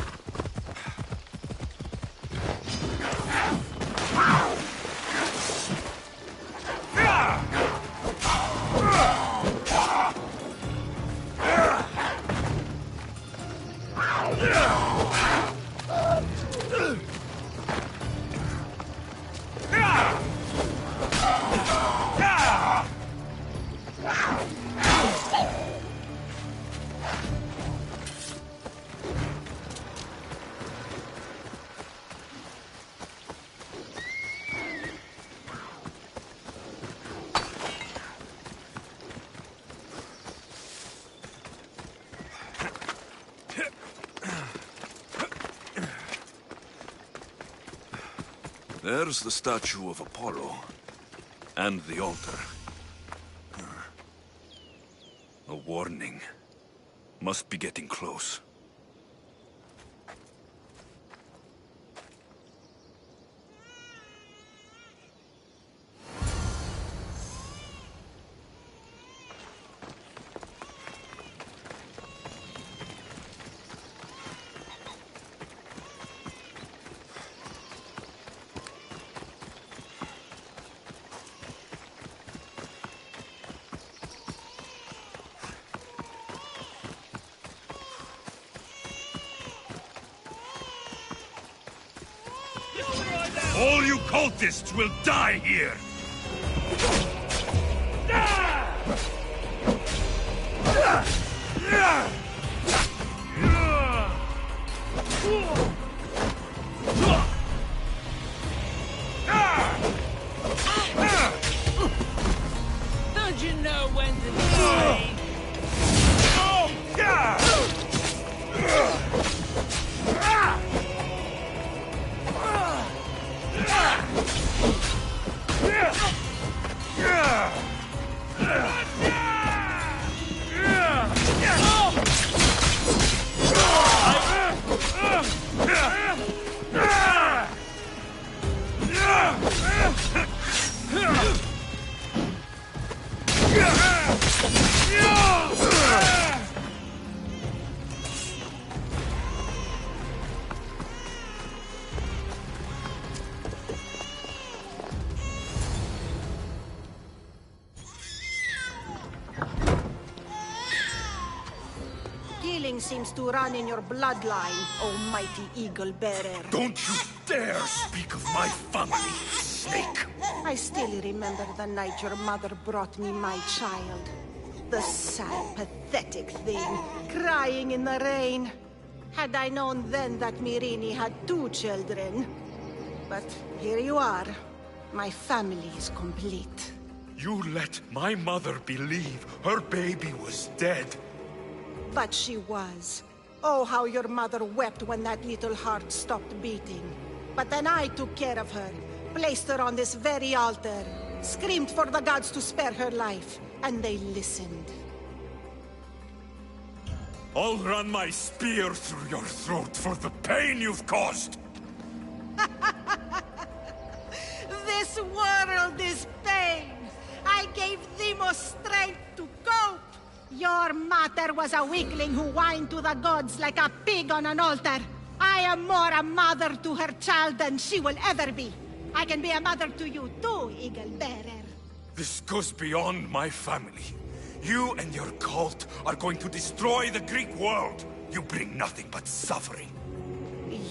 There's the statue of Apollo. And the altar. A warning. Must be getting close. All you cultists will die here! Don't you know when to die? Killing seems to run in your bloodline, almighty eagle bearer. Don't you dare speak of my family, snake! I still remember the night your mother brought me my child. The sad, pathetic thing, crying in the rain. Had I known then that Mirini had 2 children. But here you are. My family is complete. You let my mother believe her baby was dead. But she was. Oh, how your mother wept when that little heart stopped beating. But then I took care of her, placed her on this very altar, screamed for the gods to spare her life, and they listened. I'll run my spear through your throat for the pain you've caused! This world is pain! I gave Demos strength to cope! Your mother was a weakling who whined to the gods like a pig on an altar. I am more a mother to her child than she will ever be. I can be a mother to you too, Eagle Bearer. This goes beyond my family. You and your cult are going to destroy the Greek world. You bring nothing but suffering.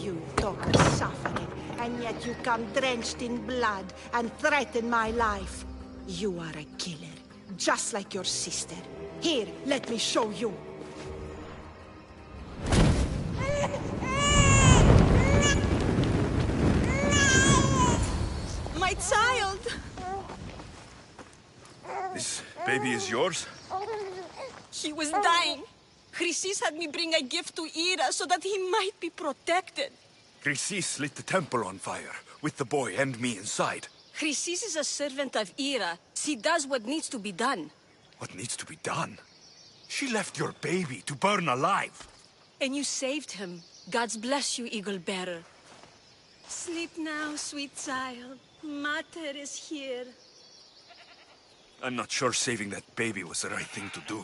You talk of suffering, and yet you come drenched in blood and threaten my life. You are a killer, just like your sister. Here, let me show you. My child! This baby is yours? He was dying. Chrysis had me bring a gift to Ira so that he might be protected. Chrysis lit the temple on fire, with the boy and me inside. Chrysis is a servant of Ira. She does what needs to be done. What needs to be done? She left your baby to burn alive. And you saved him. God's bless you, Eagle Bearer. Sleep now, sweet child. Mater is here. I'm not sure saving that baby was the right thing to do.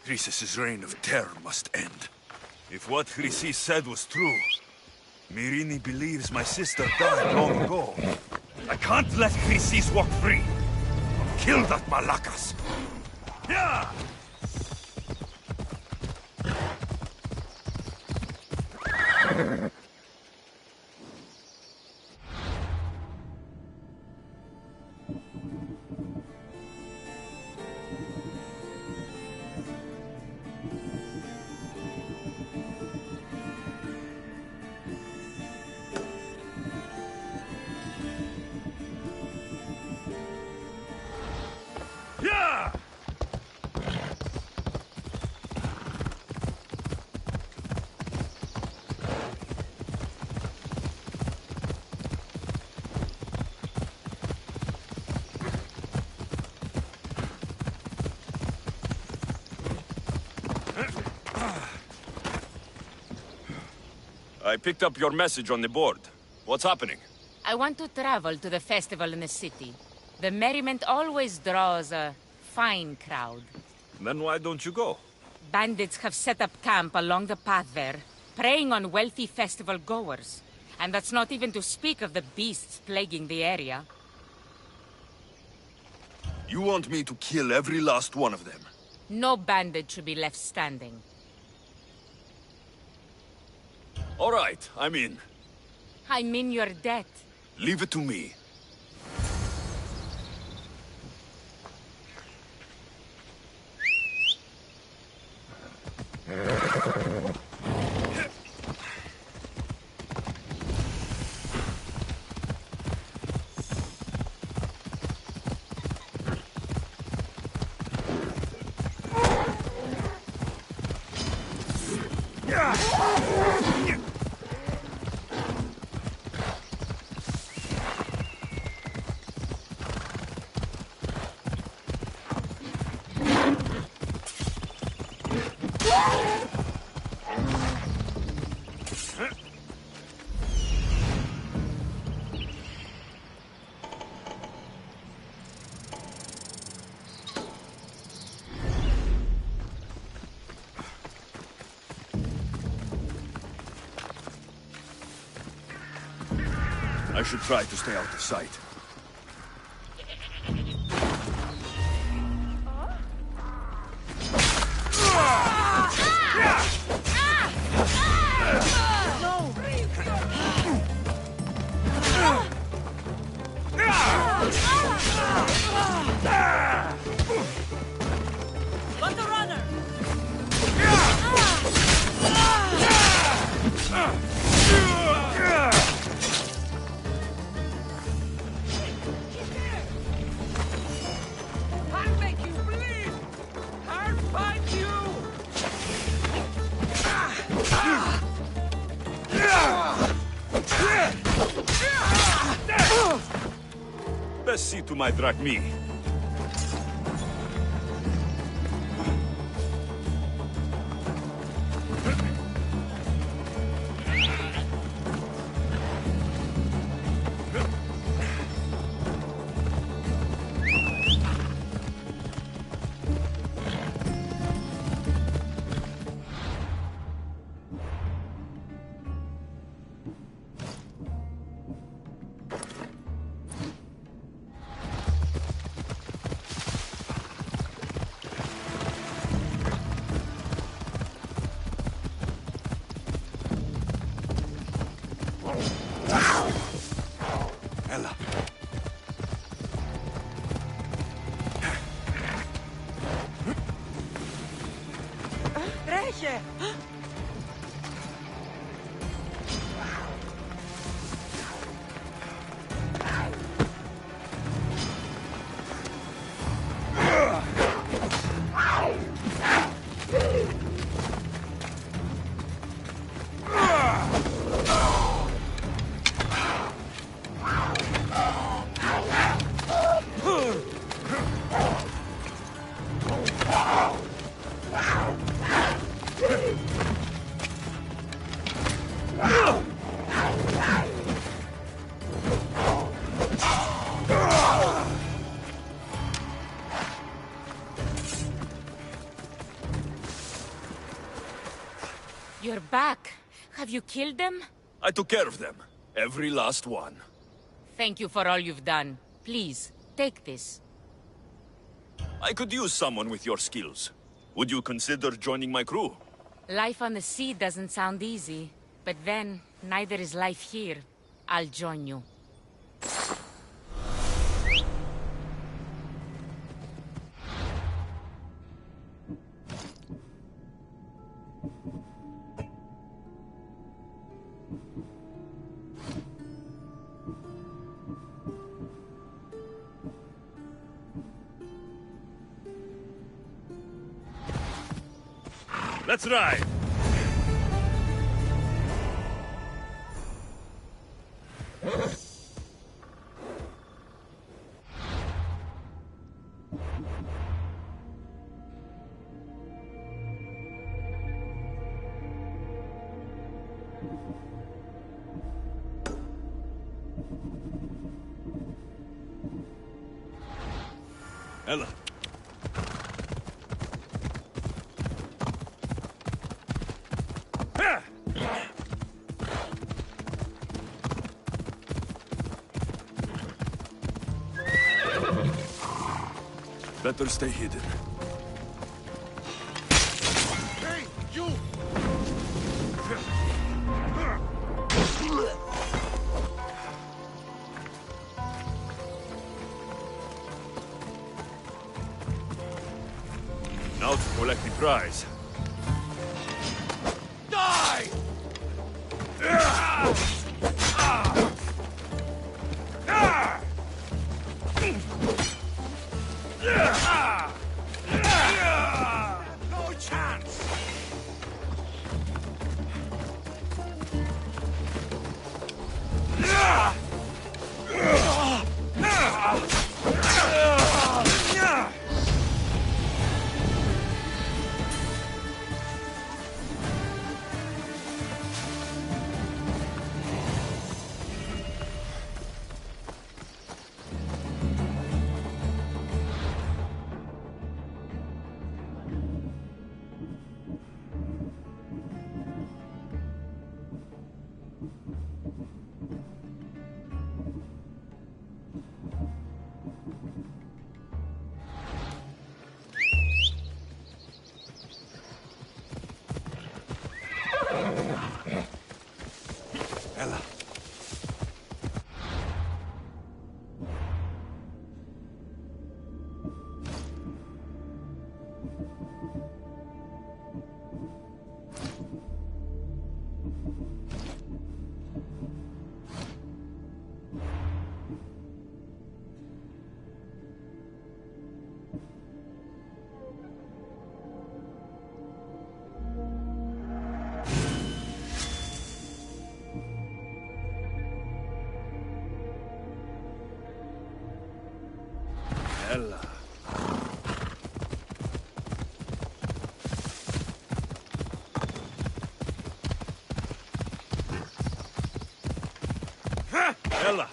Chrysis' reign of terror must end. If what Chrysis said was true, Myrini believes my sister died long ago. I can't let Chrysis walk free. I'll kill that Malakas. Yeah! Yeah! I picked up your message on the board. What's happening? I want to travel to the festival in the city. The merriment always draws a fine crowd. Then why don't you go? Bandits have set up camp along the path there, preying on wealthy festival goers. And that's not even to speak of the beasts plaguing the area. You want me to kill every last one of them? No bandit should be left standing. All right, I'm in. I'm in your debt. Leave it to me. I should try to stay out of sight. Got the runner! I'll make you bleed! I'll fight you! Best see to my drachmi. Ella. Breche! You're back. Have you killed them? I took care of them. Every last one. Thank you for all you've done. Please, take this. I could use someone with your skills. Would you consider joining my crew? Life on the sea doesn't sound easy. But then, neither is life here. I'll join you. Let's ride! Ella. Better stay hidden. Hey, you! Now to collect the prize. Die! No chance! Ella. Ella. Ella.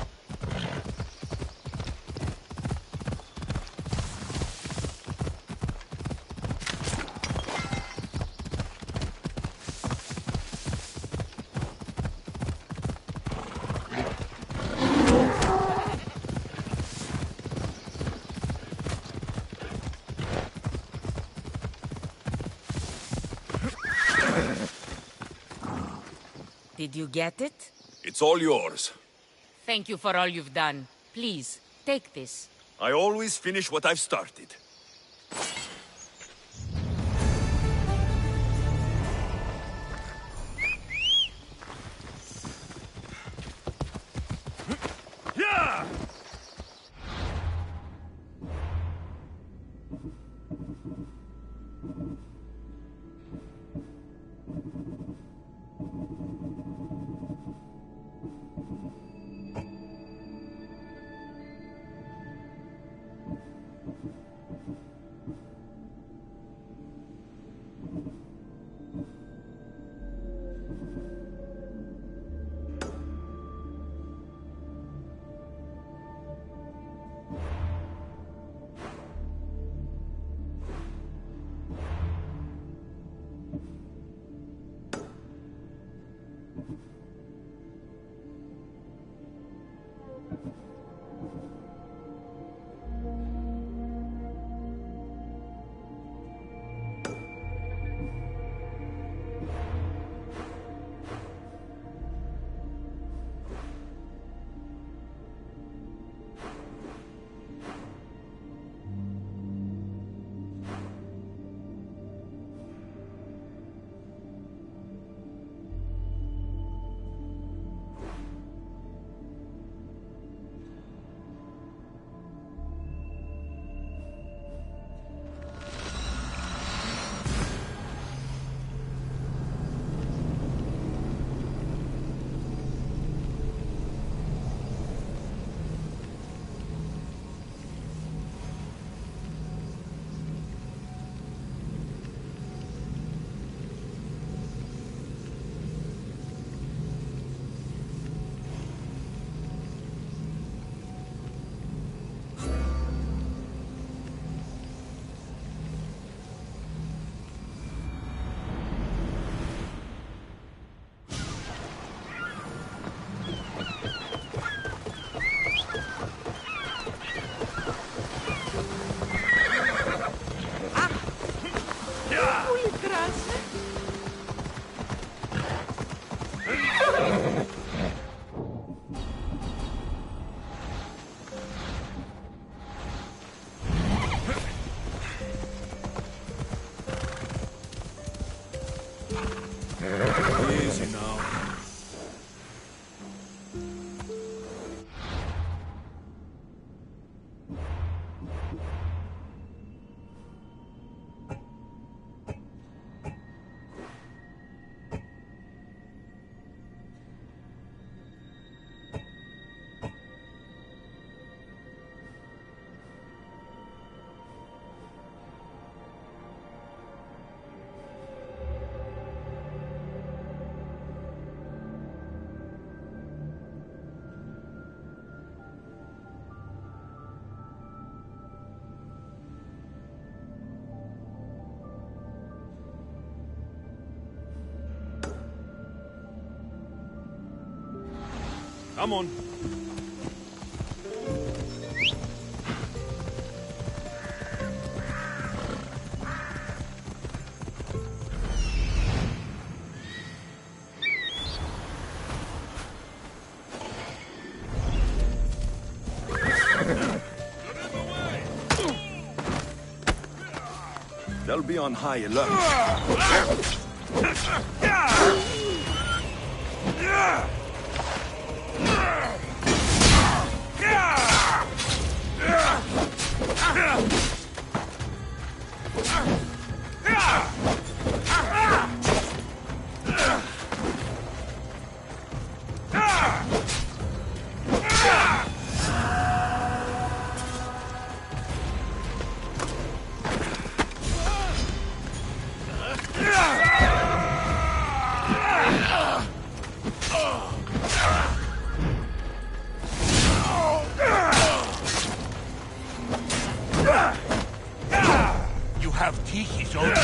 Did you get it? It's all yours. Thank you for all you've done. Please, take this. I always finish what I've started. Yeah! Come on. They'll be on high alert. You have tiki soldiers.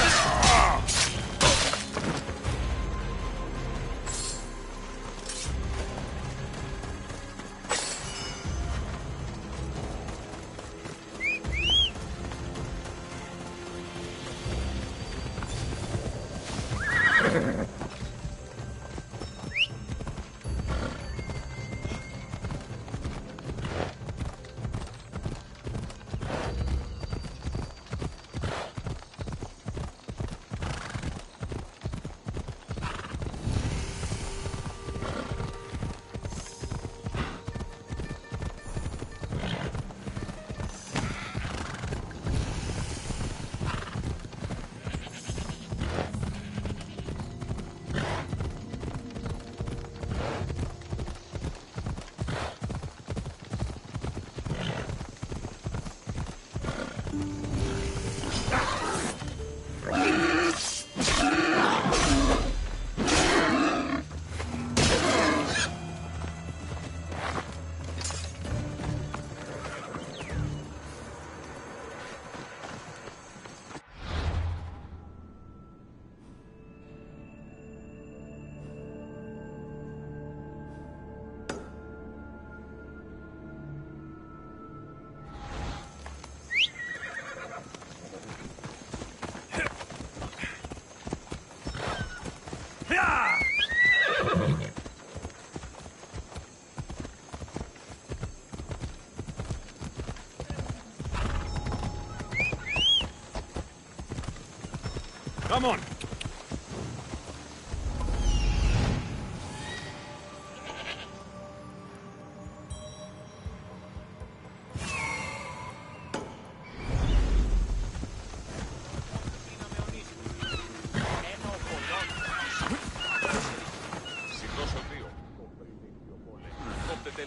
Come on.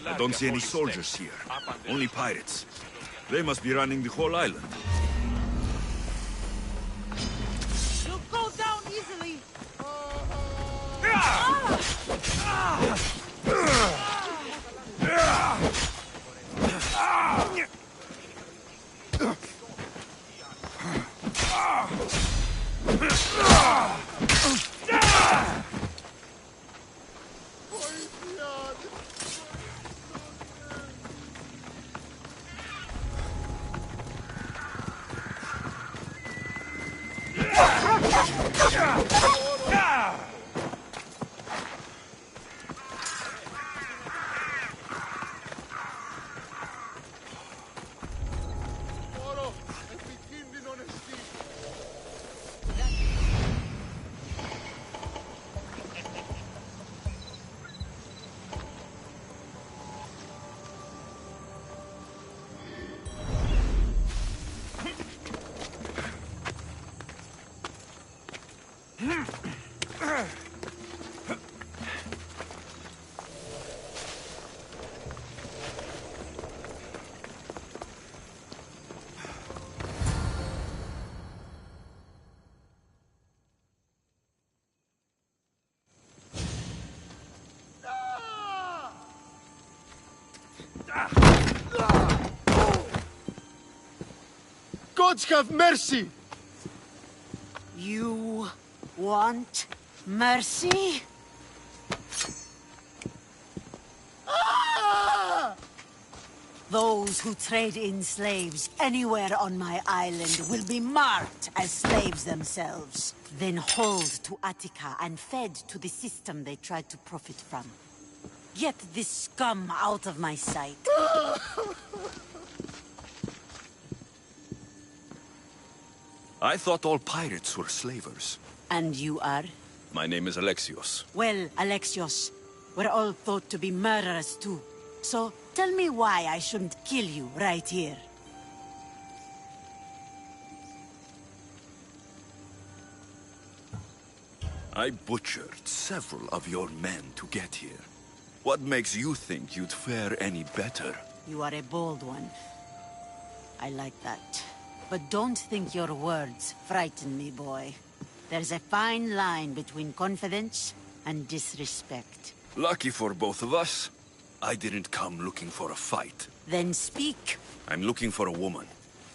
I don't see any soldiers here. Only pirates. They must be running the whole island. You'll go down easily. Gods have mercy! You want mercy? Ah! Those who trade in slaves anywhere on my island will be marked as slaves themselves, then hauled to Attica and fed to the system they tried to profit from. Get this scum out of my sight. I thought all pirates were slavers. And you are? My name is Alexios. Well, Alexios, we're all thought to be murderers too. So, tell me why I shouldn't kill you right here. I butchered several of your men to get here. What makes you think you'd fare any better? You are a bold one. I like that. But don't think your words frighten me, boy. There's a fine line between confidence and disrespect. Lucky for both of us, I didn't come looking for a fight. Then speak. I'm looking for a woman.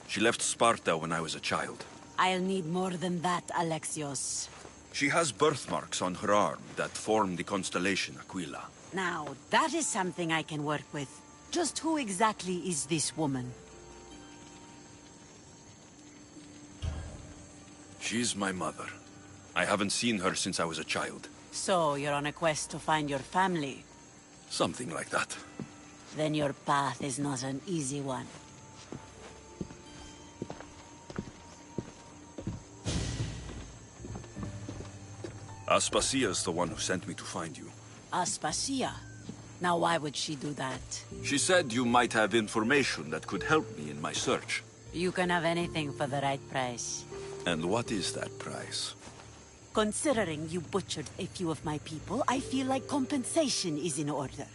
She left Sparta when I was a child. I'll need more than that, Alexios. She has birthmarks on her arm that form the constellation Aquila. Now, that is something I can work with. Just who exactly is this woman? She's my mother. I haven't seen her since I was a child. So, you're on a quest to find your family? Something like that. Then your path is not an easy one. Aspasia's the one who sent me to find you. Aspasia? Now why would she do that? She said you might have information that could help me in my search. You can have anything for the right price. And what is that price? Considering you butchered a few of my people, I feel like compensation is in order.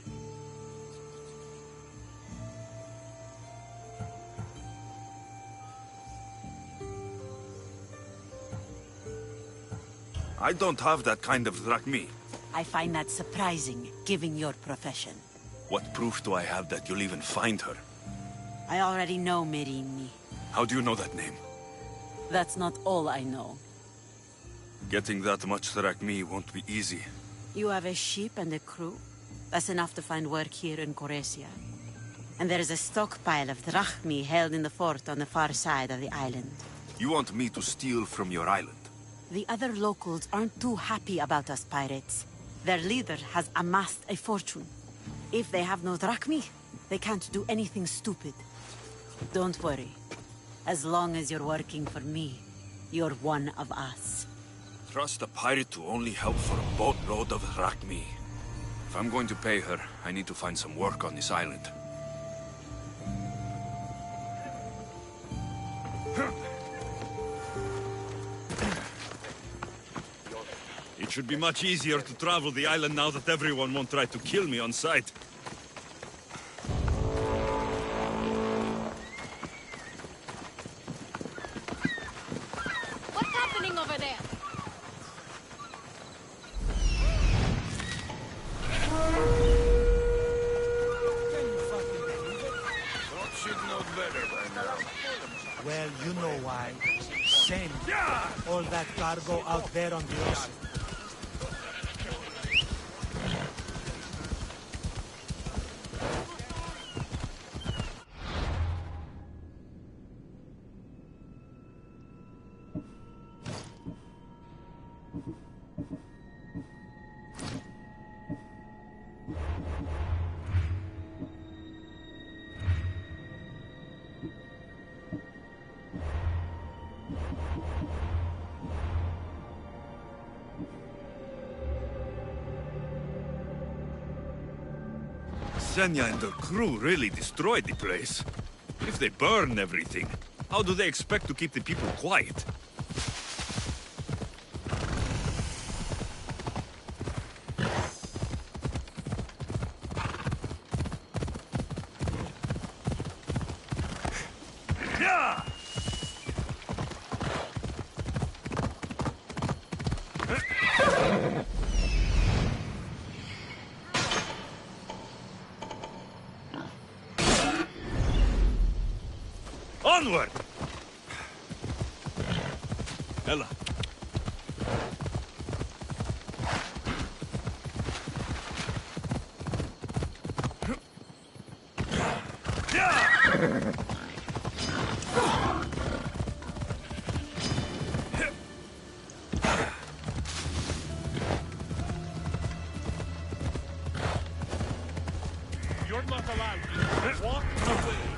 I don't have that kind of drachmi. I find that surprising, given your profession. What proof do I have that you'll even find her? I already know Merini. How do you know that name? That's not all I know. Getting that much drachmi won't be easy. You have a ship and a crew? That's enough to find work here in Coresia. And there is a stockpile of drachmi held in the fort on the far side of the island. You want me to steal from your island? The other locals aren't too happy about us pirates. Their leader has amassed a fortune. If they have no drachmi, they can't do anything stupid. Don't worry. As long as you're working for me, you're one of us. Trust a pirate to only help for a boatload of drachmi. If I'm going to pay her, I need to find some work on this island. It should be much easier to travel the island now that everyone won't try to kill me on sight. What's happening over there? Well, you know why. Same. All that cargo out there on the ocean. Senya and her crew really destroyed the place. If they burn everything, how do they expect to keep the people quiet? Onward! Ella. Yeah! You're not allowed to walk away.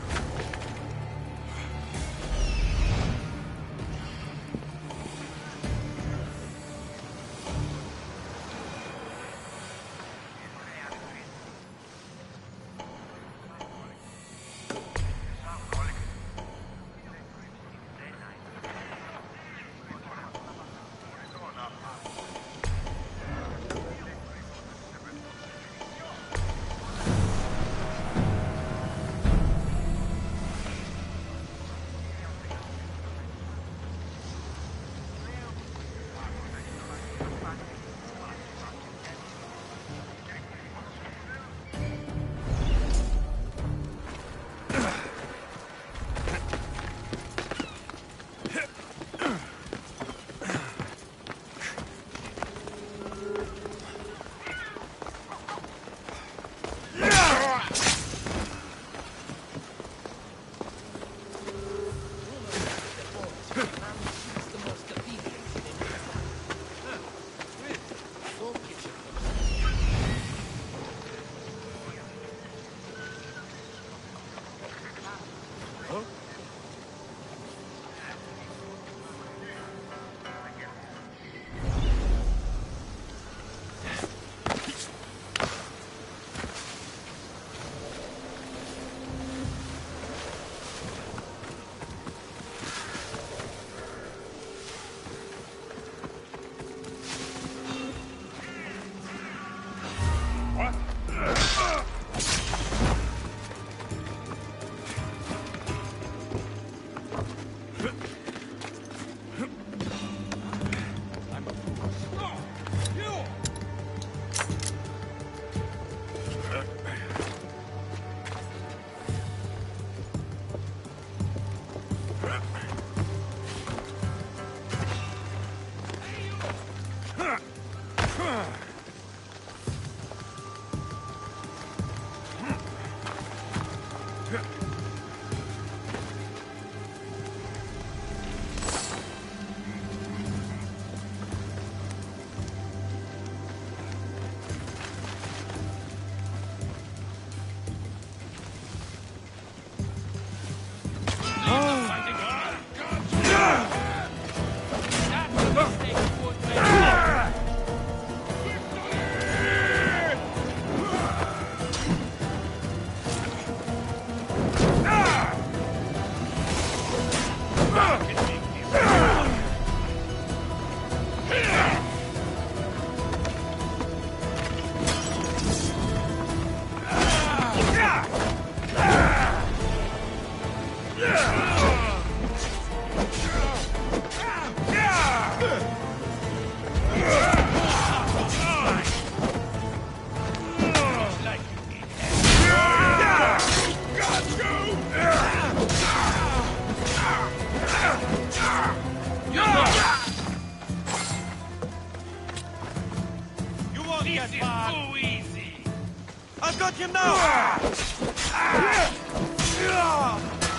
got him now!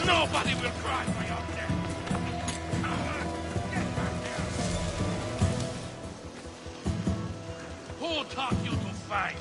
Nobody will cry for your death! Who taught you to fight?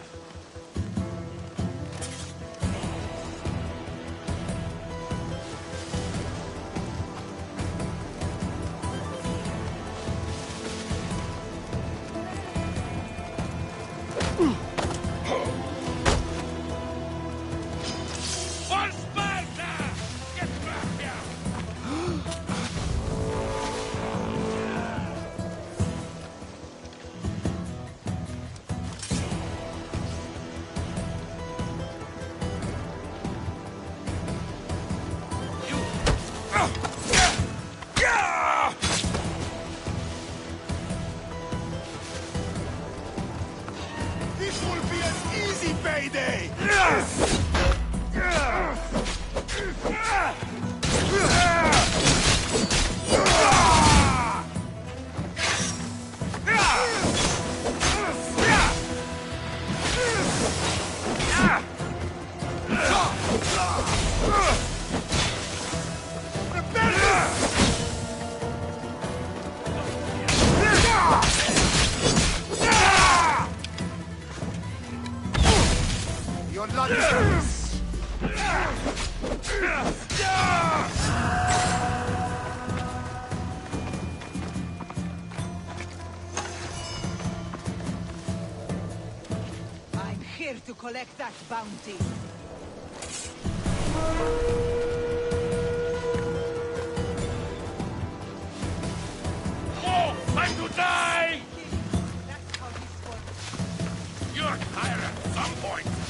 collect that bounty. Oh, time to die! You're tired at some point.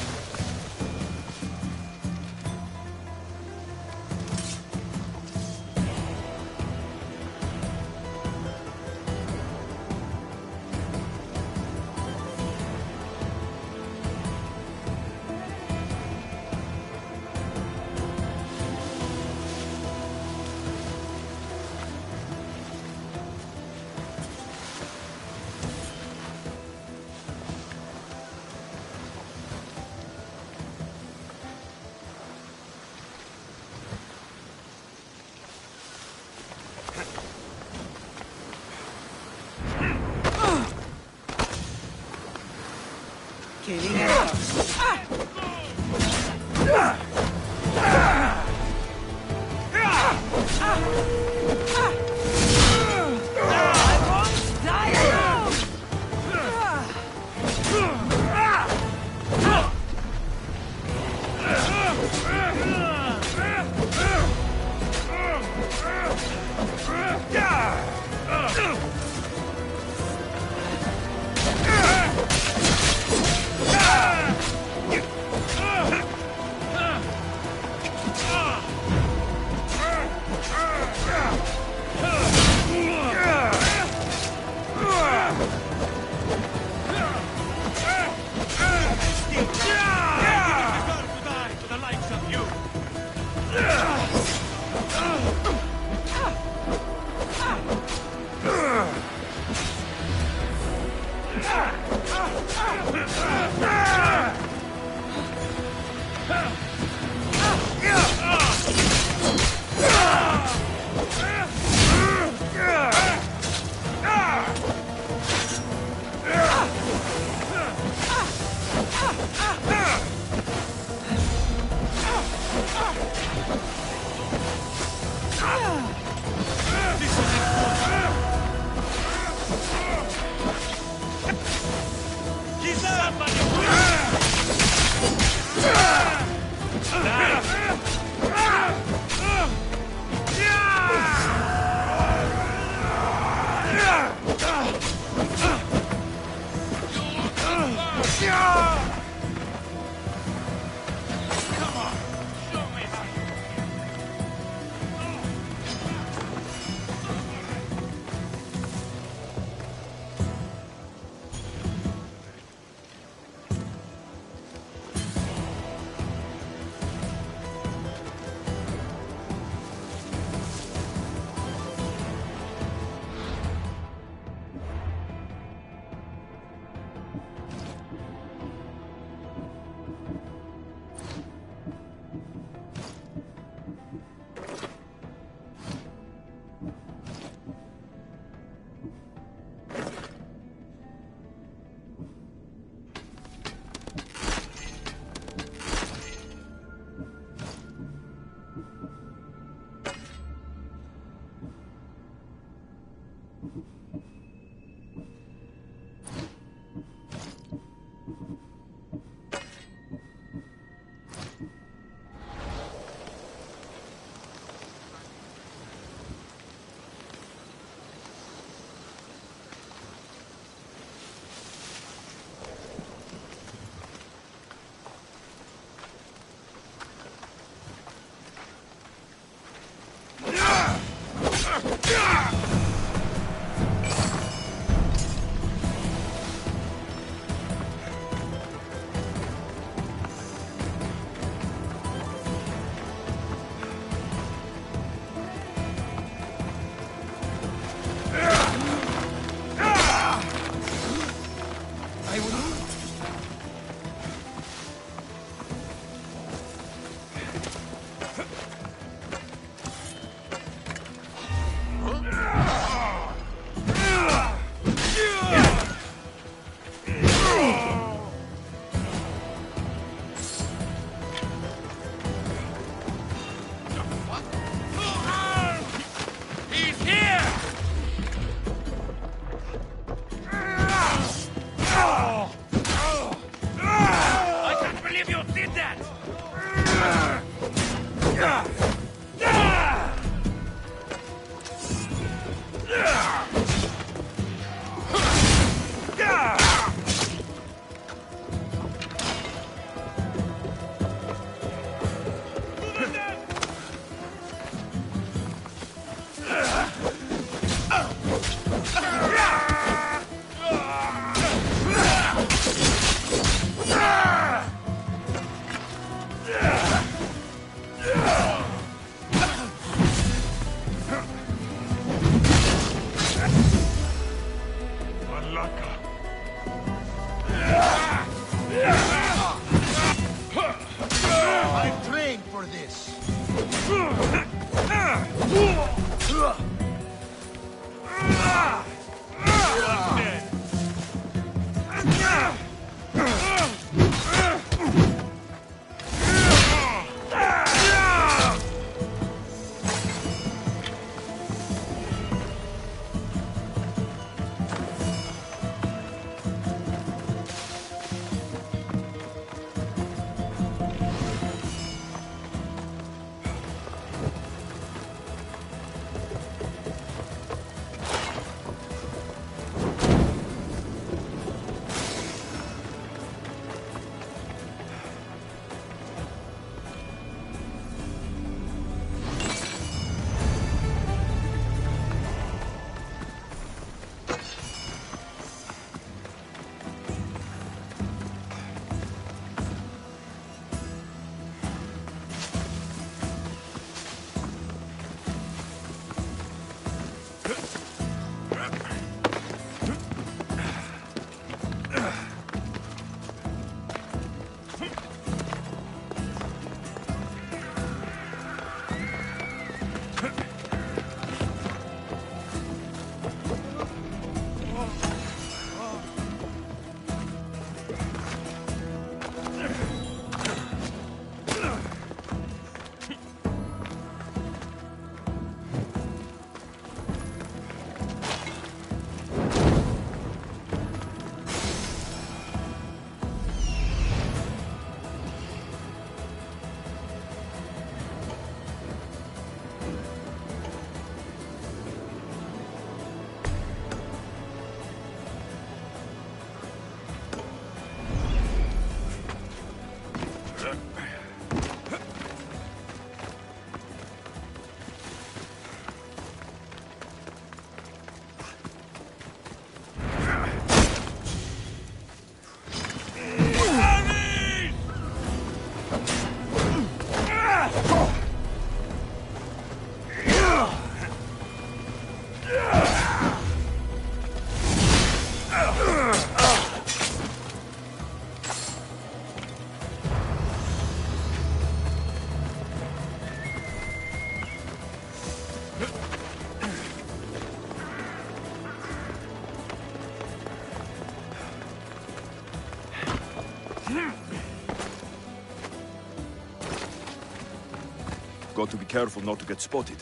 got to be careful not to get spotted.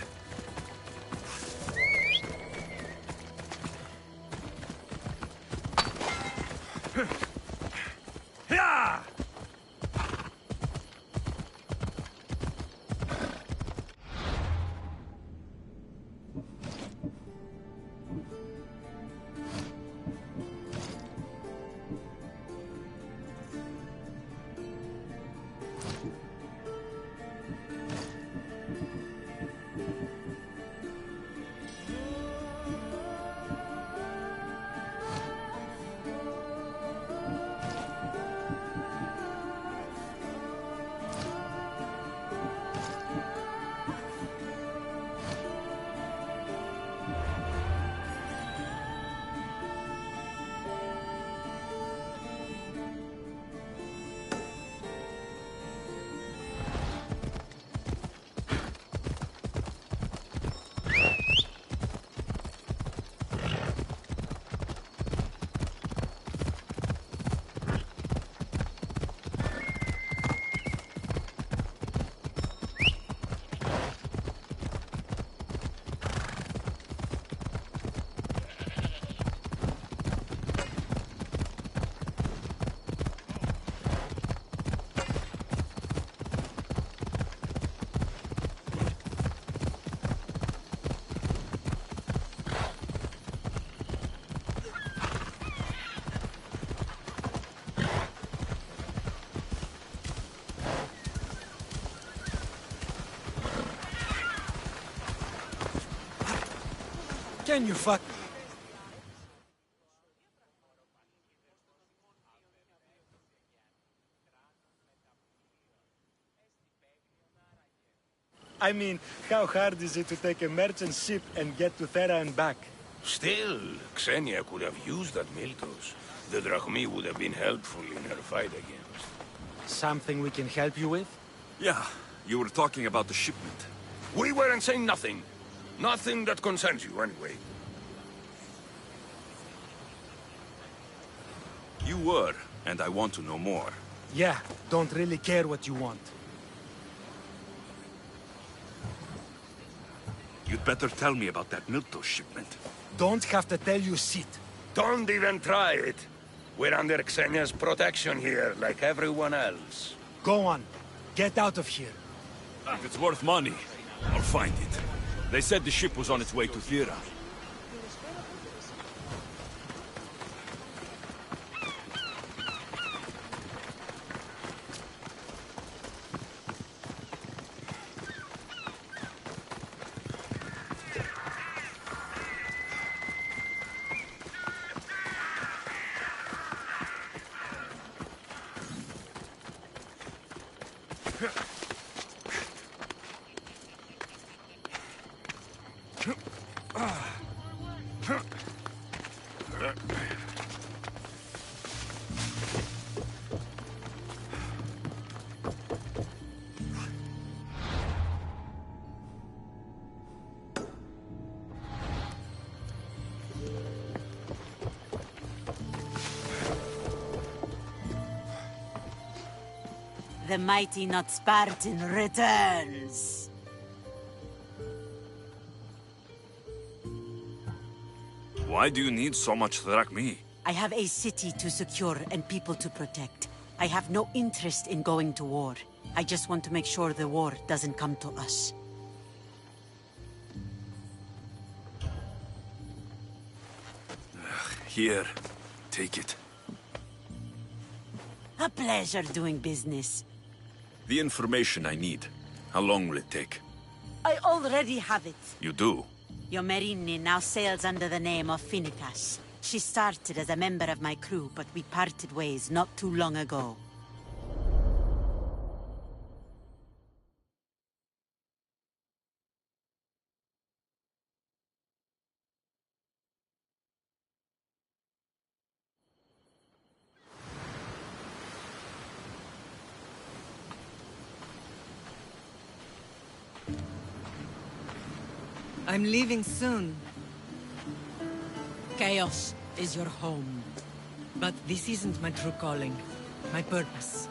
Yeah! Can you fuck? I mean, how hard is it to take a merchant ship and get to Thera and back? Still, Xenia could have used that Miltos. The Drachmi would have been helpful in her fight against. Something we can help you with? Yeah, you were talking about the shipment. We weren't saying nothing. Nothing that concerns you, anyway. You were, and I want to know more. Yeah, don't really care what you want. You'd better tell me about that Miltos shipment. Don't have to tell you shit. Don't even try it. We're under Xenia's protection here, like everyone else. Go on. Get out of here. If it's worth money, I'll find it. They said the ship was on its way to Thera. The mighty not Spartan returns. Why do you need so much Drachmi? I have a city to secure and people to protect. I have no interest in going to war. I just want to make sure the war doesn't come to us. Here, take it. A pleasure doing business. The information I need. How long will it take? I already have it. You do? Yomerini now sails under the name of Finitas. She started as a member of my crew, but we parted ways not too long ago. I'm leaving soon. Chaos is your home. But this isn't my true calling. My purpose.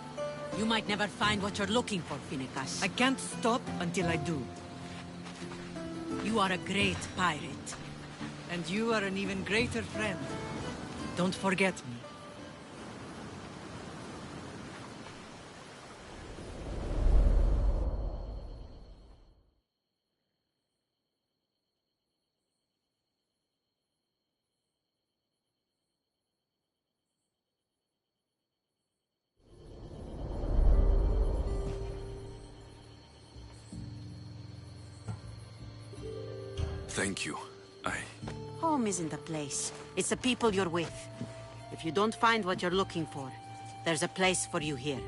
You might never find what you're looking for, Finnegas. I can't stop until I do. You are a great pirate. And you are an even greater friend. Don't forget me. Thank you. Home isn't a place. It's the people you're with. If you don't find what you're looking for, there's a place for you here.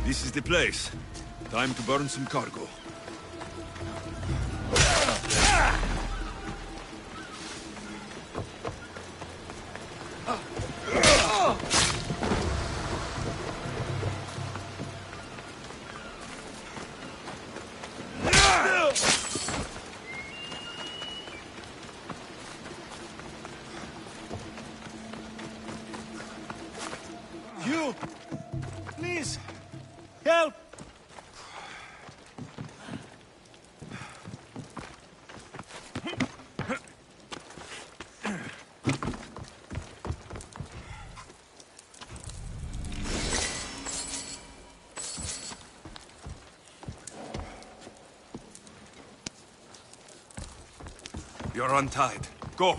This is the place. Time to burn some cargo. You! Please! Help! You're untied. Go.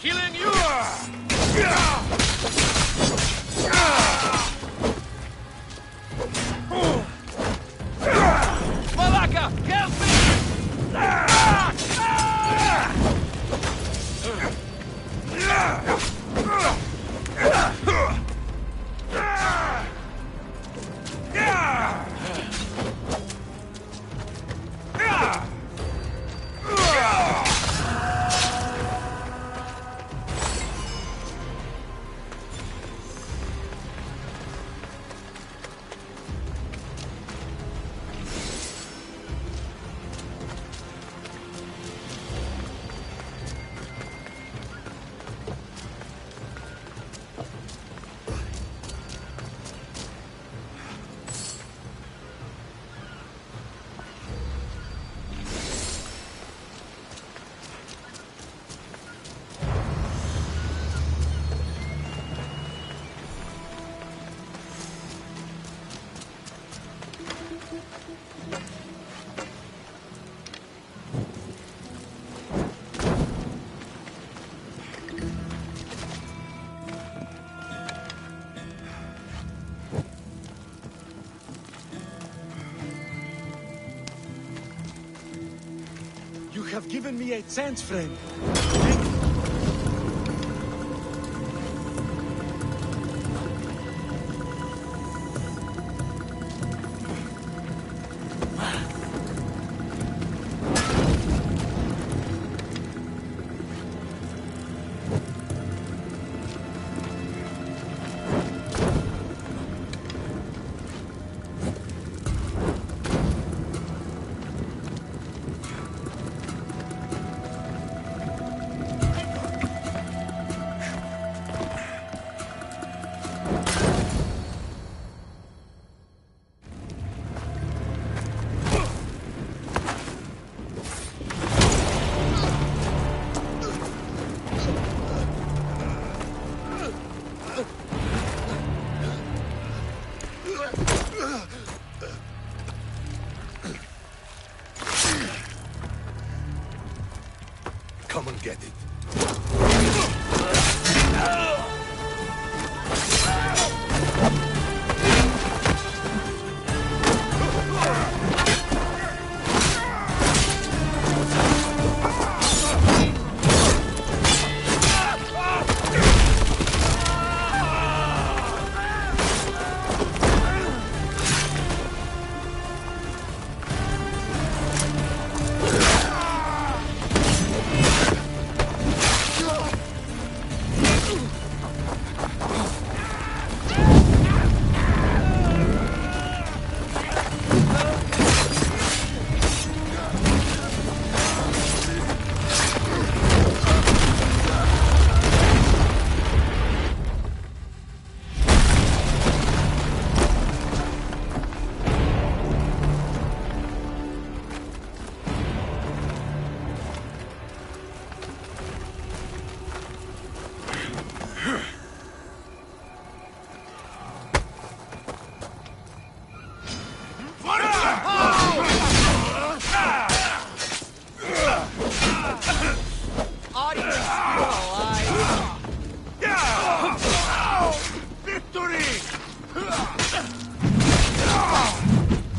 Killing you! Malaka, help You have given me a chance, friend. Come and get it.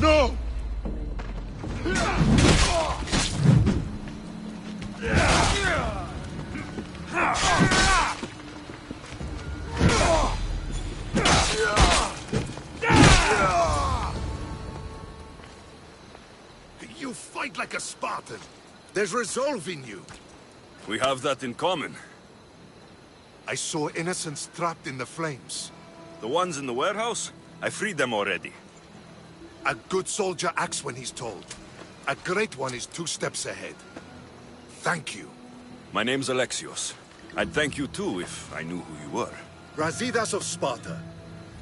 No! You fight like a Spartan. There's resolve in you. We have that in common. I saw innocents trapped in the flames. The ones in the warehouse? I freed them already. A good soldier acts when he's told. A great one is 2 steps ahead. Thank you. My name's Alexios. I'd thank you too if I knew who you were. Brasidas of Sparta.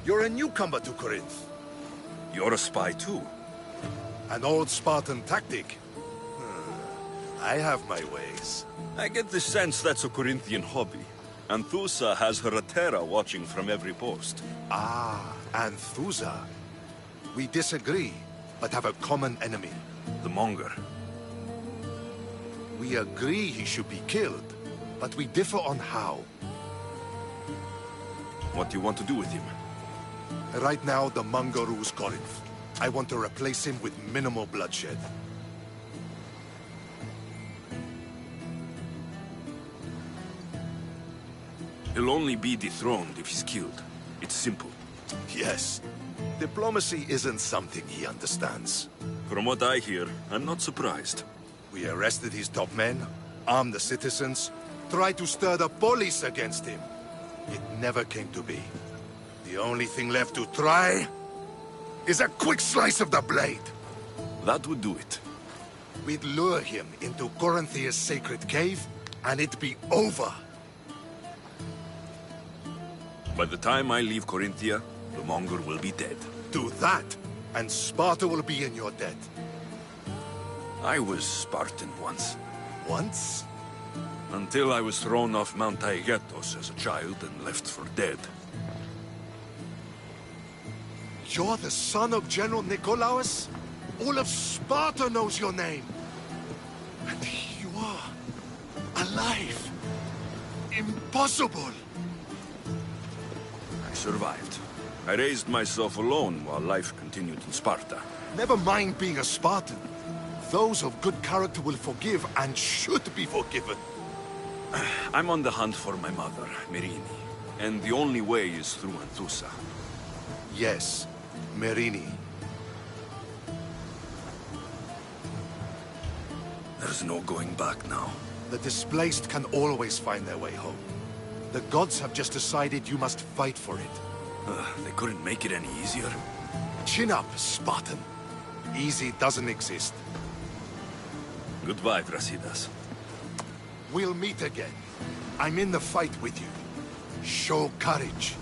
You're a newcomer to Corinth. You're a spy too. An old Spartan tactic. I have my ways. I get the sense that's a Corinthian hobby. Anthusa has her Atera watching from every post. Ah, Anthusa. We disagree, but have a common enemy. The Monger. We agree he should be killed, but we differ on how. What do you want to do with him? Right now, the Monger rules Corinth. I want to replace him with minimal bloodshed. He'll only be dethroned if he's killed. It's simple. Yes. Diplomacy isn't something he understands. From what I hear, I'm not surprised. We arrested his top men, armed the citizens, tried to stir the police against him. It never came to be. The only thing left to try is a quick slice of the blade. That would do it. We'd lure him into Corinthia's sacred cave, and it'd be over. By the time I leave Corinthia, the Monger will be dead. Do that, and Sparta will be in your debt. I was Spartan once. Once? Until I was thrown off Mount Taygetos as a child and left for dead. You're the son of General Nikolaos? All of Sparta knows your name. And you are alive. Impossible. I survived. I raised myself alone while life continued in Sparta. Never mind being a Spartan. Those of good character will forgive and should be forgiven. I'm on the hunt for my mother, Merini. And the only way is through Anthusa. Yes, Merini. There's no going back now. The displaced can always find their way home. The gods have just decided you must fight for it. They couldn't make it any easier. Chin up, Spartan. Easy doesn't exist. Goodbye, Brasidas. We'll meet again. I'm in the fight with you. Show courage.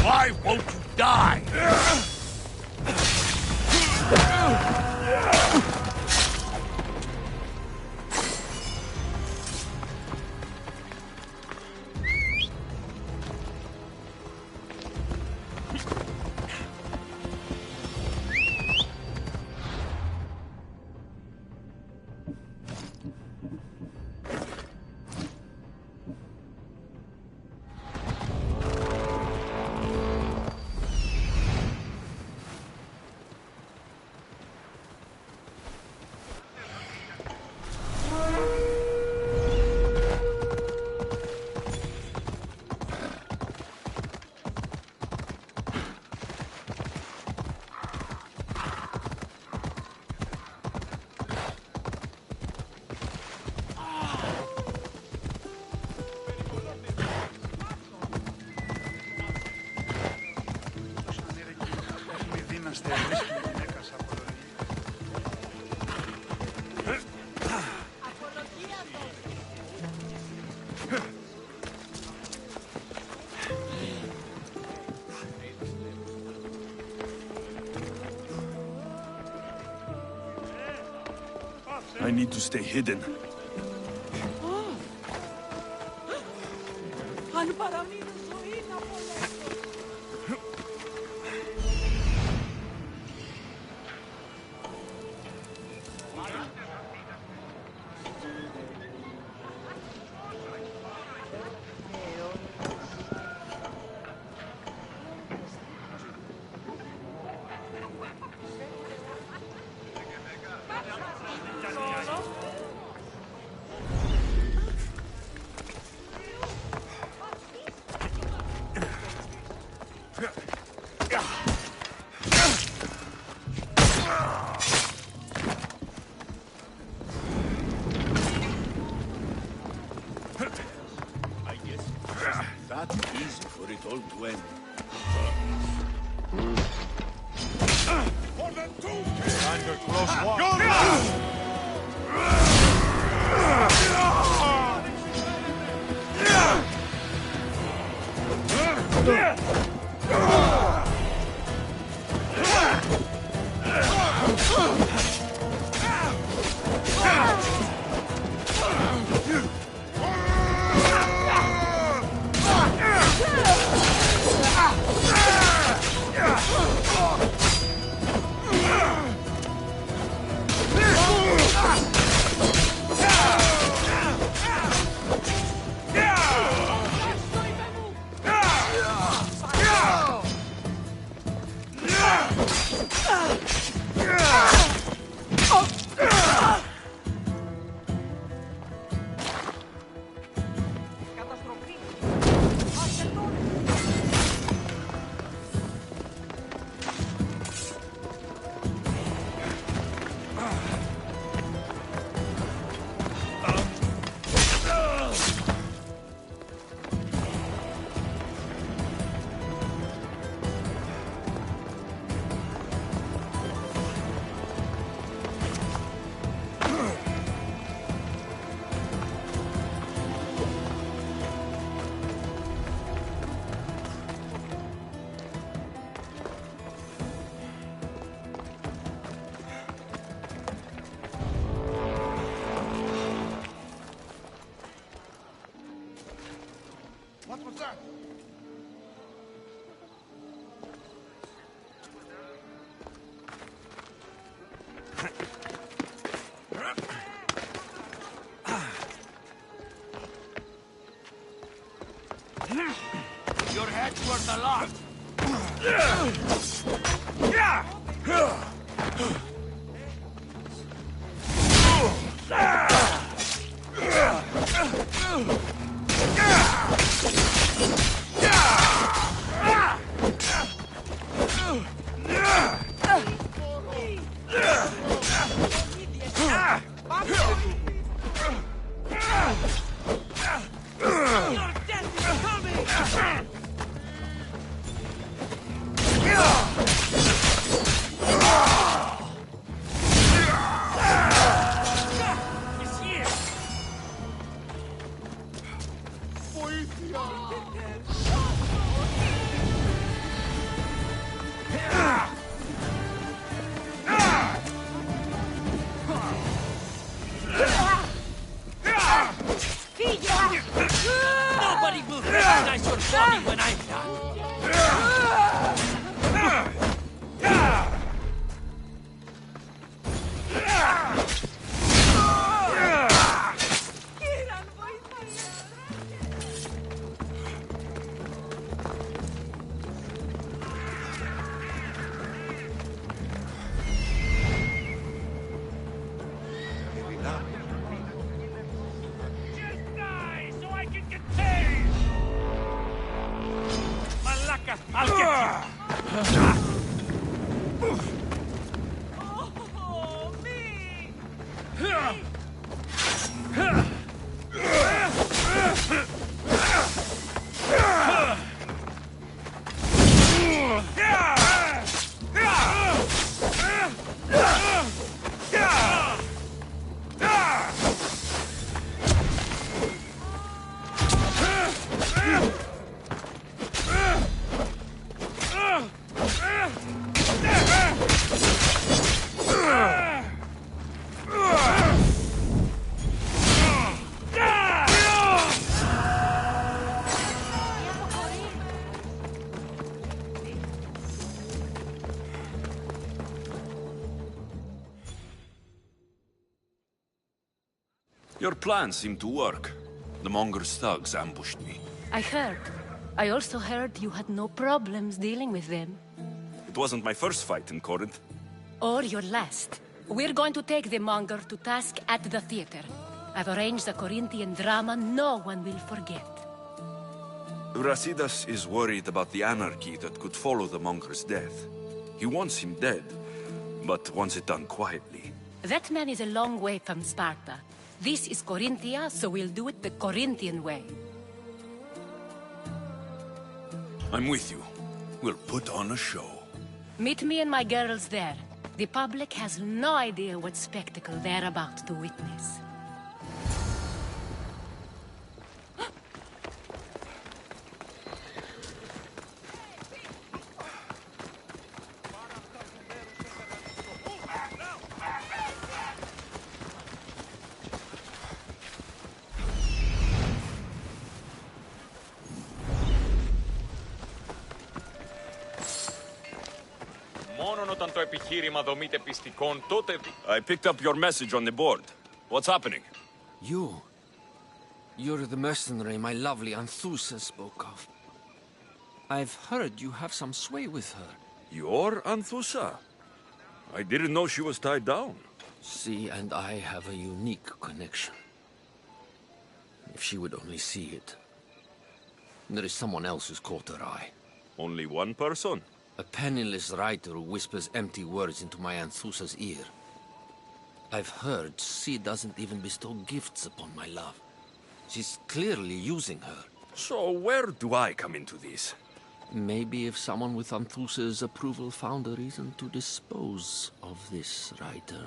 Why won't you die? I need to stay hidden. Αν παραμείνω ζωή να απολέσω. That easy for it all to end. For the tomb! Under close watch! What was that? Your head's worth a lot. me when I'm done. I'll get you! Oh, me! Your plan seemed to work. The Monger's thugs ambushed me. I heard. I also heard you had no problems dealing with them. It wasn't my first fight in Corinth. Or your last. We're going to take the Monger to task at the theater. I've arranged a Corinthian drama no one will forget. Brasidas is worried about the anarchy that could follow the Monger's death. He wants him dead, but wants it done quietly. That man is a long way from Sparta. This is Corinthia, so we'll do it the Corinthian way. I'm with you. We'll put on a show. Meet me and my girls there. The public has no idea what spectacle they're about to witness. Μόνον όταν το επιχείρημα δομείται πιστικών, τότε... I picked up your message on the board. What's happening? You're the mercenary my lovely Anthusa spoke of. I've heard you have some sway with her. You're Anthusa? I didn't know she was tied down. She and I have a unique connection. If she would only see it. There is someone else who's caught her eye. Only one person? A penniless writer who whispers empty words into my Anthusa's ear. I've heard she doesn't even bestow gifts upon my love. She's clearly using her. So where do I come into this? Maybe if someone with Anthusa's approval found a reason to dispose of this writer,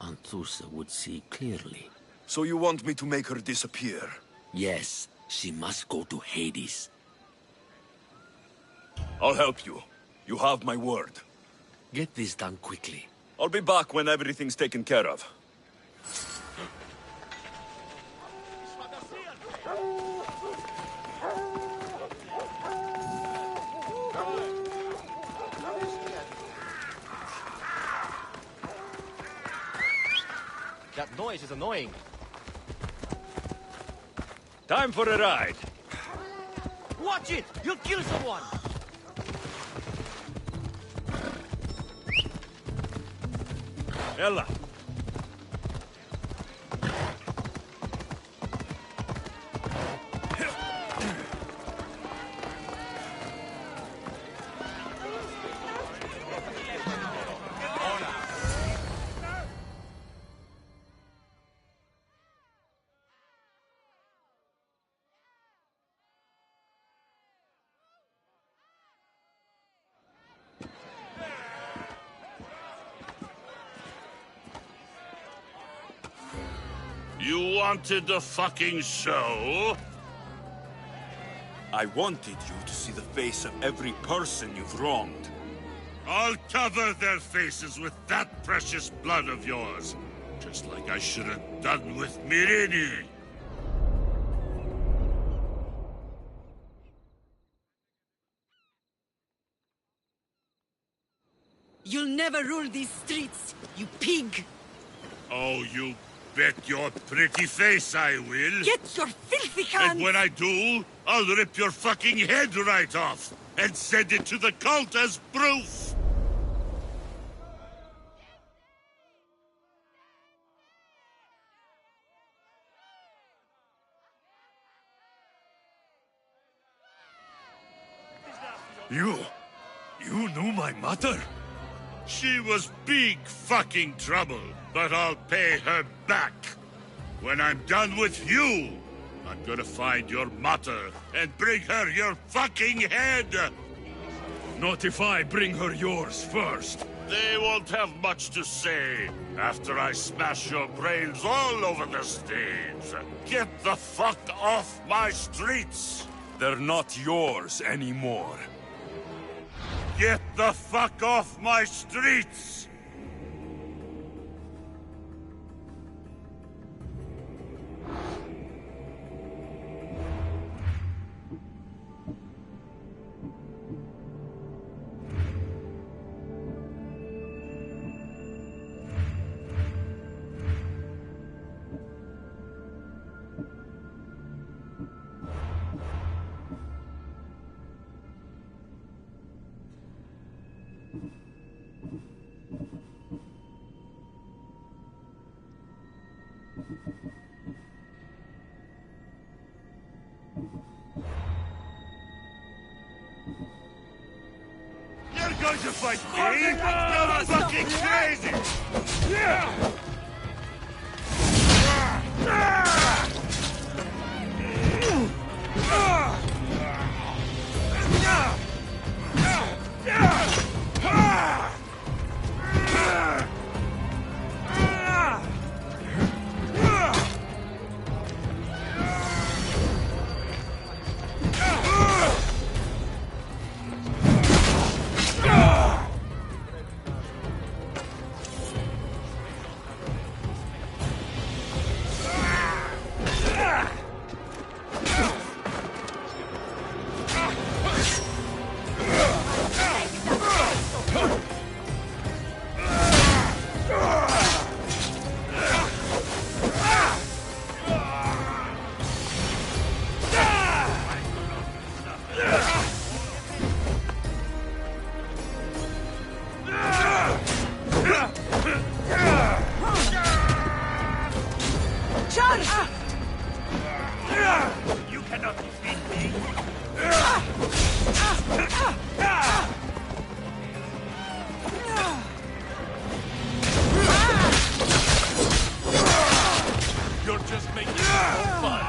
Anthusa would see clearly. So you want me to make her disappear? Yes, she must go to Hades. I'll help you. You have my word. Get this done quickly. I'll be back when everything's taken care of. That noise is annoying. Time for a ride. Watch it! You'll kill someone! Ella. You wanted the fucking show? I wanted you to see the face of every person you've wronged. I'll cover their faces with that precious blood of yours. Just like I should have done with Myrini. You'll never rule these streets, you pig! Oh, you bet your pretty face I will. Get your filthy hands! And when I do, I'll rip your fucking head right off and send it to the cult as proof. You knew my mother? She was big fucking trouble, but I'll pay her back. When I'm done with you, I'm gonna find your mother and bring her your fucking head! Not if I bring her yours first. They won't have much to say after I smash your brains all over the stage. Get the fuck off my streets! They're not yours anymore. Get the fuck off my streets! You're going to fight me? You're fucking crazy! Yeah! You cannot defeat me! You're just making it so fun!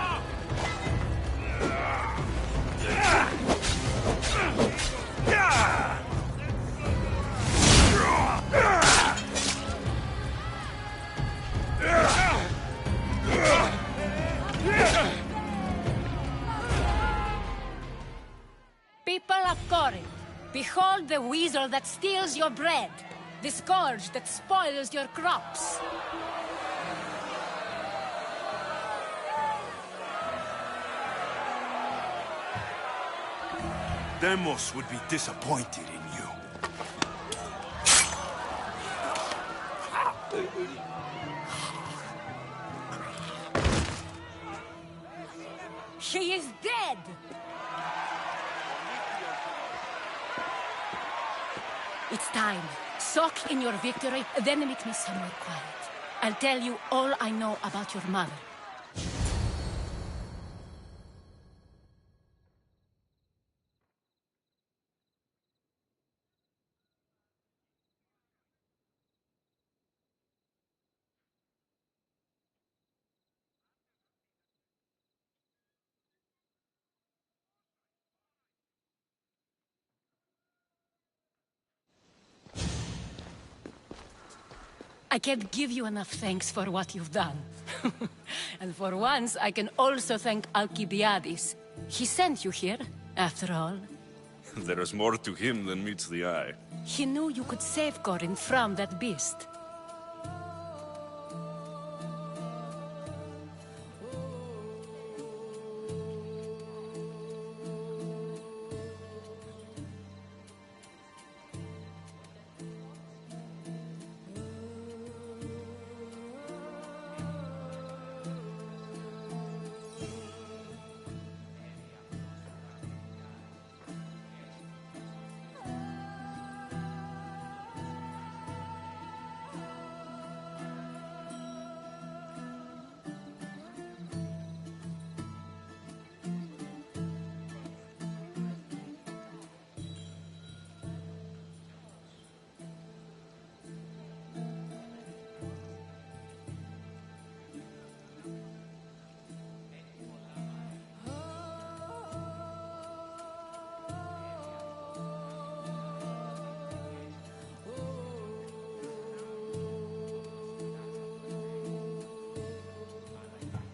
People of Corinth, behold the weasel that steals your bread, the scourge that spoils your crops. Demos would be disappointed in you. She is dead! It's time. Soak in your victory, then meet me somewhere quiet. I'll tell you all I know about your mother. I can't give you enough thanks for what you've done. And for once, I can also thank Alcibiades. He sent you here, after all. There is more to him than meets the eye. He knew you could save Corinth from that beast.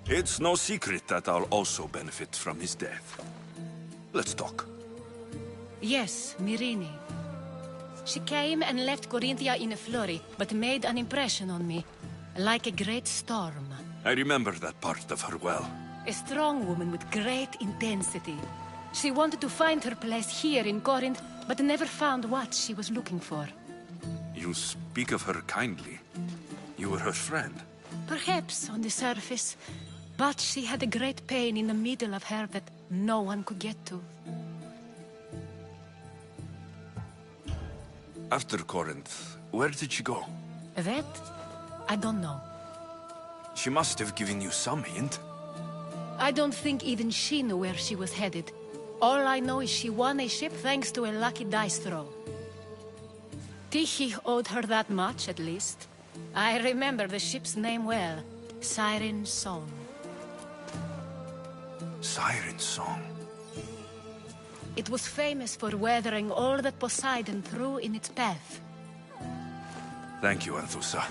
It's no secret that I'll also benefit from his death. Let's talk. Yes, Myrine. She came and left Corinthia in a flurry, but made an impression on me. Like a great storm. I remember that part of her well. A strong woman with great intensity. She wanted to find her place here in Corinth, but never found what she was looking for. You speak of her kindly. You were her friend. Perhaps on the surface, but she had a great pain in the middle of her that no one could get to. After Corinth, where did she go? That? I don't know. She must have given you some hint. I don't think even she knew where she was headed. All I know is she won a ship thanks to a lucky dice throw. Tyche owed her that much, at least. I remember the ship's name well. Siren Song. Siren Song. It was famous for weathering all that Poseidon threw in its path. Thank you, Anthusa.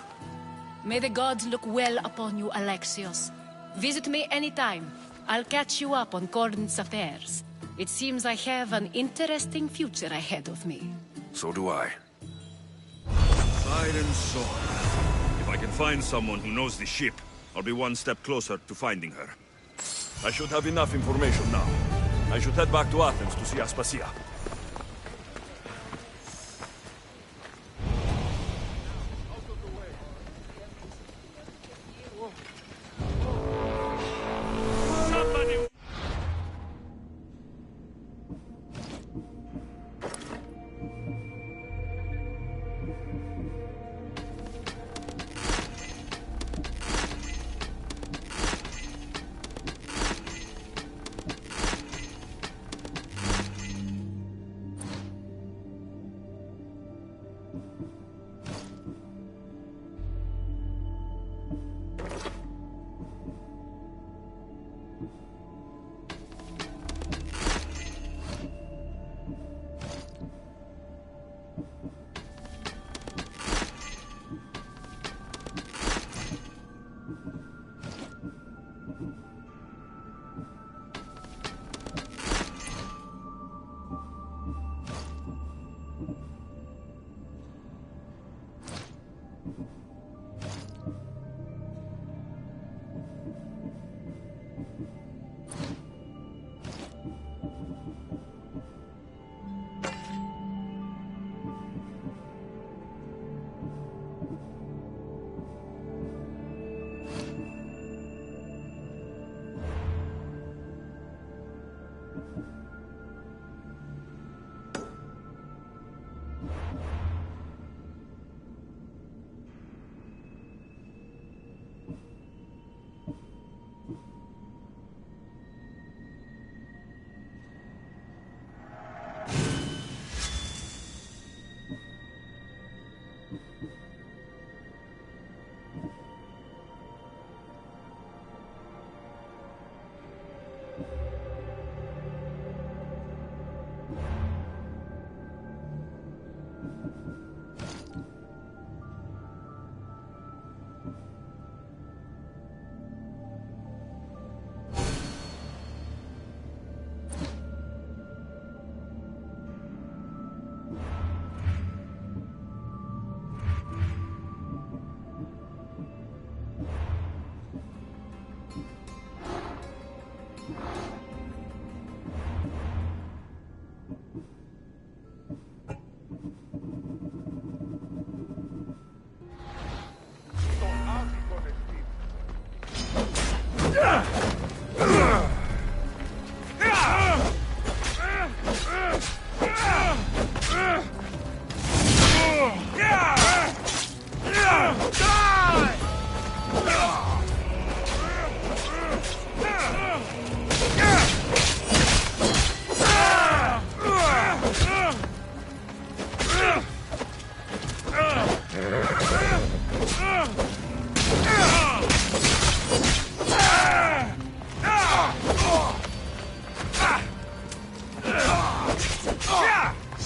May the gods look well upon you, Alexios. Visit me anytime. I'll catch you up on Corinth's affairs. It seems I have an interesting future ahead of me. So do I. Siren Song. If I can find someone who knows the ship, I'll be one step closer to finding her. I should have enough information now. I should head back to Athens to see Aspasia.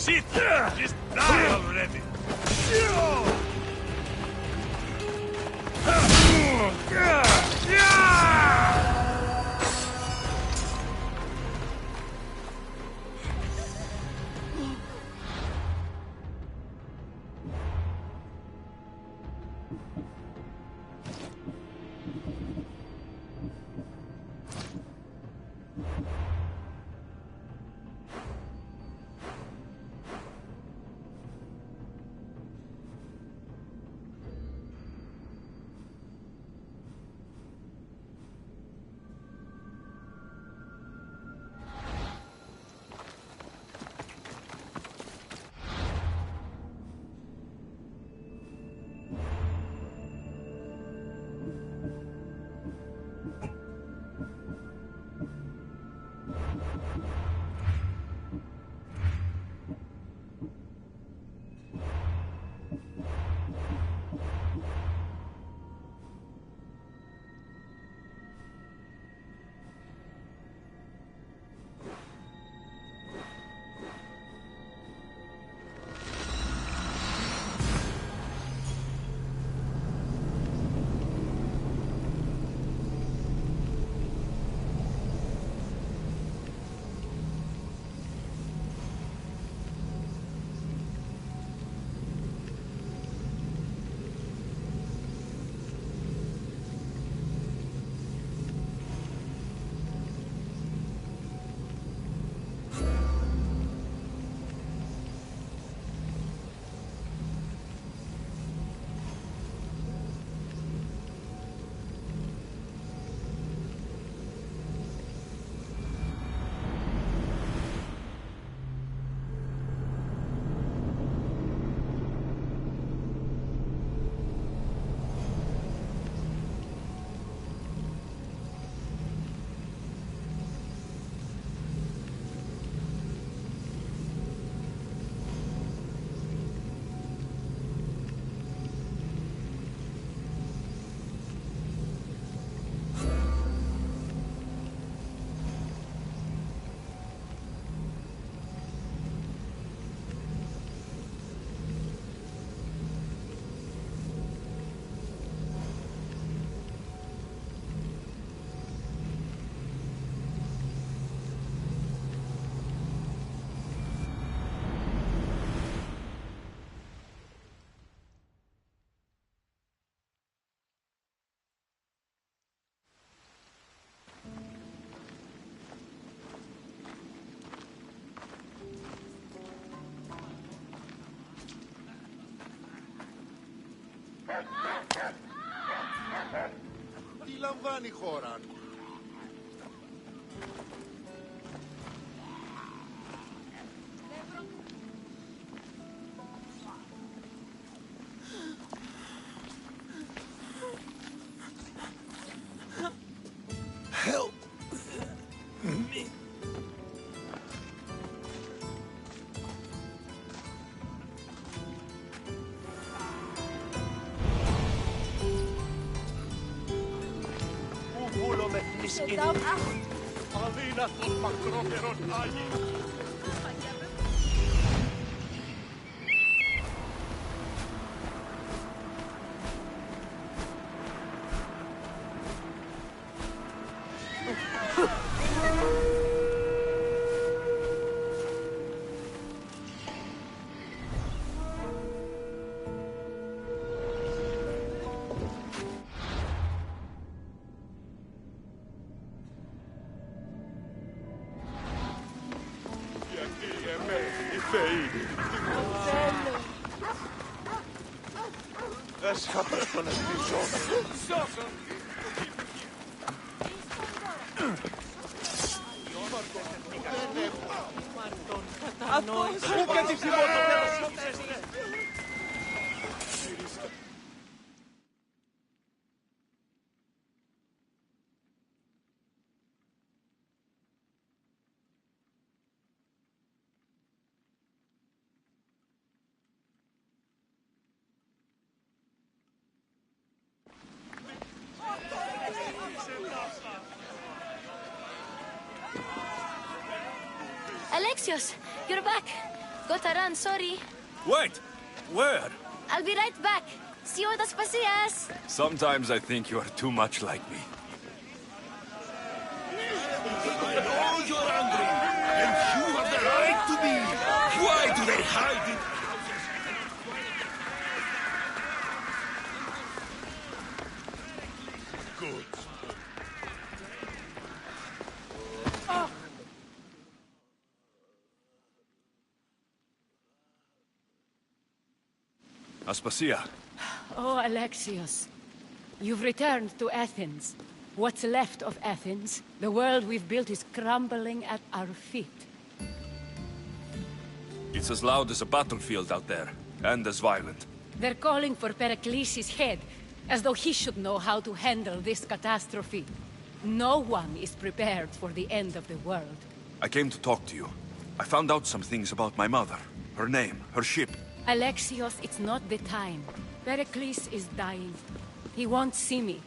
Shit! Just die already! Yeah! Τι λαμβάνει η χώρα? Help me. Βούλο με θλισκήνει. Αδύνατον μακρότερον Άγιοι. Δεν θα πρέπει να σπίσω. Πού και τι θυμότο. Alexios, you're back. Gotta run, sorry. Wait! Where? I'll be right back. See you at Aspasias. Sometimes I think you are too much like me. I know you're angry, and you have the right to be. Why do they hide it? Good. Aspasia. Oh, Alexios. You've returned to Athens. What's left of Athens? The world we've built is crumbling at our feet. It's as loud as a battlefield out there, and as violent. They're calling for Pericles' head, as though he should know how to handle this catastrophe. No one is prepared for the end of the world. I came to talk to you. I found out some things about my mother. Her name, her ship. Alexios, it's not the time. Pericles is dying. He won't see me.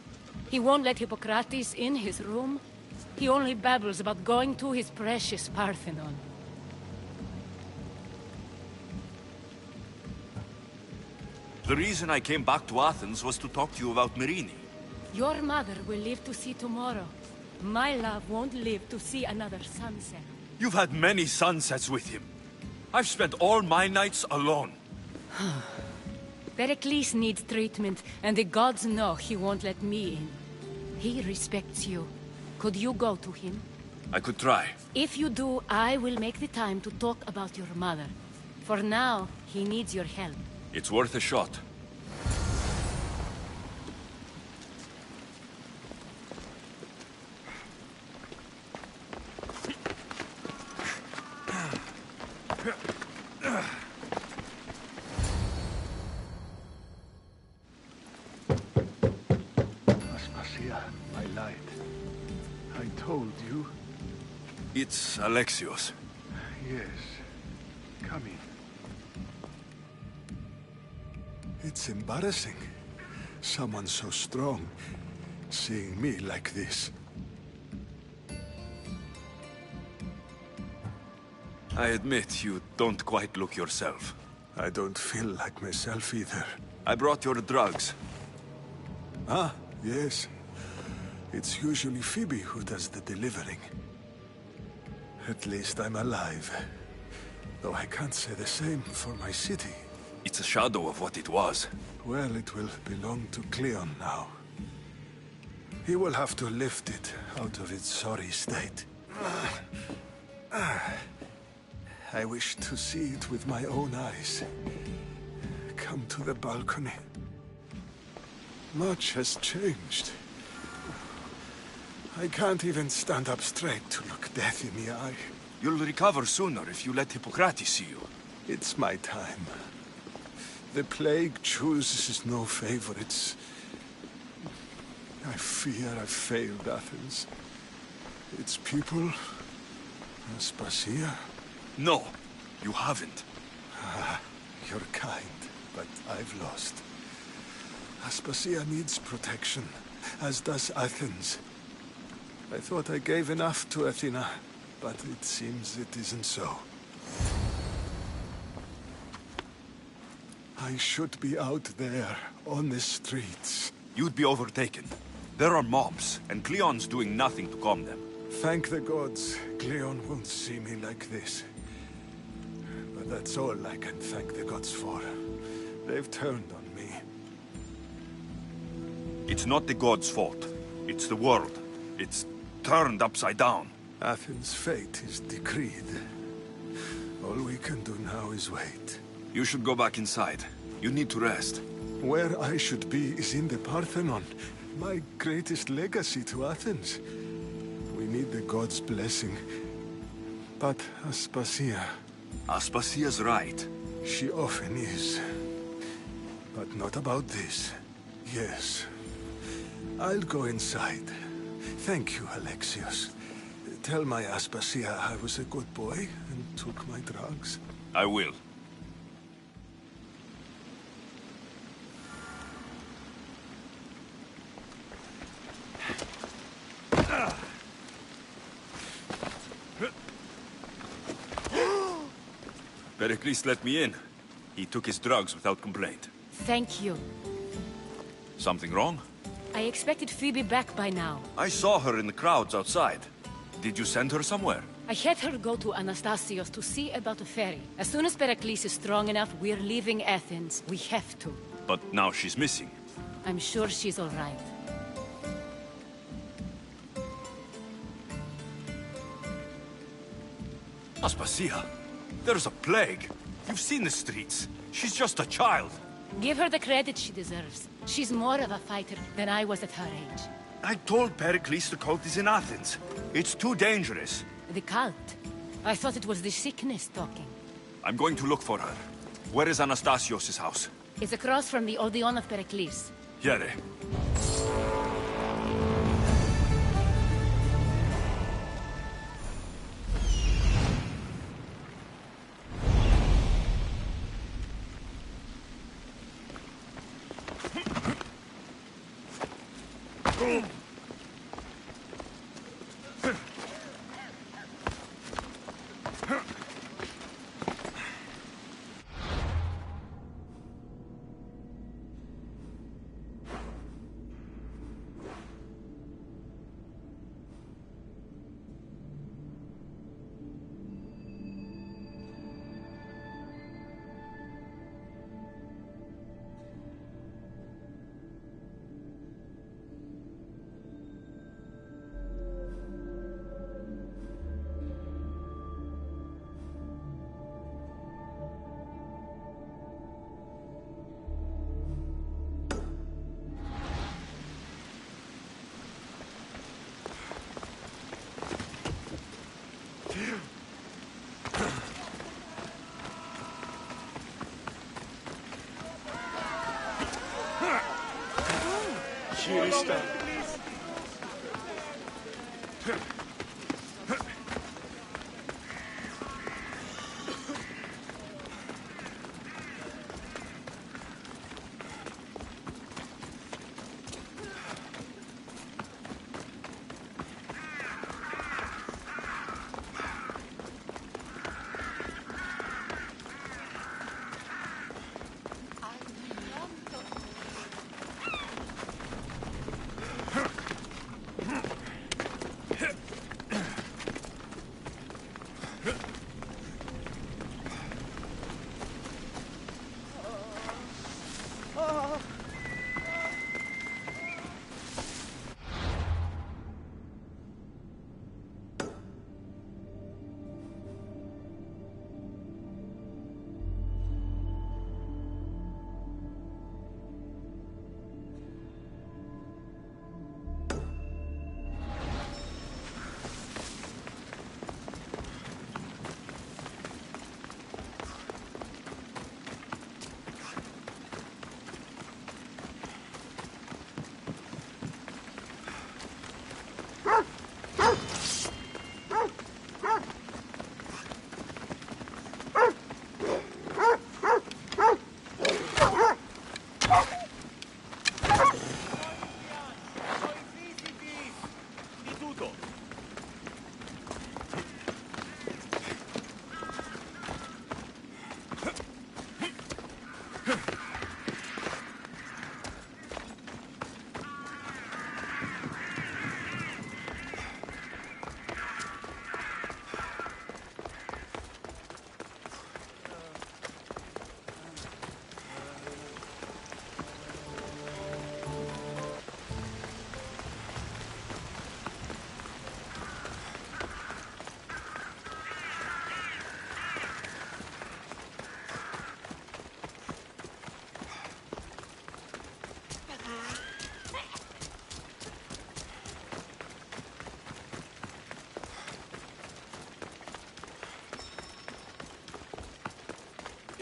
He won't let Hippocrates in his room. He only babbles about going to his precious Parthenon. The reason I came back to Athens was to talk to you about Myrine. Your mother will live to see tomorrow. My love won't live to see another sunset. You've had many sunsets with him. I've spent all my nights alone. Pericles needs treatment, and the gods know he won't let me in. He respects you. Could you go to him? I could try. If you do, I will make the time to talk about your mother. For now, he needs your help. It's worth a shot. Aspasia, I lied. I told you. It's Alexios. Yes. Come in. It's embarrassing. Someone so strong, seeing me like this. I admit you don't quite look yourself. I don't feel like myself either. I brought your drugs. Ah, yes. It's usually Phoebe who does the delivering. At least I'm alive. Though I can't say the same for my city. It's a shadow of what it was. Well, it will belong to Cleon now. He will have to lift it out of its sorry state. I wish to see it with my own eyes. Come to the balcony. Much has changed. I can't even stand up straight to look death in the eye. You'll recover sooner if you let Hippocrates see you. It's my time. The plague chooses no favorites. I fear I've failed Athens. Its people, Aspasia. No, you haven't. You're kind, but I've lost. Aspasia needs protection, as does Athens. I thought I gave enough to Athena, but it seems it isn't so. I should be out there, on the streets. You'd be overtaken. There are mobs, and Cleon's doing nothing to calm them. Thank the gods, Cleon won't see me like this. But that's all I can thank the gods for. They've turned on me. It's not the gods' fault. It's the world. It's turned upside down. Athens' fate is decreed. All we can do now is wait. You should go back inside. You need to rest. Where I should be is in the Parthenon, my greatest legacy to Athens. We need the gods' blessing. But Aspasia... Aspasia's right. She often is. But not about this. Yes. I'll go inside. Thank you, Alexios. Tell my Aspasia I was a good boy and took my drugs. I will. Pericles let me in. He took his drugs without complaint. Thank you. Something wrong? I expected Phoebe back by now. I saw her in the crowds outside. Did you send her somewhere? I had her go to Anastasios to see about a ferry. As soon as Pericles is strong enough, we're leaving Athens. We have to. But now she's missing. I'm sure she's all right. Aspasia, there's a plague. You've seen the streets. She's just a child. Give her the credit she deserves. She's more of a fighter than I was at her age. I told Pericles the cult is in Athens. It's too dangerous. The cult? I thought it was the sickness talking. I'm going to look for her. Where is Anastasios' house? It's across from the Odeon of Pericles. Here.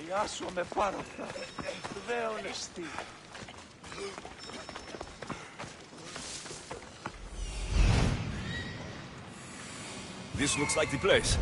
Πιάσω πάρα αυτά. Δεν ονεστή. This looks like the place.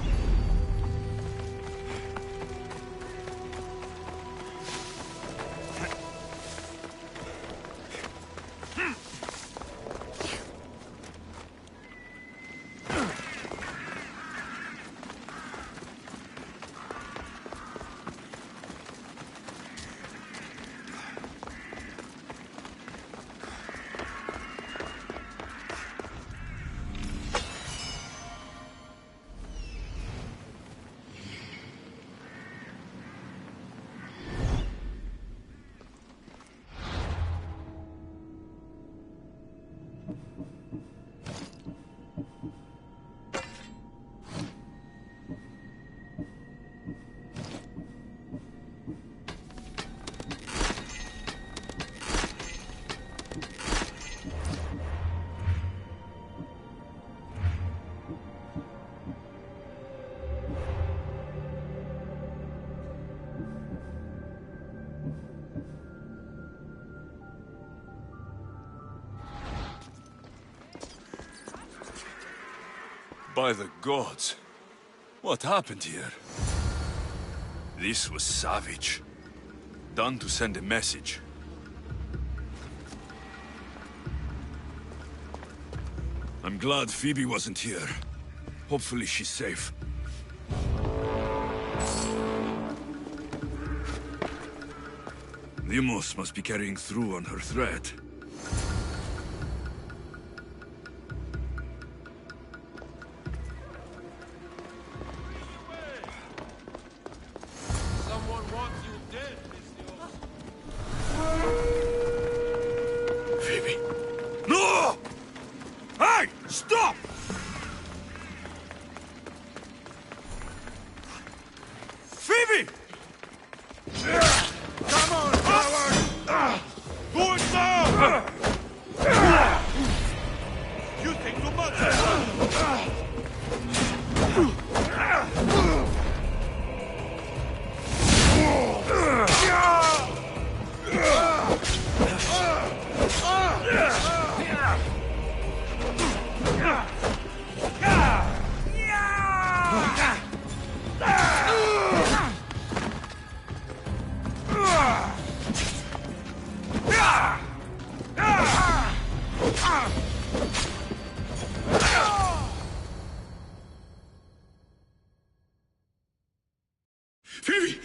By the gods, what happened here? This was savage. Done to send a message. I'm glad Phoebe wasn't here. Hopefully she's safe. Limos must be carrying through on her threat. Phoebe!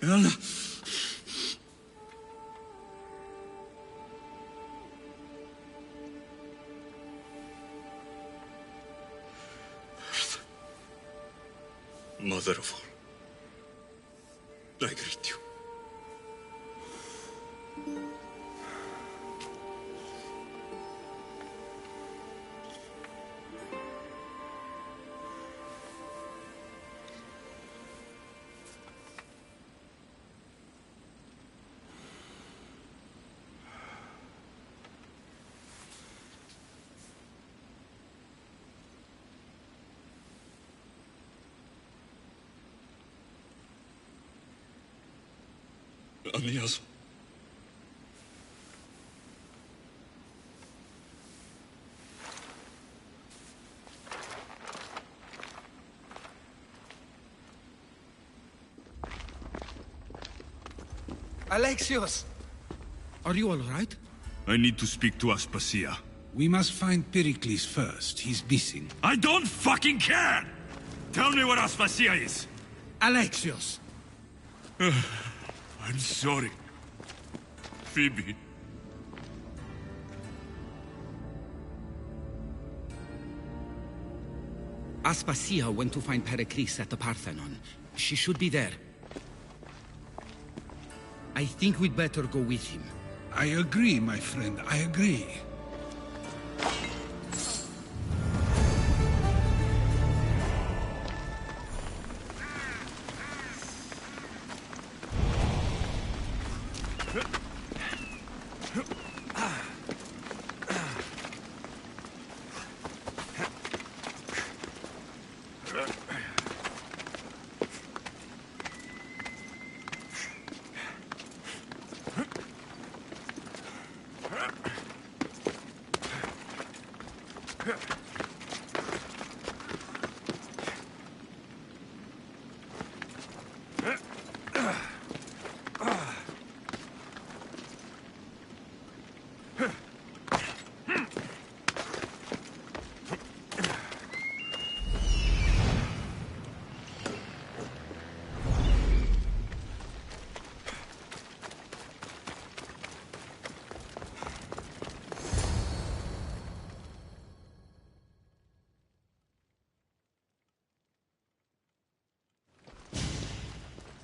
Elena! Mother of all, I greet you. Anias. Alexios! Are you all right? I need to speak to Aspasia. We must find Pericles first. He's missing. I don't fucking care! Tell me where Aspasia is! Alexios! I'm sorry. Phoebe. Aspasia went to find Pericles at the Parthenon. She should be there. I think we'd better go with him. I agree, my friend. I agree.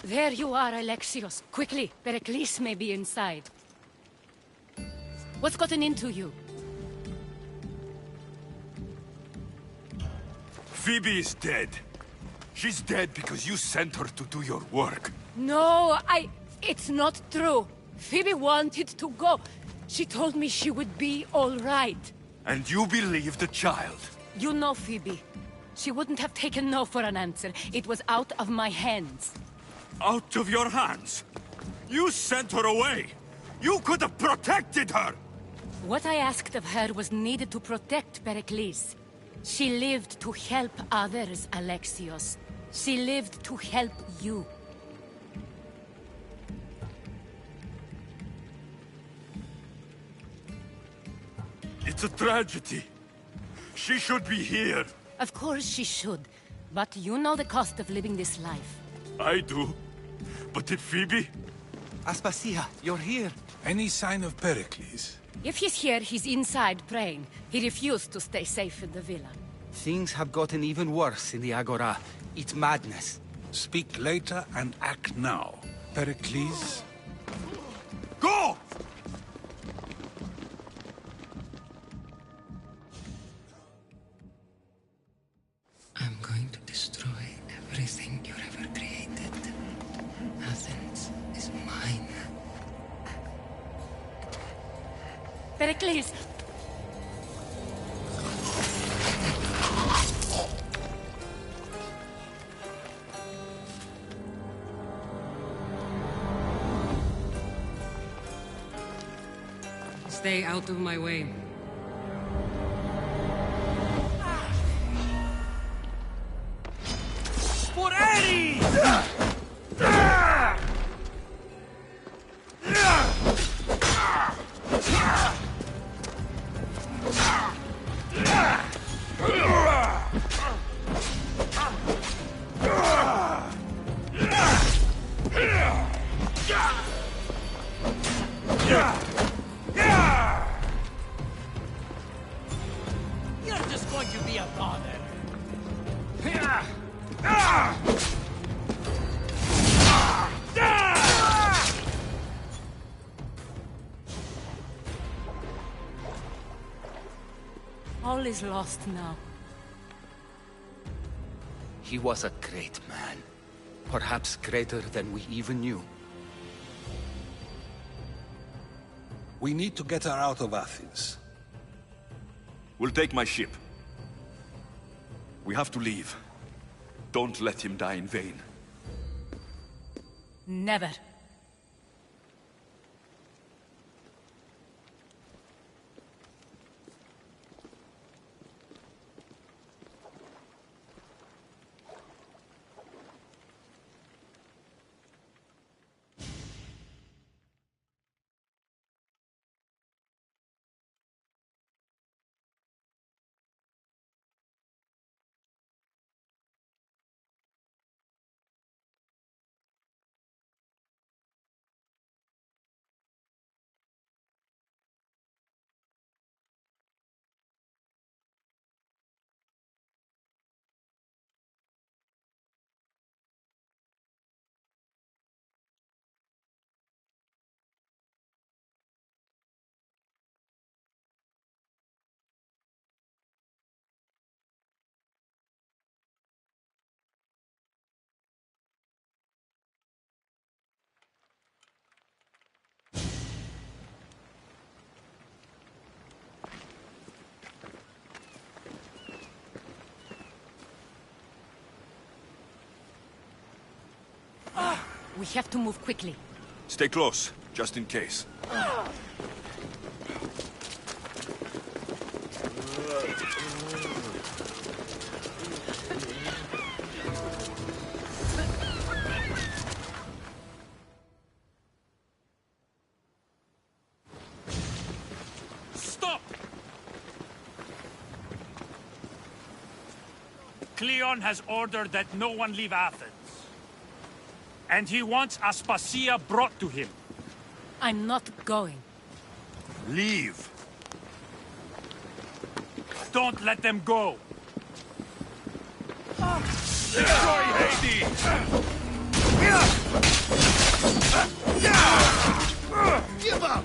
There you are, Alexios. Quickly, Pericles may be inside. What's gotten into you? Phoebe is dead. She's dead because you sent her to do your work. No, it's not true. Phoebe wanted to go. She told me she would be all right. And you believe the child? You know Phoebe. She wouldn't have taken no for an answer. It was out of my hands. Out of your hands? You sent her away! You could have protected her! What I asked of her was needed to protect Pericles. She lived to help others, Alexios. She lived to help you. It's a tragedy. She should be here. Of course she should. But you know the cost of living this life. I do. But did Phoebe? Aspasia, you're here. Any sign of Pericles? If he's here, he's inside praying. He refused to stay safe in the villa. Things have gotten even worse in the Agora. It's madness. Speak later and act now. Pericles? Go! I'm going to destroy everything you ever created. Athens is mine. Pericles! Stay out of my way. For Ares! You're just going to be a bother. All is lost now. He was a great man. Perhaps greater than we even knew. We need to get her out of Athens. We'll take my ship. We have to leave. Don't let him die in vain. Never. We have to move quickly. Stay close, just in case. Stop! Cleon has ordered that no one leave Athens. And he wants Aspasia brought to him. I'm not going. Leave. Don't let them go. Destroy Hades! Give up!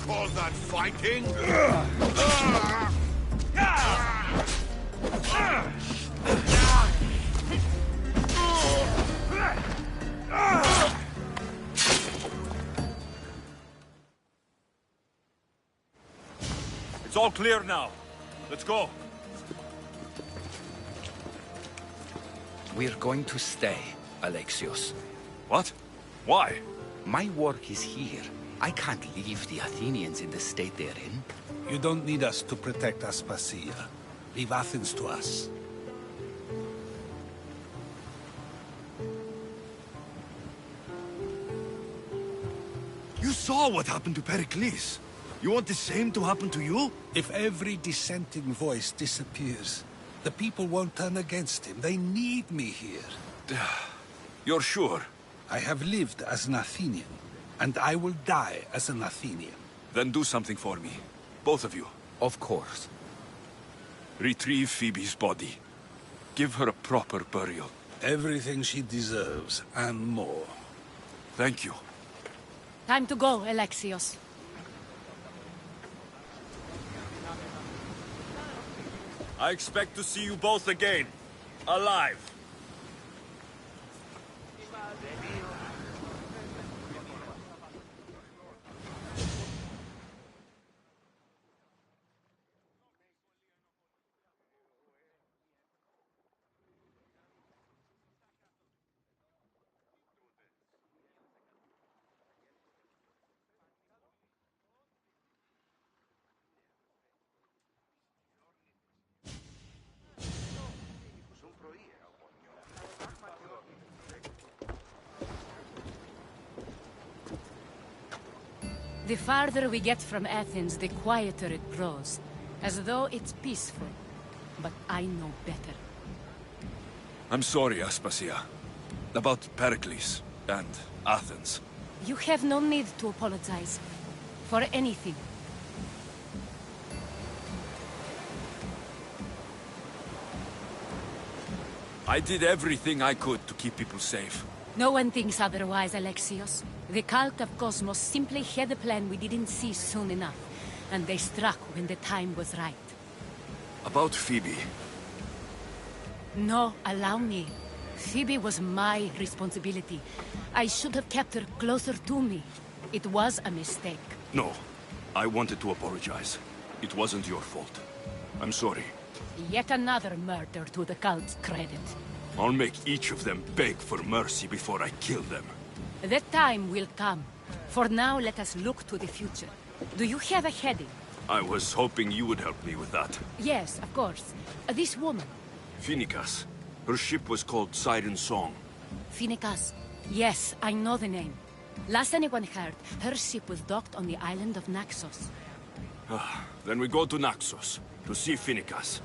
Call that fighting? It's all clear now. Let's go. We're going to stay, Alexios. What? Why? My work is here. I can't leave the Athenians in the state they're in. You don't need us to protect Aspasia. Leave Athens to us. You saw what happened to Pericles. You want the same to happen to you? If every dissenting voice disappears, the people won't turn against him. They need me here. You're sure? I have lived as an Athenian, and I will die as an Athenian. Then do something for me. Both of you. Of course. Retrieve Phoebe's body. Give her a proper burial. Everything she deserves, and more. Thank you. Time to go, Alexios. I expect to see you both again. Alive. The farther we get from Athens, the quieter it grows. As though it's peaceful. But I know better. I'm sorry, Aspasia. About Pericles and Athens. You have no need to apologize. For anything. I did everything I could to keep people safe. No one thinks otherwise, Alexios. The cult of Cosmos simply had a plan we didn't see soon enough. And they struck when the time was right. About Phoebe. No, allow me. Phoebe was my responsibility. I should have kept her closer to me. It was a mistake. No. I wanted to apologize. It wasn't your fault. I'm sorry. Yet another murder to the cult's credit. I'll make each of them beg for mercy before I kill them. That time will come. For now, let us look to the future. Do you have a heading? I was hoping you would help me with that. Yes, of course. This woman. Phoenicas. Her ship was called Siren Song. Phoenicas. Yes, I know the name. Last anyone heard, her ship was docked on the island of Naxos. Then we go to Naxos, to see Phoenicas.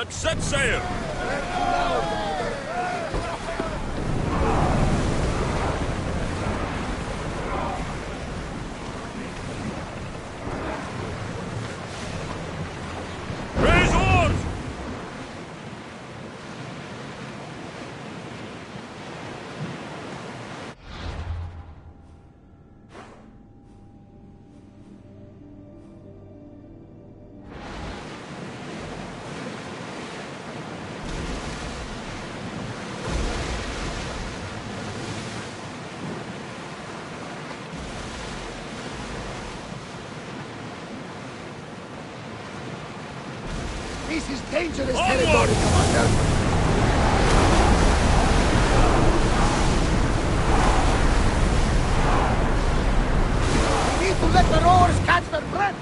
Let's set sail! Raise oars! This is dangerous territory, Commander. We need to let the rowers catch their breath.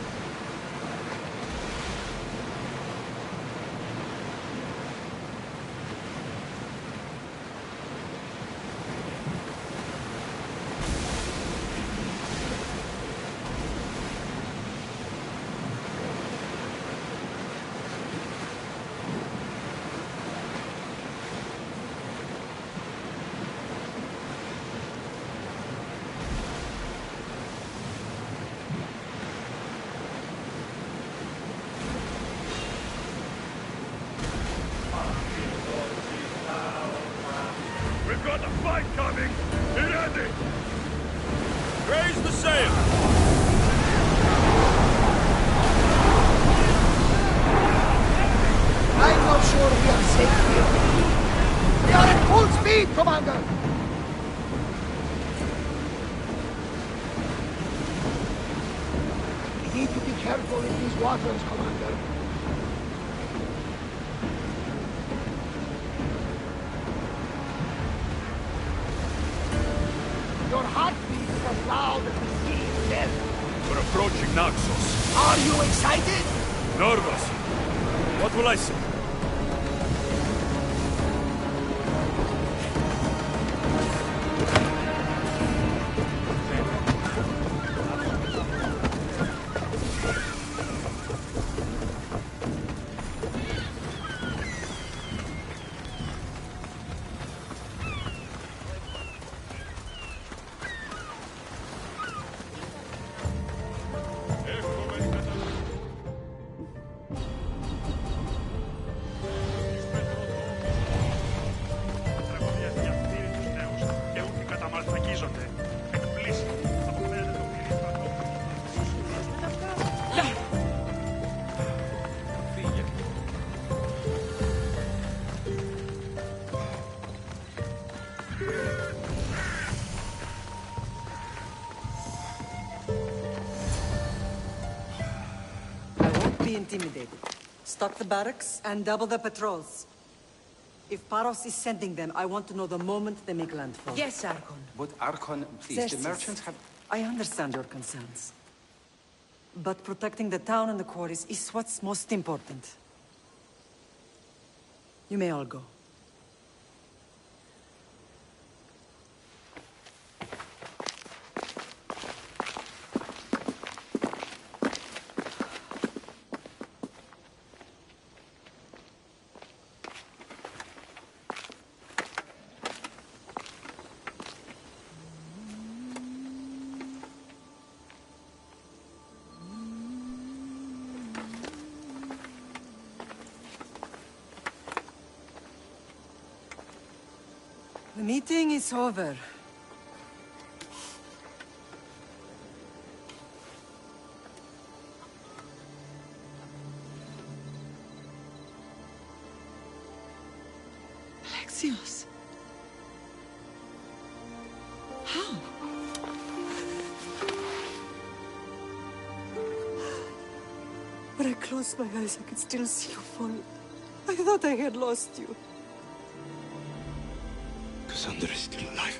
We've got a fight coming! Be ready! Raise the sail! I'm not sure we are safe here. We are at full speed, Commander! We need to be careful in these waters, Commander. Your heartbeat is as loud as the sea itself. We're approaching Naxos. Are you excited? Nervous. What will I say? Be intimidated. Stock the barracks and double the patrols. If Paros is sending them, I want to know the moment they make landfall. Yes, Archon. But Archon, please, Yes, the yes. merchants have... I understand your concerns. But protecting the town and the quarries is what's most important. You may all go. The meeting is over. Alexios. How? When I closed my eyes, I could still see you fall. I thought I had lost you. Cassandra is still alive.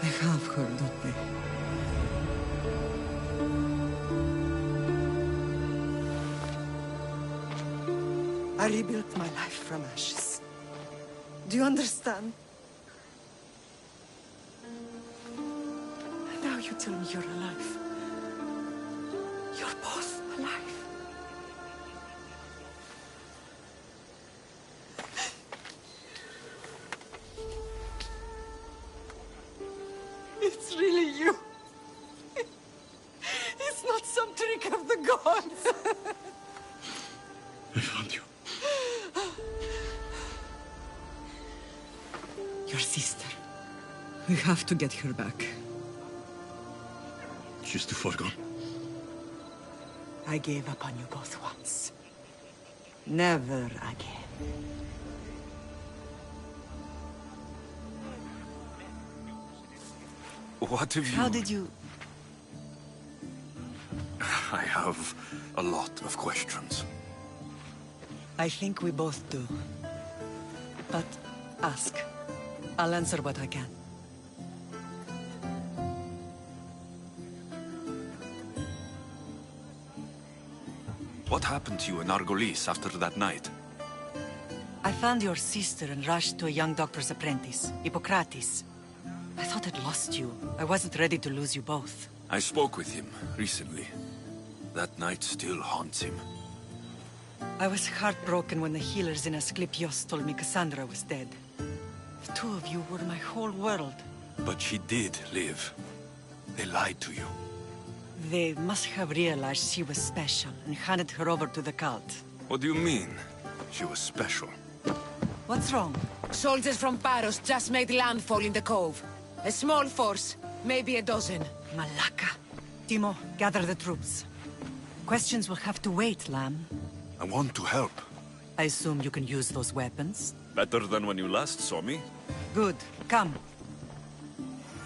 I have her, don't they? I rebuilt my life from ashes. Do you understand? Now you you tell me you're alive? You're both alive. It's really you. It's not some trick of the gods. I found you. Your sister. We have to get her back. She's too far gone. I gave up on you both once. Never again. What have you... How did you... I have a lot of questions. I think we both do. But ask. I'll answer what I can. What happened to you in Argolis after that night? I found your sister and rushed to a young doctor's apprentice, Hippocrates. I thought I'd lost you. I wasn't ready to lose you both. I spoke with him recently. That night still haunts him. I was heartbroken when the healers in Asclepios told me Cassandra was dead. The two of you were my whole world. But she did live. They lied to you. They must have realized she was special and handed her over to the cult. What do you mean? She was special. What's wrong? Soldiers from Paros just made landfall in the cove. A small force, maybe a dozen. Malaka. Timo, gather the troops. Questions will have to wait, Lamb. I want to help. I assume you can use those weapons? Better than when you last saw me. Good. Come.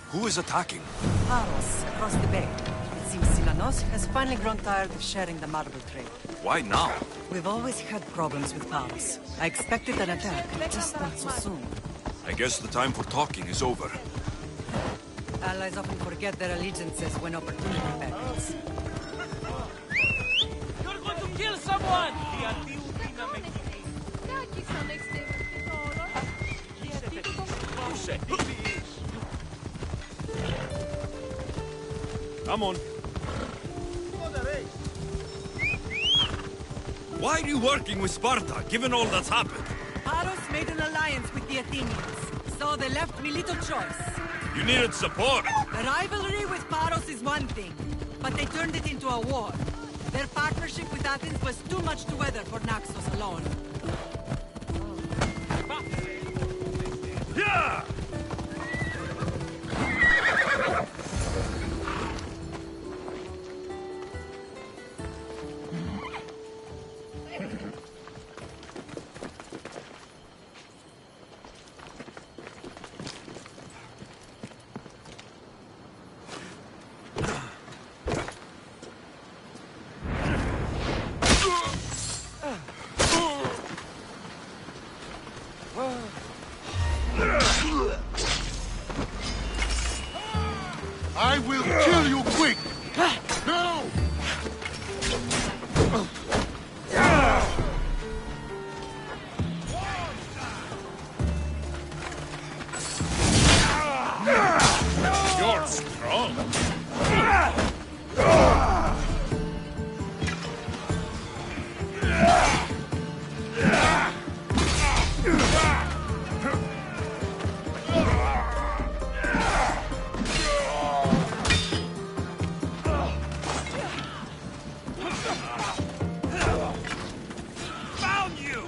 Who is attacking? Paros, across the bay. It seems Silanos has finally grown tired of sharing the marble trade. Why now? We've always had problems with Paros. I expected an attack, just not so soon. I guess the time for talking is over. Allies often forget their allegiances when opportunity beckons. You're going to kill someone! Come on. Why are you working with Sparta, given all that's happened? Paros made an alliance with the Athenians, so they left me little choice. You needed support. A rivalry with Paros is one thing, but they turned it into a war. Their partnership with Athens was too much to weather for Naxos alone. Yeah! I will kill you quick! No! You're strong. Found you!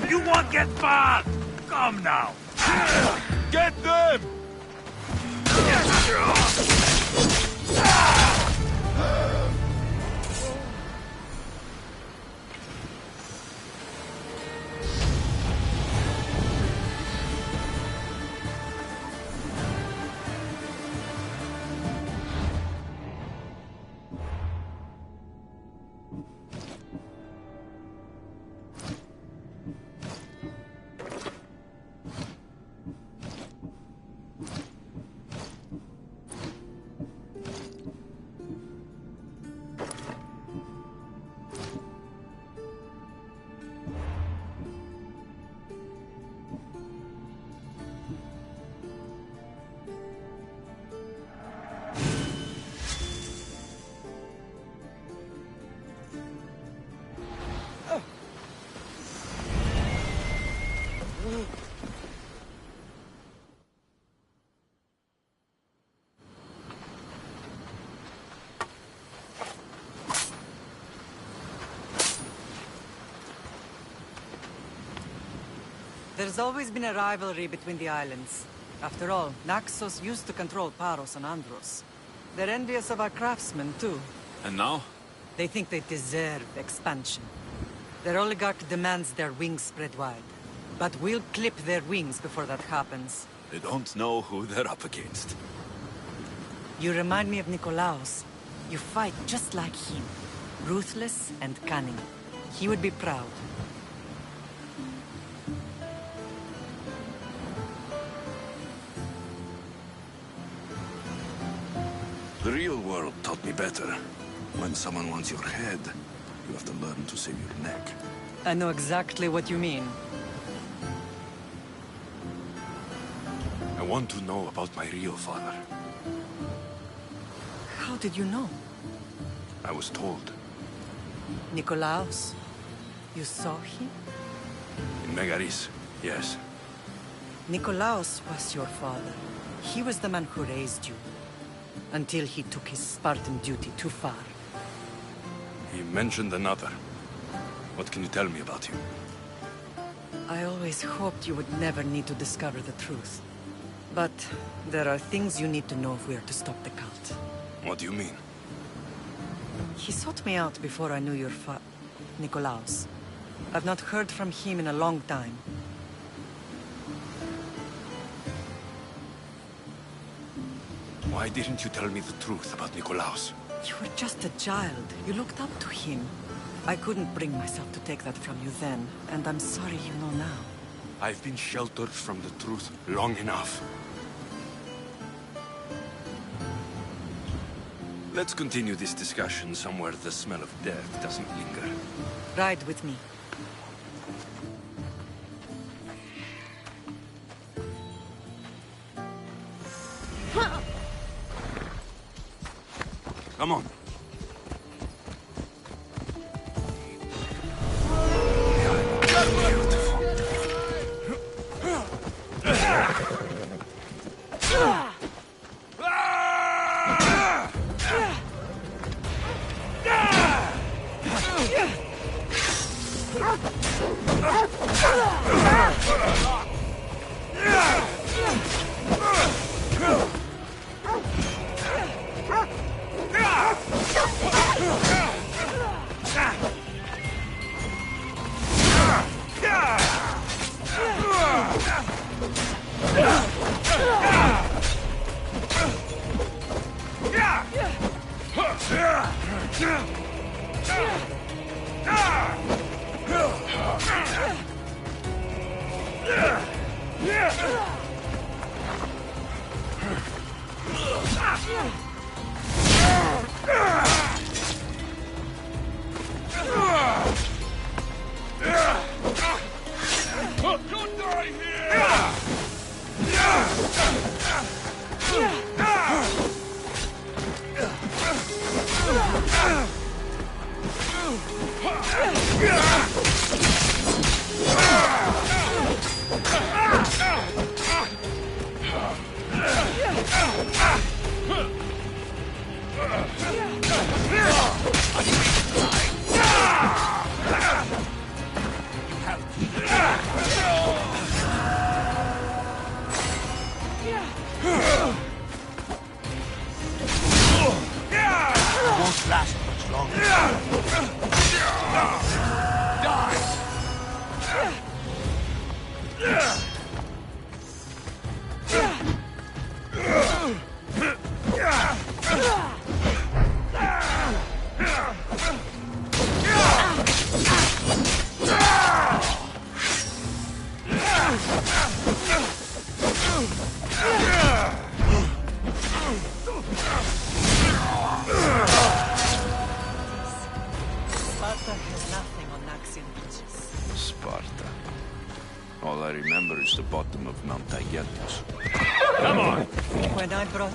You won't get far! Come now! Get them! There's always been a rivalry between the islands. After all, Naxos used to control Paros and Andros. They're envious of our craftsmen, too. And now? They think they deserve expansion. Their oligarch demands their wings spread wide. But we'll clip their wings before that happens. They don't know who they're up against. You remind me of Nikolaos. You fight just like him. Ruthless and cunning. He would be proud. The real world taught me better. When someone wants your head, you have to learn to save your neck. I know exactly what you mean. I want to know about my real father. How did you know? I was told. Nikolaos? You saw him? In Megaris, yes. Nikolaos was your father. He was the man who raised you. Until he took his Spartan duty too far. He mentioned another. What can you tell me about him? I always hoped you would never need to discover the truth. But there are things you need to know if we are to stop the cult. What do you mean? He sought me out before I knew your Nikolaos. I've not heard from him in a long time. Why didn't you tell me the truth about Nikolaos? You were just a child. You looked up to him. I couldn't bring myself to take that from you then, and I'm sorry you know now. I've been sheltered from the truth long enough. Let's continue this discussion somewhere the smell of death doesn't linger. Ride with me. Come on.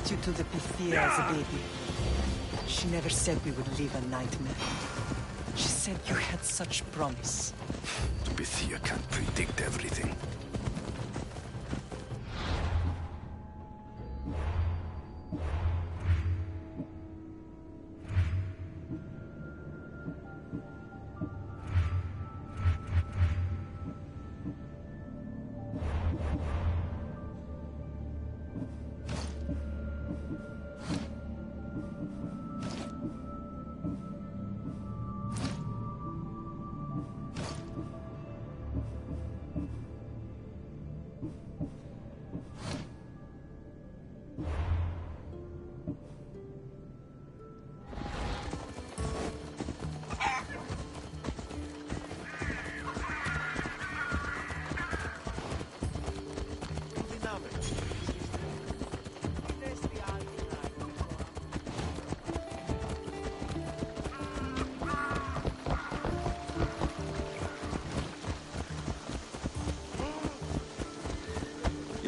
You to the Pythia as a baby. She never said we would live a nightmare. She said you had such promise. The Pythia can't predict everything.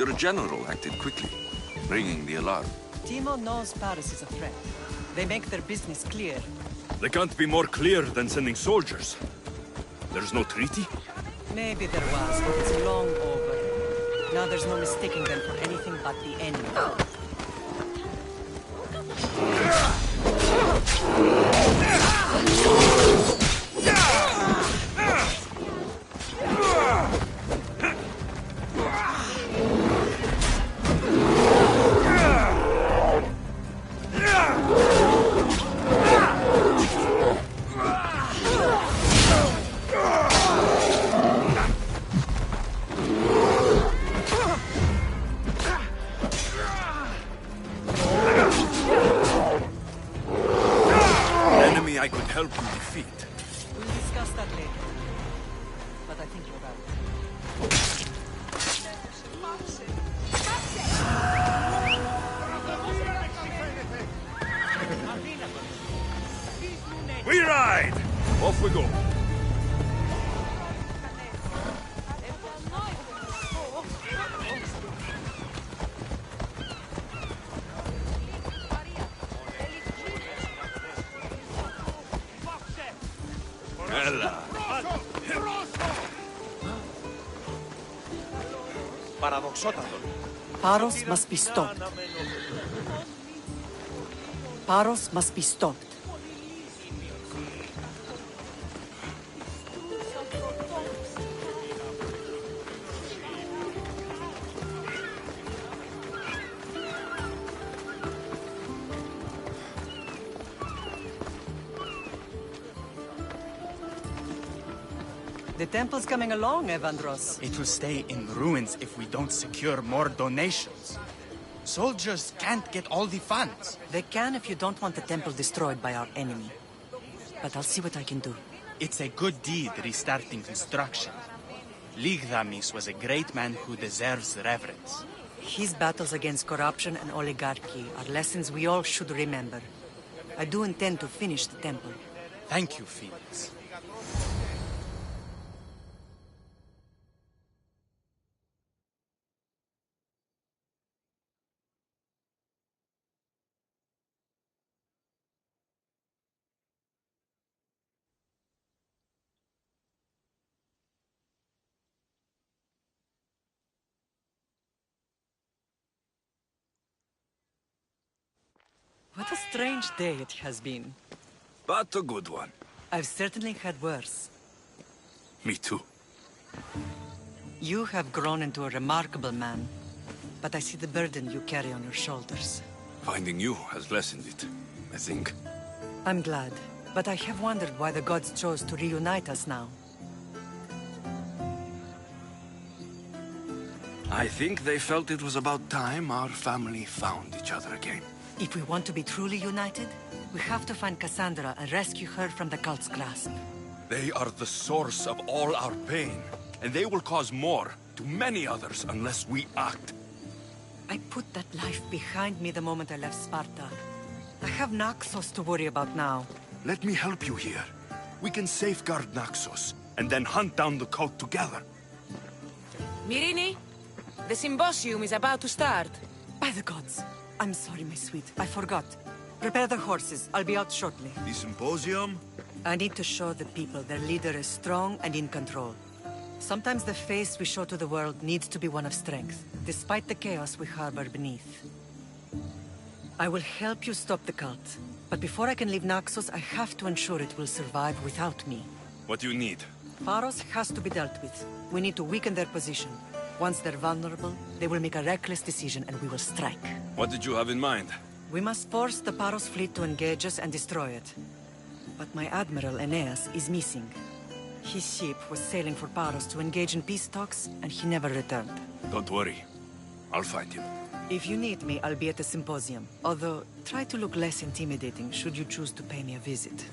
Your general acted quickly, ringing the alarm. Timo knows Paris is a threat. They make their business clear. They can't be more clear than sending soldiers. There's no treaty? Maybe there was, but it's long over. Now there's no mistaking them for anything but the enemy. I could help you defeat. We'll discuss that later. But I think you're right. We ride! Off we go. Paros must be stopped. Paros must be stopped. The temple's coming along, Evandros. It will stay in ruins if we don't secure more donations. Soldiers can't get all the funds. They can if you don't want the temple destroyed by our enemy. But I'll see what I can do. It's a good deed restarting construction. Ligdamis was a great man who deserves reverence. His battles against corruption and oligarchy are lessons we all should remember. I do intend to finish the temple. Thank you, Felix. What a strange day it has been. But a good one. I've certainly had worse. Me too. You have grown into a remarkable man, but I see the burden you carry on your shoulders. Finding you has lessened it, I think. I'm glad, but I have wondered why the gods chose to reunite us now. I think they felt it was about time our family found each other again. If we want to be truly united, we have to find Cassandra and rescue her from the cult's grasp. They are the source of all our pain, and they will cause more to many others unless we act. I put that life behind me the moment I left Sparta. I have Naxos to worry about now. Let me help you here. We can safeguard Naxos, and then hunt down the cult together. Myrrine, the symposium is about to start. By the gods. I'm sorry, my sweet. I forgot. Prepare the horses. I'll be out shortly. The symposium? I need to show the people their leader is strong and in control. Sometimes the face we show to the world needs to be one of strength, despite the chaos we harbor beneath. I will help you stop the cult, but before I can leave Naxos, I have to ensure it will survive without me. What do you need? Pharos has to be dealt with. We need to weaken their position. Once they're vulnerable, they will make a reckless decision and we will strike. What did you have in mind? We must force the Paros fleet to engage us and destroy it. But my admiral, Aeneas, is missing. His ship was sailing for Paros to engage in peace talks, and he never returned. Don't worry. I'll find him. If you need me, I'll be at the symposium. Although, try to look less intimidating should you choose to pay me a visit.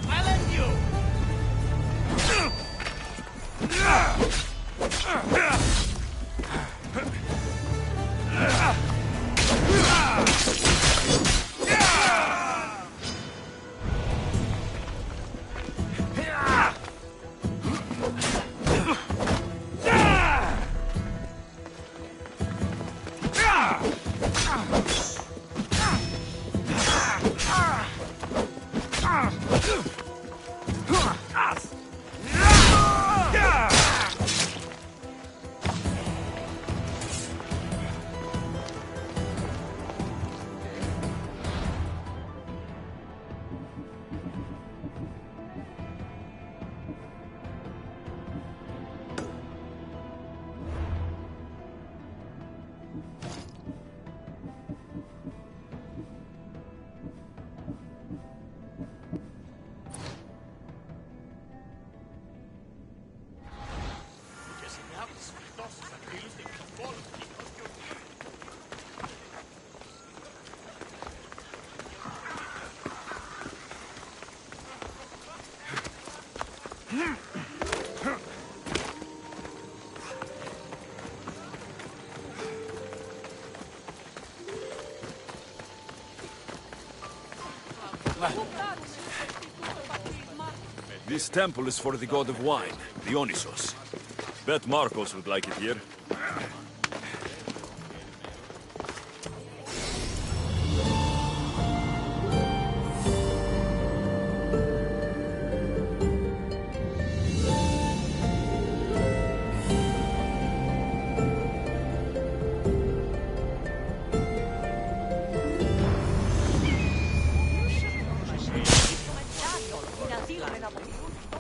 I'll end you! This temple is for the god of wine, Dionysos. Bet Marcos would like it here.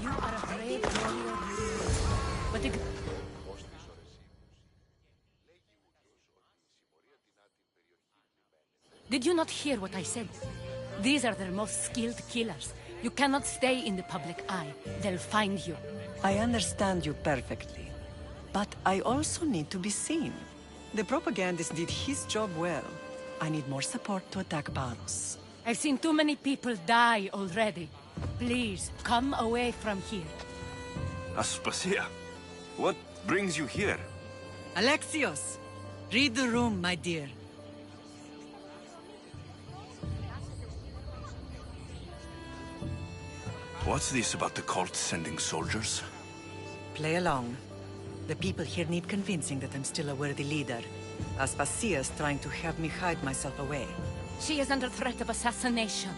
You are a brave warrior. But the... Did you not hear what I said? These are their most skilled killers. You cannot stay in the public eye. They'll find you. I understand you perfectly. But I also need to be seen. The propagandist did his job well. I need more support to attack Paros. I've seen too many people die already. Please, come away from here. Aspasia, what brings you here? Alexios! Read the room, my dear. What's this about the cult sending soldiers? Play along. The people here need convincing that I'm still a worthy leader. Aspasia's trying to have me hide myself away. She is under threat of assassination.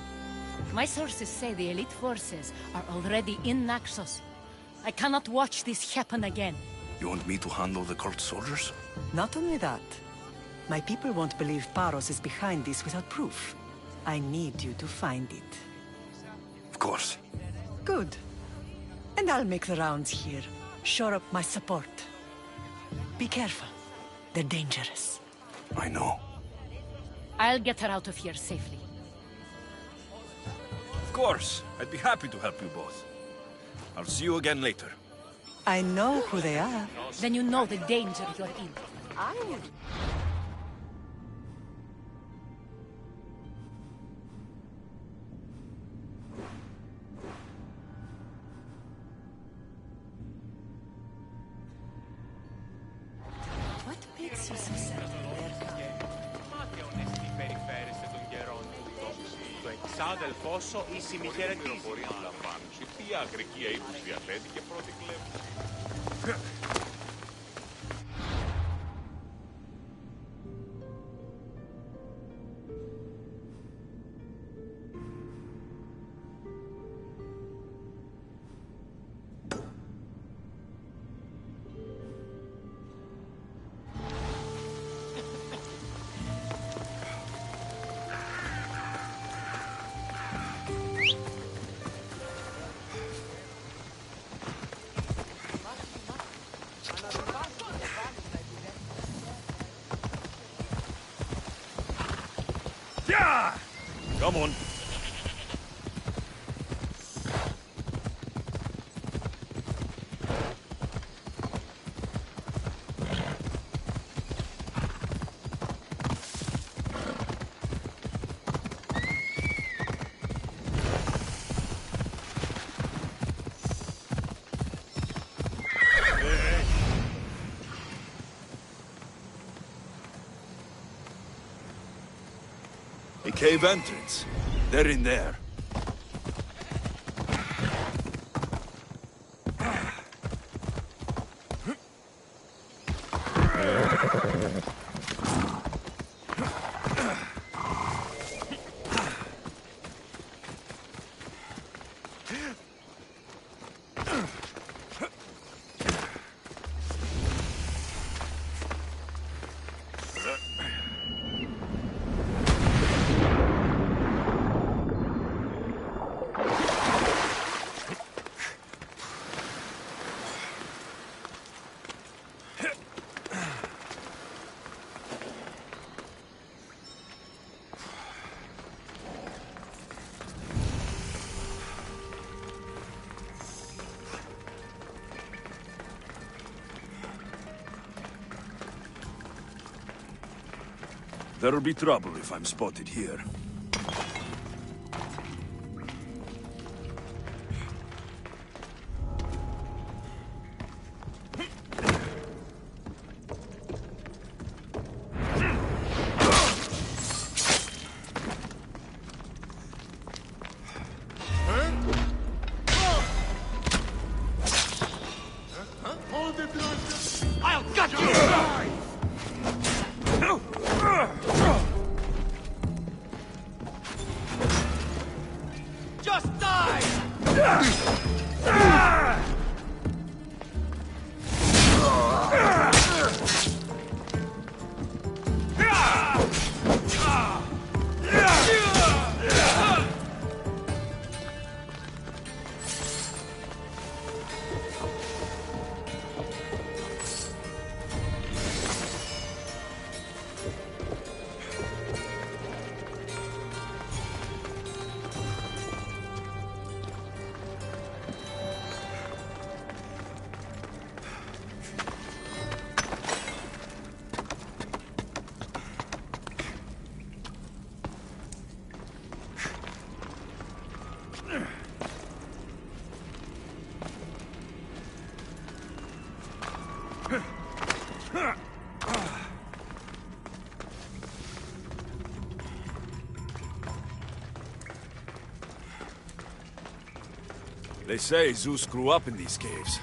My sources say the elite forces are already in Naxos. I cannot watch this happen again. You want me to handle the cult soldiers? Not only that. My people won't believe Paros is behind this without proof. I need you to find it. Of course. Good. And I'll make the rounds here. Shore up my support. Be careful. They're dangerous. I know. I'll get her out of here safely. Of course. I'd be happy to help you both. I'll see you again later. I know who they are. Then you know the danger you're in. What makes you so sad? Ξάδελφό σου ήσυχη χαιρετίζει. Τι αγρική αίτους διαθέτει και πρώτη κλέβει. Come on. A cave entrance. They're in there. There'll be trouble if I'm spotted here. I'll gut you! Just die! They say Zeus grew up in these caves.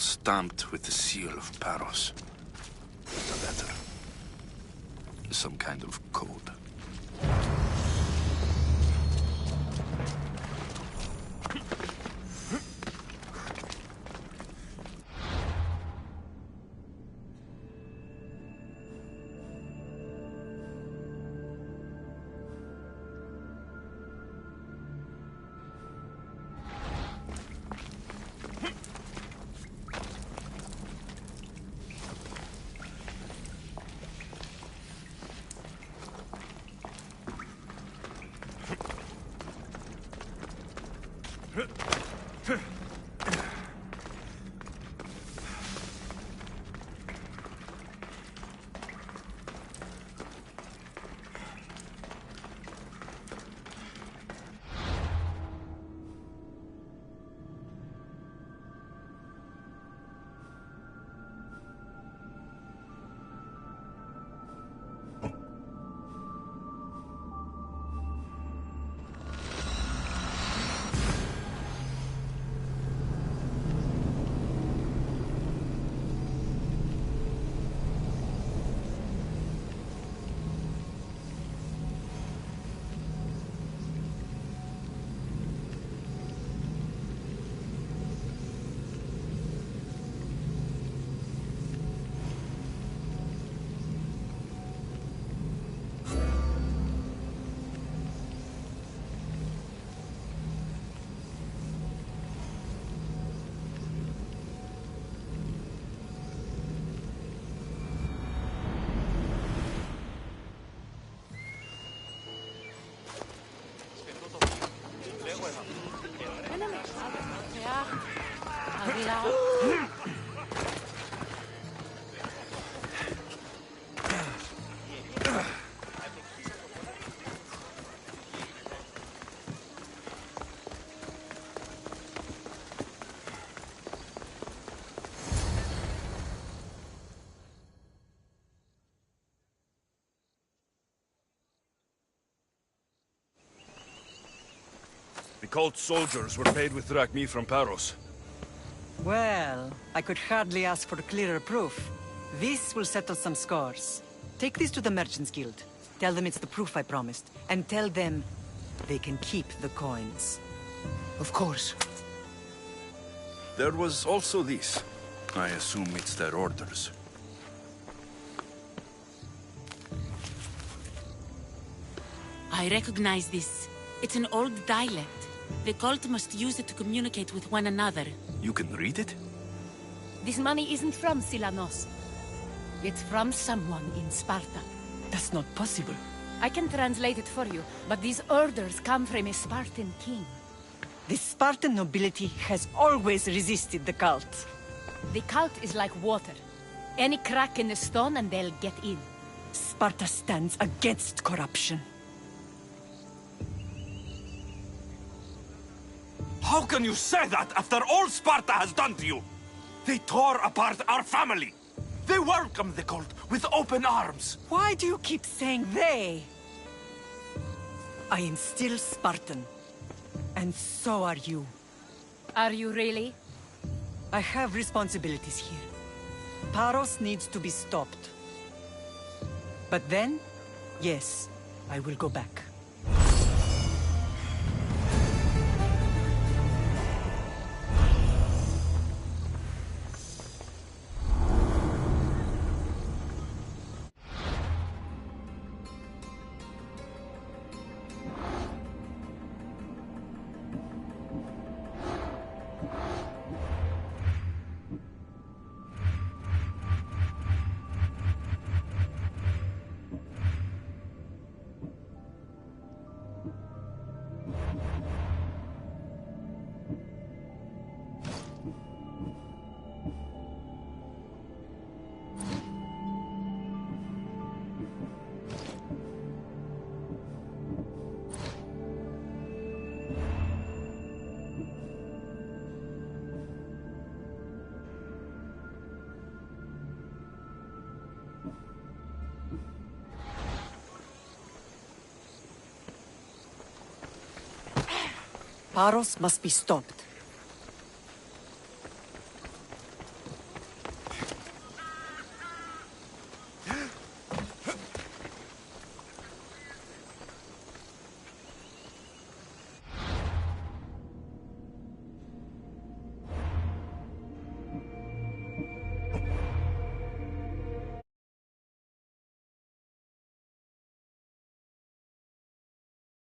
stamped with the seal of Paros. A letter. Some kind of code. The cult soldiers were paid with drachmi from Paros. Well, I could hardly ask for clearer proof. This will settle some scores. Take this to the Merchants Guild. Tell them it's the proof I promised. And tell them they can keep the coins. Of course. There was also this. I assume it's their orders. I recognize this. It's an old dialect. The cult must use it to communicate with one another. You can read it? This money isn't from Silanos. It's from someone in Sparta. That's not possible. I can translate it for you, but these orders come from a Spartan king. The Spartan nobility has always resisted the cult. The cult is like water. Any crack in the stone and they'll get in. Sparta stands against corruption. How can you say that after all Sparta has done to you? They tore apart our family. They welcomed the cult with open arms. Why do you keep saying they? I am still Spartan. And so are you. Are you really? I have responsibilities here. Paros needs to be stopped. But then, yes, I will go back. Paros must be stopped.